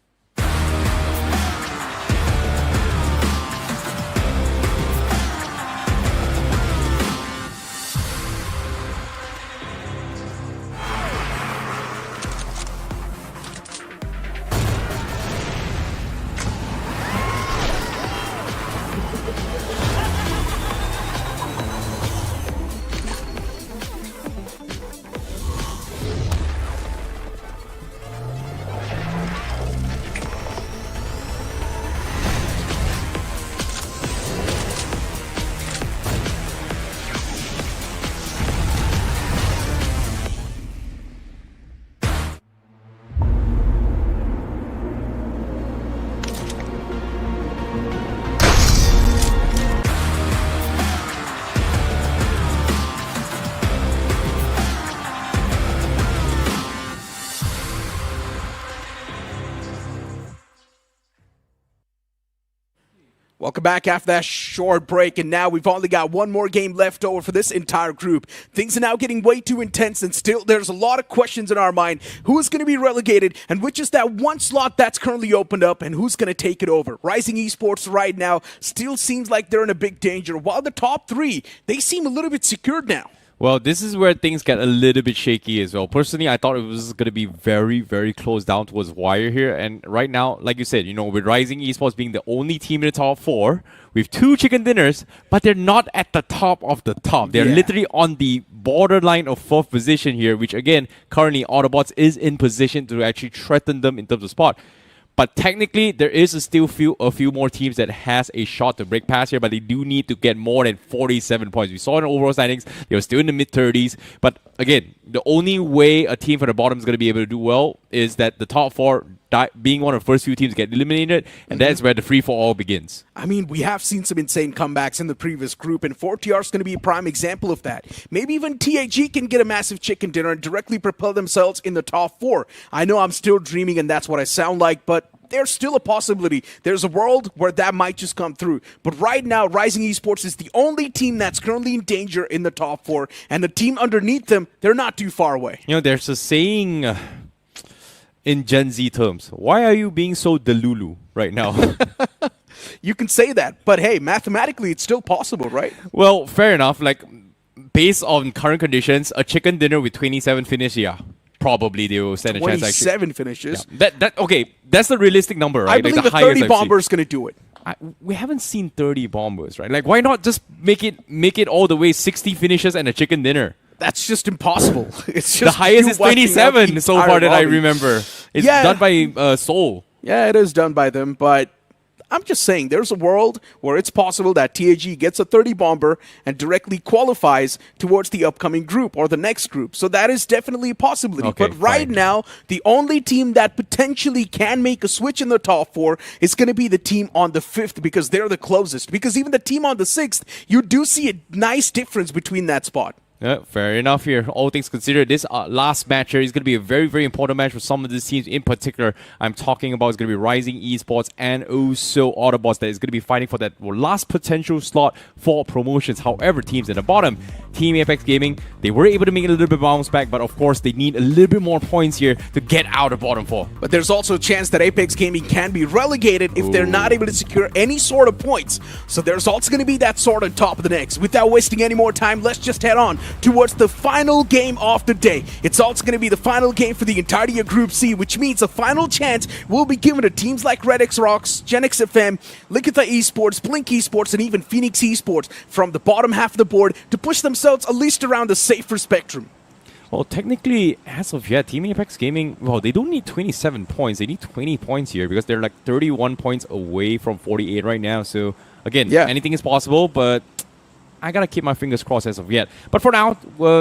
Welcome back after that short break, and now we've only got one more game left over for this entire group. Things are now getting way too intense, and still there's a lot of questions in our mind. Who is going to be relegated, and which is that one slot that's currently opened up, and who's going to take it over? Rising Esports right now still seems like they're in a big danger, while the top 3, they seem a little bit secured now. Well, this is where things get a little bit shaky as well. Personally, I thought it was going to be very, very close down towards wire here. And right now, like you said, you know, with Rising Esports being the only team in the top 4, we have 2 chicken dinners, but they're not at the top of the top. They're literally on the borderline of 4th position here, which again, currently Autobots is in position to actually threaten them in terms of spot. But technically, there is still a few more teams that has a shot to break past here, but they do need to get more than 47 points. We saw in overall standings, they were still in the mid-30s. But again, the only way a team from the bottom is going to be able to do well is that the top 4, being one of the first few teams, get eliminated, and that's where the free-for-all begins. I mean, we have seen some insane comebacks in the previous group, and 4TR is going to be a prime example of that. Maybe even TAG can get a massive chicken dinner and directly propel themselves in the top 4. I know I'm still dreaming, and that's what I sound like, but there's still a possibility. There's a world where that might just come through. But right now, Rising Esports is the only team that's currently in danger in the top 4, and the team underneath them, they're not too far away. You know, there's a saying in Gen Z terms, why are you being so delulu right now? You can say that, but hey, mathematically, it's still possible, right? Well, fair enough. Like, based on current conditions, a chicken dinner with 27 finish, probably they will stand a chance. 27 finishes. Yeah, okay, that's the realistic number, right? I believe like a 30 bomber is going to do it. We haven't seen 30 bombers, right? Like, why not just make it all the way 60 finishes and a chicken dinner? That's just impossible. It's just the highest is 27 so far that I remember. It's done by Seoul. Yeah, it is done by them, but I'm just saying, there's a world where it's possible that TAG gets a 30 bomber and directly qualifies towards the upcoming group or the next group. So that is definitely a possibility. Okay, but right fine. now, the only team that potentially can make a switch in the top 4 is going to be the team on the 5th because they're the closest. Because even the team on the 6th, you do see a nice difference between that spot. Yeah, fair enough here. All things considered, this last match here is going to be a very, very important match for some of these teams. In particular, I'm talking about is going to be Rising Esports and also Autobots that is going to be fighting for that last potential slot for promotions. However, teams at the bottom, Team Apex Gaming, they were able to make a little bit bounce back, but of course, they need a little bit more points here to get out of bottom 4. But there's also a chance that Apex Gaming can be relegated if they're not able to secure any sort of points. So there's also going to be that sword on top of the next. Without wasting any more time, let's just head on towards the final game of the day. It's also going to be the final game for the entirety of Group C, which means a final chance will be given to teams like Red X Rocks, Gen X FM, Likitha Esports, Blink Esports, and even Phoenix Esports from the bottom half of the board to push themselves at least around the safer spectrum. Well, technically, as of yet, Team Apex Gaming, well, they don't need 27 points. They need 20 points here because they're like 31 points away from 48 right now. So, again, anything is possible, but I gotta keep my fingers crossed as of yet. But for now,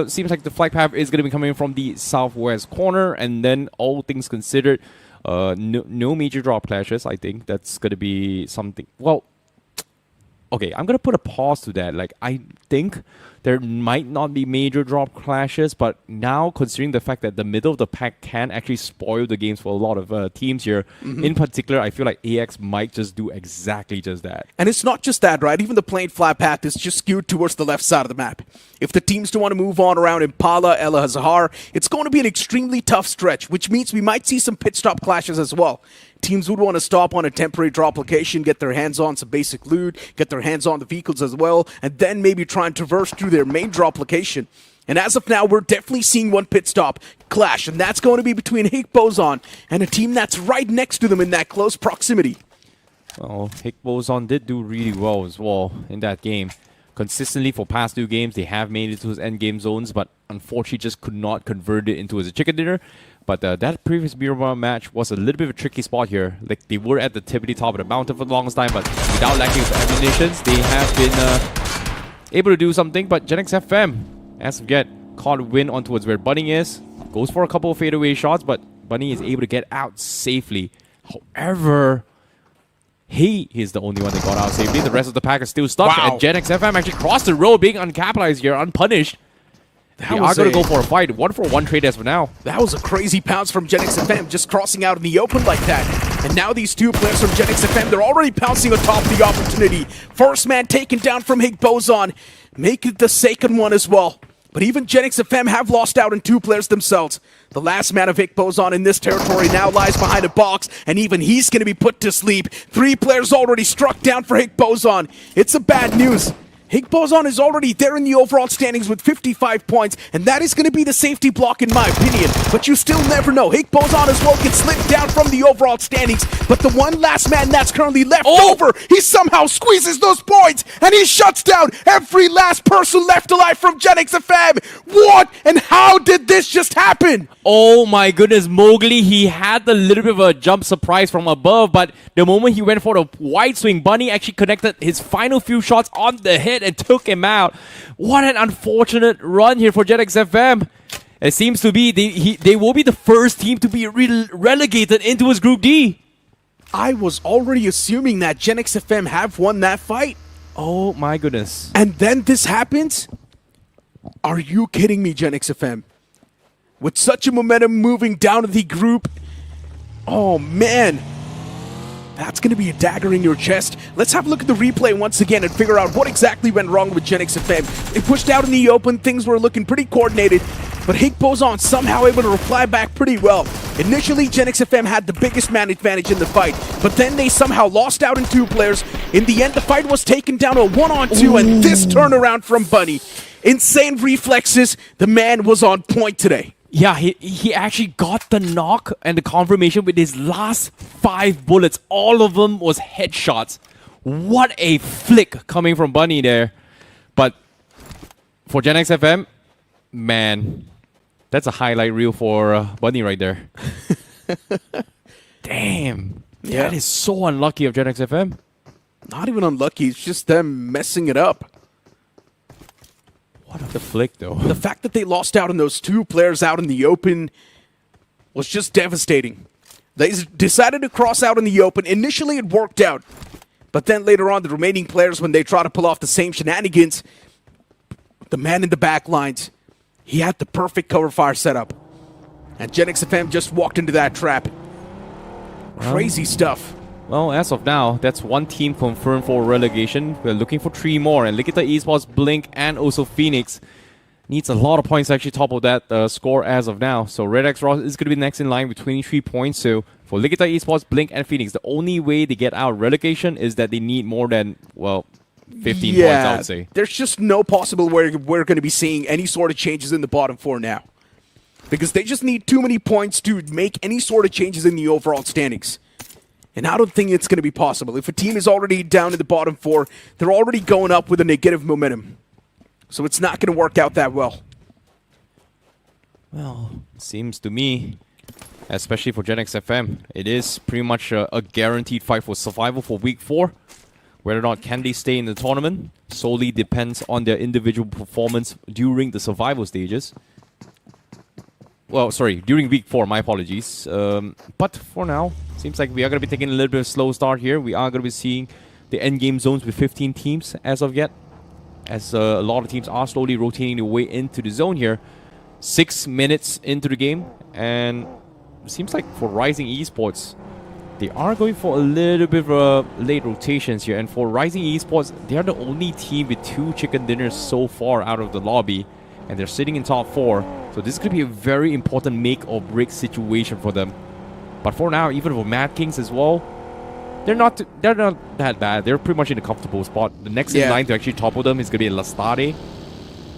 seems like the flight path is gonna be coming from the southwest corner, and then all things considered, no major drop clashes. I think that's gonna be something. Well, okay, I'm gonna put a pause to that. Like, I think there might not be major drop clashes, but now considering the fact that the middle of the pack can actually spoil the games for a lot of teams here, in particular, I feel like AX might just do exactly just that. And it's not just that, right? Even the plain flat path is just skewed towards the left side of the map. If the teams do want to move on around Impala, El Hazahar, it's going to be an extremely tough stretch, which means we might see some pit stop clashes as well. Teams would want to stop on a temporary drop location, get their hands on some basic loot, get their hands on the vehicles as well, and then maybe try and traverse through their main drop location. And as of now, we're definitely seeing one pit stop clash, and that's going to be between Higgboson and a team that's right next to them in that close proximity. Well, Higgboson did do really well as well in that game. Consistently for past 2 games, they have made it to his end game zones, but unfortunately just could not convert it into a chicken dinner. But that previous BGMI match was a little bit of a tricky spot here. Like, they were at the tippity top of the mountain for the longest time, but without lacking of ammunitions, they have been able to do something. But Gen X FM, as of yet, caught a win on towards where Bunny is. Goes for a couple of fadeaway shots, but Bunny is able to get out safely. However, he is the only one that got out safely. The rest of the pack is still stuck, and Gen X FM actually crossed the road, being uncapitalized here, unpunished. They are going to go for a fight. 1-for-1 trade as for now. That was a crazy pounce from Gen X FM, just crossing out in the open like that. And now these 2 players from Gen X FM, they're already pouncing on top of the opportunity. First man taken down from Higgboson. Make it the second one as well. But even Gen X FM have lost out on 2 players themselves. The last man of Higgboson in this territory now lies behind a box, and even he's going to be put to sleep. 3 players already struck down for Higgboson. It's a bad news. Higgboson is already there in the overall standings with 55 points, and that is going to be the safety block in my opinion. But you still never know. Higgboson as well can slip down from the overall standings, but the one last man that's currently left over, he somehow squeezes those points, and he shuts down every last person left alive from Gen X FM. What and how did this just happen? Oh my goodness, Mowgli, he had a little bit of a jump surprise from above, but the moment he went for the wide swing, Bunny actually connected his final few shots on the head and took him out. What an unfortunate run here for Gen X FM. It seems to be they will be the first team to be relegated into his Group D. I was already assuming that Gen X FM have won that fight. Oh my goodness. And then this happens? Are you kidding me, Gen X FM? With such a momentum moving down to the group. Oh man. That's going to be a dagger in your chest. Let's have a look at the replay once again and figure out what exactly went wrong with Gen X FM. They pushed out in the open, things were looking pretty coordinated, but Higgboson somehow able to reply back pretty well. Initially, Gen X FM had the biggest man advantage in the fight, but then they somehow lost out in 2 players. In the end, the fight was taken down to a 1-on-2, and this turnaround from Bunny. Insane reflexes. The man was on point today. Yeah, he actually got the knock and the confirmation with his last 5 bullets. All of them was headshots. What a flick coming from Bunny there. But for Gen X FM, man, that's a highlight reel for Bunny right there. Damn. That is so unlucky of Gen X FM. Not even unlucky. It's just them messing it up. What a flick, though. The fact that they lost out on those 2 players out in the open was just devastating. They decided to cross out in the open. Initially, it worked out. But then later on, the remaining players, when they try to pull off the same shenanigans, the man in the back lines, he had the perfect cover fire setup. And Gen X FM just walked into that trap. Crazy stuff. Well, as of now, that's 1 team confirmed for relegation. We're looking for 3 more. And Legita Esports, Blink, and also Phoenix needs a lot of points to actually top of that score as of now. So Red X Ross is going to be next in line with 23 points. So for Legita Esports, Blink, and Phoenix, the only way they get out of relegation is that they need more than, well, 15 points, I would say. There's just no possible way we're going to be seeing any sort of changes in the bottom 4 now. Because they just need too many points to make any sort of changes in the overall standings. And I don't think it's going to be possible. If a team is already down in the bottom 4, they're already going up with a negative momentum. So it's not going to work out that well. Well, seems to me, especially for Gen X FM, it is pretty much a guaranteed fight for survival for Week 4. Whether or not can they stay in the tournament solely depends on their individual performance during the survival stages. Well, sorry, during Week 4, my apologies. But for now, seems like we are going to be taking a little bit of a slow start here. We are going to be seeing the endgame zones with 15 teams as of yet. As a lot of teams are slowly rotating their way into the zone here. 6 minutes into the game. And it seems like for Rising Esports, they are going for a little bit of late rotations here. And for Rising Esports, they are the only team with 2 chicken dinners so far out of the lobby. And they're sitting in top 4. So this could be a very important make or break situation for them. But for now, even for Mad Kings as well, they're not that bad. They're pretty much in a comfortable spot. The next in line to actually topple them is going to be Lastade,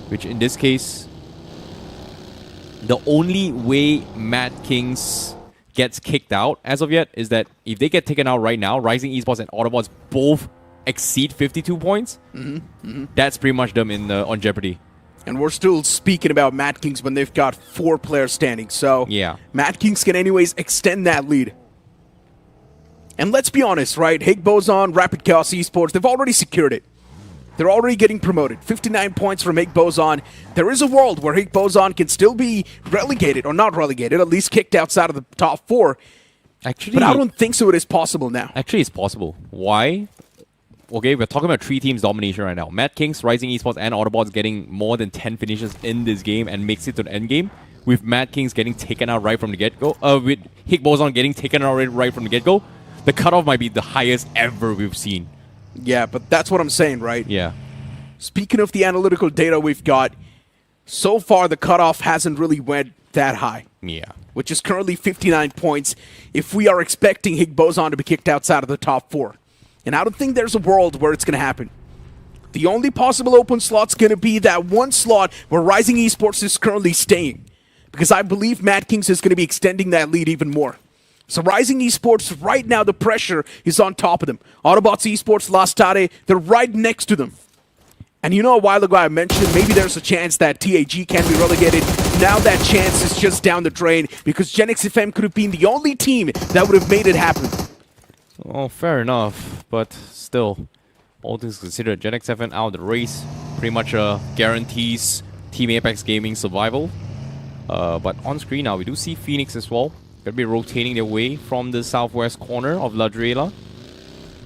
which in this case, the only way Mad Kings gets kicked out as of yet is that if they get taken out right now, Rising Esports and Autobots both exceed 52 points, that's pretty much them in on jeopardy. And we're still speaking about Mad Kings when they've got 4 players standing. So yeah, Mad Kings can anyways extend that lead. And let's be honest, right? Higgboson, Rapid Chaos Esports, they've already secured it. They're already getting promoted. 59 points from Higgboson. There is a world where Higgboson can still be relegated, or not relegated, at least kicked outside of the top 4. Actually, but I don't think so it is possible now. Actually, it's possible. Why? Okay, we're talking about 3 teams domination right now. Mad Kings, Rising Esports, and Autobots getting more than 10 finishes in this game and makes it to the end game. With Mad Kings getting taken out right from the get-go. With Higgboson getting taken out right from the get-go. The cutoff might be the highest ever we've seen. Yeah, but that's what I'm saying, right? Yeah. Speaking of the analytical data we've got, so far the cutoff hasn't really went that high. Yeah. Which is currently 59 points if we are expecting Higgboson to be kicked outside of the top 4. And I don't think there's a world where it's going to happen. The only possible open slot's going to be that one slot where Rising Esports is currently staying. Because I believe Mad Kings is going to be extending that lead even more. So Rising Esports, right now the pressure is on top of them. Autobots Esports, Lastade, they're right next to them. And you know, a while ago I mentioned maybe there's a chance that TAG can be relegated. Now that chance is just down the drain because Gen X FM could have been the only team that would have made it happen. Oh, fair enough, but still, all things considered, Gen X FM out of the race pretty much guarantees Team Apex Gaming survival. But on screen now, we do see Phoenix as well. Going to be rotating their way from the southwest corner of Ladrela.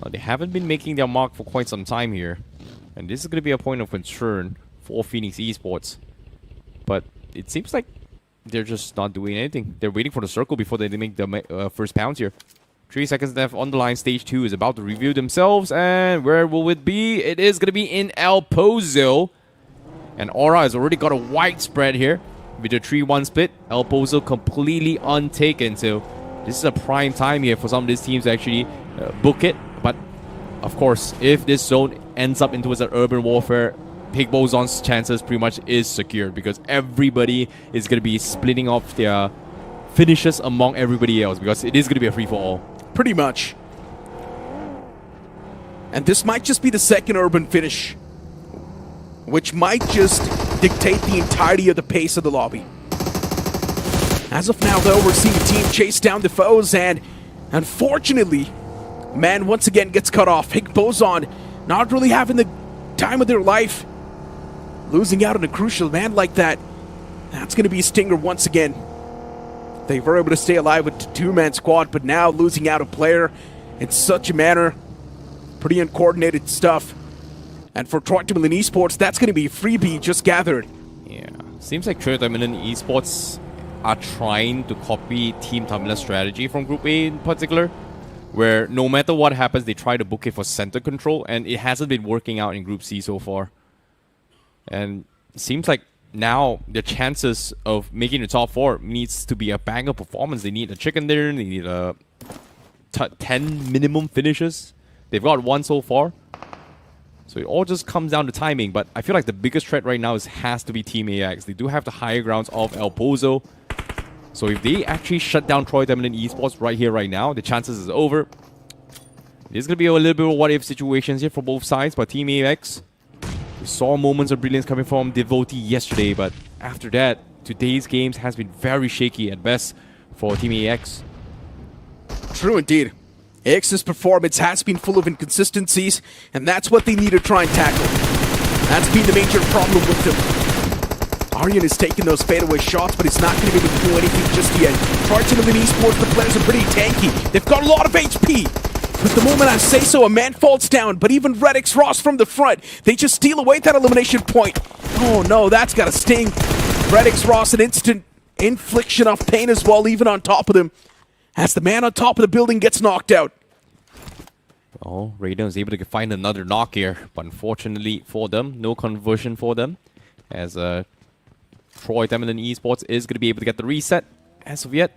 They haven't been making their mark for quite some time here. And this is going to be a point of concern for Phoenix Esports. But it seems like they're just not doing anything. They're waiting for the circle before they make the first pounds here. 3 seconds left on the line. Stage 2 is about to review themselves. And where will it be? It is going to be in El Pozo. And Aura has already got a wide spread here with a 3-1 split. El Pozo completely untaken. So this is a prime time here for some of these teams to actually book it. But of course, if this zone ends up into an urban warfare, Higboson's chances pretty much is secured because everybody is going to be splitting off their finishes among everybody else because it is going to be a free-for-all. Pretty much. And this might just be the second urban finish, which might just dictate the entirety of the pace of the lobby. As of now, though, we're seeing the team chase down the foes, and Unfortunately, man once again gets cut off. Higgboson not really having the time of their life. Losing out on a crucial man like that. That's going to be a stinger once again. They were able to stay alive with a two-man squad, but now losing out a player in such a manner. Pretty uncoordinated stuff. And for Team Tamilas Esports, that's going to be a freebie just gathered. Yeah, seems like Team Tamilas Esports are trying to copy Team Tamilas' strategy from Group A in particular, where no matter what happens, they try to book it for center control, and it hasn't been working out in Group C so far. And it seems like now the chances of making the top 4 needs to be a banger performance. They need a chicken dinner, they need a 10 minimum finishes. They've got 1 so far. So it all just comes down to timing, but I feel like the biggest threat right now has to be Team AX. They do have the higher grounds of El Pozo. So if they actually shut down Team Tamilas Esports right here, right now, the chances is over. There's going to be a little bit of what-if situations here for both sides, but Team AX, we saw moments of brilliance coming from Devotee yesterday, but after that, today's games has been very shaky at best for Team AX. True indeed. AX's performance has been full of inconsistencies, and that's what they need to try and tackle. That's been the major problem with them. Aryan is taking those fadeaway shots, but it's not going to be able to do anything just yet. Team Tamilas Esports, the players are pretty tanky. They've got a lot of HP. But the moment I say so, a man falls down, but even REDX Ross from the front, they just steal away that elimination point. Oh no, that's got to sting. REDX Ross, an instant infliction of pain as well, even on top of them, as the man on top of the building gets knocked out. Oh, Raiden is able to find another knock here, but unfortunately for them, no conversion for them, as Team Tamilas Esports is going to be able to get the reset as of yet.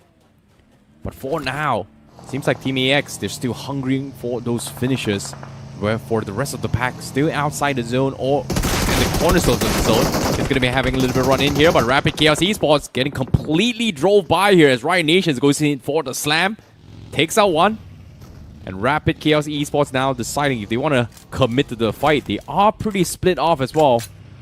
But for now, seems like Team AX, they're still hungering for those finishes, where for the rest of the pack, still outside the zone or in the corners of the zone, it's going to be having a little bit of run in here, but Rapid Chaos Esports getting completely drove by here as Riot Nations goes in for the slam, takes out one, and Rapid Chaos Esports now deciding if they want to commit to the fight. They are pretty split off as well.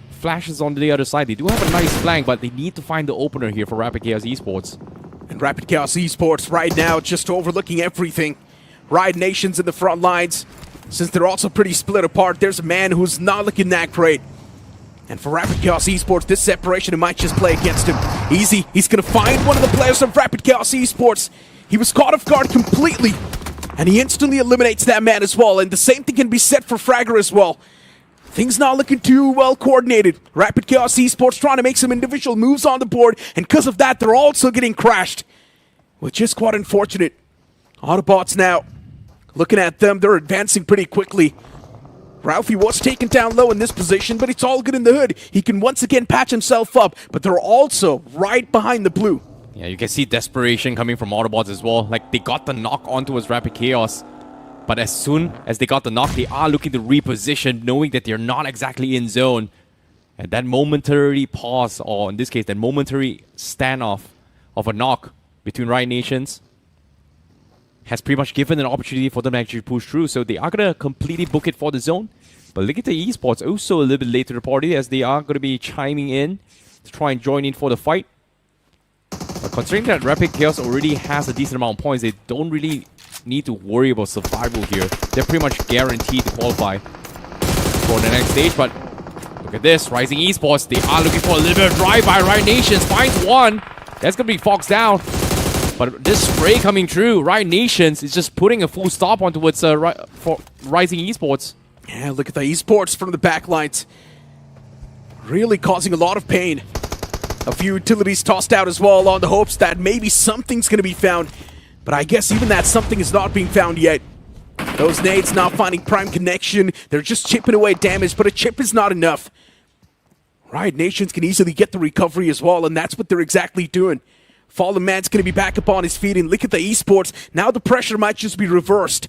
Flashes on the other side. They do have a nice flank, but they need to find the opener here for Rapid Chaos Esports. And Rapid Chaos Esports right now just overlooking everything. Riot Nations in the front lines. Since they're also pretty split apart, there's a man who's not looking that great. And for Rapid Chaos Esports, this separation might just play against him. Easy, he's going to find one of the players of Rapid Chaos Esports. He was caught off guard completely. And he instantly eliminates that man as well. And the same thing can be said for Fragger as well. Things not looking too well coordinated. Rapid Chaos Esports trying to make some individual moves on the board, and because of that, they're also getting crashed, which is quite unfortunate. Autobots now, looking at them, they're advancing pretty quickly. Ralphie was taken down low in this position, but it's all good in the hood. He can once again patch himself up, but they're also right behind the blue. Yeah, you can see desperation coming from Autobots as well. Like, they got the knock onto his Rapid Chaos. But as soon as they got the knock, they are looking to reposition, knowing that they're not exactly in zone. And that momentary pause, or in this case, that momentary standoff of a knock between Riot Nations has pretty much given an opportunity for them to actually push through. So they are going to completely book it for the zone. But look at the Esports also a little bit late to the party, as they are going to be chiming in to try and join in for the fight. But considering that Rapid Chaos already has a decent amount of points, they don't really need to worry about survival here. They're pretty much guaranteed to qualify for the next stage. But look at this, Rising Esports, they are looking for a little bit of drive by Riot Nations. Finds one. That's going to be Fox down. But this spray coming through, Riot Nations is just putting a full stop onto what's for Rising Esports. Yeah, look at the Esports from the back lines. Really causing a lot of pain. A few utilities tossed out as well on the hopes that maybe something's going to be found. But I guess even that something is not being found yet. Those nades not finding prime connection. They're just chipping away damage, but a chip is not enough. Riot Nations can easily get the recovery as well, and that's what they're exactly doing. Fallen Man's going to be back up on his feet, and look at the Esports. Now the pressure might just be reversed.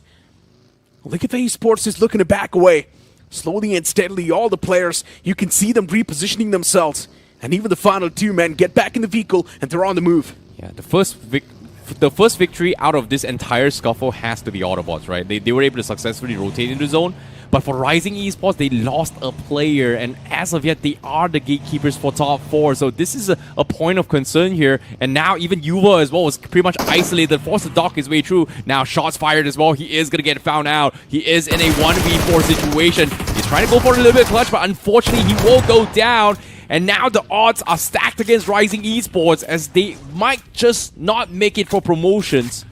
Look at the Esports is looking to back away. Slowly and steadily, all the players, you can see them repositioning themselves. And even the final two men get back in the vehicle, and they're on the move. Yeah, the first victory out of this entire scuffle has to be Autobots, right? They were able to successfully rotate into zone, But for Rising Esports, they lost a player, and as of yet, they are the gatekeepers for top 4. So this is a point of concern here. And now even Yuva as well was pretty much isolated, forced to dock his way through. Now shots fired as well. He is going to get found out. He is in a 1v4 situation. He's trying to go for a little bit of clutch, but unfortunately, he will go down. And now the odds are stacked against Rising Esports as they might just not make it for promotions.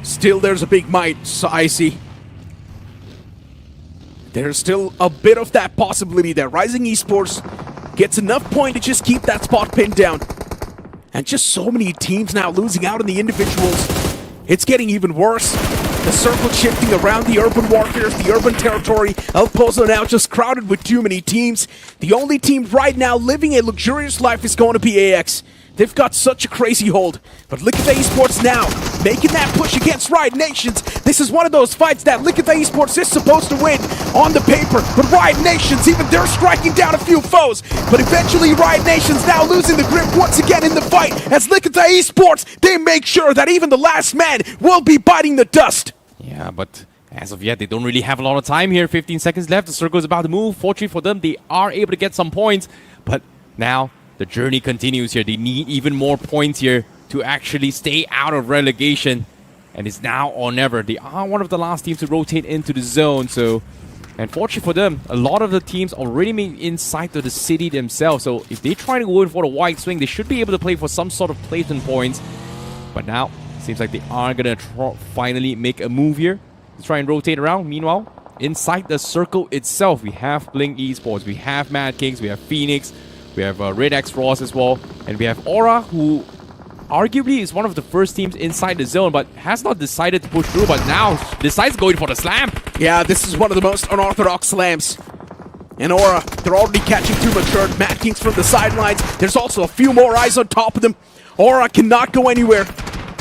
Still, there's a big might, so I see. There's still a bit of that possibility there. Rising Esports gets enough point to just keep that spot pinned down. And just so many teams now losing out on the individuals. It's getting even worse. The circle shifting around the urban warfare, the urban territory. El Pozo now just crowded with too many teams. The only team right now living a luxurious life is going to be AX. They've got such a crazy hold. But Liquida Esports now making that push against Riot Nations. This is one of those fights that Liquida Esports is supposed to win on the paper. But Riot Nations, even they're striking down a few foes. But eventually Riot Nations now losing the grip once again in the fight. As Liquida Esports, they make sure that even the last man will be biting the dust. Yeah, but as of yet, they don't really have a lot of time here. 15 seconds left. The circle is about to move. Fortunately for them, they are able to get some points. But now the journey continues here. They need even more points here to actually stay out of relegation. And it's now or never. They are one of the last teams to rotate into the zone. So, unfortunately for them, a lot of the teams already made inside of the city themselves. So, if they try to go in for the wide swing, they should be able to play for some sort of placement points. But now, seems like they are going to finally make a move here to try and rotate around. Meanwhile, inside the circle itself, we have Blink Esports, we have Mad Kings, we have Phoenix, we have Red X Ross as well, and we have Aura, who arguably is one of the first teams inside the zone, but has not decided to push through, but now decides going for the slam. Yeah, this is one of the most unorthodox slams. And Aura, they're already catching too much hurt. Mad Kings from the sidelines. There's also a few more eyes on top of them. Aura cannot go anywhere.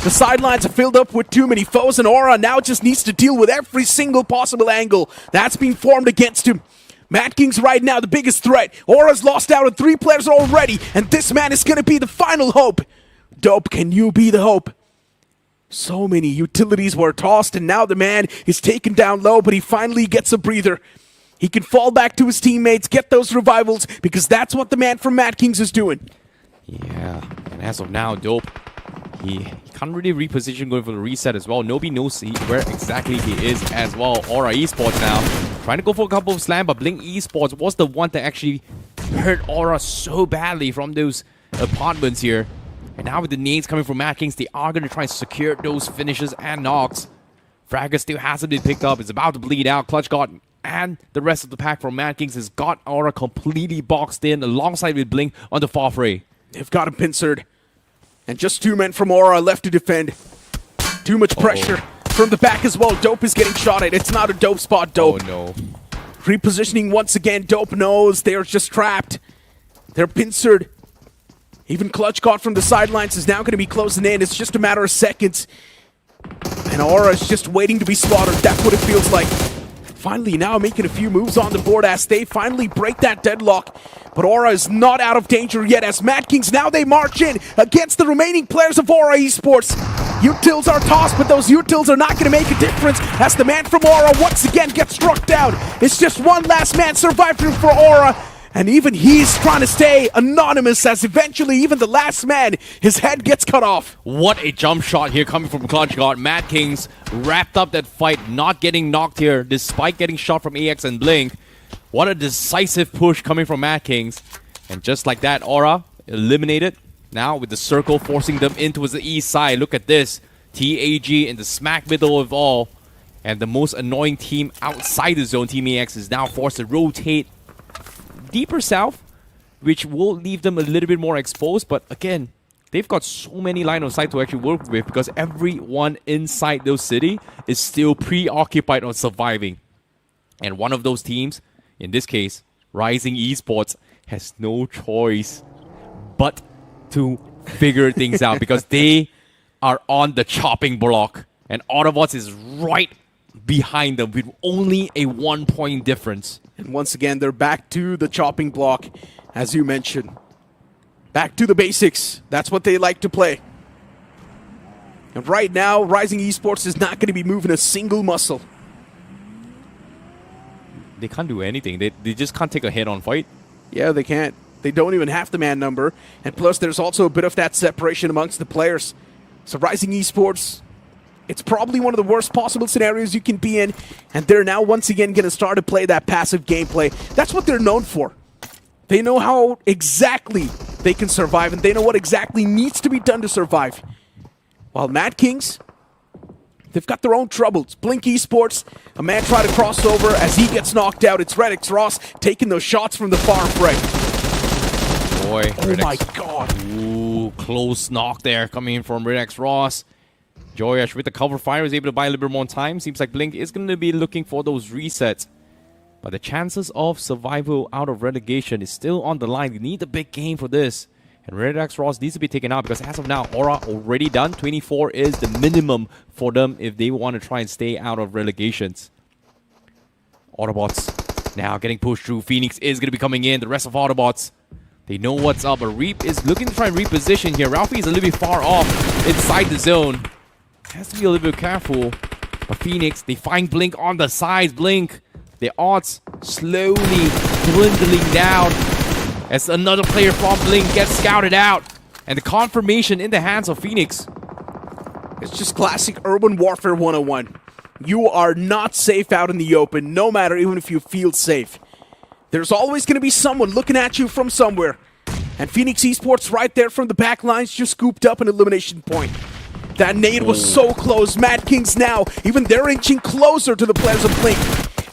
The sidelines are filled up with too many foes, and Aura now just needs to deal with every single possible angle that's being formed against him. Mad King's right now the biggest threat. Aura's lost out on 3 players already, and this man is going to be the final hope. Dope, can you be the hope? So many utilities were tossed, and now the man is taken down low, but he finally gets a breather. He can fall back to his teammates, get those revivals, because that's what the man from Mad Kings is doing. Yeah, and as of now, Dope, he can't really reposition going for the reset as well. Nobody knows where exactly he is as well. Aura Esports now trying to go for a couple of slam, but Blink Esports was the one that actually hurt Aura so badly from those apartments here. And now with the nades coming from Mad Kings, they are going to try and secure those finishes and knocks. Fragger still hasn't been picked up. It's about to bleed out. Clutch God and the rest of the pack from Mad Kings has got Aura completely boxed in alongside with Blink on the far fray. They've got him pincered. And just 2 men from Aura left to defend. Too much pressure from the back as well. Dope is getting shot at. It's not a Dope spot, Dope. Oh no. Repositioning once again. Dope knows they're just trapped. They're pincered. Even Clutch God from the sidelines is now going to be closing in. It's just a matter of seconds. And Aura is just waiting to be slaughtered. That's what it feels like. Finally now making a few moves on the board as they finally break that deadlock. But Aura is not out of danger yet as Mad Kings now they march in against the remaining players of Aura Esports. Utils are tossed, but those Utils are not going to make a difference as the man from Aura once again gets struck down. It's just one last man surviving for Aura. And even he's trying to stay anonymous as eventually even the last man, his head gets cut off. What a jump shot here coming from Clutch God. Mad Kings wrapped up that fight, not getting knocked here despite getting shot from AX and Blink. What a decisive push coming from Mad Kings. And just like that, Aura eliminated. Now with the circle forcing them in towards the east side. Look at this. TAG in the smack middle of all. And the most annoying team outside the zone, Team AX, is now forced to rotate deeper south, which will leave them a little bit more exposed. But again, they've got so many line of sight to actually work with because everyone inside those city is still preoccupied on surviving. And one of those teams, in this case, Rising Esports, has no choice but to figure things out because they are on the chopping block. And Autobots is right behind them with only a 1-point difference. And once again, they're back to the chopping block, as you mentioned. Back to the basics. That's what they like to play. And right now, Rising Esports is not going to be moving a single muscle. they can't do anything. They just can't take a head-on fight. Yeah, they can't. They don't even have the man number. And plus, there's also a bit of that separation amongst the players. So Rising Esports, it's probably one of the worst possible scenarios you can be in. And they're now once again going to start to play that passive gameplay. That's what they're known for. They know how exactly they can survive, and they know what exactly needs to be done to survive. While Mad Kings, they've got their own troubles. Blink Esports, a man tried to cross over as he gets knocked out. It's REDX Ross taking those shots from the far fray. Boy, oh my god. Ooh, close knock there coming in from REDX Ross. Joyash with the cover fire is able to buy a little bit more time. Seems like Blink is going to be looking for those resets. But the chances of survival out of relegation is still on the line. You need a big game for this. And REDX Ross needs to be taken out because as of now, Aura already done. 24 is the minimum for them if they want to try and stay out of relegations. Autobots now getting pushed through. Phoenix is going to be coming in. The rest of Autobots, they know what's up. But Reap is looking to try and reposition here. Ralphie is a little bit far off inside the zone. Has to be a little bit careful. But Phoenix, they find Blink on the sides. Blink, the odds slowly dwindling down as another player from Blink gets scouted out. And the confirmation in the hands of Phoenix. It's just classic Urban Warfare 101. You are not safe out in the open, no matter even if you feel safe. There's always going to be someone looking at you from somewhere. And Phoenix Esports right there from the back lines just scooped up an elimination point. That nade was so close. Mad Kings now, even they're inching closer to the players of Blink.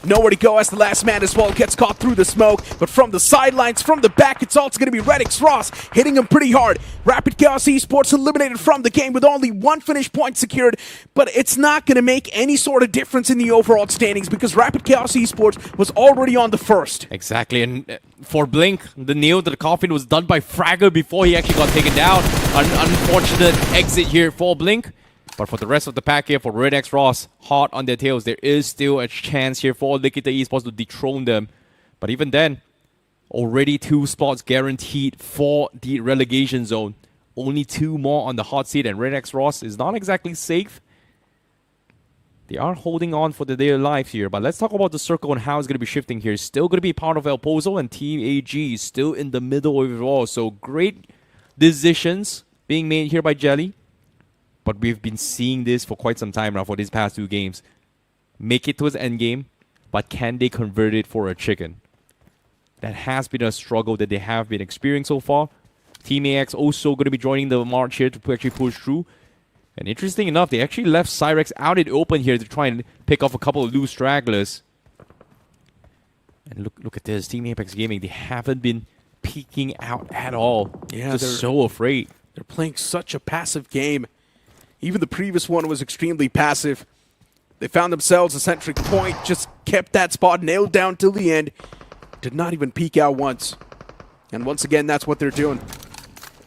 Nowhere to go as the last man as well gets caught through the smoke. But from the sidelines, from the back, it's also going to be REDX Ross hitting him pretty hard. Rapid Chaos Esports eliminated from the game with only one finish point secured. But it's not going to make any sort of difference in the overall standings because Rapid Chaos Esports was already on the first. Exactly, and for Blink, the nail to the coffin was done by Fragger before he actually got taken down. An unfortunate exit here for Blink. But for the rest of the pack here, for REDX Ross, hot on their tails, there is still a chance here for Likita Esports to dethrone them. But even then, already 2 spots guaranteed for the relegation zone. Only 2 more on the hot seat, and REDX Ross is not exactly safe. They are holding on for their life here. But let's talk about the circle and how it's going to be shifting here. Still going to be part of El Pozo, and Team AG is still in the middle of it all. So great decisions being made here by Jelly. But we've been seeing this for quite some time now for these past 2 games. Make it to its endgame, but can they convert it for a chicken? That has been a struggle that they have been experiencing so far. Team AX also going to be joining the march here to actually push through. And interesting enough, they actually left Cyrex out in the open here to try and pick off a couple of loose stragglers. And look at this, Team Apex Gaming, they haven't been peeking out at all. Yeah, they're so afraid. They're playing such a passive game. Even the previous one was extremely passive. They found themselves a centric point, just kept that spot nailed down till the end. Did not even peek out once. And once again, that's what they're doing.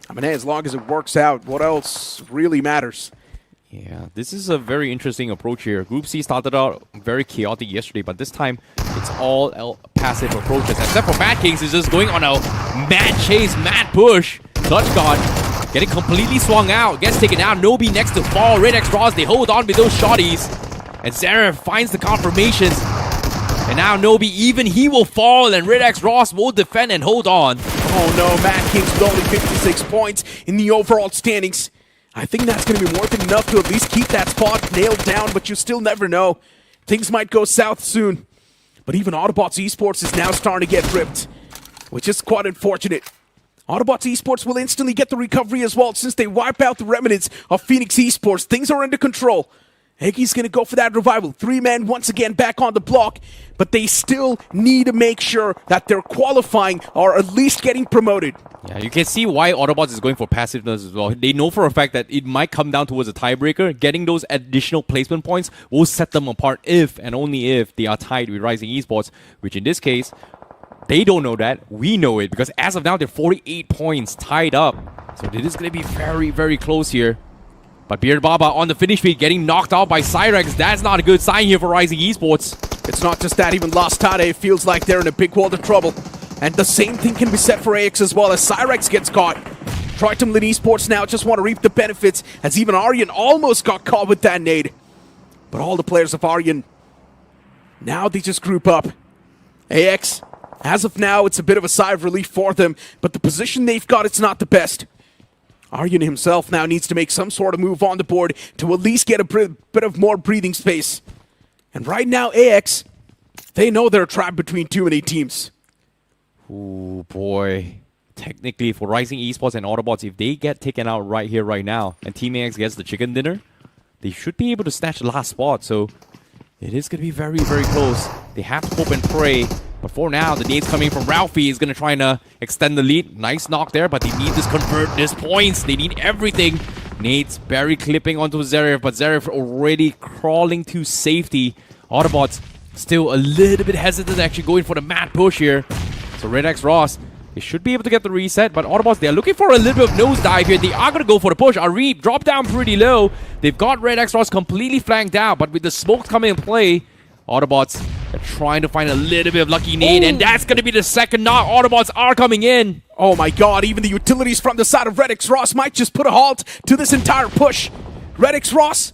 I mean, hey, as long as it works out, what else really matters? Yeah, this is a very interesting approach here. Group C started out very chaotic yesterday, but this time it's all passive approaches. Except for Mad Kings is just going on a mad chase, mad push. Dutch God getting completely swung out, gets taken out. Nobi next to fall. REDX Ross, they hold on with those shotties. And Zara finds the confirmations. And now Nobi, even he will fall, and REDX Ross will defend and hold on. Oh no, Mad Kings with only 56 points in the overall standings. I think that's going to be more than enough to at least keep that spot nailed down, but you still never know. Things might go south soon. But even Autobots Esports is now starting to get ripped, which is quite unfortunate. Autobots Esports will instantly get the recovery as well since they wipe out the remnants of Phoenix Esports. Things are under control. Higgy's going to go for that revival. 3-man once again back on the block, but they still need to make sure that they're qualifying or at least getting promoted. Yeah, you can see why Autobots is going for passiveness as well. They know for a fact that it might come down towards a tiebreaker. Getting those additional placement points will set them apart if and only if they are tied with Rising Esports, which in this case, they don't know that. We know it because as of now, they're 48 points tied up. So this is going to be very, very close here. But Beard Baba on the finish feed getting knocked out by Cyrex. That's not a good sign here for Rising Esports. It's not just that, even Lost Tade feels like they're in a big world of trouble. And the same thing can be said for AX as well as Cyrex gets caught. Tritumlin Esports now just want to reap the benefits as even Aryan almost got caught with that nade. But all the players of Aryan, now they just group up. AX, as of now, it's a bit of a sigh of relief for them, but the position they've got, it's not the best. Arjun himself now needs to make some sort of move on the board to at least get a bit of more breathing space. And right now, AX, they know they're trapped between too many teams. Ooh, boy. Technically, for Rising Esports and Autobots, if they get taken out right here, right now, and Team AX gets the chicken dinner, they should be able to snatch the last spot. So it is going to be very, very close. They have to hope and pray. But for now, the nades coming from Ralphie is going to try and extend the lead. Nice knock there, but they need this convert, this points. They need everything. Nades barely clipping onto Zverev, but Zverev already crawling to safety. Autobots still a little bit hesitant, actually going for the mad push here. So Red X Ross, they should be able to get the reset, but Autobots, they're looking for a little bit of nosedive here. They are going to go for the push. Arib dropped down pretty low. They've got Red X Ross completely flanked out, but with the smoke coming in play, Autobots are trying to find a little bit of lucky nade, and that's going to be the second knock. Autobots are coming in. Oh my god, even the utilities from the side of Red X Ross might just put a halt to this entire push. Red X Ross,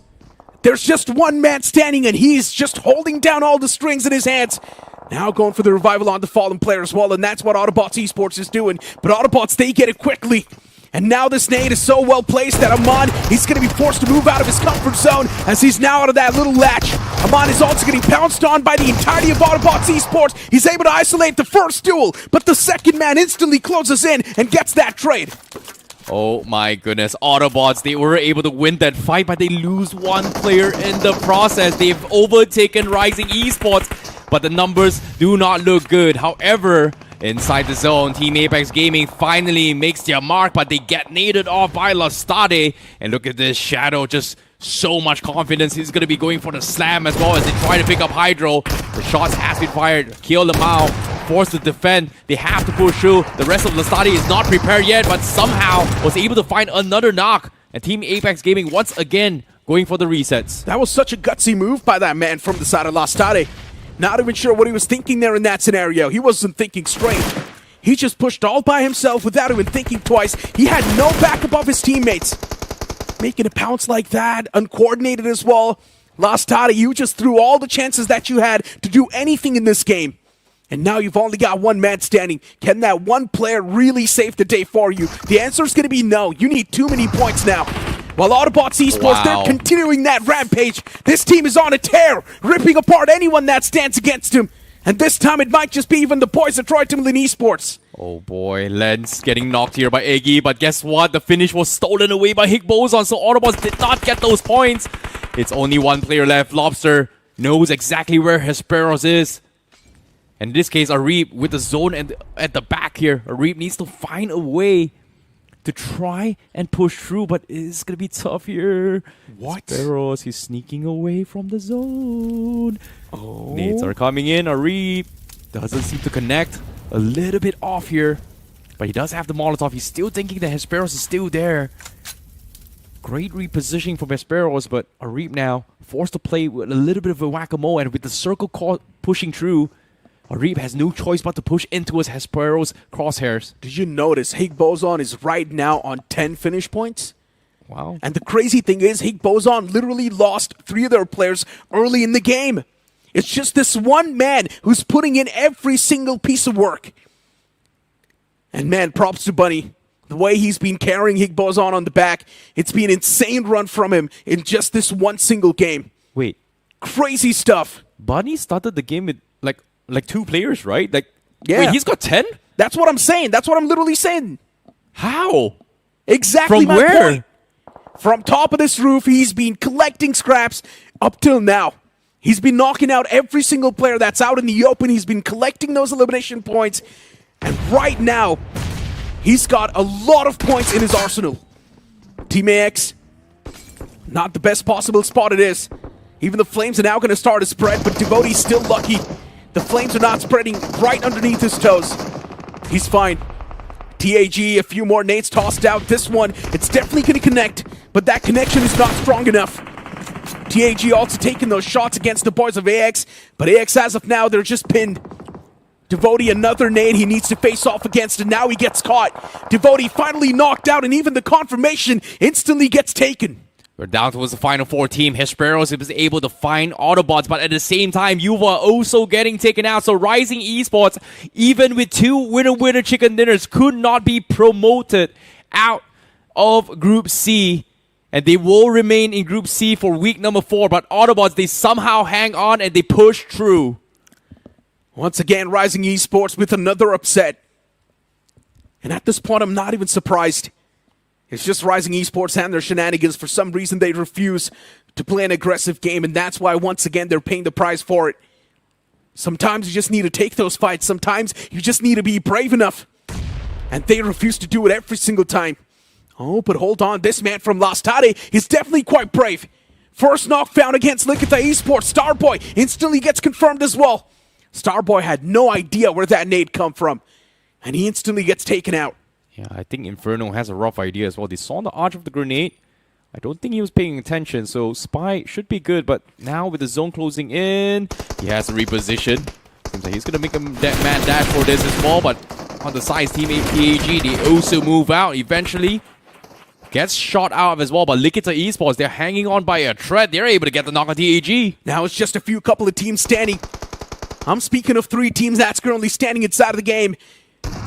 there's just one man standing, and he's just holding down all the strings in his hands. Now going for the revival on the fallen player as well, and that's what Autobots Esports is doing. But Autobots, they get it quickly. And now this nade is so well placed that Aman, he's going to be forced to move out of his comfort zone as he's now out of that little latch. Aman is also getting pounced on by the entirety of Autobots Esports. He's able to isolate the first duel, but the second man instantly closes in and gets that trade. Oh my goodness, Autobots, they were able to win that fight, but they lose one player in the process. They've overtaken Rising Esports, but the numbers do not look good. However, inside the zone, Team Apex Gaming finally makes their mark, but they get naded off by Lastade. And look at this Shadow, just so much confidence. He's going to be going for the slam as well as they try to pick up Hydro. The shots has been fired. Kill Lamau, forced to defend. They have to push through. The rest of Lastade is not prepared yet, but somehow was able to find another knock. And Team Apex Gaming once again going for the resets. That was such a gutsy move by that man from the side of Lastade. Not even sure what he was thinking there in that scenario. He wasn't thinking straight. He just pushed all by himself without even thinking twice. He had no backup of his teammates. Making a pounce like that, uncoordinated as well. Lastade, you just threw all the chances that you had to do anything in this game. And now you've only got one man standing. Can that one player really save the day for you? The answer is going to be no. You need too many points now. While Autobots Esports, they're continuing that rampage. This team is on a tear, ripping apart anyone that stands against him. And this time it might just be even the boys at Team Esports. Oh boy, Lens getting knocked here by Iggy, but guess what? The finish was stolen away by Higgboson, so Autobots did not get those points. It's only one player left. Lobster knows exactly where Hesperos is. And in this case, Arib with the zone and at the back here. Arib needs to find a way to try and push through, but it's going to be tough here. What? Sparrows, he's sneaking away from the zone. Oh. Nades are coming in. Arib doesn't seem to connect. A little bit off here, but he does have the Molotov. He's still thinking that Hesperos is still there. Great repositioning from Hesperos, but Arib now forced to play with a little bit of a whack-a-mole, and with the circle pushing through, Arib has no choice but to push into his Hesperos crosshairs. Did you notice Higgboson is right now on 10 finish points? Wow. And the crazy thing is, Higgboson literally lost 3 of their players early in the game. It's just this one man who's putting in every single piece of work. And man, props to Bunny. The way he's been carrying Higgboson on the back, it's been an insane run from him in just this one single game. Wait. Crazy stuff. Bunny started the game with like 2 players, right? Yeah. Wait, he's got 10? That's what I'm saying. That's what I'm literally saying. How? Exactly From my where? point. From top of this roof, he's been collecting scraps up till now. He's been knocking out every single player that's out in the open. He's been collecting those elimination points. And right now, he's got a lot of points in his arsenal. Team AX, not the best possible spot it is. Even the Flames are now going to start a spread, but Devotee's still lucky. The Flames are not spreading right underneath his toes. He's fine. TAG, a few more nades tossed out. This one, it's definitely going to connect, but that connection is not strong enough. TAG also taking those shots against the boys of AX, but AX as of now, they're just pinned. Devotee, another nade he needs to face off against, and now he gets caught. Devotee finally knocked out, and even the confirmation instantly gets taken. We're down towards the final 4 team. Hesperos was able to find Autobots, but at the same time, Yuva also getting taken out. So Rising Esports, even with 2 winner-winner chicken dinners, could not be promoted out of Group C. And they will remain in Group C for week number 4. But Autobots, they somehow hang on and they push through. Once again, Rising Esports with another upset. And at this point, I'm not even surprised. It's just Rising Esports and their shenanigans. For some reason, they refuse to play an aggressive game, and that's why, once again, they're paying the price for it. Sometimes you just need to take those fights. Sometimes you just need to be brave enough. And they refuse to do it every single time. Oh, but hold on. This man from Lastade is definitely quite brave. First knock found against Nikita Esports. Starboy instantly gets confirmed as well. Starboy had no idea where that nade come from. And he instantly gets taken out. Yeah, I think Inferno has a rough idea as well. They saw the arch of the grenade. I don't think he was paying attention, so Spy should be good. But now with the zone closing in, he has to reposition. Seems like he's going to make a man dash for this as well. But on the sides, Team TAG, they also move out eventually. Gets shot out as well, but Likita Esports, they're hanging on by a thread. They're able to get the knock on TAG. Now it's just a couple of teams standing. I'm speaking of 3 teams that's currently standing inside of the game.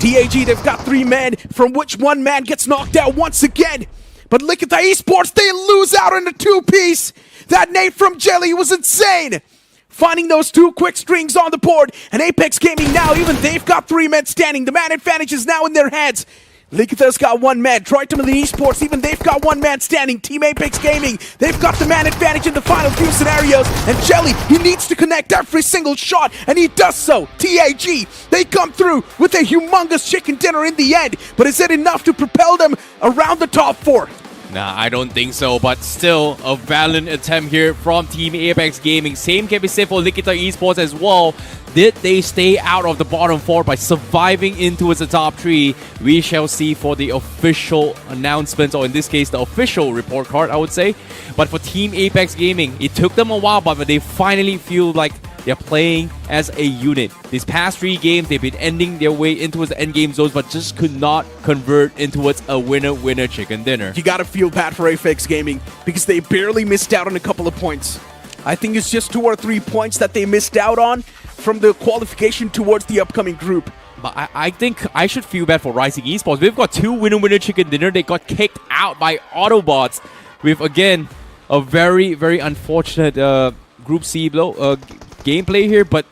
TAG, they've got 3 men, from which 1 man gets knocked out once again. But look at the Esports, they lose out in a 2-piece. That nade from Jelly was insane. Finding those 2 quick strings on the board. And Apex Gaming now, even they've got 3 men standing. The man advantage is now in their hands. Likita's got 1 man. Troy Tamilas Esports, even they've got 1 man standing. Team Apex Gaming, they've got the man advantage in the final few scenarios. And Jelly, he needs to connect every single shot, and he does so. TAG, they come through with a humongous chicken dinner in the end. But is it enough to propel them around the top 4? Nah, I don't think so, but still a valiant attempt here from Team Apex Gaming. Same can be said for Likita Esports as well. Did they stay out of the bottom 4 by surviving into the top 3? We shall see for the official announcement, or in this case, the official report card, I would say. But for Team Apex Gaming, it took them a while, but they finally feel like they're playing as a unit. These past 3 games, they've been ending their way into the endgame zones, but just could not convert into a winner-winner chicken dinner. You gotta feel bad for Apex Gaming, because they barely missed out on a couple of points. I think it's just 2 or 3 points that they missed out on from the qualification towards the upcoming group. But I think I should feel bad for Rising Esports. We've got 2 winner-winner chicken dinner. They got kicked out by Autobots with, again, a very, very unfortunate Group C gameplay here. But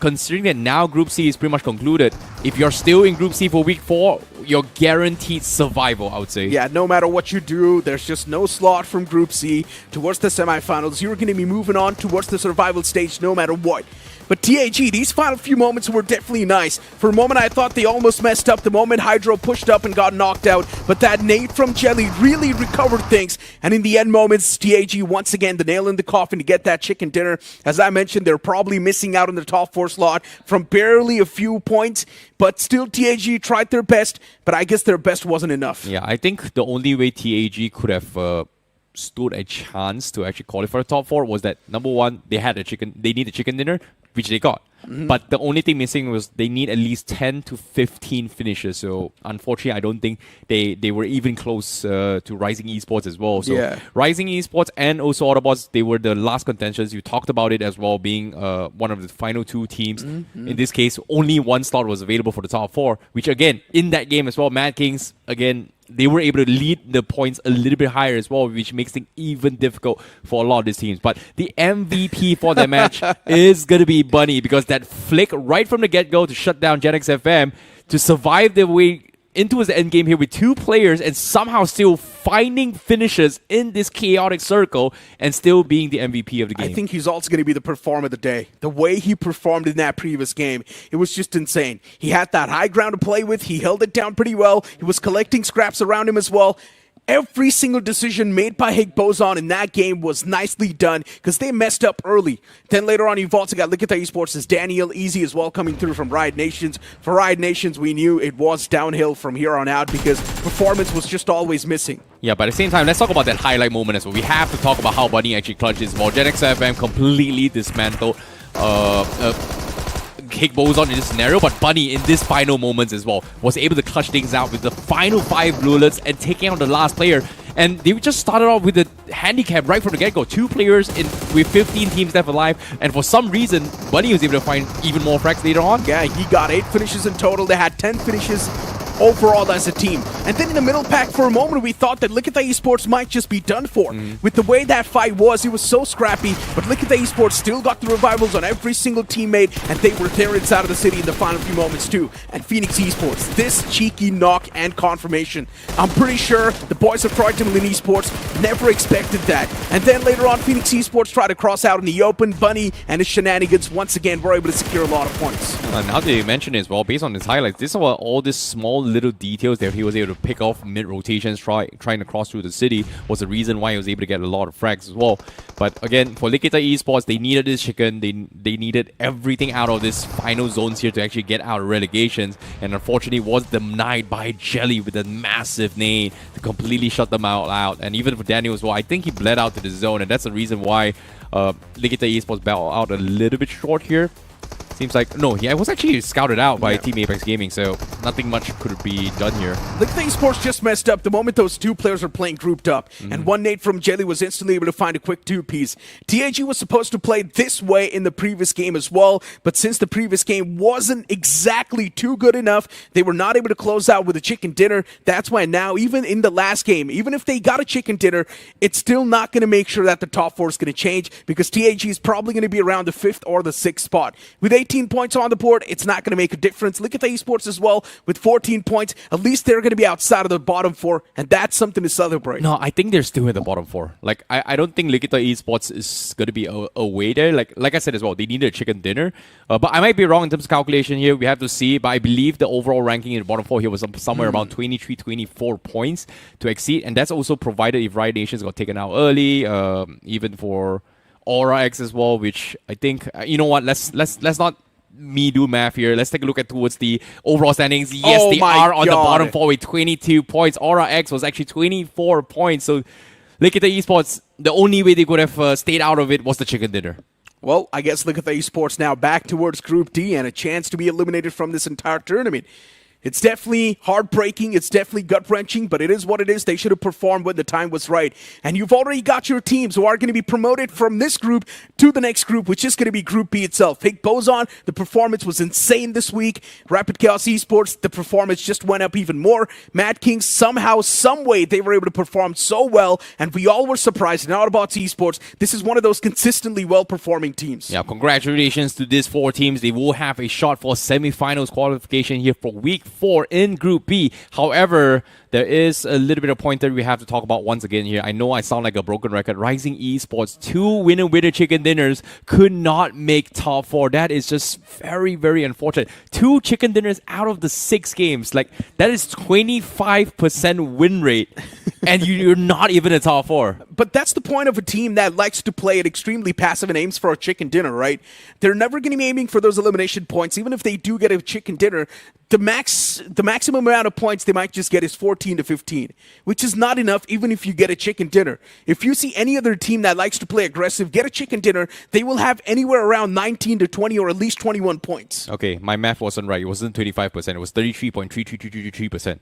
considering that now Group C is pretty much concluded, if you're still in Group C for week 4, you're guaranteed survival, I would say. Yeah, no matter what you do, there's just no slot from Group C towards the semifinals. You're going to be moving on towards the survival stage no matter what. But TAG, these final few moments were definitely nice. For a moment, I thought they almost messed up the moment Hydro pushed up and got knocked out. But that nade from Jelly really recovered things. And in the end moments, TAG once again, the nail in the coffin to get that chicken dinner. As I mentioned, they're probably missing out on the top 4 slot from barely a few points. But still, TAG tried their best. But I guess their best wasn't enough. Yeah, I think the only way TAG could have stood a chance to actually qualify for the top 4 was that, number 1, they need a chicken dinner, which they got. But the only thing missing was they need at least 10 to 15 finishes. So unfortunately, I don't think they were even close to Rising Esports as well. So yeah. Rising Esports and also Autobots, they were the last contentions. You talked about it as well, being one of the final 2 teams. In this case, only 1 slot was available for the top 4, which again, in that game as well, Mad Kings, again, they were able to lead the points a little bit higher as well, which makes things even difficult for a lot of these teams. But the MVP for that match is going to be Bunny, because that flick right from the get-go to shut down JAGUAR FM, to survive their way into the end game here with 2 players and somehow still finding finishes in this chaotic circle and still being the MVP of the game. I think he's also going to be the performer of the day. The way he performed in that previous game, it was just insane. He had that high ground to play with. He held it down pretty well. He was collecting scraps around him as well. Every single decision made by Higgboson in that game was nicely done, because they messed up early. Then later on, you've also got Likita Esports' as Daniel Easy as well coming through from Riot Nations. For Riot Nations, we knew it was downhill from here on out because performance was just always missing. Yeah, but at the same time, let's talk about that highlight moment as well. We have to talk about how Bunny actually clutched his ball. JAGUAR FM completely dismantled Higgboson in this scenario, but Bunny in this final moments as well was able to clutch things out with the final 5 bluelets and taking out the last player. And they just started off with a handicap right from the get-go. 2 players with 15 teams left alive. And for some reason, Bunny was able to find even more frags later on. Yeah, he got 8 finishes in total. They had 10 finishes overall as a team. And then in the middle pack, for a moment, we thought that Likita Esports might just be done for. With the way that fight was, it was so scrappy, but Likita Esports still got the revivals on every single teammate, and they were there inside of the city in the final few moments too. And Phoenix Esports, this cheeky knock and confirmation. I'm pretty sure the boys of Team Tamilas Esports never expected that. And then later on, Phoenix Esports tried to cross out in the open. Bunny and his shenanigans once again were able to secure a lot of points. And now that you mention it as well, based on his highlights, this is all these small little details that he was able to pick off mid-rotations, trying to cross through the city was the reason why he was able to get a lot of frags as well. But again, for Likita Esports, they needed this chicken. They needed everything out of this final zones here to actually get out of relegations. And unfortunately was denied by Jelly with a massive nade to completely shut them out. And even for Daniel as well, I think he bled out to the zone. And that's the reason why Likita Esports battled out a little bit short here. Seems like, no, he was actually scouted out by Team Apex Gaming, so nothing much could be done here. Likita Esports just messed up the moment those 2 players were playing grouped up, and one nade from Jelly was instantly able to find a quick 2-piece. TAG was supposed to play this way in the previous game as well, but since the previous game wasn't exactly too good enough, they were not able to close out with a chicken dinner. That's why now, even in the last game, even if they got a chicken dinner, it's still not going to make sure that the top 4 is going to change, because TAG is probably going to be around the 5th or the 6th spot. With 18 points on the board, it's not going to make a difference. Likita Esports as well with 14 points. At least they're going to be outside of the bottom 4, and that's something to celebrate. No, I think they're still in the bottom 4. Like, I don't think Likita Esports is going to be away there. Like I said as well, they needed a chicken dinner. But I might be wrong in terms of calculation here. We have to see. But I believe the overall ranking in the bottom 4 here was somewhere around 23, 24 points to exceed. And that's also provided if Riot Nations got taken out early, even for ORAX as well, which I think, you know what, let's not me do math here. Let's take a look at towards the overall standings. Yes, they are on the bottom 4 with 22 points. ORAX was actually 24 points. So Likita Esports, the only way they could have stayed out of it was the chicken dinner. Well, I guess Likita Esports now back towards Group D and a chance to be eliminated from this entire tournament. It's definitely heartbreaking, it's definitely gut-wrenching, but it is what it is. They should have performed when the time was right. And you've already got your teams who are going to be promoted from this group to the next group, which is going to be Group B itself. Higgboson, the performance was insane this week. Rapid Chaos Esports, the performance just went up even more. Mad Kings, somehow, someway, they were able to perform so well, and we all were surprised. And Autobots Esports, this is one of those consistently well-performing teams. Yeah, congratulations to these 4 teams. They will have a shot for semi-finals qualification here for week 4 in Group B. However, there is a little bit of point that we have to talk about once again here. I know I sound like a broken record. Rising Esports, 2 winner chicken dinners could not make top 4. That is just very, very unfortunate. 2 chicken dinners out of the 6 games. Like, that is 25% win rate. And you're not even in top 4. But that's the point of a team that likes to play it extremely passive and aims for a chicken dinner, right? They're never going to be aiming for those elimination points. Even if they do get a chicken dinner, the maximum amount of points they might just get is 14 to 15, which is not enough even if you get a chicken dinner. If you see any other team that likes to play aggressive, get a chicken dinner, they will have anywhere around 19 to 20 or at least 21 points. Okay, my math wasn't right. It wasn't 25%. It was 33.3333%.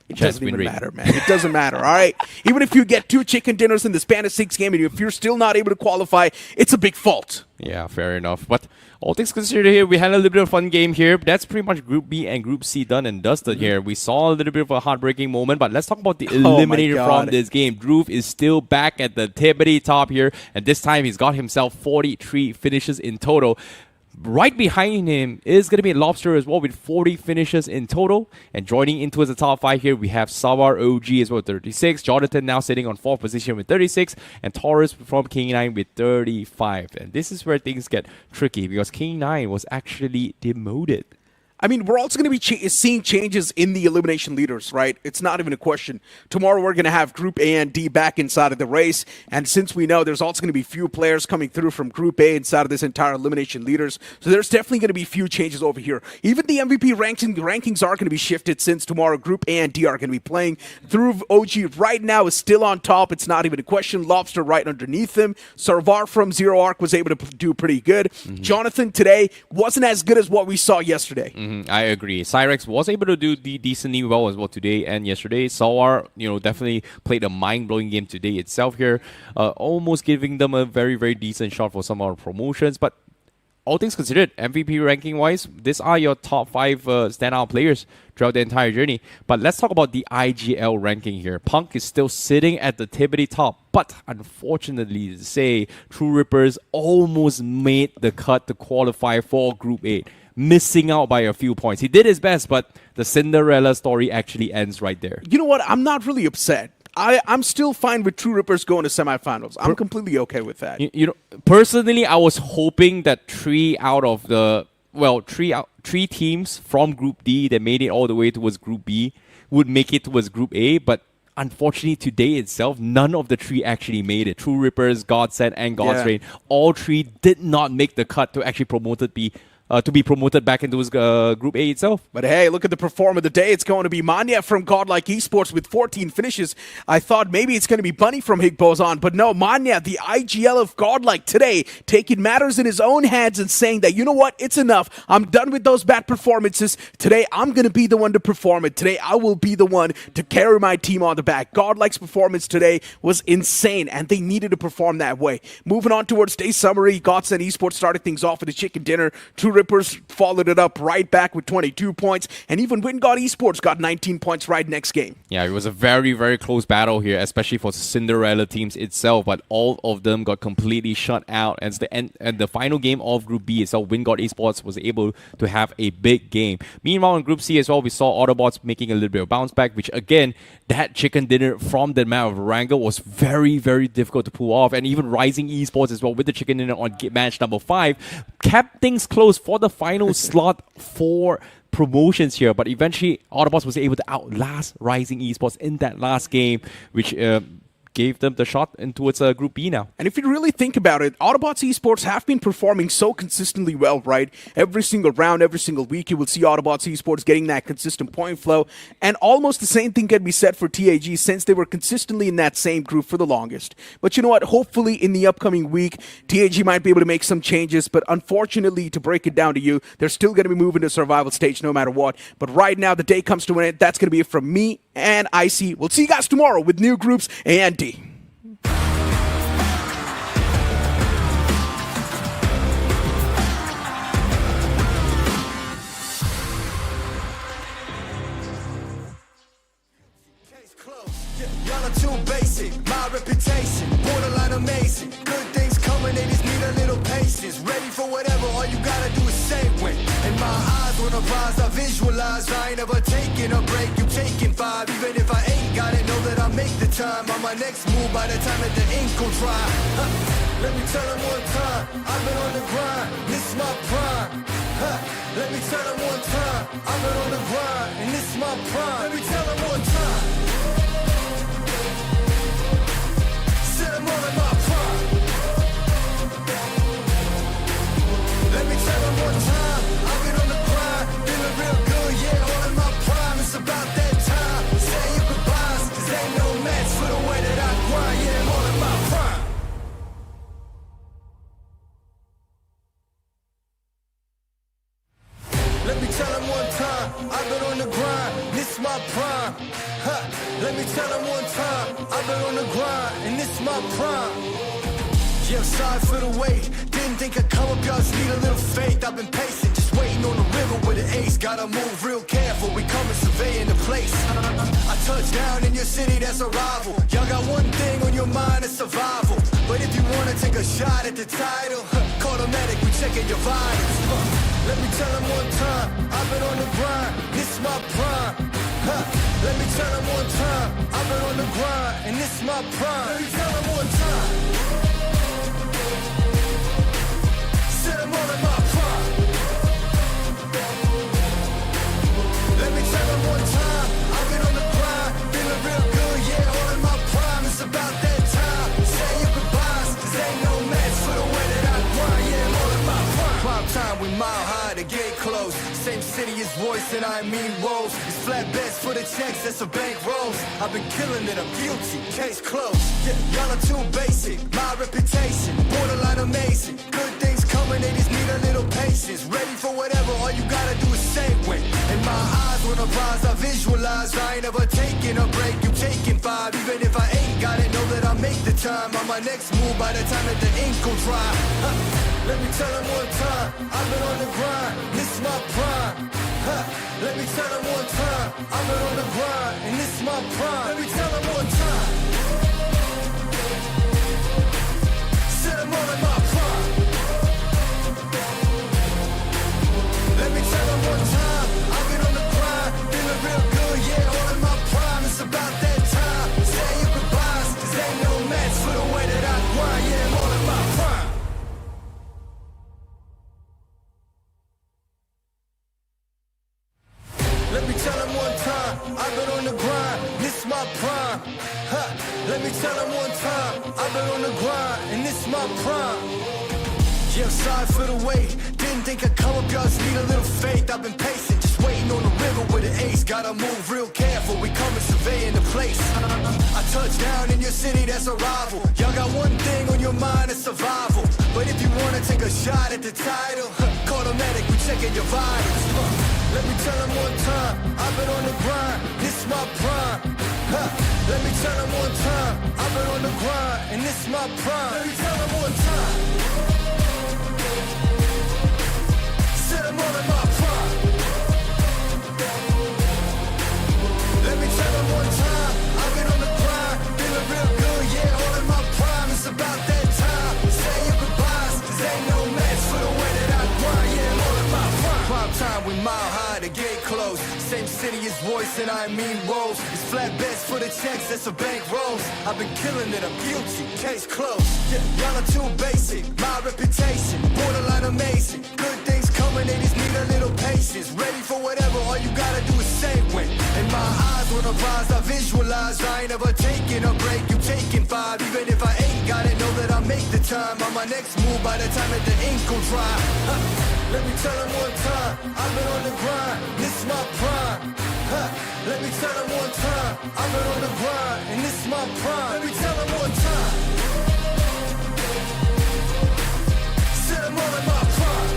It doesn't even matter, man. It doesn't matter, all right? Even if you get 2 chicken dinners in the span of 6 games, and if you're still not able to qualify, it's a big fault. Yeah, fair enough. But all things considered here, we had a little bit of fun game here. That's pretty much Group B and Group C done and dusted here. We saw a little bit of a heartbreaking moment, but let's talk about the eliminator from this game. Dhruv is still back at the tippity top here, and this time he's got himself 43 finishes in total. Right behind him is going to be Lobster as well with 40 finishes in total. And joining into the top 5 here, we have Savar OG as well with 36. Jonathan now sitting on 4th position with 36. And Taurus from King9 with 35. And this is where things get tricky because King9 was actually demoted. I mean, we're also going to be seeing changes in the elimination leaders, right? It's not even a question. Tomorrow we're going to have Group A and D back inside of the race. And since we know there's also going to be few players coming through from Group A inside of this entire elimination leaders, so there's definitely going to be few changes over here. Even the MVP rankings are going to be shifted since tomorrow Group A and D are going to be playing. Dhruv OG right now is still on top. It's not even a question. Lobster right underneath him. Sarvar from Zero Arc was able to do pretty good. Jonathan today wasn't as good as what we saw yesterday. I agree. Cyrex was able to do decently well as well today and yesterday. Sawar, definitely played a mind-blowing game today itself here, almost giving them a very, very decent shot for some of our promotions. But all things considered, MVP ranking-wise, these are your top 5 standout players throughout the entire journey. But let's talk about the IGL ranking here. Punk is still sitting at the tippity top, but unfortunately to say, True Rippers almost made the cut to qualify for Group 8, missing out by a few points. He did his best, but the Cinderella story actually ends right there. You know what? I'm not really upset. I'm still fine with True Rippers going to semifinals. I'm completely okay with that. Personally, I was hoping that 3 teams from Group D that made it all the way towards Group B would make it towards Group A, but unfortunately today itself, none of the 3 actually made it. True Rippers, GODSENT, and God's Reign, all 3 did not make the cut to actually to be promoted back into Group A itself. But hey, look at the performer of the day. It's going to be Manya from Godlike Esports with 14 finishes. I thought maybe it's going to be Bunny from Higgboson, but no, Manya, the IGL of Godlike today, taking matters in his own hands and saying that, you know what, it's enough. I'm done with those bad performances. Today, I'm going to be the one to perform it. Today, I will be the one to carry my team on the back. Godlike's performance today was insane, and they needed to perform that way. Moving on towards day summary, GODSENT Esports started things off with a chicken dinner. True Rippers followed it up right back with 22 points, and even WINDGOD Esports got 19 points right next game. Yeah, it was a very, very close battle here, especially for Cinderella teams itself, but all of them got completely shut out. And the final game of Group B itself, WINDGOD Esports was able to have a big game. Meanwhile, in Group C as well, we saw Autobots making a little bit of bounce back, which again, that chicken dinner from the map of Rango was very, very difficult to pull off. And even Rising Esports as well with the chicken dinner on match number 5 kept things close for the final slot for promotions here, but eventually Autobots was able to outlast Rising Esports in that last game, which gave them the shot in towards Group B now. And if you really think about it, Autobots Esports have been performing so consistently well, right? Every single round, every single week, you will see Autobots Esports getting that consistent point flow. And almost the same thing can be said for TAG since they were consistently in that same group for the longest. But you know what? Hopefully in the upcoming week, TAG might be able to make some changes. But unfortunately, to break it down to you, they're still going to be moving to survival stage no matter what. But right now, the day comes to an end. That's going to be it from me and IC. We'll see you guys tomorrow with new groups and D. Y'all are too basic, my reputation, borderline amazing. Good things coming, they just need a little patience. Ready for whatever, all you gotta do is say when. And my eyes wanna rise, I visualize. I ain't ever taking a break, you taking 5. Even if I ain't got it, know that I'll make the time. On my next move by the time that the ink will dry. Let me tell them one time, I've been on the grind, this is my prime. Let me tell them one time, I've been on the grind, and this is my prime. Let me tell them one time. Let me tell them one time, I've been on the grind, feeling real good, yeah, all in my prime, it's about that time, say your goodbyes, cause ain't no match for the way that I grind, yeah, I'm all in my prime. Let me tell them one time, I've been on the grind, this is my prime, let me tell them one time, I've been on the grind, and this is my prime. Yeah, sorry for the wait. Didn't think I'd come up, y'all just need a little faith. I've been patient, just waiting on the river with an ace. Gotta move real careful, we coming surveying the place. I touch down in your city, that's a rival. Y'all got one thing on your mind, it's survival. But if you wanna take a shot at the title, call the medic, we checking your vitals. Let me tell them one time, I've been on the grind, this is my prime. Let me tell them one time, I've been on the grind, and this is my prime. Let me tell them one time. I'm all in my prime. Let me tell them one time, I've been on the grind, feeling real good, yeah, all in my prime, it's about that time, say your goodbyes, cause ain't no match for the way that I grind, yeah, I'm all in my prime. Prime time, we mile high, the gate closed, same city as voice and I mean woes, it's flatbeds for the checks, that's a bank rolls, I've been killing it, I'm guilty, case closed, yeah, y'all are too basic, my reputation, borderline amazing, good things coming, they just need a little patience. Ready for whatever, all you gotta do is say wanna rise, I visualize. I ain't never taking a break, you taking 5. Even if I ain't got it, know that I'll make the time on my next move by the time that the ink gon' dry. Let me tell them one time, I've been on the grind, this is my prime. Let me tell them one time, I've been on the grind, and this is my prime. Let me tell them one time, said I'm all in my prime. Let me tell them one time, I've been on the grind, feeling real good, yeah, all in my prime. It's about that time, say your goodbyes, cause ain't no match for the way that I grind, yeah, I'm all in my prime. Let me tell them one time, I've been on the grind, this is my prime. Let me tell them one time, I've been on the grind, and this is my prime. Yeah, sorry for the wait, didn't think I'd come up, y'all just need a little faith. I've been patient, just waiting on the river with an ace. Gotta move real careful, we coming surveying the place. I touched down in your city, that's a rival. Y'all got one thing on your mind, it's survival. But if you wanna take a shot at the title, call the medic, we checking your vitals. Let me tell them one time, I've been on the grind, this is my prime. Let me tell them one time, I've been on the grind, and this is my prime. Let me tell them one time, said I'm all in my prime. Let me tell them one time, I've been on the grind, feeling real good, yeah, all in my prime. It's about that time, say your goodbyes, cause ain't no match for the way that I grind, yeah, I'm all in my prime. Prime time, we mile high, the gate closed. Same city as voice and I mean rolls. It's flat bets for the checks, that's a bank rolls. I've been killing it, I'm guilty, case closed. Yeah, y'all are too basic, my reputation, borderline amazing. Good things coming, they just need a little patience. Ready for whatever, all you gotta do is say when. And my eyes wanna rise, I visualize. I ain't never taking a break, you taking 5. Even if I ain't got it, know that I'll make the time on my next move by the time that the ink gon' dry. Let me tell them one time, I've been on the grind, this is my prime. Let me tell them one time, I've been on the grind, and this is my prime. Let me tell them one time, said I'm all in my prime.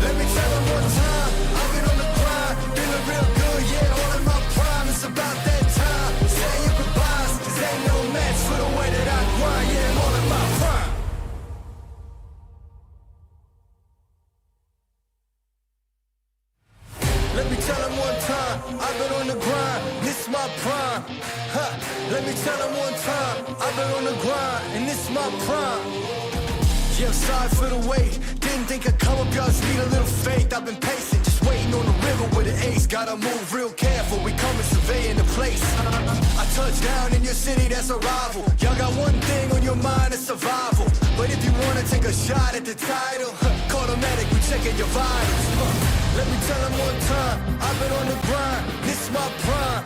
Let me tell them one time, I've been on the grind, feeling real good, yeah, all in my prime. It's about that time, say your goodbyes, cause ain't no match for the way that I grind, yeah, I'm all in my prime. Let me tell them one time, I've been on the grind, this is my prime. Let me tell them one time, I've been on the grind, and this is my prime. Yeah, sorry for the wait, didn't think I'd come up, y'all just need a little faith. I've been patient, just waiting on the river with an ace. Gotta move real careful, we coming surveying the place. I touched down in your city, that's a rival. Y'all got one thing on your mind, it's survival. But if you wanna take a shot at the title, call the medic, we checking your vitals. Let me tell them one time, I've been on the grind, this is my prime.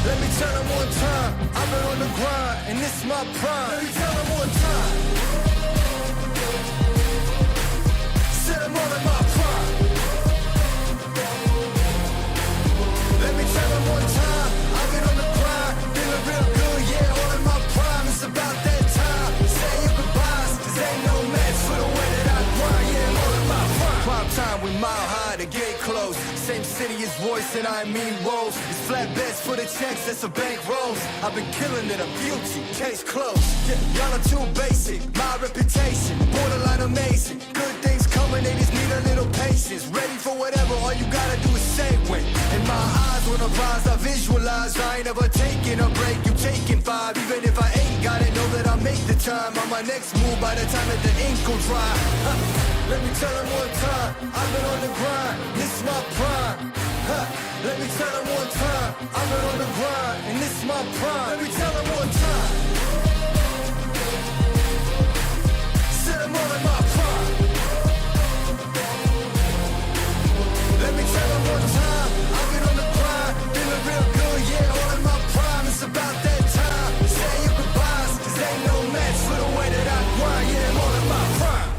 Let me tell them one time, I've been on the grind, and this is my prime. Let me tell them one time, said I'm all in my prime. Let me tell them one time, I've been on the grind, feeling real good, yeah, all in my prime. It's about that time, say your goodbyes, cause ain't no match for the way that I grind, yeah, I'm all in my prime. Prime time, we mile high, the gate closed. Same city as voice and I mean rolls. It's flat bets for the checks, that's a bank rolls. I've been killing it, I'm guilty, case closed. Yeah, y'all are too basic, my reputation, borderline amazing. Good things coming, they just need a little patience. Ready for whatever, all you gotta do is say when. And my eyes wanna rise, I visualize. I ain't never taking a break, you taking 5. Even if I ain't got it, know that I'll make the time on my next move by the time that the ink gon' dry. Let me tell them one time, I've been on the grind, this is my prime. Let me tell them one time, I've been on the grind, and this is my prime. Let me tell them one time, said I'm all in my prime. Let me tell them one time, I've been on the grind, feeling real good, yeah, all in my prime. It's about that time, say your goodbyes, cause ain't no match for the way that I grind, yeah, I'm all in my prime.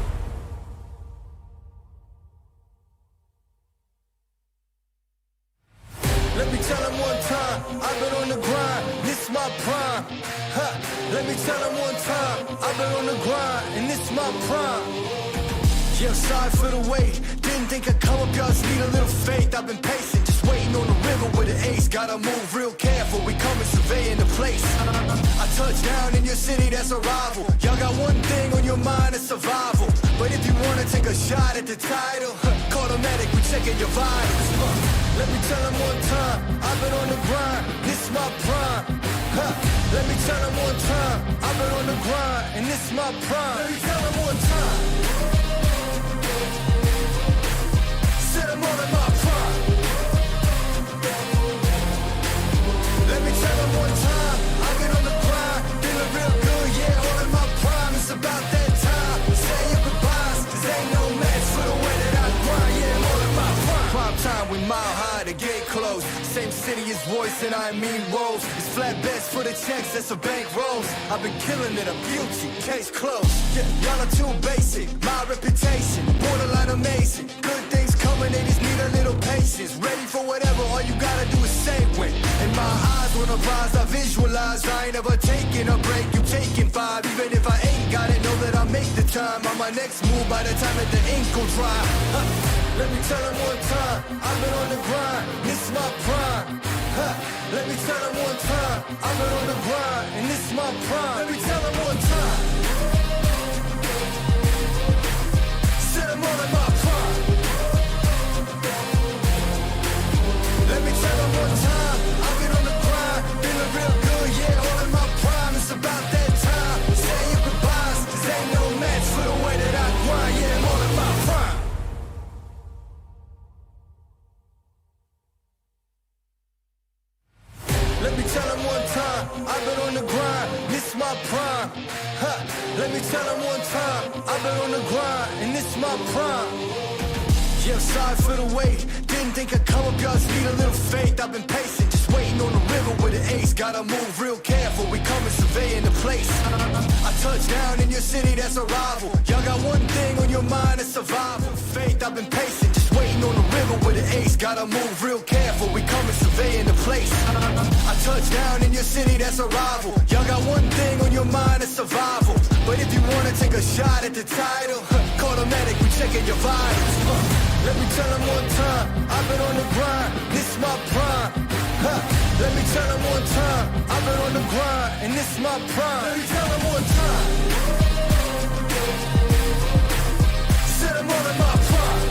Let me tell them one time, I've been on the grind, this is my prime. Let me tell them one time, I've been on the grind, and this is my prime. Yeah, sorry for the wait, didn't Didn't think I'd come up, y'all just need a little faith. I've been patient, just waiting on the river with an ace. Gotta move real careful, we coming surveying the place. I touch down in your city, that's a rival. Y'all got one thing on your mind, it's survival. But if you wanna take a shot at the title, call the medic, we checking your vitals. Let me tell them one time, I've been on the grind, this is my prime. Let me tell them one time, I've been on the grind, and this is my prime. Let me tell them one time, said I'm all in my prime. Let me tell them one time, I've been on the grind, feeling real good, yeah, all in my prime. It's about that time, say your goodbyes, cause ain't no match for the way that I grind, yeah, I'm all in my prime. Prime time, we mile high, the gate closed. Same city as voice and I mean rolls. It's flat bets for the checks, that's a bank rolls. I've been killing it, I'm guilty, case closed. Yeah, y'all are too basic, my reputation, borderline amazing. Good things coming, they just need a little patience. Ready for whatever, all you gotta do is say when. In my eyes, when I rise, I visualize. I ain't ever taking a break, you taking 5. Even if I ain't got it, know that I make the time. On my next move, by the time that the ink will dry. Let me tell them one time, I've been on the grind, this is my prime. Let me tell them one time, I've been on the grind, and this is my prime. Let me tell them one time, said I'm all in my prime. Let me tell them one time, I've been on the grind, feeling real good, yeah, all in my prime. It's about that time, say your goodbyes, cause ain't no match for the way that I grind, yeah, I'm all in my prime. Let me tell them one time, I've been on the grind, this is my prime. Let me tell them one time, I've been on the grind, and this is my prime. Yeah, I'm sorry for the wait, didn't think I'd come up, y'all just need a little faith. I've been patient, just waiting on the river with an ace. Gotta move real careful, we coming surveying the place. I touch down in your city, that's a rival. Y'all got one thing on your mind, it's survival. Faith, I've been patient, just waiting on the river with an ace. Gotta move real careful, we coming surveying the place. I touch down in your city, that's a rival. Y'all got one thing on your mind, it's survival. But if you wanna take a shot at the title, call the medic, we checking your vitals. Let me tell them one time, I've been on the grind, this is my prime. Let me tell them one time, I've been on the grind, and this is my prime. Let me tell them one time, said I'm all in my prime.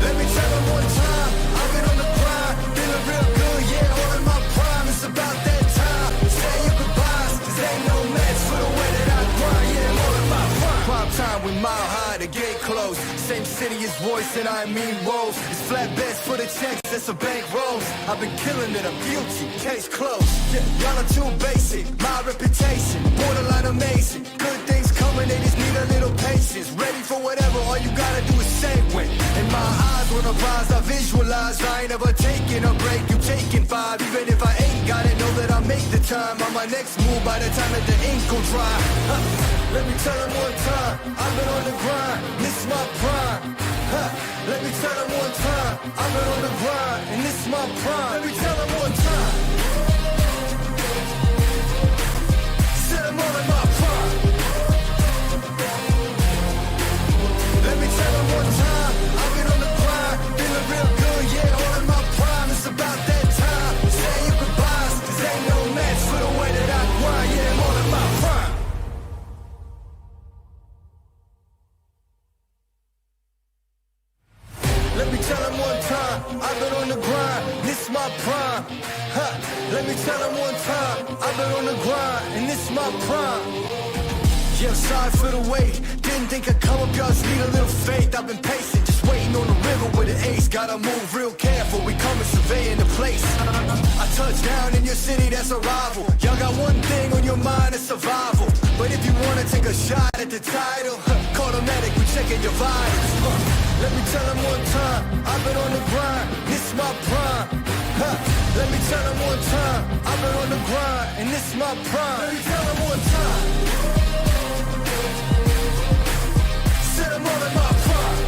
Let me tell them one time, I've been on the grind, feeling real good, yeah, all in my prime. It's about that time, say your goodbyes, cause ain't no match for the way that I grind, yeah, I'm all in my prime. Prime time, we mile high, the gate closed. Same city as voice and I mean rolls. It's flat bets for the checks, that's a bank rolls. I've been killing it, I'm guilty, case closed. Yeah, y'all are too basic, my reputation, borderline amazing. Good things coming, they just need a little patience. Ready for whatever, all you gotta do is say when. In my eyes, when I rise, I visualize. I ain't ever taking a break, you taking 5. Even if I ain't got it, know that I make the time. On my next move, by the time that the ink will dry. Let me tell them one time, I've been on the grind, this is my prime. Let me tell them one time, I've been on the grind, and this is my prime. Let me tell them one time, said I'm all in my prime. Let me tell them one time, I've been on the grind, feeling real good, yeah, all in my prime. It's about that time, say your goodbyes, cause ain't no match for the way that I grind, yeah, I'm all in my prime. Let me tell them one time, I've been on the grind, this is my prime. Let me tell them one time, I've been on the grind, and this is my prime. Yeah, I'm sorry for the wait, didn't think I'd come up, y'all just need a little faith. I've been patient, just waiting on the river with an ace. Gotta move real careful, we coming surveying the place. I touch down in your city, that's a rival. Y'all got one thing on your mind, it's survival. But if you wanna take a shot at the title, call the medic, we checking your vitals. Let me tell them one time, I've been on the grind, this is my prime. Let me tell them one time, I've been on the grind, and this is my prime. Let me tell them one time, said I'm all in my prime.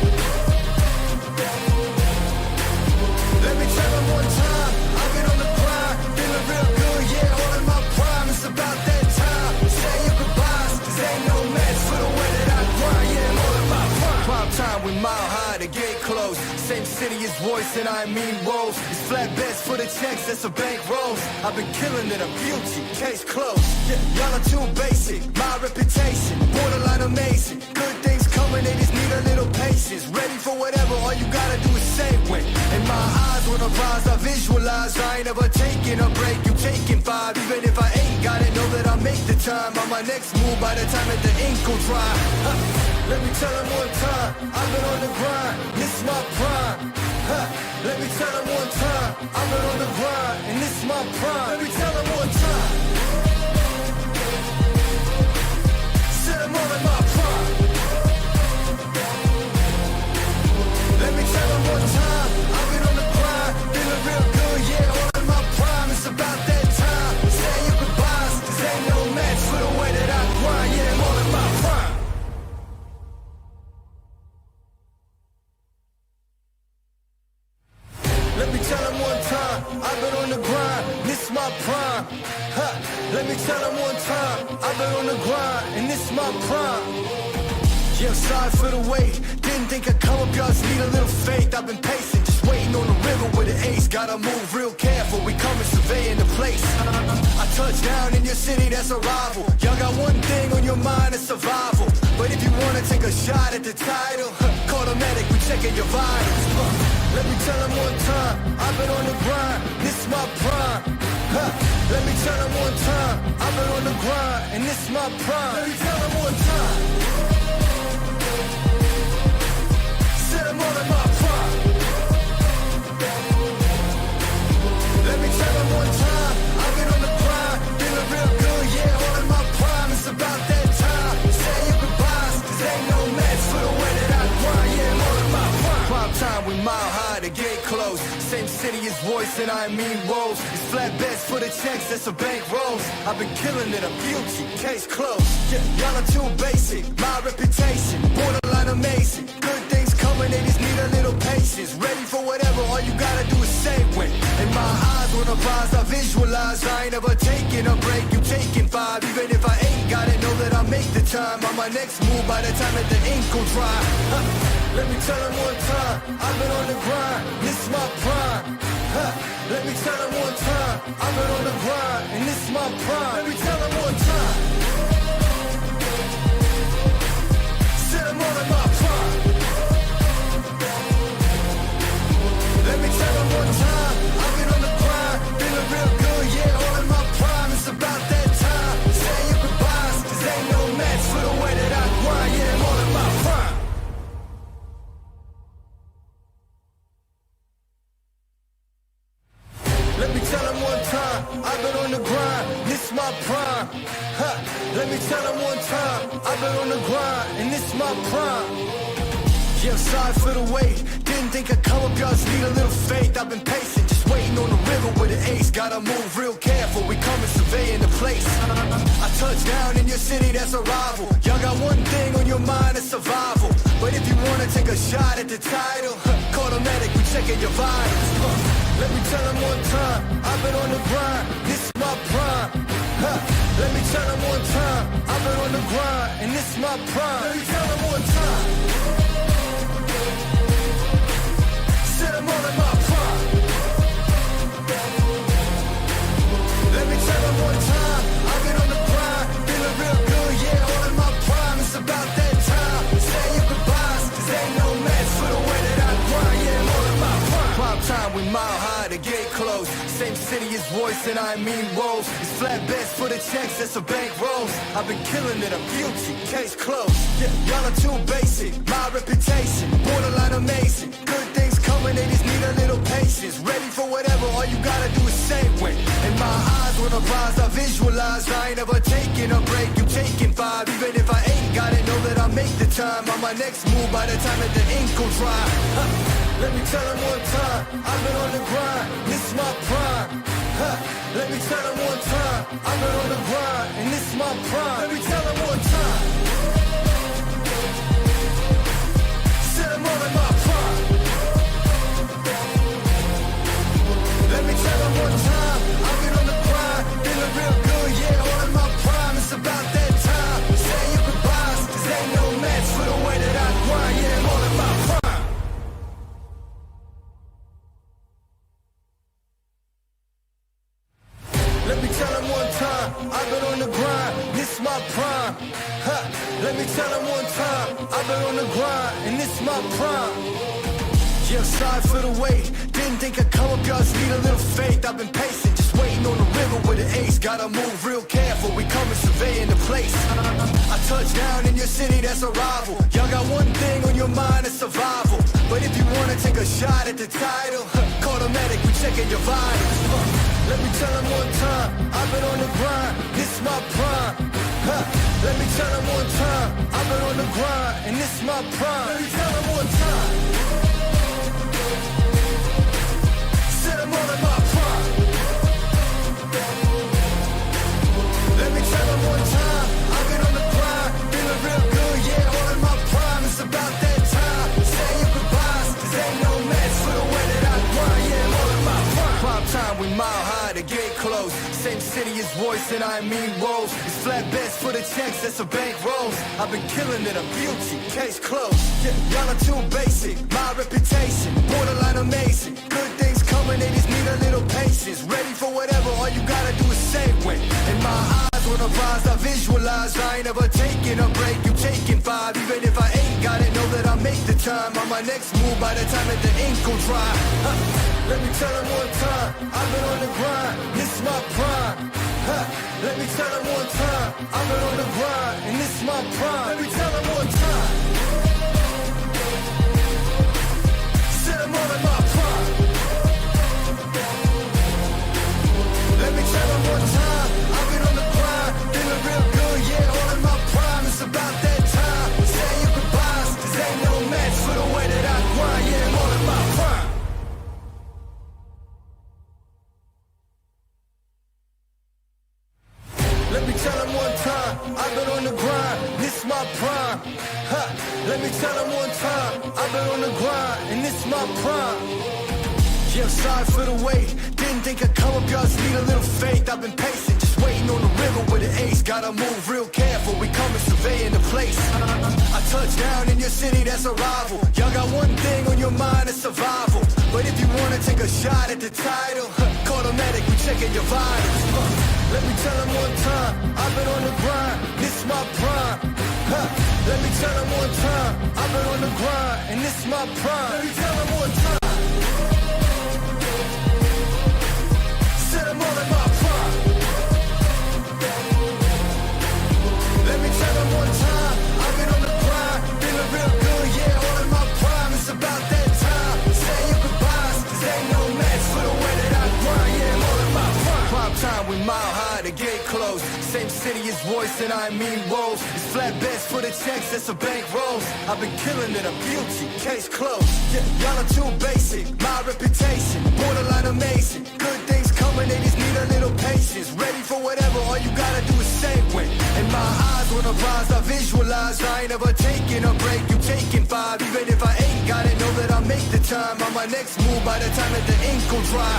Let me tell them one time, I've been on the grind, feeling real good, yeah, all in my prime. It's about that time, say your goodbyes, cause ain't no match for the way that I grind, yeah, I'm all in my voice and I mean woes. It's flat bets for the checks, that's a bank rolls. I've been killing it, I'm guilty, case closed. Yeah, y'all are too basic, my reputation borderline amazing. Good things coming, they just need a little patience. Ready for whatever, all you gotta do is say when. In my eyes, when I rise, I visualize. I ain't never taking a break, you taking 5. Even if I ain't got it, know that I'll make the time. On my next move, by the time that the ink will dry. Let me tell them one time, I've been on the grind, this is my prime. Let me tell them one time, I've been on the grind, and this is my prime. Let me tell them one time, said I'm all in my prime. Let me tell them one time, I've been on the grind, feeling real good, yeah, all in my prime. It's about that time, say your goodbyes, cause ain't no match for the way that I grind, yeah, I'm all in my prime. Let me tell them one time, I've been on the grind, this is my prime. Let me tell them one time, I've been on the grind, and this is my prime. Yeah, I'm sorry for the wait, didn't think I'd come up, y'all just need a little faith. I've been patient, just waiting on the river with an ace. Gotta move real careful, we coming surveying the place. I touch down in your city, that's a rival. Y'all got one thing on your mind, it's survival. But if you wanna take a shot at the title, call the medic, we checking your vitals. Let me tell them one time, I've been on the grind, this is my prime. Let me tell them one time, I've been on the grind, and this is my prime. Let me tell them one time, said I'm all in my prime. Let me tell them one time, I've been on the grind, feeling real good, yeah, all in my prime. It's about that time, say your goodbyes, cause ain't no match for the way that I grind, yeah, I'm all in my prime. Prime time, we mile high, the gate closed. Same city as voice and I mean woes. It's flat bets for the checks, that's a bank rolls. I've been killing it, I'm guilty, case closed. Yeah, y'all are too basic, my reputation borderline amazing. Good things coming, they just need a little patience. Ready for whatever, all you gotta do is say when. In my eyes, when I rise, I visualize. I ain't never taking a break, you taking 5. Even if I ain't got it, know that I'll make the time. On my next move, by the time that the ink will dry. Let me tell them one time, I've been on the grind, this is my prime. Let me tell them one time, I've been on the grind, and this is my prime. Let me tell them one time, said I'm all in my prime. Let me tell them one time, I've been on the grind, feeling real good, yeah, all in my prime. It's about that time, say your goodbyes, cause ain't no match for the way that I grind, yeah, I'm all in my prime. Let me tell them one time, I've been on the grind, this is my prime. Let me tell them one time, I've been on the grind, and this is my prime. Yeah, I'm sorry for the wait, didn't think I'd come up, y'all just need a little faith. I've been patient, just waiting on the river with an ace. Gotta move real careful, we coming surveying the place. I touch down in your city, that's a rival. Y'all got one thing on your mind, it's survival. But if you wanna take a shot at the title, call the medic, we checking your vitals. Let me tell them one time, I've been on the grind, this is my prime. Let me tell them one time, I've been on the grind, and this is my prime. Let me tell them one time, said I'm all in my prime. Let me tell them one time, I've been on the grind, feeling real good, yeah, all in my prime. It's about that time, say your goodbyes, cause ain't no match for the way that I grind, yeah, I'm all in my prime. Prime time, we mile high, the gate closed. Same city as voice and I mean woes. It's flat bets for the checks, that's a bank rolls. I've been killing it, I'm guilty, case closed. Yeah, y'all are too basic, my reputation borderline amazing. Good things coming, they just need a little patience. Ready for whatever, all you gotta do is say when. In my eyes, when I rise, I visualize. I ain't never taking a break, you taking 5. Even if I ain't got it, know that I'll make the time. On my next move, by the time that the ink will dry. Let me tell them one time, I've been on the grind, this is my prime. Let me tell them one time, I've been on the grind, and this is my prime. Let me tell them one time, said I'm all in my prime. Let me tell them one time, I've been on the grind, feeling real good, yeah, all in my prime. It's about that time, say your goodbyes, cause ain't no match for the way that I grind, yeah, I'm all in my prime. on the grind, this my prime. Huh. Let me tell them one time, I've been on the grind, and this my prime. Yeah, sorry for the wait. Didn't think I'd come up, y'all just need a little faith. I've been patient, just waiting on the river with an ace. Gotta move real careful, we coming surveying the place. I touch down in your city, that's a rival. Y'all got one thing on your mind, it's survival. But if you wanna take a shot at the title, call the medic, we checking your vitals. Let me tell them one time, I've been on the grind, this is my prime. Let me tell them one time, I've been on the grind, and this is my prime. Let me tell them one time. I'm all in my prime. Let me tell them one time, I've been on the grind, feeling real good, yeah, all in my prime. It's about that time, say your goodbyes, cause ain't no match for the way that I grind, yeah, I'm all in my prime. Prime time, we mile high, the gate closed. Same city as voice and I mean rolls. It's flat bets for the checks, that's a bank rolls. I've been killing it, I'm guilty, case closed. Yeah, y'all are too basic, my reputation, borderline amazing. Good things coming, they just need a little patience. Ready for whatever, all you gotta do is say when. In my eyes, when I rise, I visualize. I ain't never taking a break, you taking 5. Even if I ain't got it, know that I'll make the time. On my next move, by the time that the ink will dry. Let me tell them one time, I've been on the grind, this is my prime. Let me tell them one time, I've been on the grind, and this is my prime. Let me tell them one time. Said I'm all in my prime. Let me tell them one time, I've been on the grind, feeling real good, yeah, all in my prime. It's about that time, say your goodbyes, cause ain't no match for the way that I grind, yeah, I'm all in my prime. Let me tell them one time, I've been on the grind, this is my prime. Let me tell them one time, I've been on the grind, and this is my prime. Yeah, sorry for the wait, didn't think I'd come up, y'all just need a little faith. I've been patient, just waiting on the river with an ace. Gotta move real careful, we coming surveying the place. I touch down in your city, that's a rival. Y'all got one thing on your mind, it's survival. But if you wanna take a shot at the title, call the medic, we checking your vitals. Let me tell them one time, I've been on the grind, this is my prime. Let me tell them one time, I've been on the grind, and this is my prime. Let me tell them one time. Said I'm all in my prime. Let me tell them one time, I've been on the grind, feeling real good, yeah, all in my prime. It's about that time, say your goodbyes, cause ain't no match for the way that I grind, yeah, I'm all in my prime. Prime time, we mile high, the gate closed. Same city as voice and I mean rolls. It's flat bets for the checks, that's a bank rolls. I've been killing it, I'm guilty, case closed. Yeah, y'all are too basic, my reputation, borderline amazing. Good things coming, they just need a little patience. Ready for whatever, all you gotta do is say when. In my eyes, when I rise, I visualize. I ain't never taking a break, you taking 5. Even if I ain't got it, know that I'll make the time. On my next move, by the time that the ink will dry.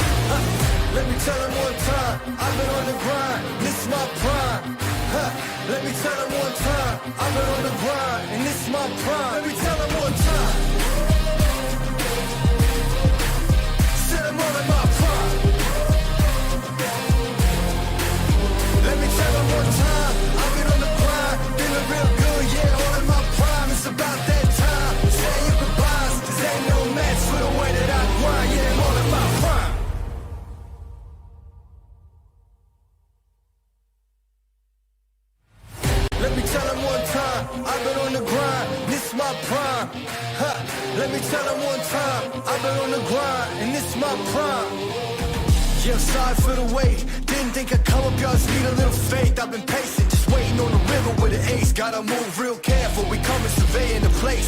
Let me tell them one time, I've been on the grind, this is my prime. Let me tell them one time, I've been on the grind, and this is my prime. Let me tell them one time. Said I'm all in my prime. Let me tell them one time, I've been on the grind, feeling real good, yeah, all in my prime. It's about that time, say your goodbyes, cause ain't no match for the way that I grind, yeah, I'm all in my prime. Let me tell them one time, I've been on the grind, this is my prime. Let me tell them one time, I've been on the grind, and this is my prime. Yeah, sorry for the wait, didn't think I'd come up, y'all just need a little faith. I've been patient, just waiting on the river with an ace. Gotta move real careful, we coming surveying the place.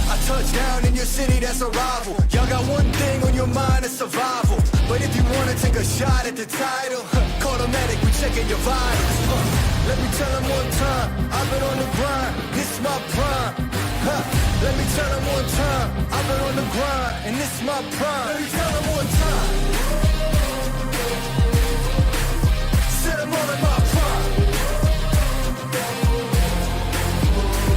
I touch down in your city, that's a rival. Y'all got one thing on your mind, it's survival. But if you wanna take a shot at the title, call the medic, we checking your vitals. Let me tell them one time, I've been on the grind, this is my prime. Let me tell them one time, I've been on the grind, and this is my prime. Let me tell them one time. Said I'm all in my prime.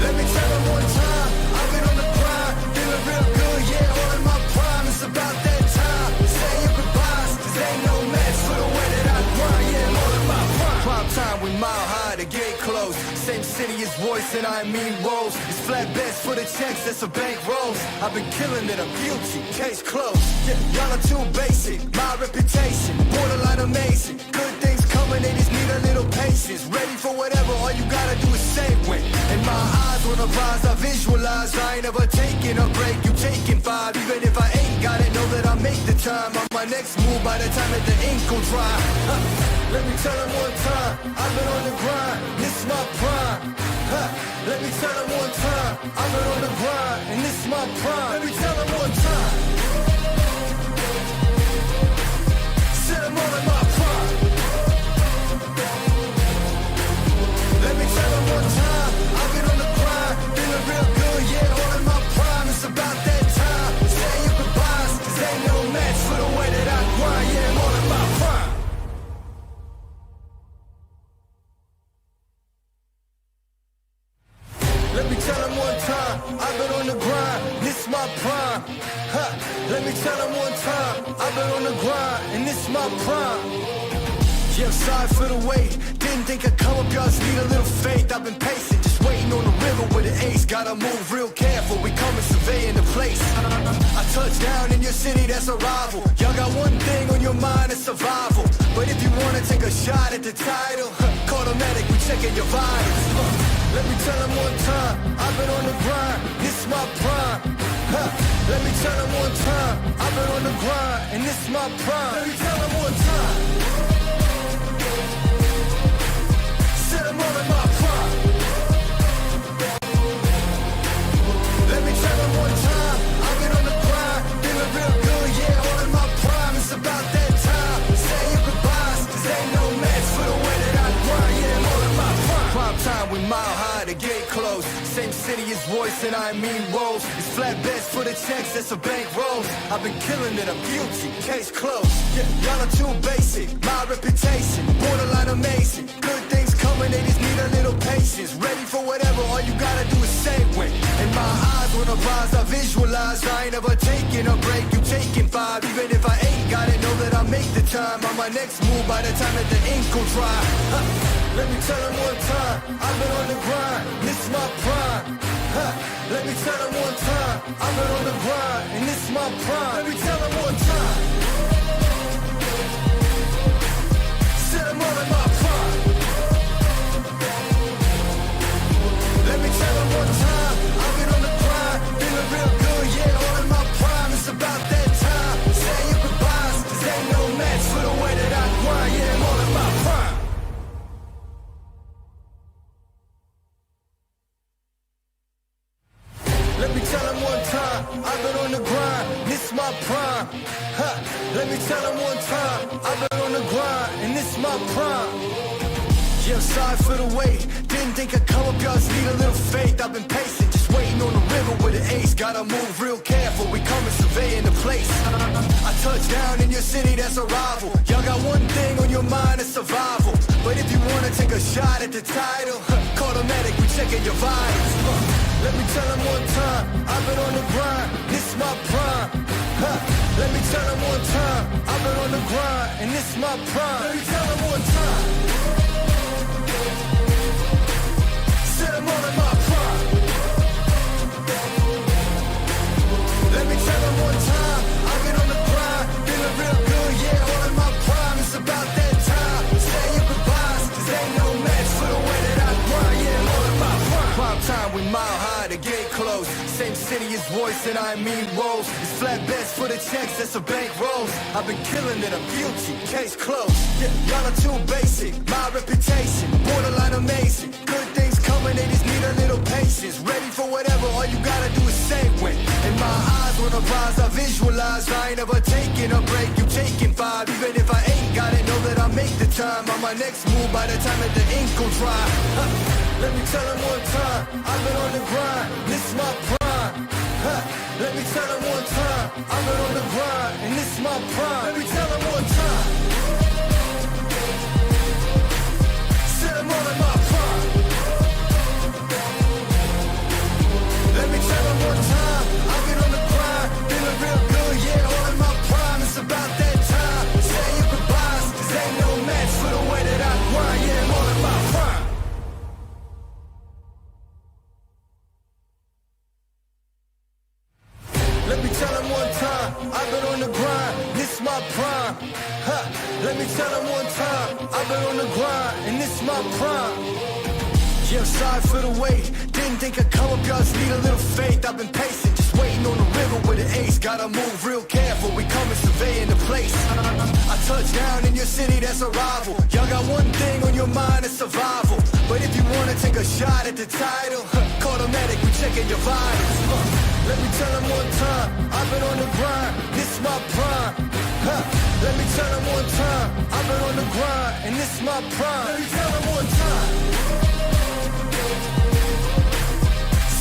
Let me tell them one time, I've been on the grind, feeling real good, yeah, all in my prime. It's about that time, say your goodbyes, cause ain't no match for the way that I grind, yeah, I'm all in my prime. Prime time, we mile high, the gate closed. Same city as voice and I mean woes. It's flatbeds for the checks, that's a bank rolls. I've been killing it, I'm guilty, case closed. Yeah, y'all are too basic, my reputation borderline amazing. Good things coming, they just need a little patience. Ready for whatever, all you gotta do is say when. And my eyes on the prize, I visualize. I ain't ever taking a break, you taking 5. Even if I ain't got it, know that I make the time. On my next move by the time that the ink will dry. Let me tell them one time, I've been on the grind, this is my prime. Let me tell them one time, I've been on the grind, and this is my prime. Let me tell them one time, sit them all in my prime. Let me tell them one time, I've been on the grind, feeling real good, yeah, all in my prime. It's about that time, say your goodbyes, 'cause ain't no match for the way that I grind, yeah, I'm all in my prime. Let me tell them one time, I've been on the grind, this is my prime. Let me tell them one time, I've been on the grind, and this is my prime. Yeah, I'm sorry for the wait, didn't think I'd come up, y'all just need a little faith. I've been patient, just waiting on the river with an ace. Gotta move real careful, we coming surveying the place. I touch down in your city, that's a rival. Y'all got one thing on your mind, it's survival. But if you wanna take a shot at the title, call the medic, we checking your vitals. Let me tell them one time, I've been on the grind, this is my prime. Let me tell them one time, I've been on the grind, and this is my prime. Let me tell them one time, sit them all in my prime. Let me tell them one time, I've been on the grind, feeling real good, yeah, all in my prime. It's about that time, say your goodbyes, 'cause ain't no match for the way that I grind, yeah, I'm all in my prime. Prime time, we mile high, the gate closed. Same city as voice and I mean woes. It's flatbeds for the checks, that's a bank rolls. I've been killing it, I'm guilty, case closed. Yeah, y'all are too basic, my reputation borderline amazing. Good things coming, they just need a little patience. Ready for whatever, all you gotta do is say when. And my eyes on the prize, I visualize. I ain't ever taking a break, you taking 5. Even if I ain't got it, know that I make the time. On my next move by the time that the ink will dry. Let me tell them one time, I've been on the grind, this is my prime. Let me tell them one time, I've been on the grind, and this is my prime. Let me tell them one time, sit them all in my prime. Let me tell them one time, I've been on the grind, feeling real good, yeah, all in my prime. It's about that time, say your goodbyes, 'cause ain't no match for the way that I grind, yeah, I'm all in my prime. Let me tell them one time, I've been on the grind, this is my prime. Let me tell them one time, I've been on the grind, and this is my prime. Yeah, I'm sorry for the wait, didn't think I'd come up, y'all just need a little faith. I've been patient, just waiting on the river with an ace. Gotta move real careful, we coming surveying the place. I touch down in your city, that's a rival. Y'all got one thing on your mind, it's survival. But if you wanna take a shot at the title, call the medic, we checking your vitals. Let me tell them one time, I've been on the grind, this is my prime. Let me tell them one time, I've been on the grind, and this is my prime. Let me tell them one time, sit them all in my prime. Let me tell them one time, I've been on the grind, feeling real good, yeah, all in my prime. It's about that time, say your goodbyes, 'cause ain't no match for the way that I grind, yeah, I'm all in my prime. Prime time, we mile high, the gate closed. Same city as voice and I mean woes. It's flatbeds for the checks, that's a bank rolls. I've been killing it, I'm guilty, case closed. Yeah, y'all are too basic, my reputation borderline amazing. Good things coming, they just need a little patience. Ready for whatever, all you gotta do is say when. And my eyes on the prize, I visualize. I ain't ever taking a break, you taking 5. Even if I ain't got it, know that I make the time. On my next move by the time that the ink will dry. Let me tell them one time, I've been on the grind, this is my prime. Let me tell them one time, I've been on the grind, and this is my prime. Let me tell them one time, sit them all in my prime. Let me tell them one time, I've been on the grind, feeling real good, yeah, all in my prime. It's about that time, say your goodbyes, 'cause ain't no match for the way that I grind, yeah, I'm all in my prime. my prime. Yeah, I'm sorry for the wait. Didn't think I'd come up, y'all just need a little faith. I've been patient, just waiting on the river with an ace. Gotta move real careful, we coming surveying the place. I touch down in your city, that's a rival. Y'all got one thing on your mind, it's survival. But if you wanna take a shot at the title, call the medic, we checking your vitals. Let me tell them one time, I've been on the grind, this is my prime. Let me tell them one time, I've been on the grind, and this is my prime. Let me tell them one time.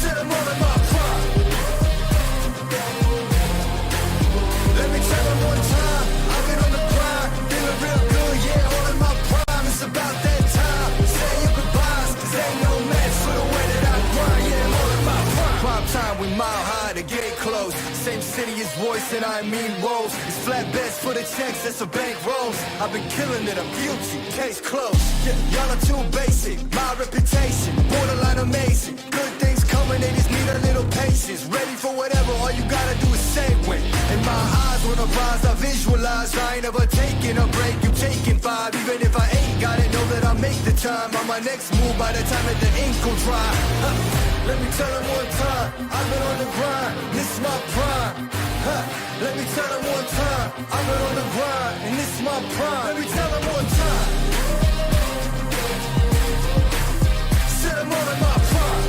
I'm all in my prime. Let me tell them one time, I've been on the grind, feeling real good, yeah, all in my prime. It's about that time, say your goodbyes, cause ain't no match for the way that I grind, yeah, I'm all in my prime. Prime time, we mile high, the gate closed, same city as voice and I mean woes. It's flatbeds for the checks, that's a bank rolls. I've been killing it, I'm guilty, case closed. Yeah, y'all are too basic, my reputation, borderline amazing. Good things coming, they just need a little patience. Ready for whatever, all you gotta do is say when. In my eyes, when I rise, I visualize. I ain't ever taking a break, you taking 5. Even if I ain't got it, know that I'll make the time. On my next move, by the time that the ink will dry. Let me tell them one time, I've been on the grind, this is my prime. Let me tell them one time, I've been on the grind, and this is my prime. Let me tell them one time. Said I'm all in my prime.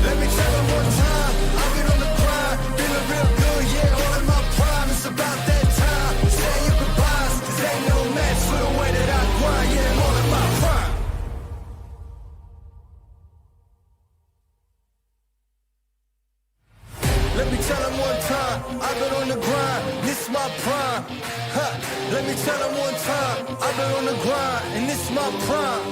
Let me tell them one time, I've been on the grind, feeling real good, yeah, all in my prime. It's about that time, say your goodbyes, cause ain't no match for the way that I grind, yeah, I'm all in my prime. Let me tell them one time, I've been on the grind, this is my prime. Let me tell them one time, I've been on the grind, and this is my prime.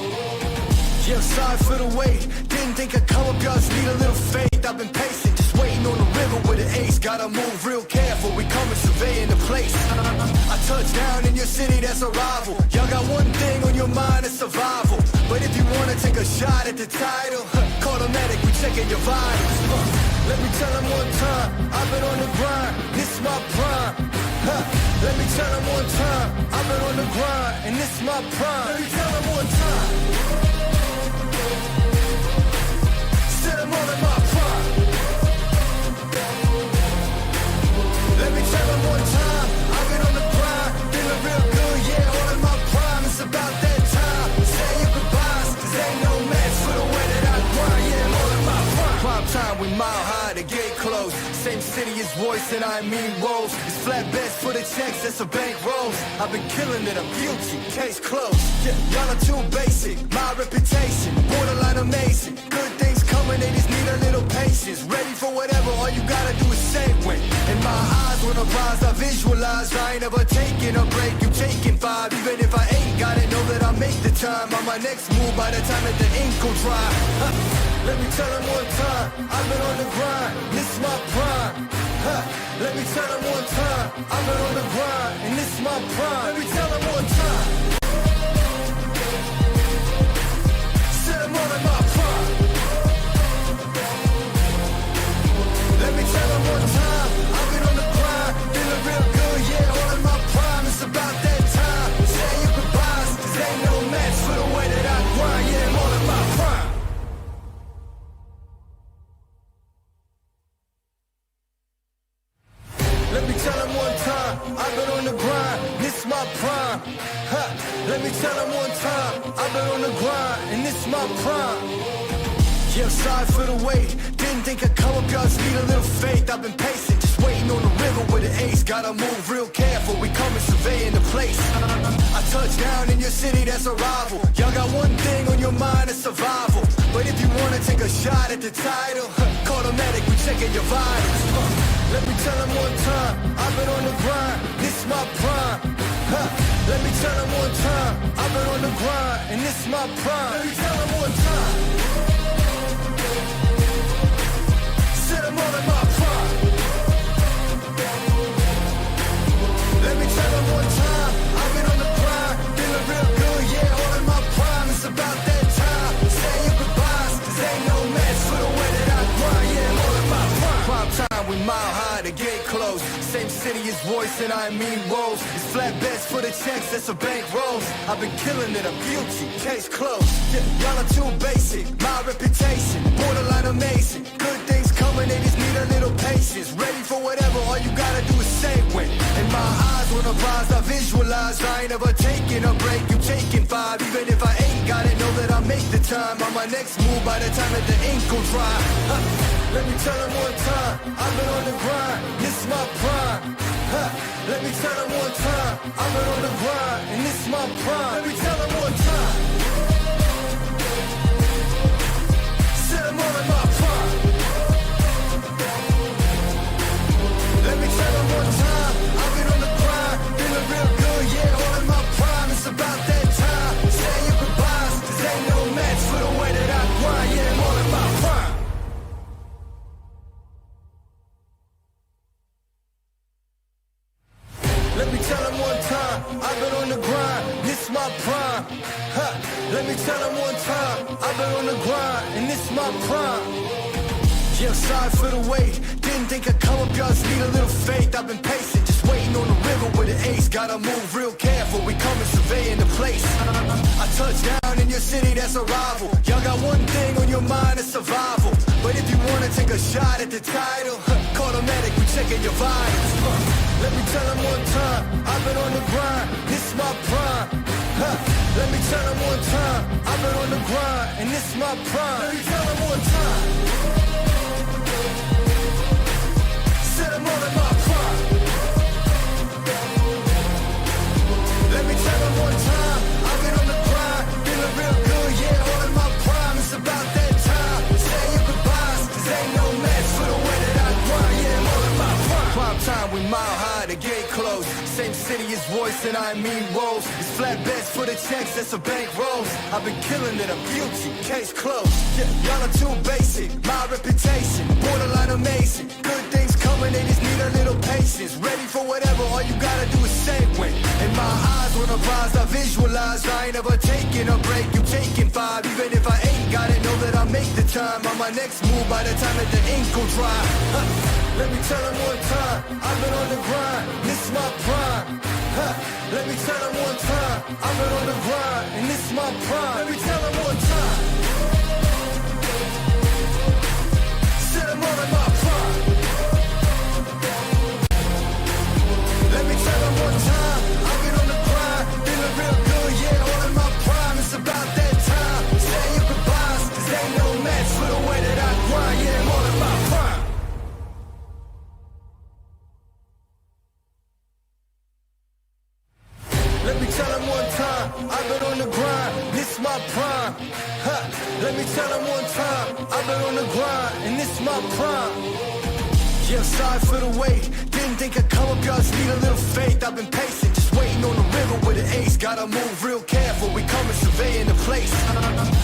Yeah, I'm sorry for the wait, didn't think I'd come up, y'all just need a little faith. I've been patient, just waiting on the river with an ace. Gotta move real careful, we coming surveying the place. I touch down in your city, that's a rival. Y'all got one thing on your mind, it's survival. But if you wanna take a shot at the title, call the medic, we checking your vitals. Let me tell them one time, I've been on the grind, this is my prime. Let me tell them one time, I've been on the grind, and this is my prime. Let me tell them one time. Said I'm all in my prime. Let me tell them one time, I've been on the grind, feeling real good, yeah, all in my prime. It's about that time, say your goodbyes, cause ain't no match for the way that I grind, yeah, I'm all in my prime. Prime time, we mile high, the gate closed, same city as voice and I mean woes. It's flatbeds for the checks, that's a bank rolls. I've been killing it, I'm guilty, case closed. Yeah, y'all are too basic, my reputation, borderline amazing. Good things coming, they just need a little patience. Ready for whatever, all you gotta do is say when. In my eyes, when I rise, I visualize. I ain't ever taking a break, you taking 5. Even if I ain't got it, know that I'll make the time. On my next move, by the time that the ink will dry. Let me tell them one time, I've been on the grind, this is my prime. Let me tell them one time, I've been on the grind, and this is my prime. Let me tell them one time. Said I'm all in my prime. Let me tell them one time, I've been on the grind, feeling real good, yeah, all in my prime. It's about that time, say your goodbyes, cause ain't no match for the way that I grind, yeah, I'm all in my prime. Let me tell them one time, I've been on the grind, this is my prime. Let me tell them one time, I've been on the grind, and this is my prime. Yeah, I'm sorry for the wait, didn't think I'd come up, y'all just need a little faith. I've been patient, just waiting on the river with an ace. Gotta move real careful, we coming surveying the place. I touch down in your city, that's a rival. Y'all got one thing on your mind, it's survival. But if you wanna take a shot at the title, call the medic, we checking your vitals. Let me tell them one time, I've been on the grind, this is my prime. Let me tell them one time, I've been on the grind, and this is my prime. Let me tell them one time. Said I'm all in my prime. Let me tell them one time, I've been on the grind, feeling real good, yeah, all in my prime. It's about that time, say your goodbyes, cause ain't no match for the way that I grind, yeah, I'm all in my prime. Prime time, we mile high, the gate closed, same city is voice and I mean woes. It's flatbeds for the checks, that's a bank rolls. I've been killing it, I'm guilty, case closed. Yeah, y'all are too basic, my reputation borderline amazing. Good things coming, they just need a little patience. Ready for whatever, all you gotta do is say when. In my eyes, when I rise, I visualize. I ain't never taking a break, you taking 5. Even if I ain't got it, know that I'll make the time on my next move by the time that the ink will dry. Let me tell them one time, I've been on the grind, this is my prime. Let me tell them one time, I've been on the grind, and this is my prime. Let me tell them one time, said I'm all in my prime. Let me tell them one time, I've been on the grind, feeling real good, yeah, all in my prime. It's about that time, say your goodbyes, 'cause ain't no match for the way that I grind, yeah, I'm all in my prime. Let me tell them one time, I've been on the grind, this is my prime. Let me tell them one time, I've been on the grind, and this is my prime. Yeah, sorry for the wait, didn't think I'd come up, y'all just need a little faith. I've been patient, just waiting on the river with an ace. Gotta move real careful, we coming surveying the place. I touch down in your city, that's a rival. Y'all got one thing on your mind, it's survival. But if you wanna take a shot at the title, automatic, we checking your vitals. Let me tell them one time, I've been on the grind, this is my prime. Let me tell them one time, I've been on the grind, and this is my prime. Let me tell them one time, said I'm all in my prime. Let me tell them one time, I've been on the grind, feeling real good, yeah, all in my prime. It's about that time, say your goodbyes, 'cause ain't no match for the way that I grind, yeah, I'm all in my prime. Prime time, we mile high, the gate closed. Same city is voice and I mean woes. It's flatbeds for the checks, that's a bank rolls. I've been killing it, I'm guilty, case closed. Yeah, y'all are too basic, my reputation borderline amazing. Good things coming, they just need a little patience. Ready for whatever, all you gotta do is say when. In my eyes, when I rise, I visualize. I ain't never taking a break, you taking 5. Even if I ain't got it, know that I'll make the time on my next move by the time that the ink will dry. Let me tell them one time, I've been on the grind, this is my prime. Let me tell them one time, I've been on the grind, and this is my prime. Let me tell them one time, said I'm all in my prime. Let me tell them one time, I've been on the grind, feeling real good, yeah, all in my prime. It's about that time, say your goodbyes, 'cause ain't no match for the way that I grind, yeah, I'm all in my prime. Let me tell them one time, I've been on the grind, this is my prime. Let me tell them one time, I've been on the grind, and this is my prime. Yeah, sorry for the wait, didn't think I'd come up, y'all just need a little faith. I've been patient, just waiting on the river with an ace. Gotta move real careful, we coming surveying the place.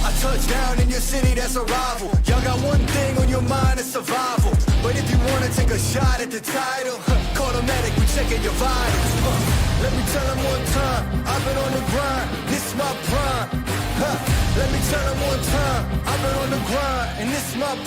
I touch down in your city, that's a rival. Y'all got one thing on your mind, it's survival. But if you wanna take a shot at the title, automatic, we checking your vitals. Let me tell them one time, I've been on the grind, this is my prime. Let me tell them one time, I've been on the grind, and this is my prime.